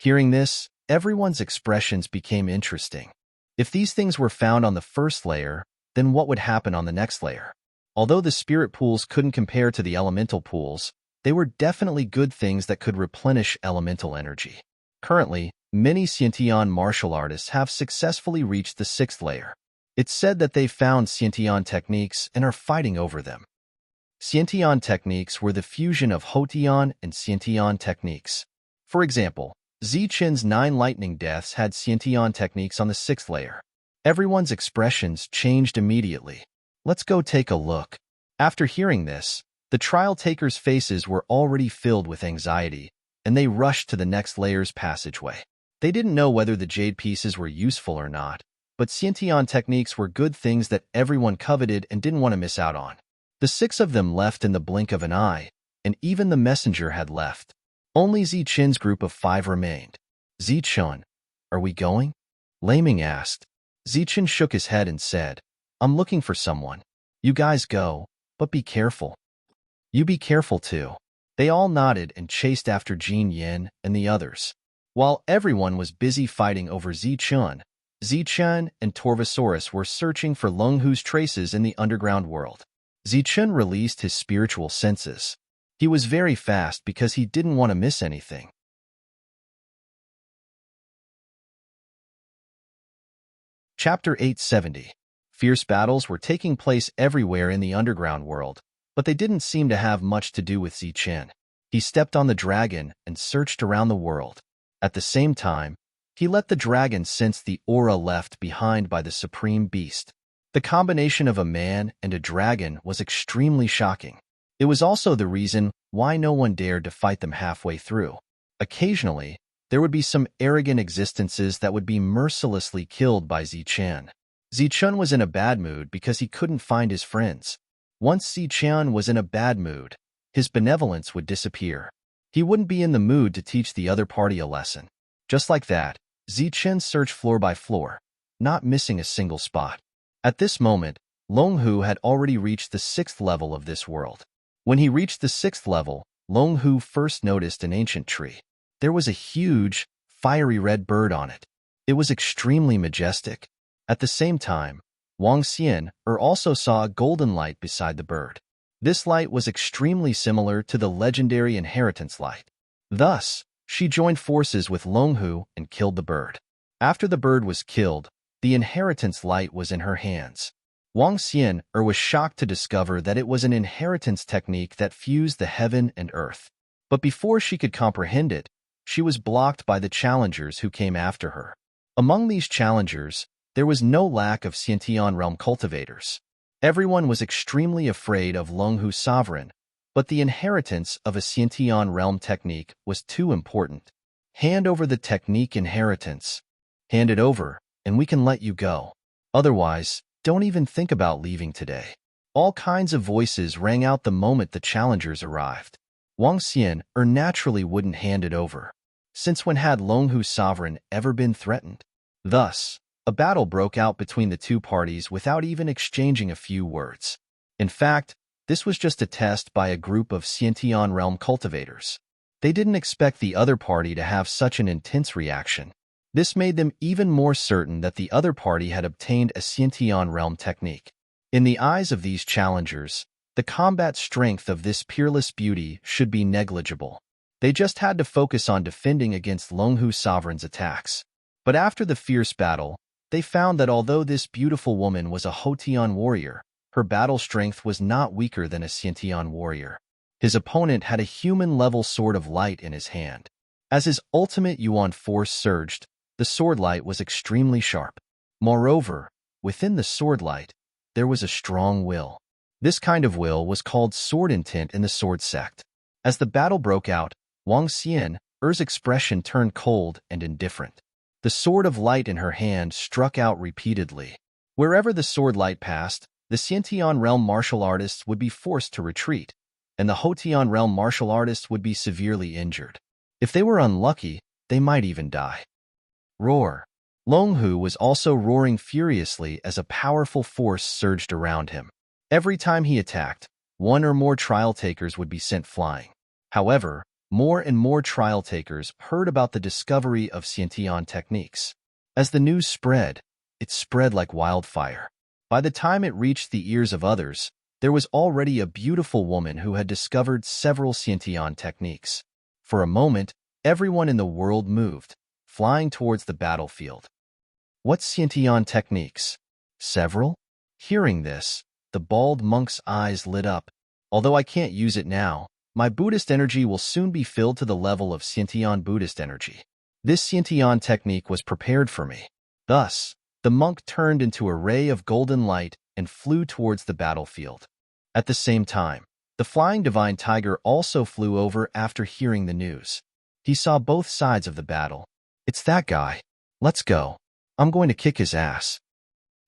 Hearing this, everyone's expressions became interesting. If these things were found on the first layer, then what would happen on the next layer? Although the spirit pools couldn't compare to the elemental pools, they were definitely good things that could replenish elemental energy. Currently, many Xiantian martial artists have successfully reached the 6th layer. It's said that they found Xiantian techniques and are fighting over them. Xiantian techniques were the fusion of Hotian and Xiantian techniques. For example, Zichen's 9 lightning deaths had Xiantian techniques on the 6th layer. Everyone's expressions changed immediately. Let's go take a look. After hearing this, the trial takers' faces were already filled with anxiety, and they rushed to the next layer's passageway. They didn't know whether the jade pieces were useful or not, but Xiantian techniques were good things that everyone coveted and didn't want to miss out on. The 6 of them left in the blink of an eye, and even the messenger had left. Only Zichen's group of 5 remained. Zichen, are we going? Laming asked. Zichen shook his head and said, I'm looking for someone. You guys go, but be careful. You be careful too. They all nodded and chased after Jin Yin and the others. While everyone was busy fighting over Zichen and Torvosaurus were searching for Longhu's traces in the underground world. Zichen released his spiritual senses. He was very fast because he didn't want to miss anything. Chapter 870. Fierce battles were taking place everywhere in the underground world, but they didn't seem to have much to do with Zichen. He stepped on the dragon and searched around the world. At the same time, he let the dragon sense the aura left behind by the supreme beast. The combination of a man and a dragon was extremely shocking. It was also the reason why no one dared to fight them halfway through. Occasionally, there would be some arrogant existences that would be mercilessly killed by Zichen. Zichen was in a bad mood because he couldn't find his friends. Once Zichen was in a bad mood, his benevolence would disappear. He wouldn't be in the mood to teach the other party a lesson. Just like that, Zichen searched floor by floor, not missing a single spot. At this moment, Longhu had already reached the 6th level of this world. When he reached the 6th level, Longhu first noticed an ancient tree. There was a huge, fiery red bird on it. It was extremely majestic. At the same time, Wang Xian also saw a golden light beside the bird. This light was extremely similar to the legendary inheritance light. Thus, she joined forces with Longhu and killed the bird. After the bird was killed, the inheritance light was in her hands. Wang Xian was shocked to discover that it was an inheritance technique that fused the heaven and earth. But before she could comprehend it, she was blocked by the challengers who came after her. Among these challengers, there was no lack of Xiantian realm cultivators. Everyone was extremely afraid of Longhu's sovereign, but the inheritance of a Xiantian realm technique was too important. Hand over the technique inheritance. Hand it over, and we can let you go. Otherwise, don't even think about leaving today. All kinds of voices rang out the moment the challengers arrived. Wang Xian naturally wouldn't hand it over. Since when had Longhu's sovereign ever been threatened? Thus, a battle broke out between the two parties without even exchanging a few words. In fact, this was just a test by a group of Xiantian realm cultivators. They didn't expect the other party to have such an intense reaction. This made them even more certain that the other party had obtained a Xiantian realm technique. In the eyes of these challengers, the combat strength of this peerless beauty should be negligible. They just had to focus on defending against Longhu's sovereign's attacks. But after the fierce battle, they found that although this beautiful woman was a Hotian warrior, her battle strength was not weaker than a Xiantian warrior. His opponent had a human-level sword of light in his hand. As his ultimate Yuan force surged, the sword light was extremely sharp. Moreover, within the sword light, there was a strong will. This kind of will was called sword intent in the sword sect. As the battle broke out, Wang Xian's expression turned cold and indifferent. The sword of light in her hand struck out repeatedly. Wherever the sword light passed, the Xiantian realm martial artists would be forced to retreat, and the Hotian realm martial artists would be severely injured. If they were unlucky, they might even die. Roar. Longhu was also roaring furiously as a powerful force surged around him. Every time he attacked, one or more trial takers would be sent flying. However, more and more trial takers heard about the discovery of Xiantian techniques. As the news spread, it spread like wildfire. By the time it reached the ears of others, there was already a beautiful woman who had discovered several Xiantian techniques. For a moment, everyone in the world moved, flying towards the battlefield. What Xiantian techniques? Several? Hearing this, the bald monk's eyes lit up. Although I can't use it now, my Buddhist energy will soon be filled to the level of Xiantian Buddhist energy. This Xiantian technique was prepared for me. Thus, the monk turned into a ray of golden light and flew towards the battlefield. At the same time, the flying divine tiger also flew over after hearing the news. He saw both sides of the battle. It's that guy. Let's go. I'm going to kick his ass.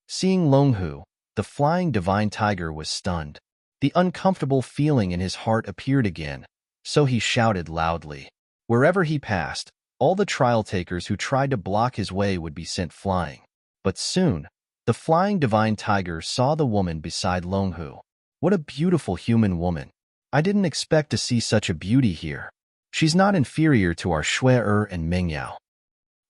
Seeing Longhu, the flying divine tiger was stunned. The uncomfortable feeling in his heart appeared again, so he shouted loudly. Wherever he passed, all the trial takers who tried to block his way would be sent flying. But soon, the flying divine tiger saw the woman beside Longhu. What a beautiful human woman. I didn't expect to see such a beauty here. She's not inferior to our Shui and Mingyao.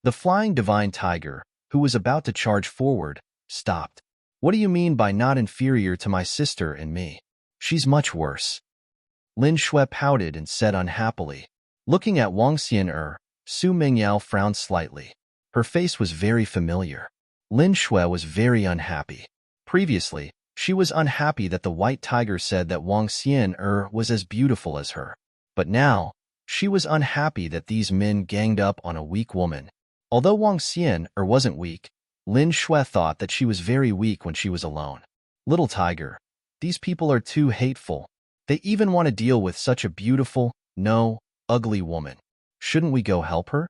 The flying divine tiger, who was about to charge forward, stopped. What do you mean by not inferior to my sister and me? She's much worse. Lin Shui pouted and said unhappily. Looking at Wang Xian'er, Su Mingyao frowned slightly. Her face was very familiar. Lin Shui was very unhappy. Previously, she was unhappy that the white tiger said that Wang Xian'er was as beautiful as her. But now, she was unhappy that these men ganged up on a weak woman. Although Wang Xian'er wasn't weak, Lin Shui thought that she was very weak when she was alone. Little tiger, these people are too hateful. They even want to deal with such a beautiful, no, ugly woman. Shouldn't we go help her?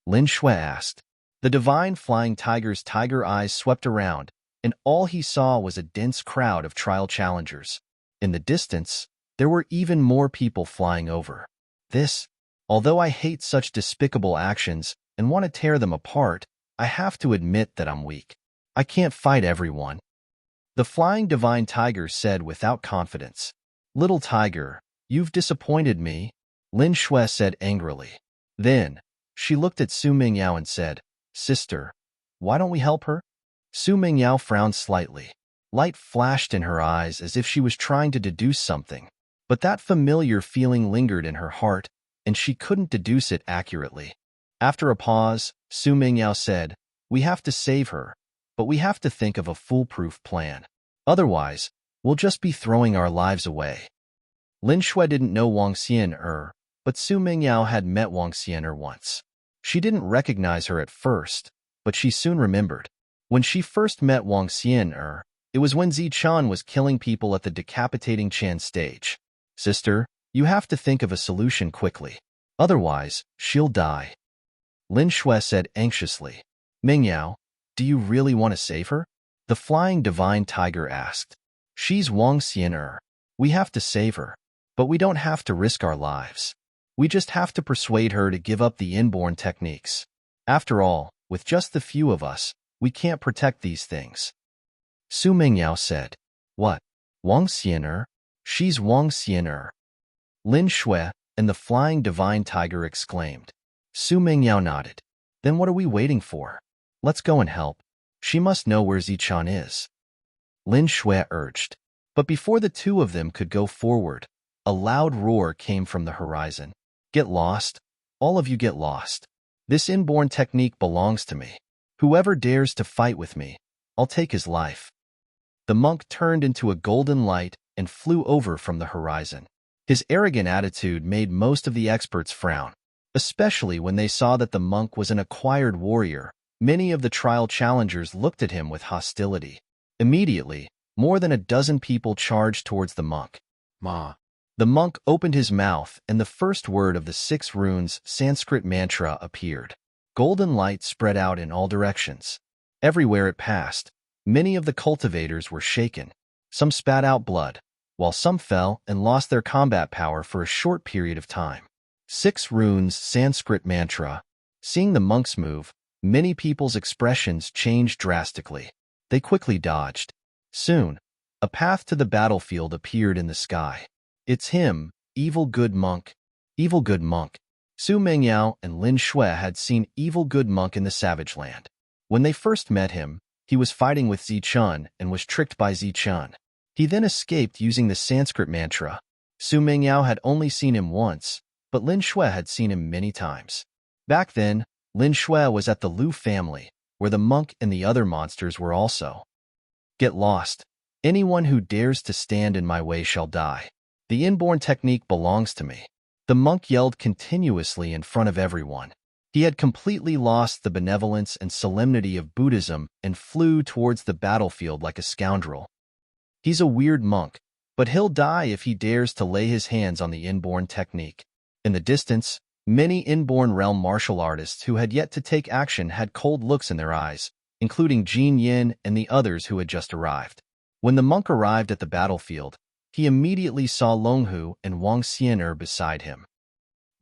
Lin Shui asked. The divine flying tiger's tiger eyes swept around, and all he saw was a dense crowd of trial challengers. In the distance, there were even more people flying over. Although I hate such despicable actions and want to tear them apart, I have to admit that I'm weak. I can't fight everyone. The flying divine tiger said without confidence. Little tiger, you've disappointed me, Lin Shui said angrily. Then, she looked at Su Mingyao and said, Sister, why don't we help her? Su Mingyao frowned slightly. Light flashed in her eyes as if she was trying to deduce something. But that familiar feeling lingered in her heart, and she couldn't deduce it accurately. After a pause, Su Mingyao said, We have to save her, but we have to think of a foolproof plan. Otherwise, we'll just be throwing our lives away. Lin Shui didn't know Wang Xian'er, but Su Mingyao had met Wang Xian'er once. She didn't recognize her at first, but she soon remembered. When she first met Wang Xian'er, it was when Zichan was killing people at the decapitating Chan stage. Sister, you have to think of a solution quickly. Otherwise, she'll die. Lin Shui said anxiously. Mingyao, do you really want to save her? The flying divine tiger asked. She's Wang Xian'er. We have to save her. But we don't have to risk our lives. We just have to persuade her to give up the inborn techniques. After all, with just the few of us, we can't protect these things. Su Mingyao said. What? Wang Xian'er? She's Wang Xian'er. Lin Shui and the flying divine tiger exclaimed. Su Mingyao nodded. Then what are we waiting for? Let's go and help. She must know where Zichan is. Lin Shui urged. But before the two of them could go forward, a loud roar came from the horizon. Get lost. All of you get lost. This inborn technique belongs to me. Whoever dares to fight with me, I'll take his life. The monk turned into a golden light and flew over from the horizon. His arrogant attitude made most of the experts frown, especially when they saw that the monk was an acquired warrior. Many of the trial challengers looked at him with hostility. Immediately, more than a dozen people charged towards the monk. Ma. The monk opened his mouth, and the first word of the 6 runes Sanskrit mantra appeared. Golden light spread out in all directions. Everywhere it passed, many of the cultivators were shaken. Some spat out blood, while some fell and lost their combat power for a short period of time. 6 runes Sanskrit mantra. Seeing the monks move, many people's expressions changed drastically. They quickly dodged. Soon, a path to the battlefield appeared in the sky. It's him, evil good monk. Evil good monk. Su Mingyao and Lin Shui had seen evil good monk in the savage land. When they first met him, he was fighting with Zichan and was tricked by Zichan. He then escaped using the Sanskrit mantra. Su Mingyao had only seen him once, but Lin Shui had seen him many times. Back then, Lin Shui was at the Lu family, where the monk and the other monsters were also. Get lost. Anyone who dares to stand in my way shall die. The inborn technique belongs to me. The monk yelled continuously in front of everyone. He had completely lost the benevolence and solemnity of Buddhism and flew towards the battlefield like a scoundrel. He's a weird monk, but he'll die if he dares to lay his hands on the inborn technique. In the distance, many inborn realm martial artists who had yet to take action had cold looks in their eyes, including Jin Yin and the others who had just arrived. When the monk arrived at the battlefield, he immediately saw Longhu and Wang Xian'er beside him.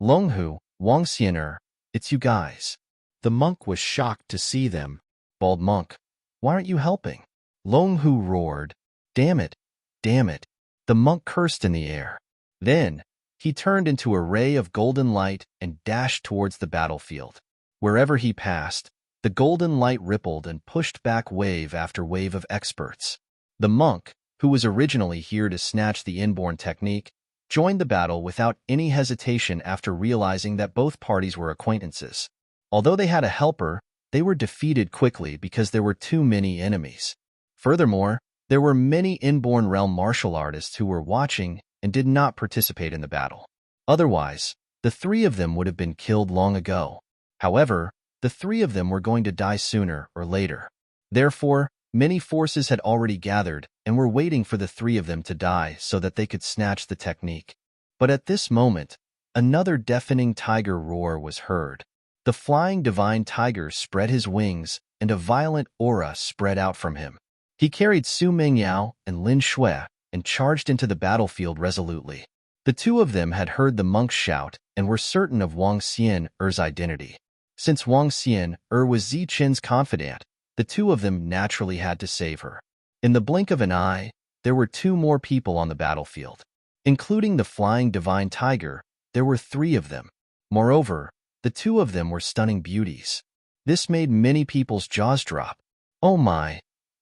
Longhu, Wang Xian'er, it's you guys. The monk was shocked to see them. Bald monk, why aren't you helping? Longhu roared. Damn it, damn it. The monk cursed in the air. Then, he turned into a ray of golden light and dashed towards the battlefield. Wherever he passed, the golden light rippled and pushed back wave after wave of experts. The monk, who was originally here to snatch the inborn technique, joined the battle without any hesitation after realizing that both parties were acquaintances. Although they had a helper, they were defeated quickly because there were too many enemies. Furthermore, there were many inborn realm martial artists who were watching and did not participate in the battle. Otherwise, the three of them would have been killed long ago. However, the three of them were going to die sooner or later. Therefore, many forces had already gathered and were waiting for the three of them to die so that they could snatch the technique. But at this moment, another deafening tiger roar was heard. The flying divine tiger spread his wings, and a violent aura spread out from him. He carried Su Mingyao and Lin Shui and charged into the battlefield resolutely. The two of them had heard the monks shout and were certain of Wang Xian'er's identity. Since Wang Xian'er was Zi Qin's confidant, the two of them naturally had to save her. In the blink of an eye, there were two more people on the battlefield. Including the flying divine tiger, there were three of them. Moreover, the two of them were stunning beauties. This made many people's jaws drop. Oh my,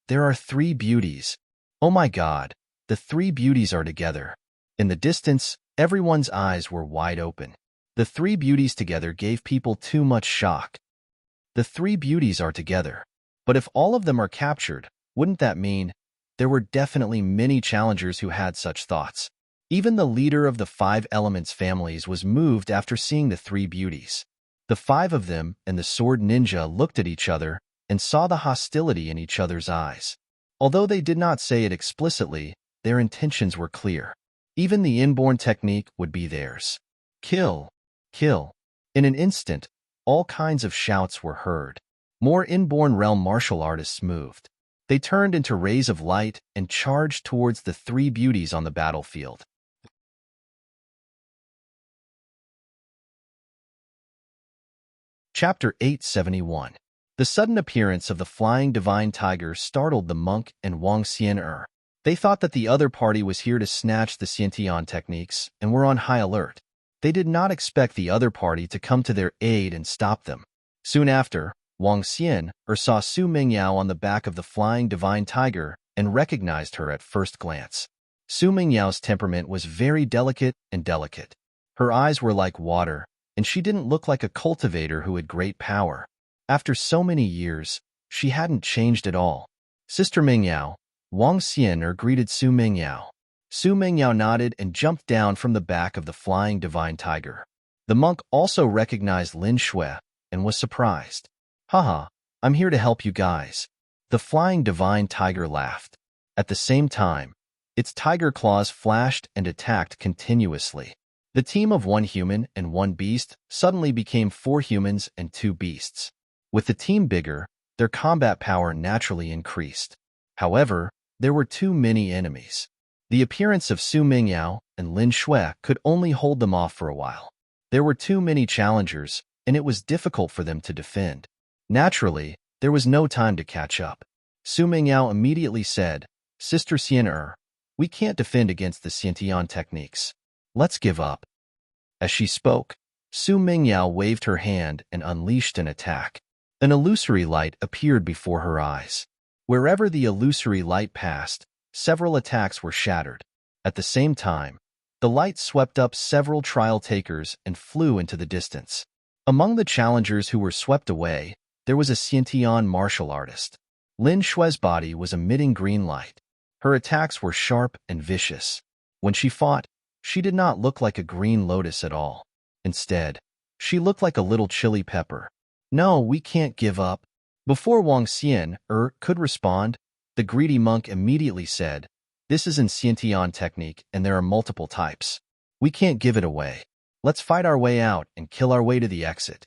there are three beauties. Oh my God, the three beauties are together. In the distance, everyone's eyes were wide open. The three beauties together gave people too much shock. The three beauties are together. But if all of them are captured, wouldn't that mean there were definitely many challengers who had such thoughts? Even the leader of the 5 elements families was moved after seeing the three beauties. The 5 of them and the sword ninja looked at each other and saw the hostility in each other's eyes. Although they did not say it explicitly, their intentions were clear. Even the inborn technique would be theirs. Kill! Kill! In an instant, all kinds of shouts were heard. More inborn realm martial artists moved. They turned into rays of light and charged towards the three beauties on the battlefield. Chapter 871. The sudden appearance of the flying divine tiger startled the monk and Wang Xian'er. They thought that the other party was here to snatch the Xiantian techniques and were on high alert. They did not expect the other party to come to their aid and stop them. Soon after, Wang Xian'er saw Su Mingyao on the back of the flying divine tiger and recognized her at first glance. Su Mingyao's temperament was very delicate and delicate. Her eyes were like water, and she didn't look like a cultivator who had great power. After so many years, she hadn't changed at all. Sister Mingyao, Wang Xian'er greeted Su Mingyao. Su Mingyao nodded and jumped down from the back of the flying divine tiger. The monk also recognized Lin Shui and was surprised. Haha, I'm here to help you guys. The flying divine tiger laughed. At the same time, its tiger claws flashed and attacked continuously. The team of 1 human and 1 beast suddenly became 4 humans and 2 beasts. With the team bigger, their combat power naturally increased. However, there were too many enemies. The appearance of Su Mingyao and Lin Shui could only hold them off for a while. There were too many challengers, and it was difficult for them to defend. Naturally, there was no time to catch up. Su Mingyao immediately said, Sister Xian'er, we can't defend against the Xiantian techniques. Let's give up. As she spoke, Su Mingyao waved her hand and unleashed an attack. An illusory light appeared before her eyes. Wherever the illusory light passed, several attacks were shattered. At the same time, the light swept up several trial takers and flew into the distance. Among the challengers who were swept away, there was a Xiantian martial artist. Lin Shui's body was emitting green light. Her attacks were sharp and vicious. When she fought, she did not look like a green lotus at all. Instead, she looked like a little chili pepper. No, we can't give up. Before Wang Xian'er could respond, the greedy monk immediately said, This is an Xiantian technique and there are multiple types. We can't give it away. Let's fight our way out and kill our way to the exit.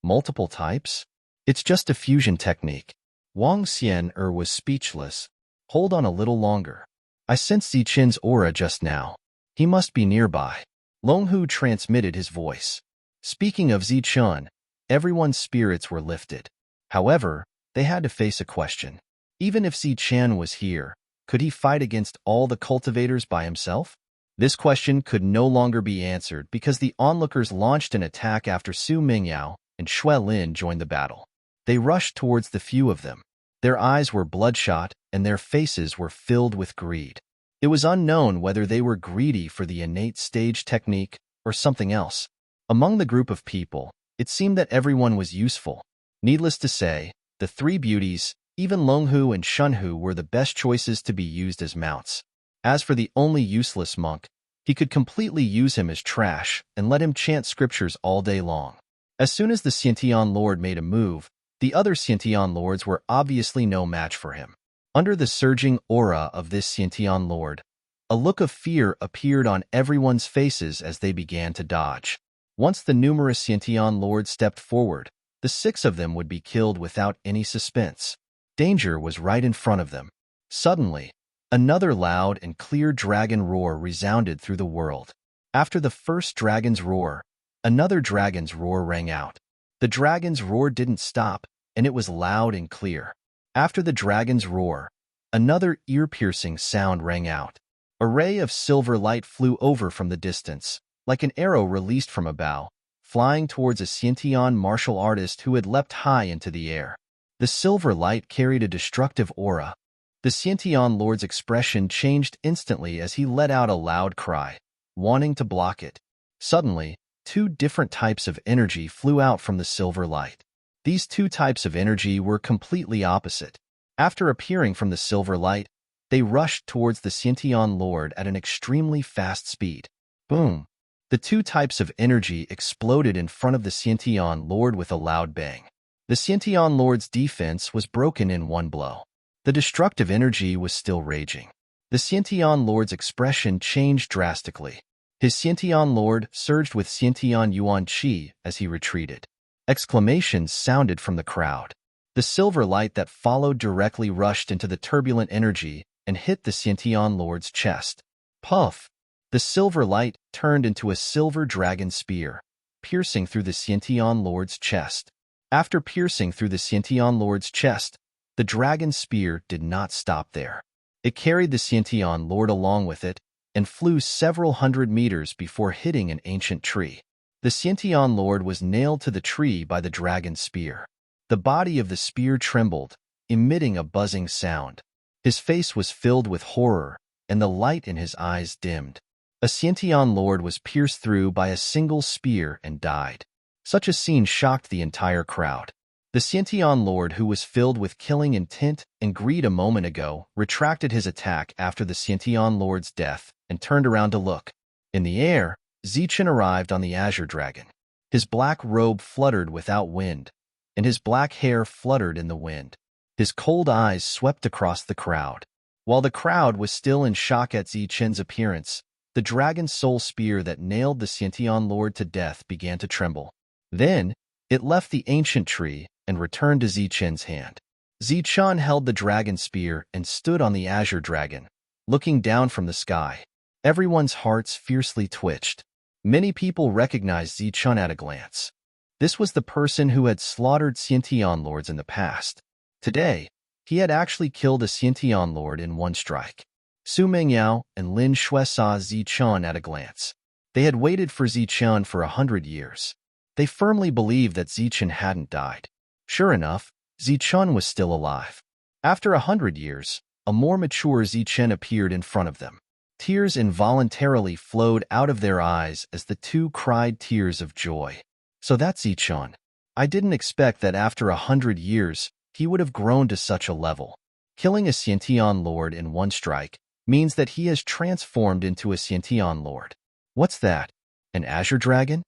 Multiple types? It's just a fusion technique. Wang Xian'er was speechless. Hold on a little longer. I sensed Zichen's aura just now. He must be nearby. Longhu transmitted his voice. Speaking of Zichen, everyone's spirits were lifted. However, they had to face a question. Even if Zichen was here, could he fight against all the cultivators by himself? This question could no longer be answered because the onlookers launched an attack after Su Mingyao and Xue Lin joined the battle. They rushed towards the few of them. Their eyes were bloodshot and their faces were filled with greed. It was unknown whether they were greedy for the innate stage technique or something else. Among the group of people, it seemed that everyone was useful. Needless to say, the three beauties, even Longhu and Shunhu, were the best choices to be used as mounts. As for the only useless monk, he could completely use him as trash and let him chant scriptures all day long. As soon as the Xiantian Lord made a move, the other Xiantian Lords were obviously no match for him. Under the surging aura of this Xiantian Lord, a look of fear appeared on everyone's faces as they began to dodge. Once the numerous Xiantian Lords stepped forward, the 6 of them would be killed without any suspense. Danger was right in front of them. Suddenly, another loud and clear dragon roar resounded through the world. After the first dragon's roar, another dragon's roar rang out. The dragon's roar didn't stop, and it was loud and clear. After the dragon's roar, another ear-piercing sound rang out. A ray of silver light flew over from the distance, like an arrow released from a bow, flying towards a Xiantian martial artist who had leapt high into the air. The silver light carried a destructive aura. The Xiantian Lord's expression changed instantly as he let out a loud cry, wanting to block it. Suddenly, 2 different types of energy flew out from the silver light. These 2 types of energy were completely opposite. After appearing from the silver light, they rushed towards the Xiantian Lord at an extremely fast speed. Boom! The 2 types of energy exploded in front of the Xiantian Lord with a loud bang. The Xiantian Lord's defense was broken in one blow. The destructive energy was still raging. The Xiantian Lord's expression changed drastically. His Xiantian Lord surged with Xiantian Yuan Qi as he retreated. Exclamations sounded from the crowd. The silver light that followed directly rushed into the turbulent energy and hit the Xiantian Lord's chest. Puff! The silver light turned into a silver dragon spear, piercing through the Xiantian Lord's chest. After piercing through the Xiantian Lord's chest, the dragon spear did not stop there. It carried the Xiantian Lord along with it and flew several hundred meters before hitting an ancient tree. The Xiantian Lord was nailed to the tree by the dragon spear. The body of the spear trembled, emitting a buzzing sound. His face was filled with horror, and the light in his eyes dimmed. A Xiantian Lord was pierced through by a single spear and died. Such a scene shocked the entire crowd. The Xiantian Lord, who was filled with killing intent and greed a moment ago, retracted his attack after the Xiantian Lord's death and turned around to look. In the air, Zichen arrived on the Azure Dragon. His black robe fluttered without wind, and his black hair fluttered in the wind. His cold eyes swept across the crowd. While the crowd was still in shock at Zichen's appearance, the dragon's soul spear that nailed the Xiantian Lord to death began to tremble. Then, it left the ancient tree and returned to Zichen's hand. Zichen held the dragon spear and stood on the Azure Dragon, looking down from the sky. Everyone's hearts fiercely twitched. Many people recognized Zichen at a glance. This was the person who had slaughtered Xiantian Lords in the past. Today, he had actually killed a Xiantian Lord in one strike. Su Mingyao and Lin Xue saw Zichen at a glance. They had waited for Zichen for 100 years. They firmly believed that Zichen hadn't died. Sure enough, Zichen was still alive. After 100 years, a more mature Zichen appeared in front of them. Tears involuntarily flowed out of their eyes as the 2 cried tears of joy. So that's Zichen. I didn't expect that after 100 years, he would have grown to such a level. Killing a Xiantian Lord in one strike means that he has transformed into a Xiantian Lord. What's that? An Azure Dragon?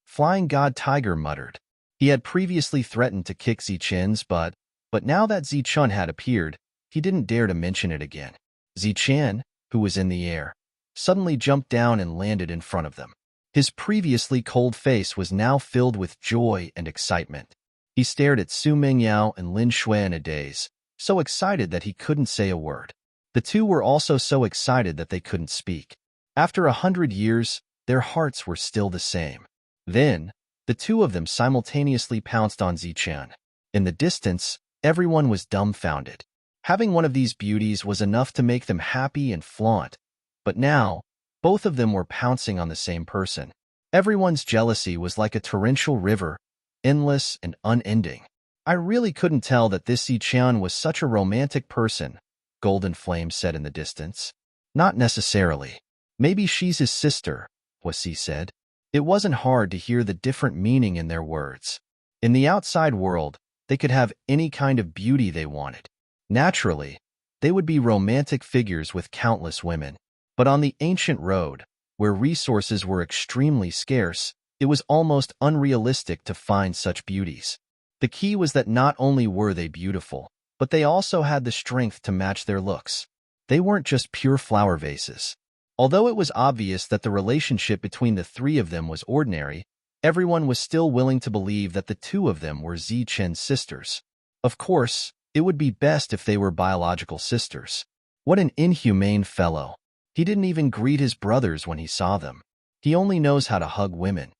Flying God Tiger muttered. He had previously threatened to kick Zichen's butt, but now that Zichen had appeared, he didn't dare to mention it again. Zichen, who was in the air, suddenly jumped down and landed in front of them. His previously cold face was now filled with joy and excitement. He stared at Su Mingyao and Lin Xue in a daze, so excited that he couldn't say a word. The two were also so excited that they couldn't speak. After 100 years, their hearts were still the same. Then, the two of them simultaneously pounced on Zichen. In the distance, everyone was dumbfounded. Having one of these beauties was enough to make them happy and flaunt, but now, both of them were pouncing on the same person. Everyone's jealousy was like a torrential river, endless and unending. I really couldn't tell that this Zichen was such a romantic person, Golden Flame said in the distance. Not necessarily. Maybe she's his sister, Huasi said. It wasn't hard to hear the different meaning in their words. In the outside world, they could have any kind of beauty they wanted. Naturally, they would be romantic figures with countless women. But on the ancient road, where resources were extremely scarce, it was almost unrealistic to find such beauties. The key was that not only were they beautiful, but they also had the strength to match their looks. They weren't just pure flower vases. Although it was obvious that the relationship between the three of them was ordinary, everyone was still willing to believe that the two of them were Zichen's sisters. Of course, it would be best if they were biological sisters. What an inhumane fellow. He didn't even greet his brothers when he saw them. He only knows how to hug women.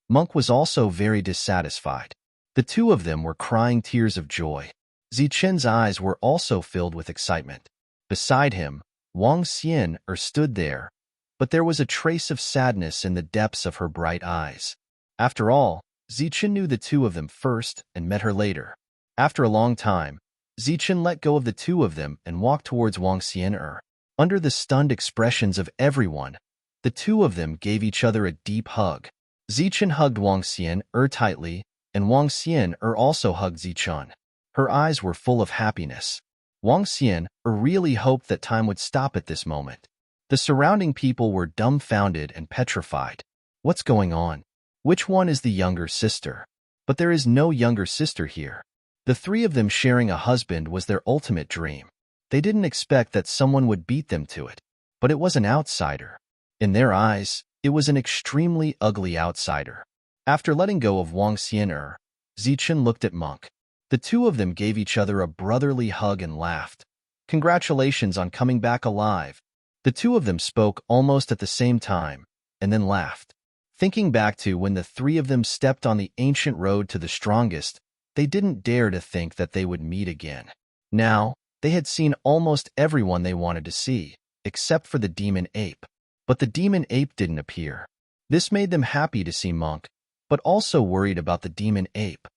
Monk was also very dissatisfied. The two of them were crying tears of joy. Zichen's eyes were also filled with excitement. Beside him, Wang Xian stood there, but there was a trace of sadness in the depths of her bright eyes. After all, Zichen knew the two of them first and met her later. After a long time, Zichen let go of the two of them and walked towards Wang Xian. Under the stunned expressions of everyone, the two of them gave each other a deep hug. Zichen hugged Wang Xian tightly, and Wang Xian also hugged Zichen. Her eyes were full of happiness. Wang Xian really hoped that time would stop at this moment. The surrounding people were dumbfounded and petrified. What's going on? Which one is the younger sister? But there is no younger sister here. The three of them sharing a husband was their ultimate dream. They didn't expect that someone would beat them to it, but it was an outsider. In their eyes, it was an extremely ugly outsider. After letting go of Wang Xian, Zichen looked at Monk. The two of them gave each other a brotherly hug and laughed. Congratulations on coming back alive. The two of them spoke almost at the same time, and then laughed. Thinking back to when the three of them stepped on the ancient road to the strongest, they didn't dare to think that they would meet again. Now, they had seen almost everyone they wanted to see, except for the demon ape. But the demon ape didn't appear. This made them happy to see Monk, but also worried about the demon ape.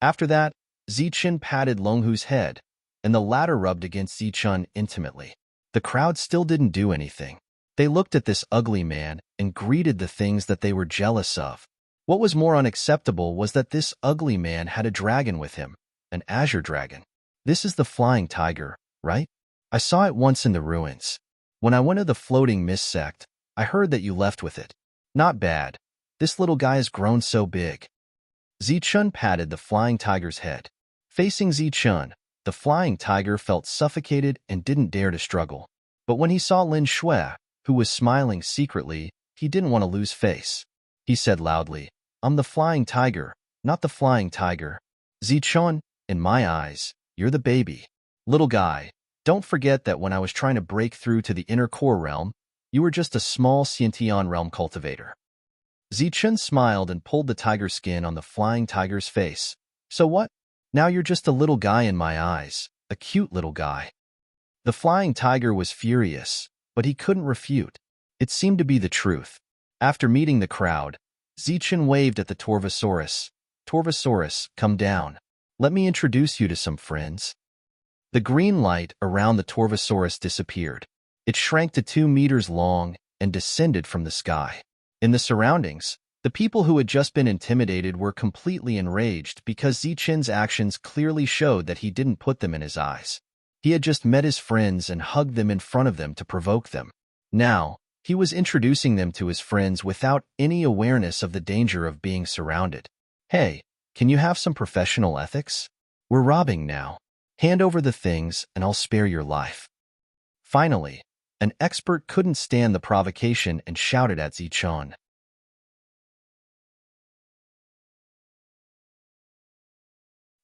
After that, Zichen patted Longhu's head, and the latter rubbed against Zichen intimately. The crowd still didn't do anything. They looked at this ugly man and greeted the things that they were jealous of. What was more unacceptable was that this ugly man had a dragon with him, an azure dragon. This is the flying tiger, right? I saw it once in the ruins. When I went to the floating mist sect, I heard that you left with it. Not bad. This little guy has grown so big. Zichen patted the flying tiger's head. Facing Zichen, the flying tiger felt suffocated and didn't dare to struggle. But when he saw Lin Shui, who was smiling secretly, he didn't want to lose face. He said loudly, "I'm the flying tiger, not the flying tiger. Zichen, in my eyes, you're the baby. Little guy, don't forget that when I was trying to break through to the inner core realm, you were just a small Xiantian realm cultivator." Zichen smiled and pulled the tiger skin on the flying tiger's face. "So what? Now you're just a little guy in my eyes, a cute little guy." The flying tiger was furious, but he couldn't refute. It seemed to be the truth. After meeting the crowd, Zichen waved at the Torvosaurus. "Torvosaurus, come down. Let me introduce you to some friends." The green light around the Torvosaurus disappeared. It shrank to 2 meters long and descended from the sky. In the surroundings, the people who had just been intimidated were completely enraged because Zichen's actions clearly showed that he didn't put them in his eyes. He had just met his friends and hugged them in front of them to provoke them. Now, he was introducing them to his friends without any awareness of the danger of being surrounded. "Hey, can you have some professional ethics? We're robbing now. Hand over the things and I'll spare your life." Finally, an expert couldn't stand the provocation and shouted at Zichen.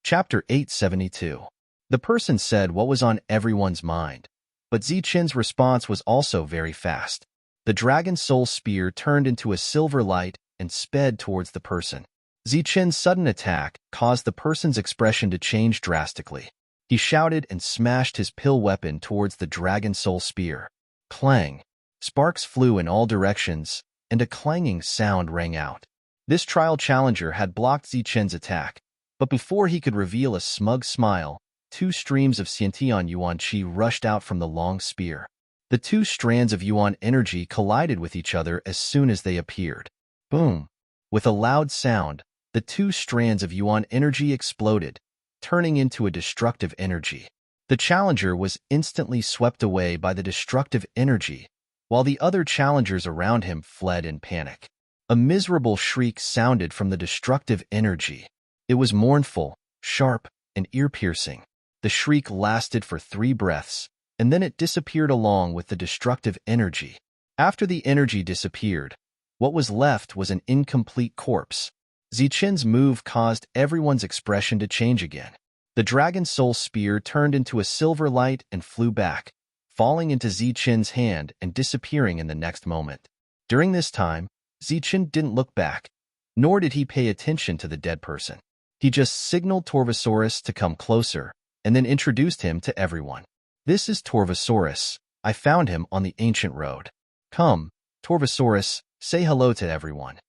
Chapter 872. The person said what was on everyone's mind. But Zichen's response was also very fast. The dragon soul spear turned into a silver light and sped towards the person. Zichen's sudden attack caused the person's expression to change drastically. He shouted and smashed his pill weapon towards the dragon soul spear. Clang! Sparks flew in all directions, and a clanging sound rang out. This trial challenger had blocked Zichen's attack, but before he could reveal a smug smile, 2 streams of Xiantian Yuan Qi rushed out from the long spear. The 2 strands of Yuan energy collided with each other as soon as they appeared. Boom! With a loud sound, the 2 strands of Yuan energy exploded, turning into a destructive energy. The challenger was instantly swept away by the destructive energy, while the other challengers around him fled in panic. A miserable shriek sounded from the destructive energy. It was mournful, sharp, and ear-piercing. The shriek lasted for 3 breaths, and then it disappeared along with the destructive energy. After the energy disappeared, what was left was an incomplete corpse. Zichen's move caused everyone's expression to change again. The dragon soul spear turned into a silver light and flew back, falling into Zichen's hand and disappearing in the next moment. During this time, Zichen didn't look back, nor did he pay attention to the dead person. He just signaled Torvosaurus to come closer, and then introduced him to everyone. "This is Torvosaurus. I found him on the ancient road. Come, Torvosaurus, say hello to everyone."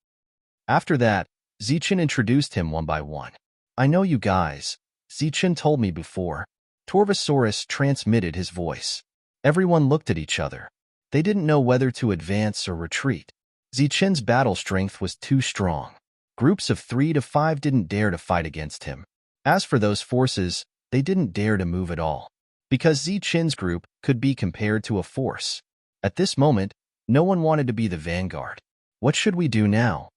After that, Zichen introduced him one by one. "I know you guys. Zichen told me before." Torvosaurus transmitted his voice. Everyone looked at each other. They didn't know whether to advance or retreat. Zichen's battle strength was too strong. Groups of 3 to 5 didn't dare to fight against him. As for those forces, they didn't dare to move at all, because Zichen's group could be compared to a force. At this moment, no one wanted to be the vanguard. What should we do now?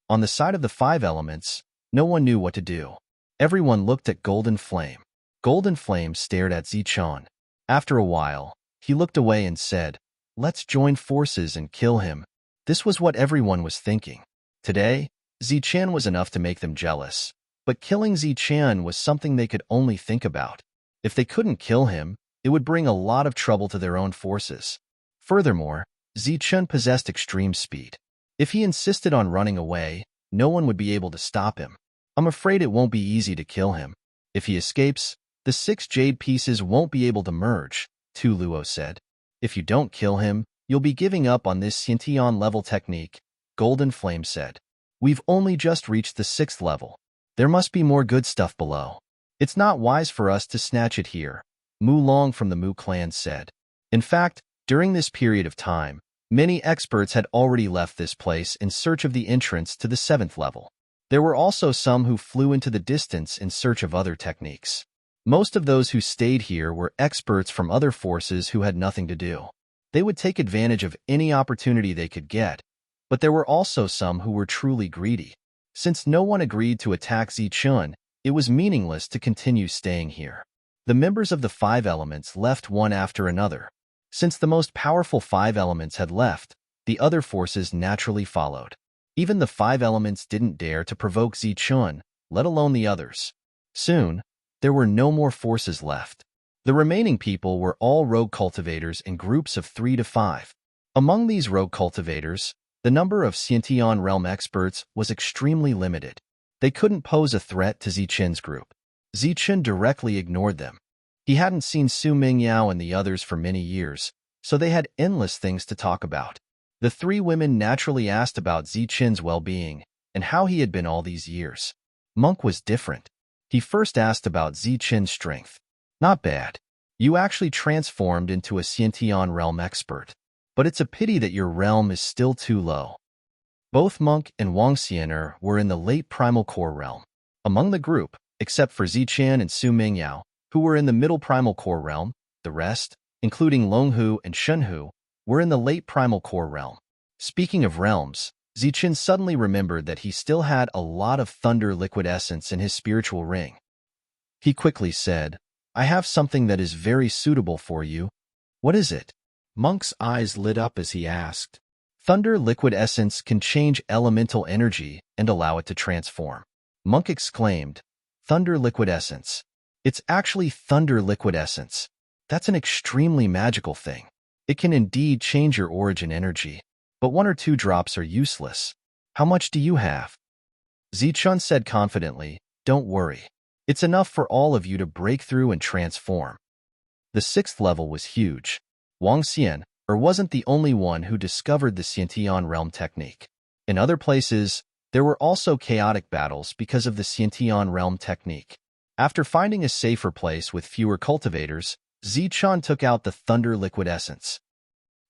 On the side of the 5 elements, no one knew what to do. Everyone looked at Golden Flame. Golden Flame stared at Zichen. After a while, he looked away and said, "Let's join forces and kill him." This was what everyone was thinking. Today, Zichen was enough to make them jealous, but killing Zichen was something they could only think about. If they couldn't kill him, it would bring a lot of trouble to their own forces. Furthermore, Zichen possessed extreme speed. If he insisted on running away, no one would be able to stop him. I'm afraid it won't be easy to kill him. If he escapes, the 6 jade pieces won't be able to merge, Tu Luo said. If you don't kill him, you'll be giving up on this Xiantian level technique, Golden Flame said. We've only just reached the 6th level. There must be more good stuff below. It's not wise for us to snatch it here, Mu Long from the Mu clan said. In fact, during this period of time, many experts had already left this place in search of the entrance to the 7th level. There were also some who flew into the distance in search of other techniques. Most of those who stayed here were experts from other forces who had nothing to do. They would take advantage of any opportunity they could get, but there were also some who were truly greedy. Since no one agreed to attack Zichen, it was meaningless to continue staying here. The members of the 5 elements left one after another. Since the most powerful 5 elements had left, the other forces naturally followed. Even the 5 elements didn't dare to provoke Zichen, let alone the others. Soon, there were no more forces left. The remaining people were all rogue cultivators in groups of 3 to 5. Among these rogue cultivators, the number of Xiantian realm experts was extremely limited. They couldn't pose a threat to Zichen's group. Zichen directly ignored them. He hadn't seen Su Mingyao and the others for many years, so they had endless things to talk about. The 3 women naturally asked about Zichen's well-being and how he had been all these years. Monk was different. He first asked about Zichen's strength. Not bad. You actually transformed into a Xiantian realm expert. But it's a pity that your realm is still too low. Both Monk and Wang Xianer were in the late primal core realm. Among the group, except for Zichen and Su Mingyao, who were in the middle primal core realm, the rest, including Longhu and Shenhu, were in the late primal core realm. Speaking of realms, Zichen suddenly remembered that he still had a lot of thunder liquid essence in his spiritual ring. He quickly said, "I have something that is very suitable for you." "What is it?" Monk's eyes lit up as he asked. "Thunder liquid essence can change elemental energy and allow it to transform." Monk exclaimed, "Thunder liquid essence. It's actually thunder liquid essence. That's an extremely magical thing. It can indeed change your origin energy, but 1 or 2 drops are useless. How much do you have? Zichun said confidently, don't worry. It's enough for all of you to break through and transform. The 6th level was huge. Wang Xian wasn't the only one who discovered the Xiantian realm technique. In other places, there were also chaotic battles because of the Xiantian realm technique. After finding a safer place with fewer cultivators, Zichun took out the Thunder Liquid Essence.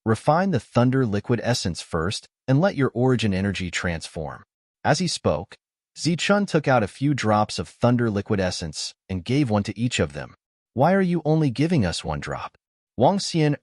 Refine the Thunder Liquid Essence first and let your origin energy transform. As he spoke, Zichun took out a few drops of Thunder Liquid Essence and gave one to each of them. Why are you only giving us 1 drop? Wang Xian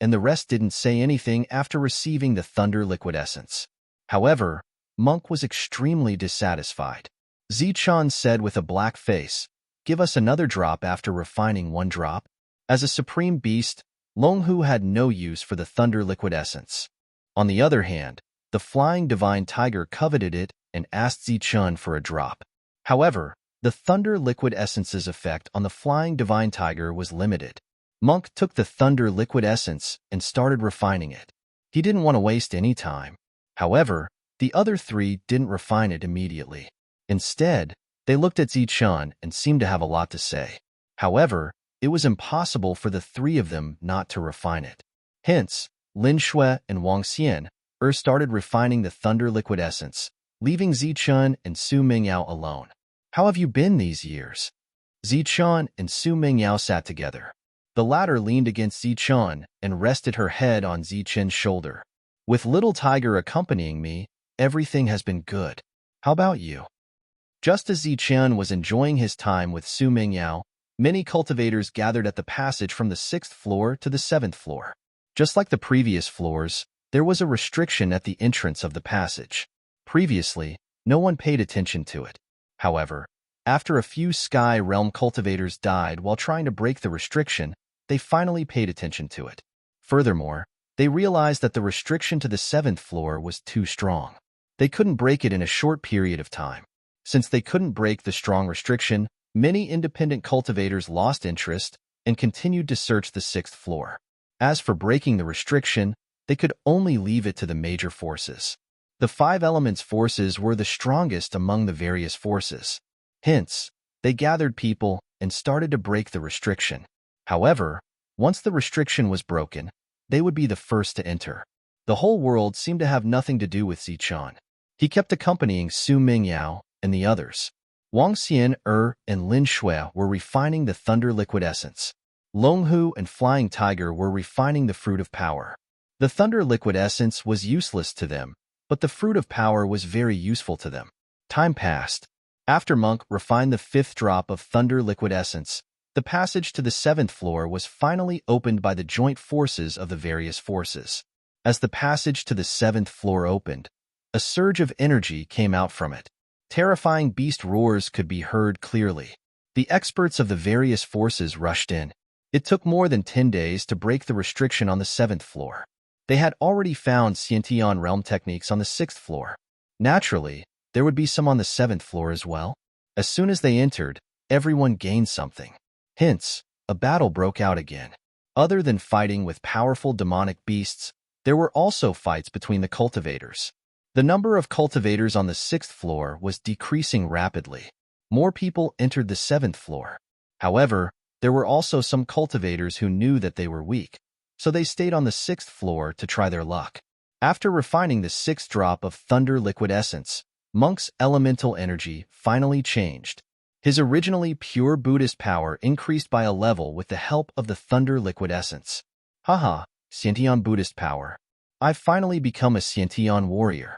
and the rest didn't say anything after receiving the Thunder Liquid Essence. However, Monk was extremely dissatisfied. Zichun said with a black face, give us another drop after refining 1 drop. As a supreme beast, Longhu had no use for the Thunder Liquid Essence. On the other hand, the Flying Divine Tiger coveted it and asked Zichun for a drop. However, the Thunder Liquid Essence's effect on the Flying Divine Tiger was limited. Monk took the Thunder Liquid Essence and started refining it. He didn't want to waste any time. However, the other 3 didn't refine it immediately. Instead, they looked at Zichun and seemed to have a lot to say. However, it was impossible for the 3 of them not to refine it. Hence, Lin Shui and Wang Xian started refining the Thunder Liquid Essence, leaving Zichun and Su Mingyao alone. How have you been these years? Zichun and Su Mingyao sat together. The latter leaned against Zichun and rested her head on Zichun's shoulder. With Little Tiger accompanying me, everything has been good. How about you? Just as Zichun was enjoying his time with Su Mingyao, many cultivators gathered at the passage from the 6th floor to the 7th floor. Just like the previous floors, there was a restriction at the entrance of the passage. Previously, no one paid attention to it. However, after a few Sky Realm cultivators died while trying to break the restriction, they finally paid attention to it. Furthermore, they realized that the restriction to the 7th floor was too strong. They couldn't break it in a short period of time. Since they couldn't break the strong restriction, many independent cultivators lost interest and continued to search the 6th floor. As for breaking the restriction, they could only leave it to the major forces. The 5 elements forces were the strongest among the various forces. Hence, they gathered people and started to break the restriction. However, once the restriction was broken, they would be the first to enter. The whole world seemed to have nothing to do with Zichun. He kept accompanying Su Mingyao and the others. Wang Xian and Lin Shui were refining the Thunder Liquid Essence. Longhu and Flying Tiger were refining the Fruit of Power. The Thunder Liquid Essence was useless to them, but the Fruit of Power was very useful to them. Time passed. After Monk refined the 5th drop of Thunder Liquid Essence, the passage to the 7th floor was finally opened by the joint forces of the various forces. As the passage to the 7th floor opened, a surge of energy came out from it. Terrifying beast roars could be heard clearly. The experts of the various forces rushed in. It took more than 10 days to break the restriction on the 7th floor. They had already found Xiantian realm techniques on the 6th floor. Naturally, there would be some on the 7th floor as well. As soon as they entered, everyone gained something. Hence, a battle broke out again. Other than fighting with powerful demonic beasts, there were also fights between the cultivators. The number of cultivators on the 6th floor was decreasing rapidly. More people entered the 7th floor. However, there were also some cultivators who knew that they were weak, so they stayed on the 6th floor to try their luck. After refining the 6th drop of Thunder Liquid Essence, Monk's elemental energy finally changed. His originally pure Buddhist power increased by a level with the help of the Thunder Liquid Essence. Haha, Xiantian Buddhist power. I've finally become a Xiantian warrior.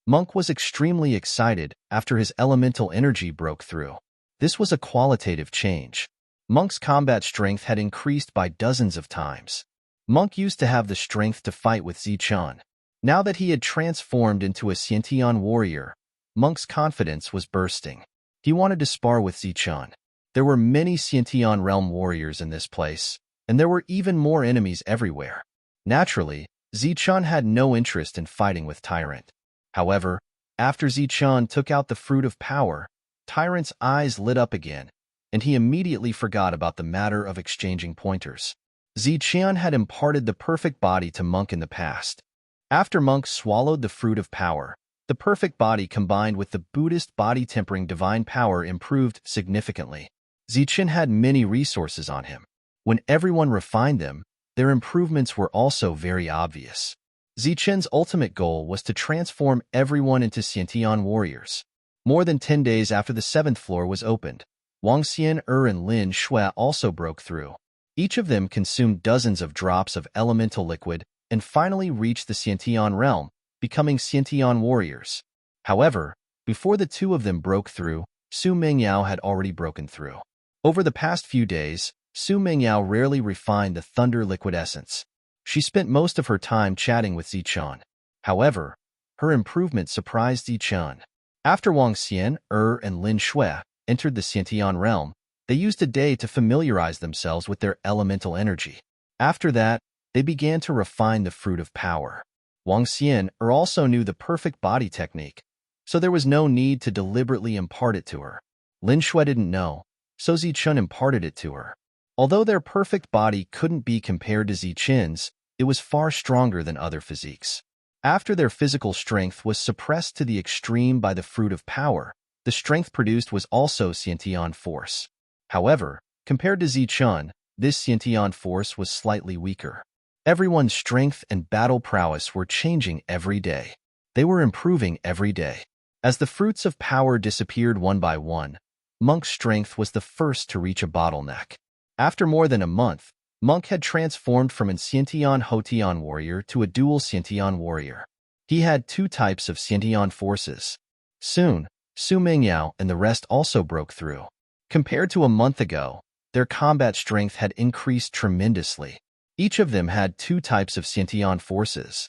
Monk was extremely excited after his elemental energy broke through. This was a qualitative change. Monk's combat strength had increased by dozens of times. Monk used to have the strength to fight with Zichun. Now that he had transformed into a Xiantian warrior, Monk's confidence was bursting. He wanted to spar with Zichun. There were many Xiantian realm warriors in this place, and there were even more enemies everywhere. Naturally, Zichun had no interest in fighting with Tyrant. However, after Zichun took out the Fruit of Power, Tyrant's eyes lit up again, and he immediately forgot about the matter of exchanging pointers. Ziqian had imparted the perfect body to Monk in the past. After Monk swallowed the fruit of power, the perfect body combined with the Buddhist body-tempering divine power improved significantly. Ziqian had many resources on him. When everyone refined them, their improvements were also very obvious. Ziqian's ultimate goal was to transform everyone into Xiantian warriors. More than 10 days after the 7th floor was opened, Wang Xian, and Lin Shui also broke through. Each of them consumed dozens of drops of elemental liquid and finally reached the Xiantian realm, becoming Xiantian warriors. However, before the two of them broke through, Su Mengyao had already broken through. Over the past few days, Su Mengyao rarely refined the thunder liquid essence. She spent most of her time chatting with Ziqian. However, her improvement surprised Ziqian. After Wang Xian, and Lin Shui entered the Xiantian realm, they used a day to familiarize themselves with their elemental energy. After that, they began to refine the fruit of power. Wang Xian also knew the perfect body technique, so there was no need to deliberately impart it to her. Lin Shui didn't know, so Ziqian imparted it to her. Although their perfect body couldn't be compared to Ziqian's, it was far stronger than other physiques. After their physical strength was suppressed to the extreme by the fruit of power, the strength produced was also Xiantian force. However, compared to Ziqian, this Xiantian force was slightly weaker. Everyone's strength and battle prowess were changing every day. They were improving every day. As the fruits of power disappeared one by one, Monk's strength was the first to reach a bottleneck. After more than a month, Monk had transformed from an Xiantian Houtian warrior to a dual Xiantian warrior. He had two types of Xiantian forces. Soon, Su Mengyao and the rest also broke through. Compared to a month ago, their combat strength had increased tremendously. Each of them had two types of Xiantian forces.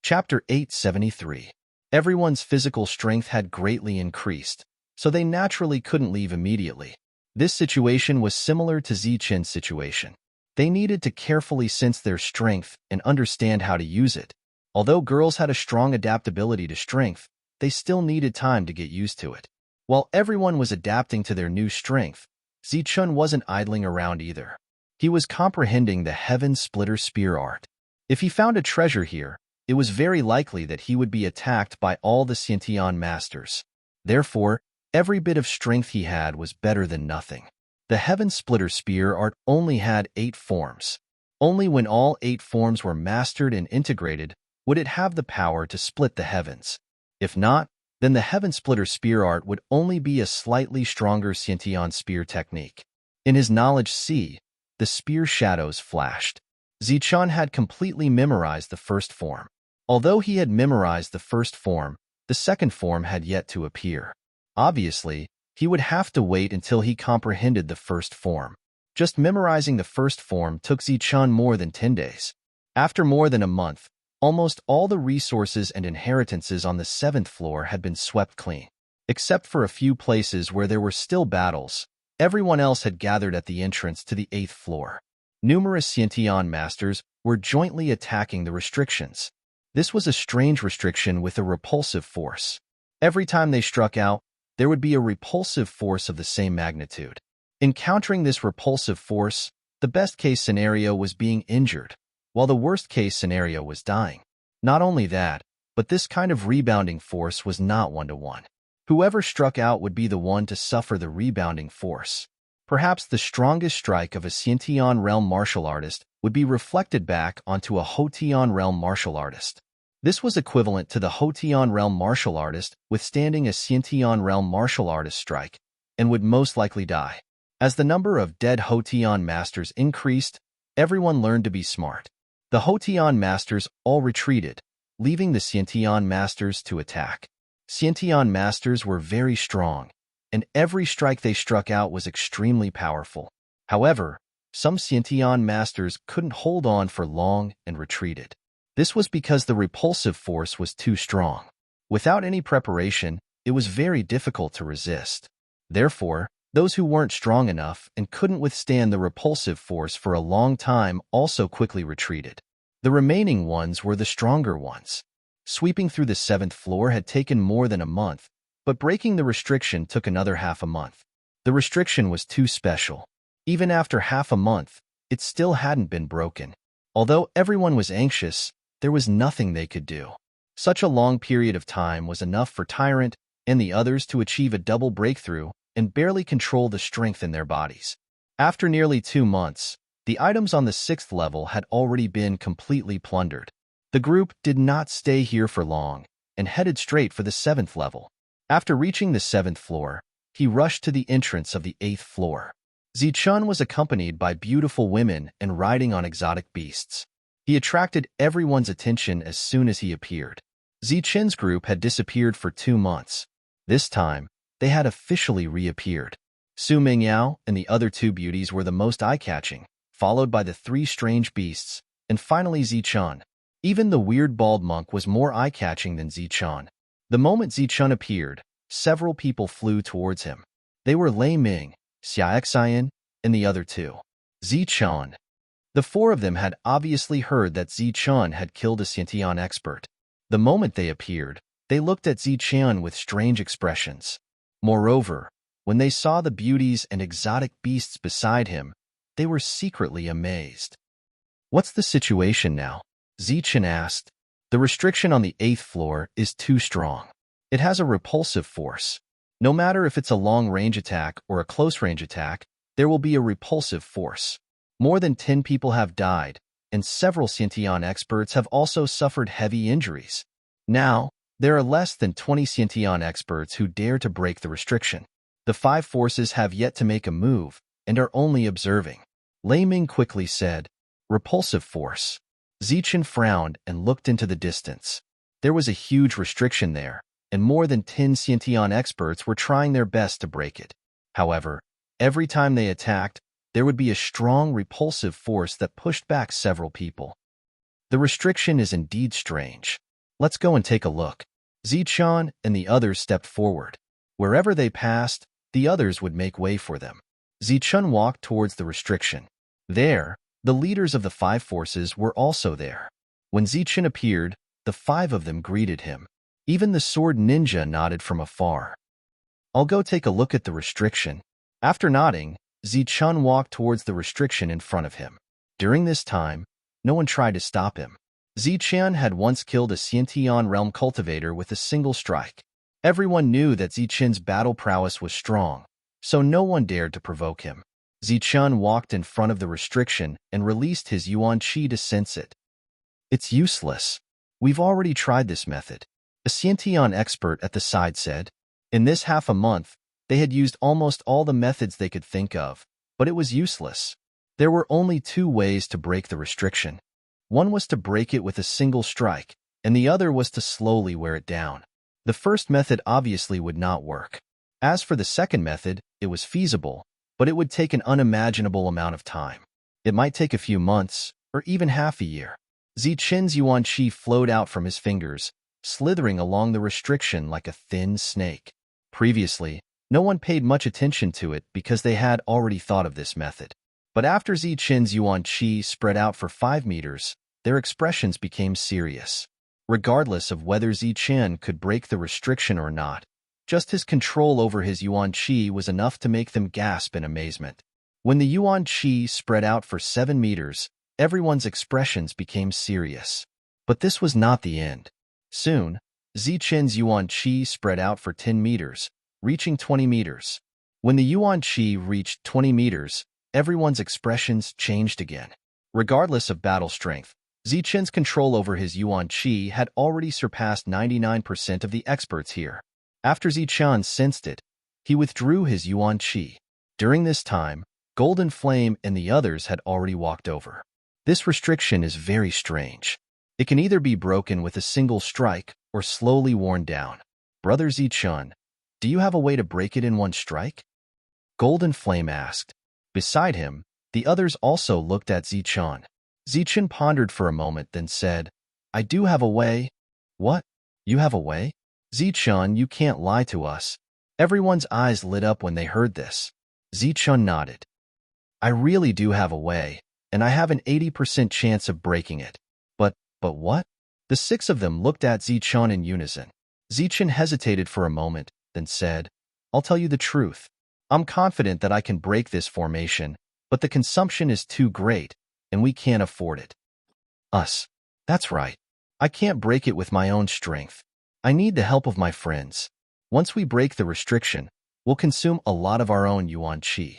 Chapter 873. Everyone's physical strength had greatly increased, so they naturally couldn't leave immediately. This situation was similar to Ziqian's situation. They needed to carefully sense their strength and understand how to use it. Although girls had a strong adaptability to strength, they still needed time to get used to it. While everyone was adapting to their new strength, Ziqian wasn't idling around either. He was comprehending the Heaven Splitter Spear art. If he found a treasure here, it was very likely that he would be attacked by all the Xiantian masters. Therefore, every bit of strength he had was better than nothing. The Heaven Splitter Spear art only had 8 forms. Only when all 8 forms were mastered and integrated would it have the power to split the heavens. If not, then the Heaven Splitter Spear art would only be a slightly stronger Xiantian spear technique. In his knowledge sea, the spear shadows flashed. Ziqian had completely memorized the first form. Although he had memorized the first form, the second form had yet to appear. Obviously, he would have to wait until he comprehended the first form. Just memorizing the first form took Ziqian more than 10 days. After more than a month, almost all the resources and inheritances on the 7th floor had been swept clean. Except for a few places where there were still battles, everyone else had gathered at the entrance to the 8th floor. Numerous Xiantian masters were jointly attacking the restrictions. This was a strange restriction with a repulsive force. Every time they struck out, there would be a repulsive force of the same magnitude. Encountering this repulsive force, the best-case scenario was being injured, while the worst-case scenario was dying. Not only that, but this kind of rebounding force was not one-to-one. Whoever struck out would be the one to suffer the rebounding force. Perhaps the strongest strike of a Xiantian realm martial artist would be reflected back onto a Houtian realm martial artist. This was equivalent to the Houtian realm martial artist withstanding a Xiantian realm martial artist strike, and would most likely die. As the number of dead Houtian masters increased, everyone learned to be smart. The Houtian masters all retreated, leaving the Xiantian masters to attack. Xiantian masters were very strong, and every strike they struck out was extremely powerful. However, some Xiantian masters couldn't hold on for long and retreated. This was because the repulsive force was too strong. Without any preparation, it was very difficult to resist. Therefore, those who weren't strong enough and couldn't withstand the repulsive force for a long time also quickly retreated. The remaining ones were the stronger ones. Sweeping through the 7th floor had taken more than a month, but breaking the restriction took another half a month. The restriction was too special. Even after half a month, it still hadn't been broken. Although everyone was anxious, there was nothing they could do. Such a long period of time was enough for Tyrant and the others to achieve a double breakthrough and barely control the strength in their bodies. After nearly 2 months, the items on the 6th level had already been completely plundered. The group did not stay here for long and headed straight for the 7th level. After reaching the 7th floor, he rushed to the entrance of the 8th floor. Zichun was accompanied by beautiful women and riding on exotic beasts. He attracted everyone's attention as soon as he appeared. Zichun's group had disappeared for 2 months. This time, they had officially reappeared. Su Mingyao and the other 2 beauties were the most eye-catching, followed by the 3 strange beasts, and finally Zichun. Even the weird bald monk was more eye-catching than Zichun. The moment Zichun appeared, several people flew towards him. They were Lei Ming, Xiaoxian, and the other 2. Zichun. The 4 of them had obviously heard that Zichun had killed a Xiantian expert. The moment they appeared, they looked at Zichun with strange expressions. Moreover, when they saw the beauties and exotic beasts beside him, they were secretly amazed. "What's the situation now?" Zichun asked. "The restriction on the 8th floor is too strong. It has a repulsive force. No matter if it's a long-range attack or a close-range attack, there will be a repulsive force. More than 10 people have died, and several Xiantian experts have also suffered heavy injuries. Now, there are less than 20 Xiantian experts who dare to break the restriction. The 5 forces have yet to make a move and are only observing." Lei Ming quickly said, "Repulsive force." Zichun frowned and looked into the distance. There was a huge restriction there, and more than 10 Xiantian experts were trying their best to break it. However, every time they attacked, there would be a strong repulsive force that pushed back several people. The restriction is indeed strange. Let's go and take a look. Zichun and the others stepped forward. Wherever they passed, the others would make way for them. Zichun walked towards the restriction. There, the leaders of the 5 forces were also there. When Zichun appeared, the 5 of them greeted him. Even the sword ninja nodded from afar. "I'll go take a look at the restriction." After nodding, Zichun walked towards the restriction in front of him. During this time, no one tried to stop him. Zichun had once killed a Xiantian realm cultivator with a single strike. Everyone knew that Zichun's battle prowess was strong, so no one dared to provoke him. Zichun walked in front of the restriction and released his yuan qi to sense it. "It's useless. We've already tried this method," a Xiantian expert at the side said. In this half a month, they had used almost all the methods they could think of, but it was useless. There were only 2 ways to break the restriction. One was to break it with a single strike, and the other was to slowly wear it down. The first method obviously would not work. As for the second method, it was feasible, but it would take an unimaginable amount of time. It might take a few months, or even half a year. Zichun's yuan qi flowed out from his fingers, slithering along the restriction like a thin snake. Previously, no one paid much attention to it because they had already thought of this method. But after Zichun's yuan qi spread out for 5 meters, their expressions became serious. Regardless of whether Zichun could break the restriction or not, just his control over his yuan qi was enough to make them gasp in amazement. When the yuan qi spread out for 7 meters, everyone's expressions became serious. But this was not the end. Soon, Zichun's yuan qi spread out for 10 meters, reaching 20 meters. When the yuan qi reached 20 meters, everyone's expressions changed again. Regardless of battle strength, Zichun's control over his yuan qi had already surpassed 99% of the experts here. After Zichun sensed it, he withdrew his yuan qi. During this time, Golden Flame and the others had already walked over. This restriction is very strange. It can either be broken with a single strike or slowly worn down. Brother Zichun, do you have a way to break it in one strike? Golden Flame asked. Beside him, the others also looked at Zichun. Zichun pondered for a moment, then said, "I do have a way." "What? You have a way?" "Zichun, you can't lie to us." Everyone's eyes lit up when they heard this. Zichun nodded. "I really do have a way, and I have an 80% chance of breaking it." But what?" The six of them looked at Zichun in unison. Zichun hesitated for a moment, then said, "I'll tell you the truth. I'm confident that I can break this formation, but the consumption is too great, and we can't afford it." Us. That's right. I can't break it with my own strength. I need the help of my friends. Once we break the restriction, we'll consume a lot of our own yuan qi.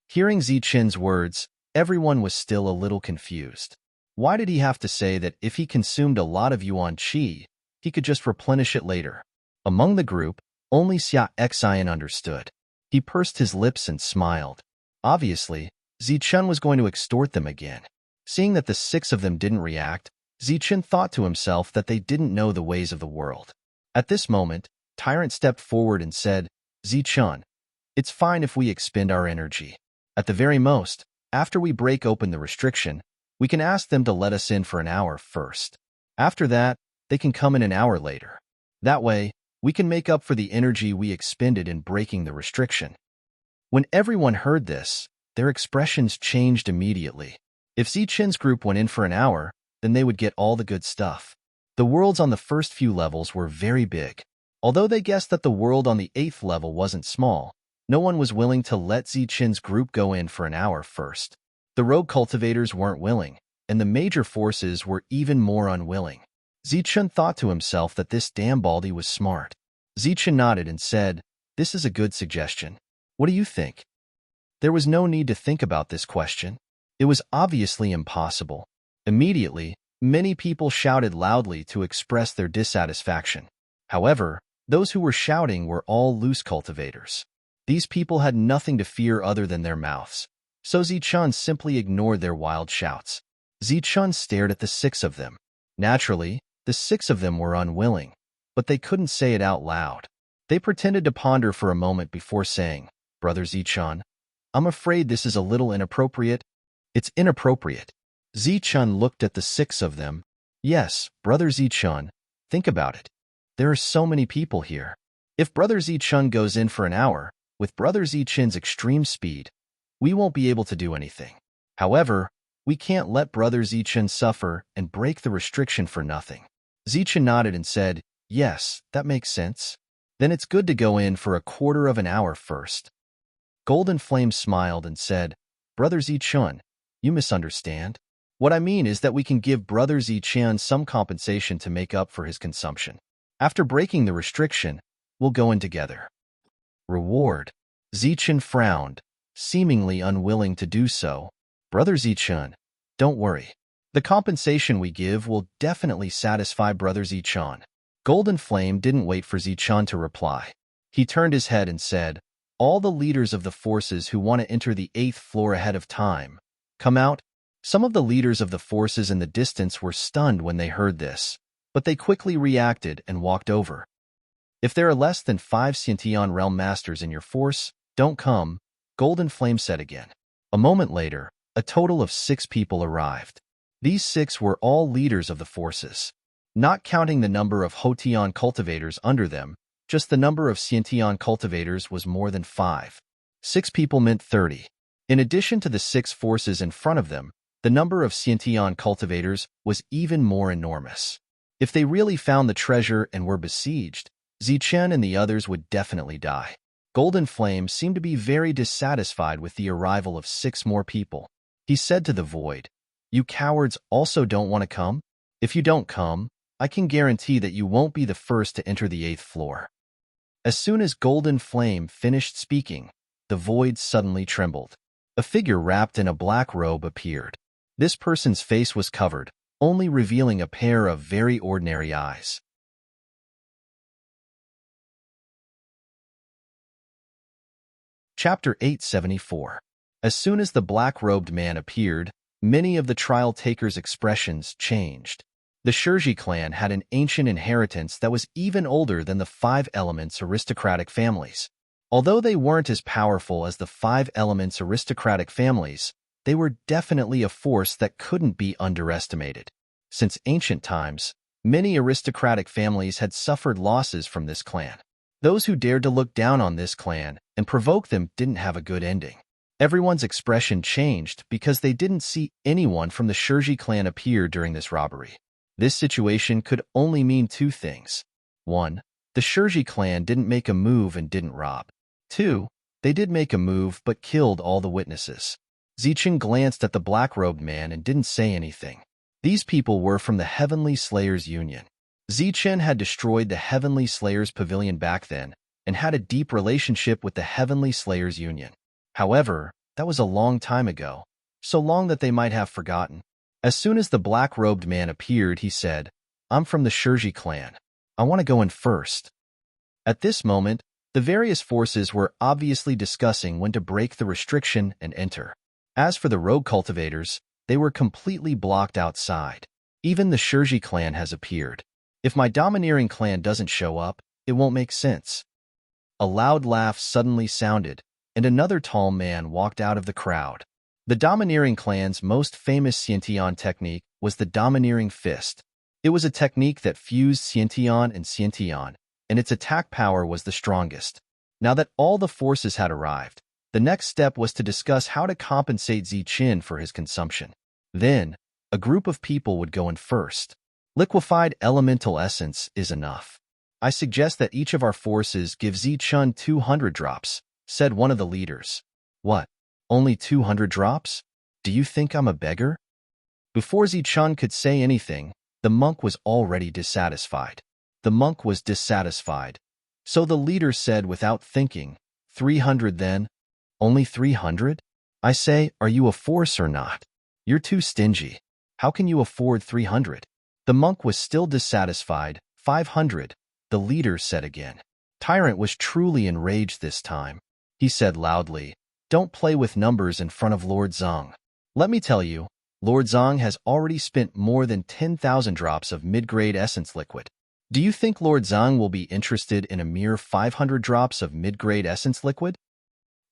Hearing Zichun's words, everyone was still a little confused. Why did he have to say that if he consumed a lot of yuan qi, he could just replenish it later? Among the group, only Xia Xian understood. He pursed his lips and smiled. Obviously, Zichun was going to extort them again. Seeing that the six of them didn't react, Zichun thought to himself that they didn't know the ways of the world. At this moment, Tyrant stepped forward and said, "Zichun, it's fine if we expend our energy. At the very most, after we break open the restriction, we can ask them to let us in for an hour first. After that, they can come in an hour later. That way, we can make up for the energy we expended in breaking the restriction." When everyone heard this, their expressions changed immediately. If Zichun's group went in for an hour, then they would get all the good stuff. The worlds on the first few levels were very big. Although they guessed that the world on the 8th level wasn't small, no one was willing to let Zichun's group go in for an hour first. The rogue cultivators weren't willing, and the major forces were even more unwilling. Zichun thought to himself that this damn Baldy was smart. Zichun nodded and said, "This is a good suggestion. What do you think?" There was no need to think about this question. It was obviously impossible. Immediately, many people shouted loudly to express their dissatisfaction. However, those who were shouting were all loose cultivators. These people had nothing to fear other than their mouths, so Zichun simply ignored their wild shouts. Zichun stared at the six of them. Naturally, the six of them were unwilling, but they couldn't say it out loud. They pretended to ponder for a moment before saying, "Brother Zichun, I'm afraid this is a little inappropriate." "It's inappropriate." Zichun looked at the six of them. "Yes, Brother Zichun, think about it. There are so many people here. If Brother Zichun goes in for an hour, with Brother Zichun's extreme speed, we won't be able to do anything. However, we can't let Brother Zichun suffer and break the restriction for nothing." Zichun nodded and said, "Yes, that makes sense. Then it's good to go in for a quarter of an hour first." Golden Flame smiled and said, "Brother Zichun, you misunderstand. What I mean is that we can give Brother Zichun some compensation to make up for his consumption. After breaking the restriction, we'll go in together." "Reward?" Zichun frowned, seemingly unwilling to do so. "Brother Zichun, don't worry. The compensation we give will definitely satisfy Brother Zichun." Golden Flame didn't wait for Zichun to reply. He turned his head and said, "All the leaders of the forces who want to enter the 8th floor ahead of time, come out." Some of the leaders of the forces in the distance were stunned when they heard this, but they quickly reacted and walked over. "If there are less than 5 Sciention Realm Masters in your force, don't come," Golden Flame said again. A moment later, a total of 6 people arrived. These 6 were all leaders of the forces. Not counting the number of Hotian cultivators under them, just the number of Sciention cultivators was more than 5. 6 people meant 30. In addition to the 6 forces in front of them, the number of Sciention cultivators was even more enormous. If they really found the treasure and were besieged, Zichun and the others would definitely die. Golden Flame seemed to be very dissatisfied with the arrival of 6 more people. He said to the Void, "You cowards also don't want to come? If you don't come, I can guarantee that you won't be the first to enter the 8th floor." As soon as Golden Flame finished speaking, the Void suddenly trembled. A figure wrapped in a black robe appeared. This person's face was covered, only revealing a pair of very ordinary eyes. Chapter 874. As soon as the black-robed man appeared, many of the trial takers' expressions changed. The Shurji clan had an ancient inheritance that was even older than the 5 Elements aristocratic families. Although they weren't as powerful as the 5 Elements aristocratic families, they were definitely a force that couldn't be underestimated. Since ancient times, many aristocratic families had suffered losses from this clan. Those who dared to look down on this clan and provoke them didn't have a good ending. Everyone's expression changed because they didn't see anyone from the Shurji clan appear during this robbery. This situation could only mean two things. 1. The Shurji clan didn't make a move and didn't rob. 2. They did make a move but killed all the witnesses. Zichen glanced at the black-robed man and didn't say anything. These people were from the Heavenly Slayers Union. Zichen had destroyed the Heavenly Slayers Pavilion back then and had a deep relationship with the Heavenly Slayers Union. However, that was a long time ago, so long that they might have forgotten. As soon as the black-robed man appeared, he said, "I'm from the Shurji clan. I want to go in first." At this moment, the various forces were obviously discussing when to break the restriction and enter. As for the rogue cultivators, they were completely blocked outside. Even the Shurji clan has appeared. If my domineering clan doesn't show up, it won't make sense. A loud laugh suddenly sounded, and another tall man walked out of the crowd. The domineering clan's most famous Xiantian technique was the domineering fist. It was a technique that fused Xiantian and Xiantian, and its attack power was the strongest. Now that all the forces had arrived, the next step was to discuss how to compensate Zichen for his consumption. Then, a group of people would go in first. Liquefied elemental essence is enough. I suggest that each of our forces give Zichen 200 drops, said one of the leaders. What? Only 200 drops? Do you think I'm a beggar? Before Zichen could say anything, the monk was already dissatisfied. The monk was dissatisfied. So the leader said without thinking, 300 then? Only 300? I say, are you a force or not? You're too stingy. How can you afford 300? The monk was still dissatisfied. 500, the leader said again. Tyrant was truly enraged this time. He said loudly, "Don't play with numbers in front of Lord Zhang. Let me tell you, Lord Zhang has already spent more than 10,000 drops of mid-grade essence liquid. Do you think Lord Zhang will be interested in a mere 500 drops of mid-grade essence liquid?"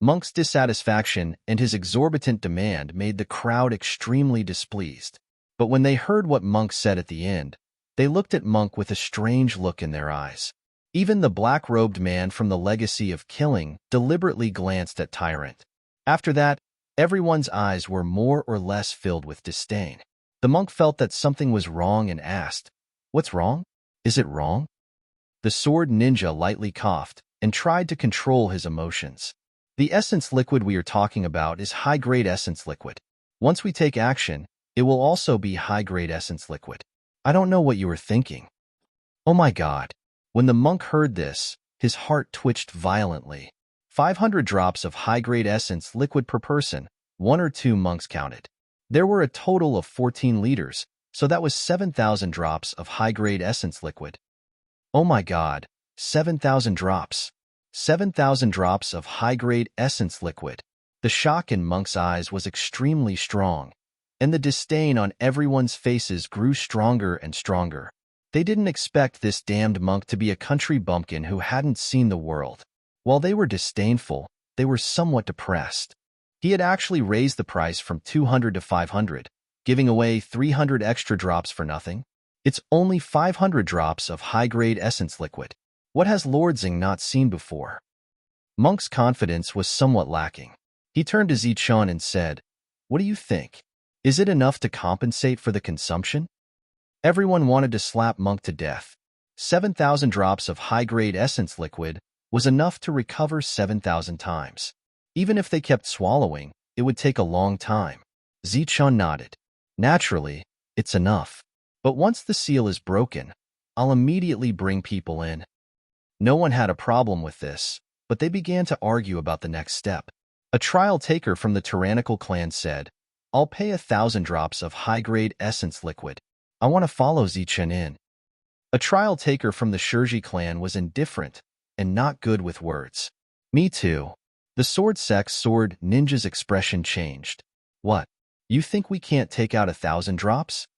Monk's dissatisfaction and his exorbitant demand made the crowd extremely displeased. But when they heard what Monk said at the end, they looked at Monk with a strange look in their eyes. Even the black-robed man from the Legacy of Killing deliberately glanced at Tyrant. After that, everyone's eyes were more or less filled with disdain. The monk felt that something was wrong and asked, "What's wrong? Is it wrong?" The sword ninja lightly coughed and tried to control his emotions. The essence liquid we are talking about is high-grade essence liquid. Once we take action, it will also be high-grade essence liquid. I don't know what you were thinking. Oh my God. When the monk heard this, his heart twitched violently. 500 drops of high-grade essence liquid per person, 1 or 2 monks counted. There were a total of 14 liters, so that was 7,000 drops of high-grade essence liquid. Oh my God, 7,000 drops. 7,000 drops of high-grade essence liquid. The shock in Monk's eyes was extremely strong, and the disdain on everyone's faces grew stronger and stronger. They didn't expect this damned monk to be a country bumpkin who hadn't seen the world. While they were disdainful, they were somewhat depressed. He had actually raised the price from 200 to 500, giving away 300 extra drops for nothing. It's only 500 drops of high-grade essence liquid. What has Lord Zing not seen before? Monk's confidence was somewhat lacking. He turned to Zichen and said, "What do you think? Is it enough to compensate for the consumption?" Everyone wanted to slap Monk to death. 7,000 drops of high-grade essence liquid was enough to recover 7,000 times. Even if they kept swallowing, it would take a long time. Zichen nodded. Naturally, it's enough. But once the seal is broken, I'll immediately bring people in. No one had a problem with this, but they began to argue about the next step. A trial taker from the tyrannical clan said, "I'll pay 1,000 drops of high-grade essence liquid. I want to follow Zichen in." A trial taker from the Shurji clan was indifferent and not good with words. "Me too." The sword ninja's expression changed. "What? You think we can't take out 1,000 drops?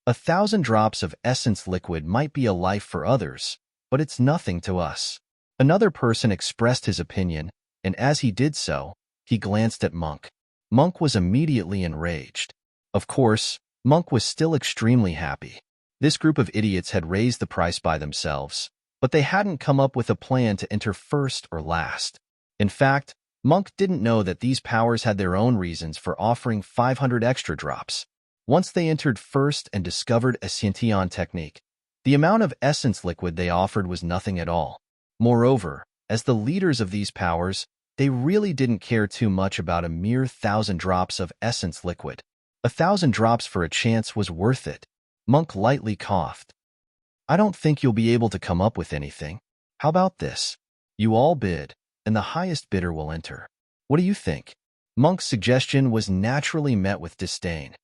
1,000 drops of essence liquid might be a life for others, but it's nothing to us." Another person expressed his opinion, and as he did so, he glanced at Monk. Monk was immediately enraged. Of course, Monk was still extremely happy. This group of idiots had raised the price by themselves, but they hadn't come up with a plan to enter first or last. In fact, Monk didn't know that these powers had their own reasons for offering 500 extra drops. Once they entered first and discovered a Sciention technique, the amount of essence liquid they offered was nothing at all. Moreover, as the leaders of these powers, they really didn't care too much about a mere 1,000 drops of essence liquid. 1,000 drops for a chance was worth it. Monk lightly coughed. I don't think you'll be able to come up with anything. How about this? You all bid, and the highest bidder will enter. What do you think? Monk's suggestion was naturally met with disdain.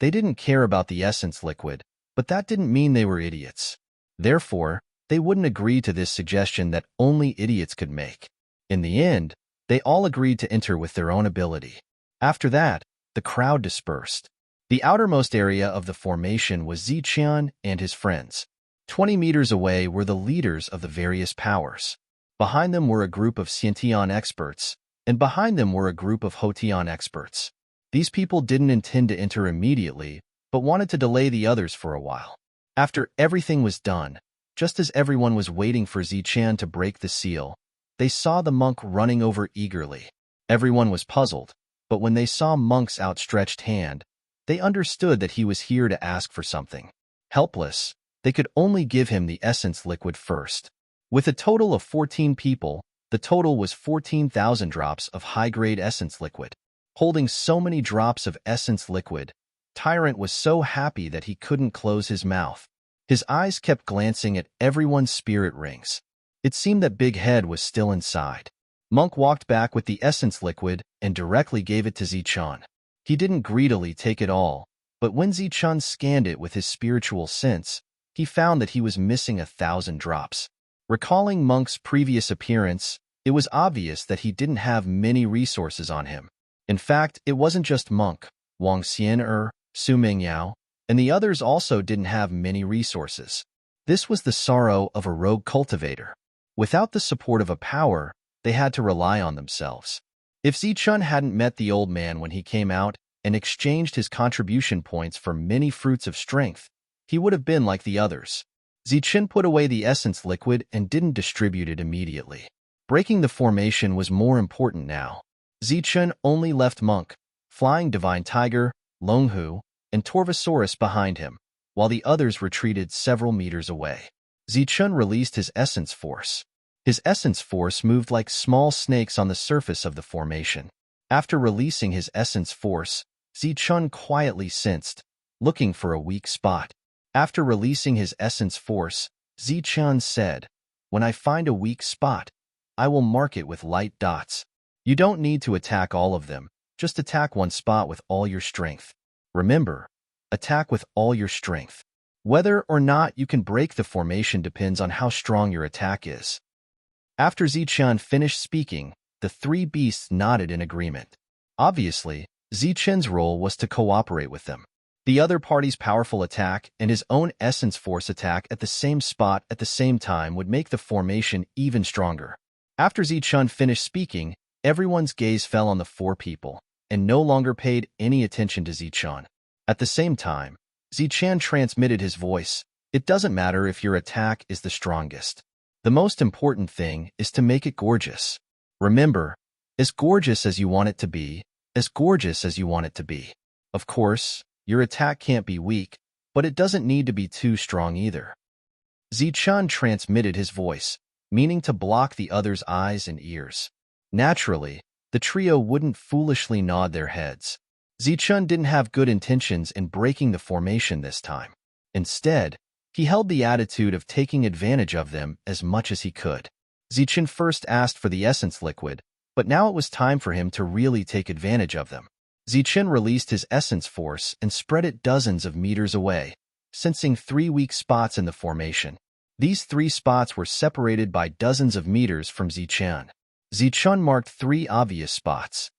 They didn't care about the essence liquid, but that didn't mean they were idiots. Therefore, they wouldn't agree to this suggestion that only idiots could make. In the end, they all agreed to enter with their own ability. After that, the crowd dispersed. The outermost area of the formation was Ziqian and his friends. 20 meters away were the leaders of the various powers. Behind them were a group of Sciention experts, and behind them were a group of Hotian experts. These people didn't intend to enter immediately, but wanted to delay the others for a while. After everything was done, just as everyone was waiting for Ziqian to break the seal, they saw the monk running over eagerly. Everyone was puzzled, but when they saw Monk's outstretched hand, they understood that he was here to ask for something. Helpless, they could only give him the essence liquid first. With a total of 14 people, the total was 14,000 drops of high-grade essence liquid. Holding so many drops of essence liquid, Tyrant was so happy that he couldn't close his mouth. His eyes kept glancing at everyone's spirit rings. It seemed that Big Head was still inside. Monk walked back with the essence liquid and directly gave it to Ziqian. He didn't greedily take it all, but when Ziqian scanned it with his spiritual sense, he found that he was missing 1,000 drops. Recalling Monk's previous appearance, it was obvious that he didn't have many resources on him. In fact, it wasn't just Monk. Wang Xian'er, Su Mingyao, and the others also didn't have many resources. This was the sorrow of a rogue cultivator. Without the support of a power, they had to rely on themselves. If Ziqian hadn't met the old man when he came out and exchanged his contribution points for many fruits of strength, he would have been like the others. Ziqian put away the essence liquid and didn't distribute it immediately. Breaking the formation was more important now. Ziqian only left Monk, Flying Divine Tiger, Longhu, and Torvosaurus behind him, while the others retreated several meters away. Ziqian released his essence force. His essence force moved like small snakes on the surface of the formation. After releasing his essence force, Ziqian quietly sensed, looking for a weak spot. After releasing his essence force, Ziqian said, "When I find a weak spot, I will mark it with light dots. You don't need to attack all of them, just attack one spot with all your strength. Remember, attack with all your strength. Whether or not you can break the formation depends on how strong your attack is." After Ziqian finished speaking, the three beasts nodded in agreement. Obviously, Ziqian's role was to cooperate with them. The other party's powerful attack and his own essence force attack at the same spot at the same time would make the formation even stronger. After Ziqian finished speaking, everyone's gaze fell on the four people, and no longer paid any attention to Ziqian. At the same time, Ziqian transmitted his voice. It doesn't matter if your attack is the strongest. The most important thing is to make it gorgeous. Remember, as gorgeous as you want it to be, as gorgeous as you want it to be. Of course, your attack can't be weak, but it doesn't need to be too strong either. Ziqian transmitted his voice, meaning to block the others' eyes and ears. Naturally, the trio wouldn't foolishly nod their heads. Ziqian didn't have good intentions in breaking the formation this time. Instead, he held the attitude of taking advantage of them as much as he could. Ziqian first asked for the essence liquid, but now it was time for him to really take advantage of them. Ziqian released his essence force and spread it dozens of meters away, sensing 3 weak spots in the formation. These 3 spots were separated by dozens of meters from Ziqian. Ziqian marked 3 obvious spots.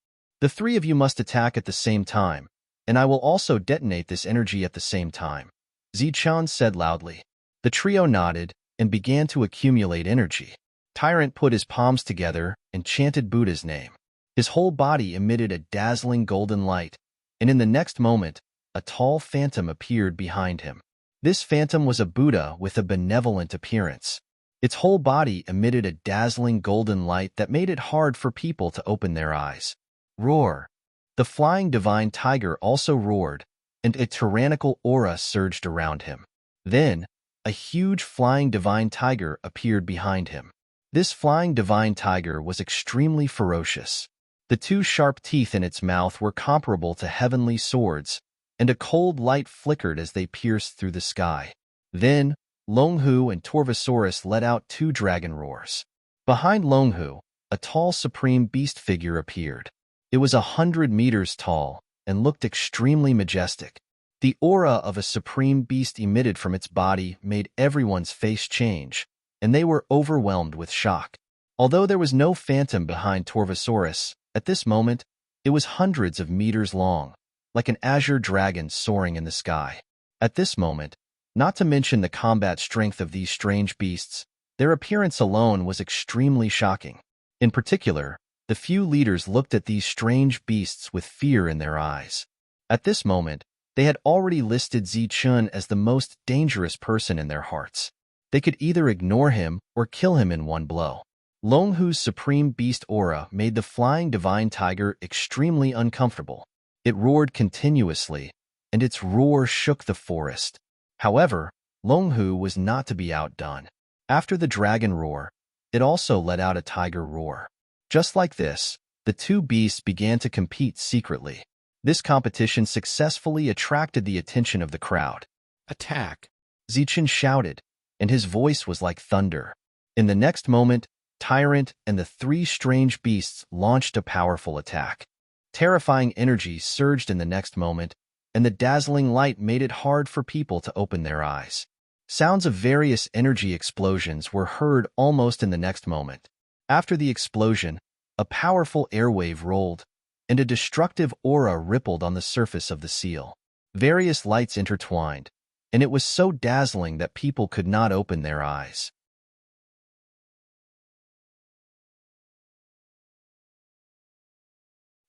The 3 of you must attack at the same time, and I will also detonate this energy at the same time, Ziqian said loudly. The trio nodded and began to accumulate energy. Tyrant put his palms together and chanted Buddha's name. His whole body emitted a dazzling golden light, and in the next moment, a tall phantom appeared behind him. This phantom was a Buddha with a benevolent appearance. Its whole body emitted a dazzling golden light that made it hard for people to open their eyes. Roar! The Flying Divine Tiger also roared, and a tyrannical aura surged around him. Then, a huge flying divine tiger appeared behind him. This flying divine tiger was extremely ferocious. The two sharp teeth in its mouth were comparable to heavenly swords, and a cold light flickered as they pierced through the sky. Then, Longhu and Torvosaurus let out two dragon roars. Behind Longhu, a tall supreme beast figure appeared. It was 100 meters tall and looked extremely majestic. The aura of a supreme beast emitted from its body made everyone's face change, and they were overwhelmed with shock. Although there was no phantom behind Torvosaurus, at this moment, it was hundreds of meters long, like an azure dragon soaring in the sky. At this moment, not to mention the combat strength of these strange beasts, their appearance alone was extremely shocking. In particular, the few leaders looked at these strange beasts with fear in their eyes. At this moment, they had already listed Zichun as the most dangerous person in their hearts. They could either ignore him or kill him in one blow. Longhu's supreme beast aura made the flying divine tiger extremely uncomfortable. It roared continuously, and its roar shook the forest. However, Longhu was not to be outdone. After the dragon roar, it also let out a tiger roar. Just like this, the two beasts began to compete secretly. This competition successfully attracted the attention of the crowd. "Attack!" Zichun shouted, and his voice was like thunder. In the next moment, Tyrant and the three strange beasts launched a powerful attack. Terrifying energy surged in the next moment, and the dazzling light made it hard for people to open their eyes. Sounds of various energy explosions were heard almost in the next moment. After the explosion, a powerful airwave rolled, and a destructive aura rippled on the surface of the seal. Various lights intertwined, and it was so dazzling that people could not open their eyes.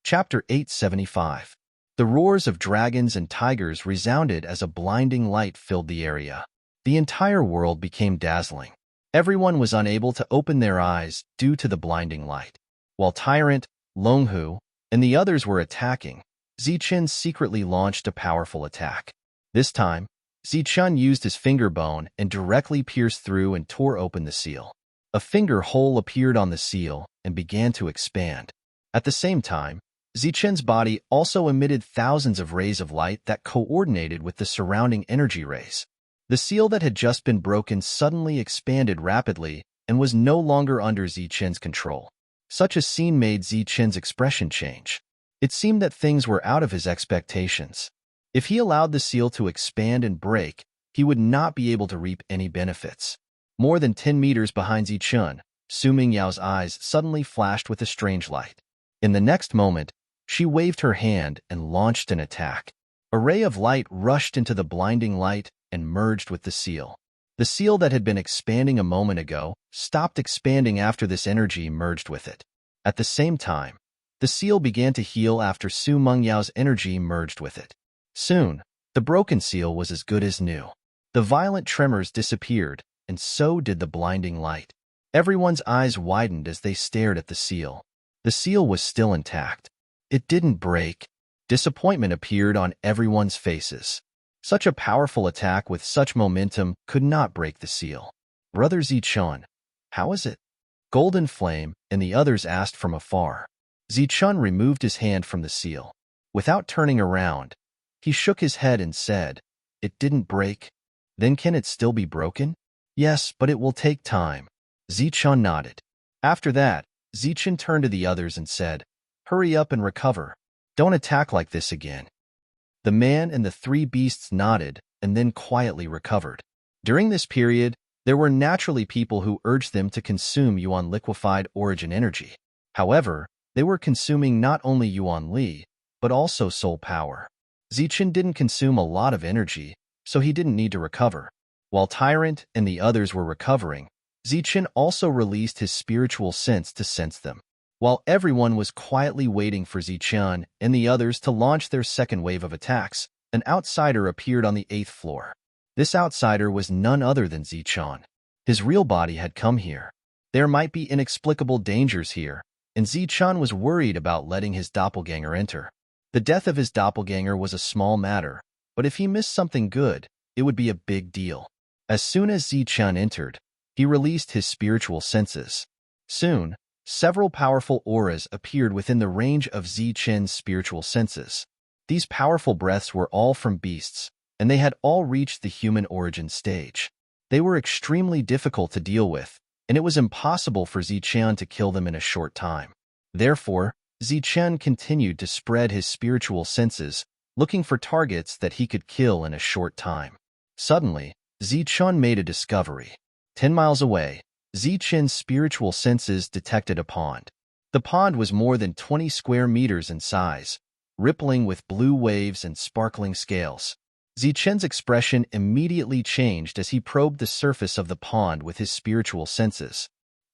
Chapter 875. The roars of dragons and tigers resounded as a blinding light filled the area. The entire world became dazzling. Everyone was unable to open their eyes due to the blinding light. While Tyrant, Longhu, and the others were attacking, Zichun secretly launched a powerful attack. This time, Zichun used his finger bone and directly pierced through and tore open the seal. A finger hole appeared on the seal and began to expand. At the same time, Zichun's body also emitted thousands of rays of light that coordinated with the surrounding energy rays. The seal that had just been broken suddenly expanded rapidly and was no longer under Zichun's control. Such a scene made Zichun's expression change. It seemed that things were out of his expectations. If he allowed the seal to expand and break, he would not be able to reap any benefits. More than 10 meters behind Zichun, Su Mingyao's eyes suddenly flashed with a strange light. In the next moment, she waved her hand and launched an attack. A ray of light rushed into the blinding light and merged with the seal. The seal that had been expanding a moment ago stopped expanding after this energy merged with it. At the same time, the seal began to heal after Su Mingyao's energy merged with it. Soon, the broken seal was as good as new. The violent tremors disappeared, and so did the blinding light. Everyone's eyes widened as they stared at the seal. The seal was still intact. It didn't break. Disappointment appeared on everyone's faces. Such a powerful attack with such momentum could not break the seal. "Brother Zichun, how is it?" Golden Flame and the others asked from afar. Zichun removed his hand from the seal. Without turning around, he shook his head and said, "It didn't break. Then can it still be broken?" "Yes, but it will take time." Zichun nodded. After that, Zichun turned to the others and said, "Hurry up and recover. Don't attack like this again." The man and the three beasts nodded and then quietly recovered. During this period, there were naturally people who urged them to consume Yuan liquefied origin energy. However, they were consuming not only Yuan Li, but also soul power. Zichun didn't consume a lot of energy, so he didn't need to recover. While Tyrant and the others were recovering, Zichun also released his spiritual sense to sense them. While everyone was quietly waiting for Zichun and the others to launch their second wave of attacks, an outsider appeared on the 8th floor. This outsider was none other than Zichun. His real body had come here. There might be inexplicable dangers here, and Zichun was worried about letting his doppelganger enter. The death of his doppelganger was a small matter, but if he missed something good, it would be a big deal. As soon as Zichun entered, he released his spiritual senses. Soon, several powerful auras appeared within the range of Zichun's spiritual senses. These powerful breaths were all from beasts, and they had all reached the human origin stage. They were extremely difficult to deal with, and it was impossible for Zichun to kill them in a short time. Therefore, Zichun continued to spread his spiritual senses, looking for targets that he could kill in a short time. Suddenly, Zichun made a discovery. 10 miles away, Zichun's spiritual senses detected a pond. The pond was more than 20 square meters in size, rippling with blue waves and sparkling scales. Zichun's expression immediately changed as he probed the surface of the pond with his spiritual senses.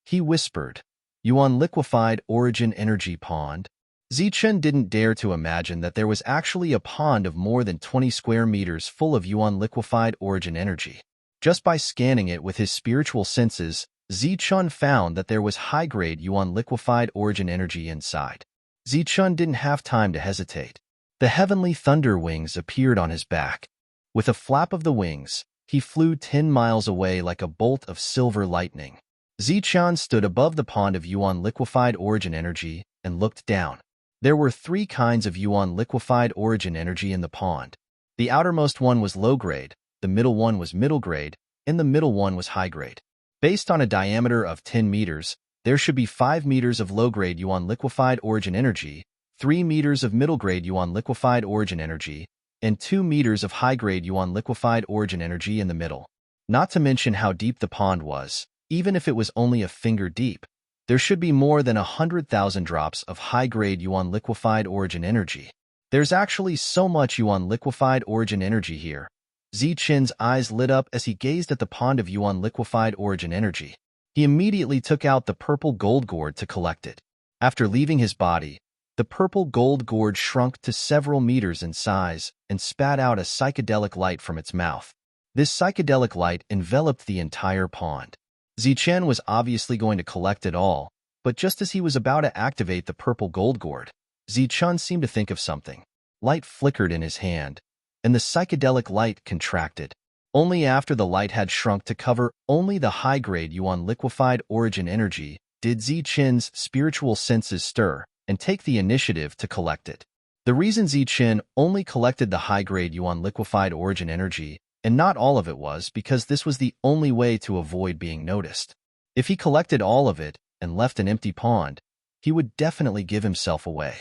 He whispered, "Yuan liquefied origin energy pond." Zichun didn't dare to imagine that there was actually a pond of more than 20 square meters full of Yuan liquefied origin energy. Just by scanning it with his spiritual senses, Zichun found that there was high-grade Yuan liquefied origin energy inside. Zichun didn't have time to hesitate. The heavenly thunder wings appeared on his back. With a flap of the wings, he flew 10 miles away like a bolt of silver lightning. Zichun stood above the pond of Yuan liquefied origin energy and looked down. There were 3 kinds of Yuan liquefied origin energy in the pond. The outermost one was low-grade, the middle one was middle-grade, and the middle one was high-grade. Based on a diameter of 10 meters, there should be 5 meters of low-grade Yuan liquefied origin energy, 3 meters of middle-grade Yuan liquefied origin energy, and 2 meters of high-grade Yuan liquefied origin energy in the middle. Not to mention how deep the pond was. Even if it was only a finger deep, there should be more than 100,000 drops of high-grade Yuan liquefied origin energy. There's actually so much Yuan liquefied origin energy here. Zichun's eyes lit up as he gazed at the pond of Yuan liquefied origin energy. He immediately took out the purple gold gourd to collect it. After leaving his body, the purple gold gourd shrunk to several meters in size and spat out a psychedelic light from its mouth. This psychedelic light enveloped the entire pond. Zichun was obviously going to collect it all, but just as he was about to activate the purple gold gourd, Zichun seemed to think of something. Light flickered in his hand, and the psychedelic light contracted. Only after the light had shrunk to cover only the high-grade Yuan liquefied origin energy did Zichun's spiritual senses stir and take the initiative to collect it. The reason Zichun only collected the high-grade Yuan liquefied origin energy and not all of it was because this was the only way to avoid being noticed. If he collected all of it and left an empty pond, he would definitely give himself away.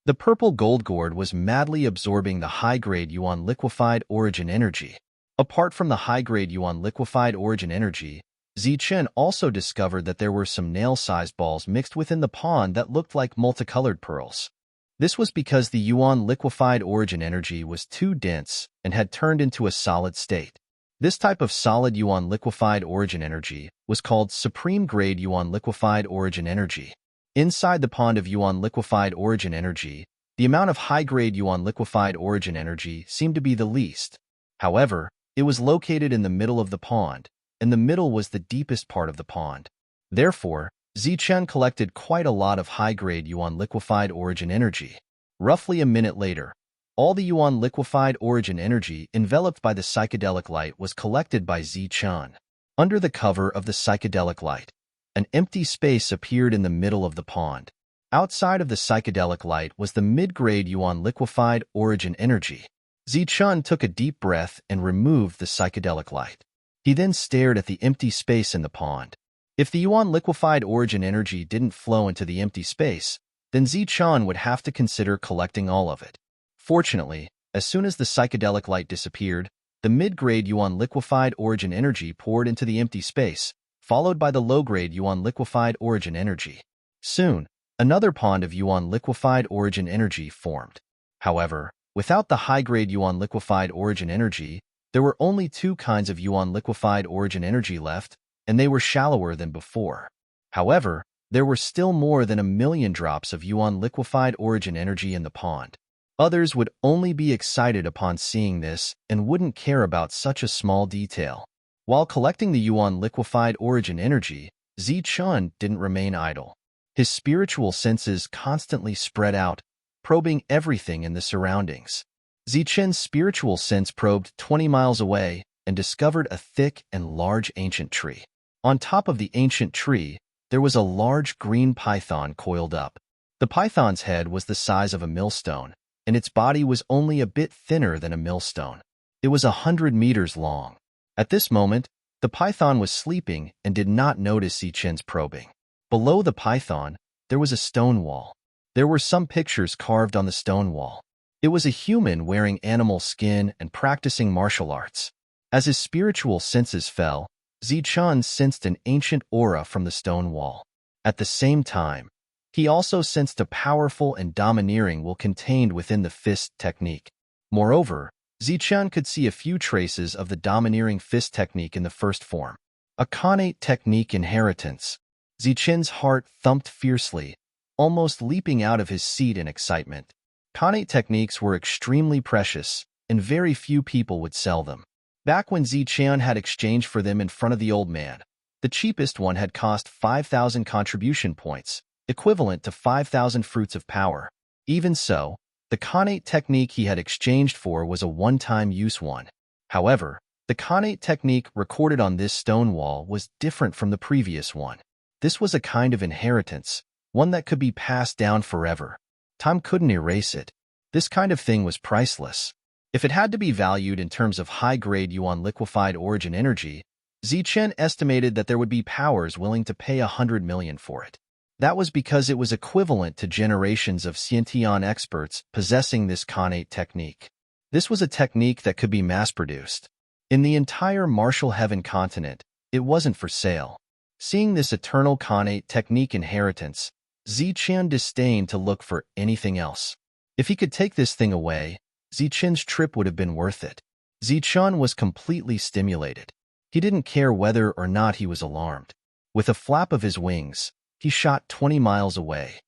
The purple gold gourd was madly absorbing the high-grade Yuan liquefied origin energy. Apart from the high-grade Yuan liquefied origin energy, Zichun also discovered that there were some nail-sized balls mixed within the pond that looked like multicolored pearls. This was because the Yuan liquefied origin energy was too dense and had turned into a solid state. This type of solid Yuan liquefied origin energy was called supreme-grade Yuan liquefied origin energy. Inside the pond of Yuan liquefied origin energy, the amount of high-grade Yuan liquefied origin energy seemed to be the least. However, it was located in the middle of the pond, and the middle was the deepest part of the pond. Therefore, Zichun collected quite a lot of high-grade Yuan liquefied origin energy. Roughly a minute later, all the Yuan liquefied origin energy enveloped by the psychedelic light was collected by Zichun. Under the cover of the psychedelic light, an empty space appeared in the middle of the pond. Outside of the psychedelic light was the mid-grade Yuan liquefied origin energy. Zichun took a deep breath and removed the psychedelic light. He then stared at the empty space in the pond. If the Yuan liquefied origin energy didn't flow into the empty space, then Zichun would have to consider collecting all of it. Fortunately, as soon as the psychedelic light disappeared, the mid-grade Yuan liquefied origin energy poured into the empty space, followed by the low-grade Yuan liquefied origin energy. Soon, another pond of Yuan liquefied origin energy formed. However, without the high-grade Yuan liquefied origin energy, there were only 2 kinds of Yuan liquefied origin energy left, and they were shallower than before. However, there were still more than 1,000,000 drops of Yuan liquefied origin energy in the pond. Others would only be excited upon seeing this and wouldn't care about such a small detail. While collecting the Yuan liquefied origin energy, Zichun didn't remain idle. His spiritual senses constantly spread out, probing everything in the surroundings. Zichen's spiritual sense probed 20 miles away and discovered a thick and large ancient tree. On top of the ancient tree, there was a large green python coiled up. The python's head was the size of a millstone, and its body was only a bit thinner than a millstone. It was 100 meters long. At this moment, the python was sleeping and did not notice Zichen's probing. Below the python, there was a stone wall. There were some pictures carved on the stone wall. It was a human wearing animal skin and practicing martial arts. As his spiritual senses fell, Zichen sensed an ancient aura from the stone wall. At the same time, he also sensed a powerful and domineering will contained within the fist technique. Moreover, Zichen could see a few traces of the domineering fist technique in the first form. A connate technique inheritance. Zichen's heart thumped fiercely, almost leaping out of his seat in excitement. Connate techniques were extremely precious, and very few people would sell them. Back when Zichen had exchanged for them in front of the old man, the cheapest one had cost 5,000 contribution points, equivalent to 5,000 fruits of power. Even so, the connate technique he had exchanged for was a one-time use one. However, the connate technique recorded on this stone wall was different from the previous one. This was a kind of inheritance, one that could be passed down forever. Time couldn't erase it. This kind of thing was priceless. If it had to be valued in terms of high-grade yuan liquefied origin energy, Zichen estimated that there would be powers willing to pay 100 million for it. That was because it was equivalent to generations of Xiantian experts possessing this connate technique. This was a technique that could be mass-produced. In the entire Martial Heaven continent, it wasn't for sale. Seeing this eternal connate technique inheritance, Zichen disdained to look for anything else. If he could take this thing away, Zichen's trip would have been worth it. Zichen was completely stimulated. He didn't care whether or not he was alarmed. With a flap of his wings, he shot 20 miles away.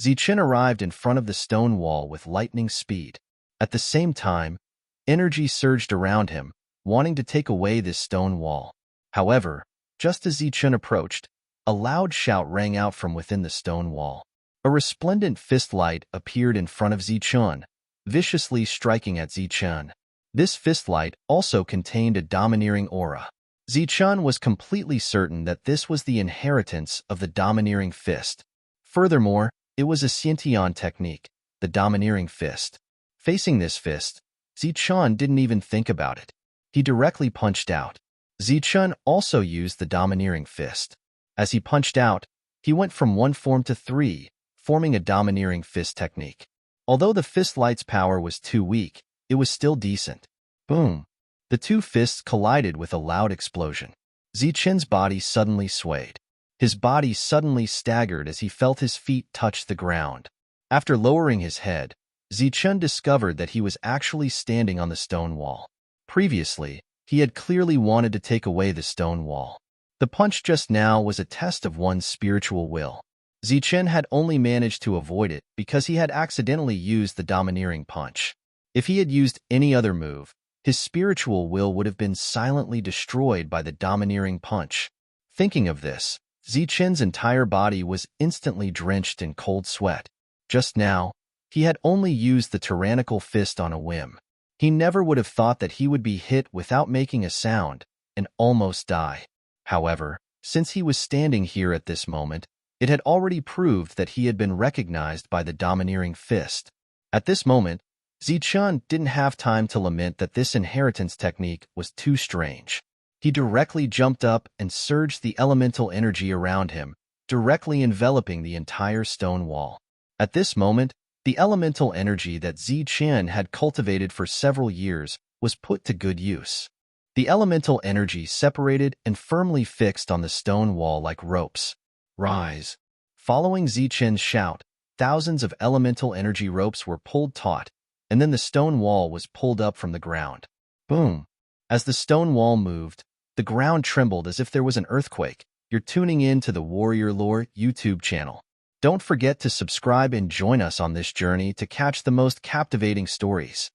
Zichen arrived in front of the stone wall with lightning speed. At the same time, energy surged around him, wanting to take away this stone wall. However, just as Zichen approached, a loud shout rang out from within the stone wall. A resplendent fist light appeared in front of Zichen, viciously striking at Zichen. This fist light also contained a domineering aura. Zichen was completely certain that this was the inheritance of the domineering fist. Furthermore, it was a Xiantian technique, the domineering fist. Facing this fist, Zichen didn't even think about it. He directly punched out. Zichen also used the domineering fist. As he punched out, he went from one form to three, forming a domineering fist technique. Although the fist light's power was too weak, it was still decent. Boom! The two fists collided with a loud explosion. Zichen's body suddenly swayed. His body suddenly staggered as he felt his feet touch the ground. After lowering his head, Zichen discovered that he was actually standing on the stone wall. Previously, he had clearly wanted to take away the stone wall. The punch just now was a test of one's spiritual will. Zichen had only managed to avoid it because he had accidentally used the domineering punch. If he had used any other move, his spiritual will would have been silently destroyed by the domineering punch. Thinking of this, Zichen's entire body was instantly drenched in cold sweat. Just now, he had only used the tyrannical fist on a whim. He never would have thought that he would be hit without making a sound and almost die. However, since he was standing here at this moment, it had already proved that he had been recognized by the domineering fist. At this moment, Zichen didn't have time to lament that this inheritance technique was too strange. He directly jumped up and surged the elemental energy around him, directly enveloping the entire stone wall. At this moment, the elemental energy that Zichen had cultivated for several years was put to good use. The elemental energy separated and firmly fixed on the stone wall like ropes. Rise! Following Zichen's shout, thousands of elemental energy ropes were pulled taut, and then the stone wall was pulled up from the ground. Boom! As the stone wall moved, the ground trembled as if there was an earthquake. You're tuning in to the Warrior Lore YouTube channel. Don't forget to subscribe and join us on this journey to catch the most captivating stories.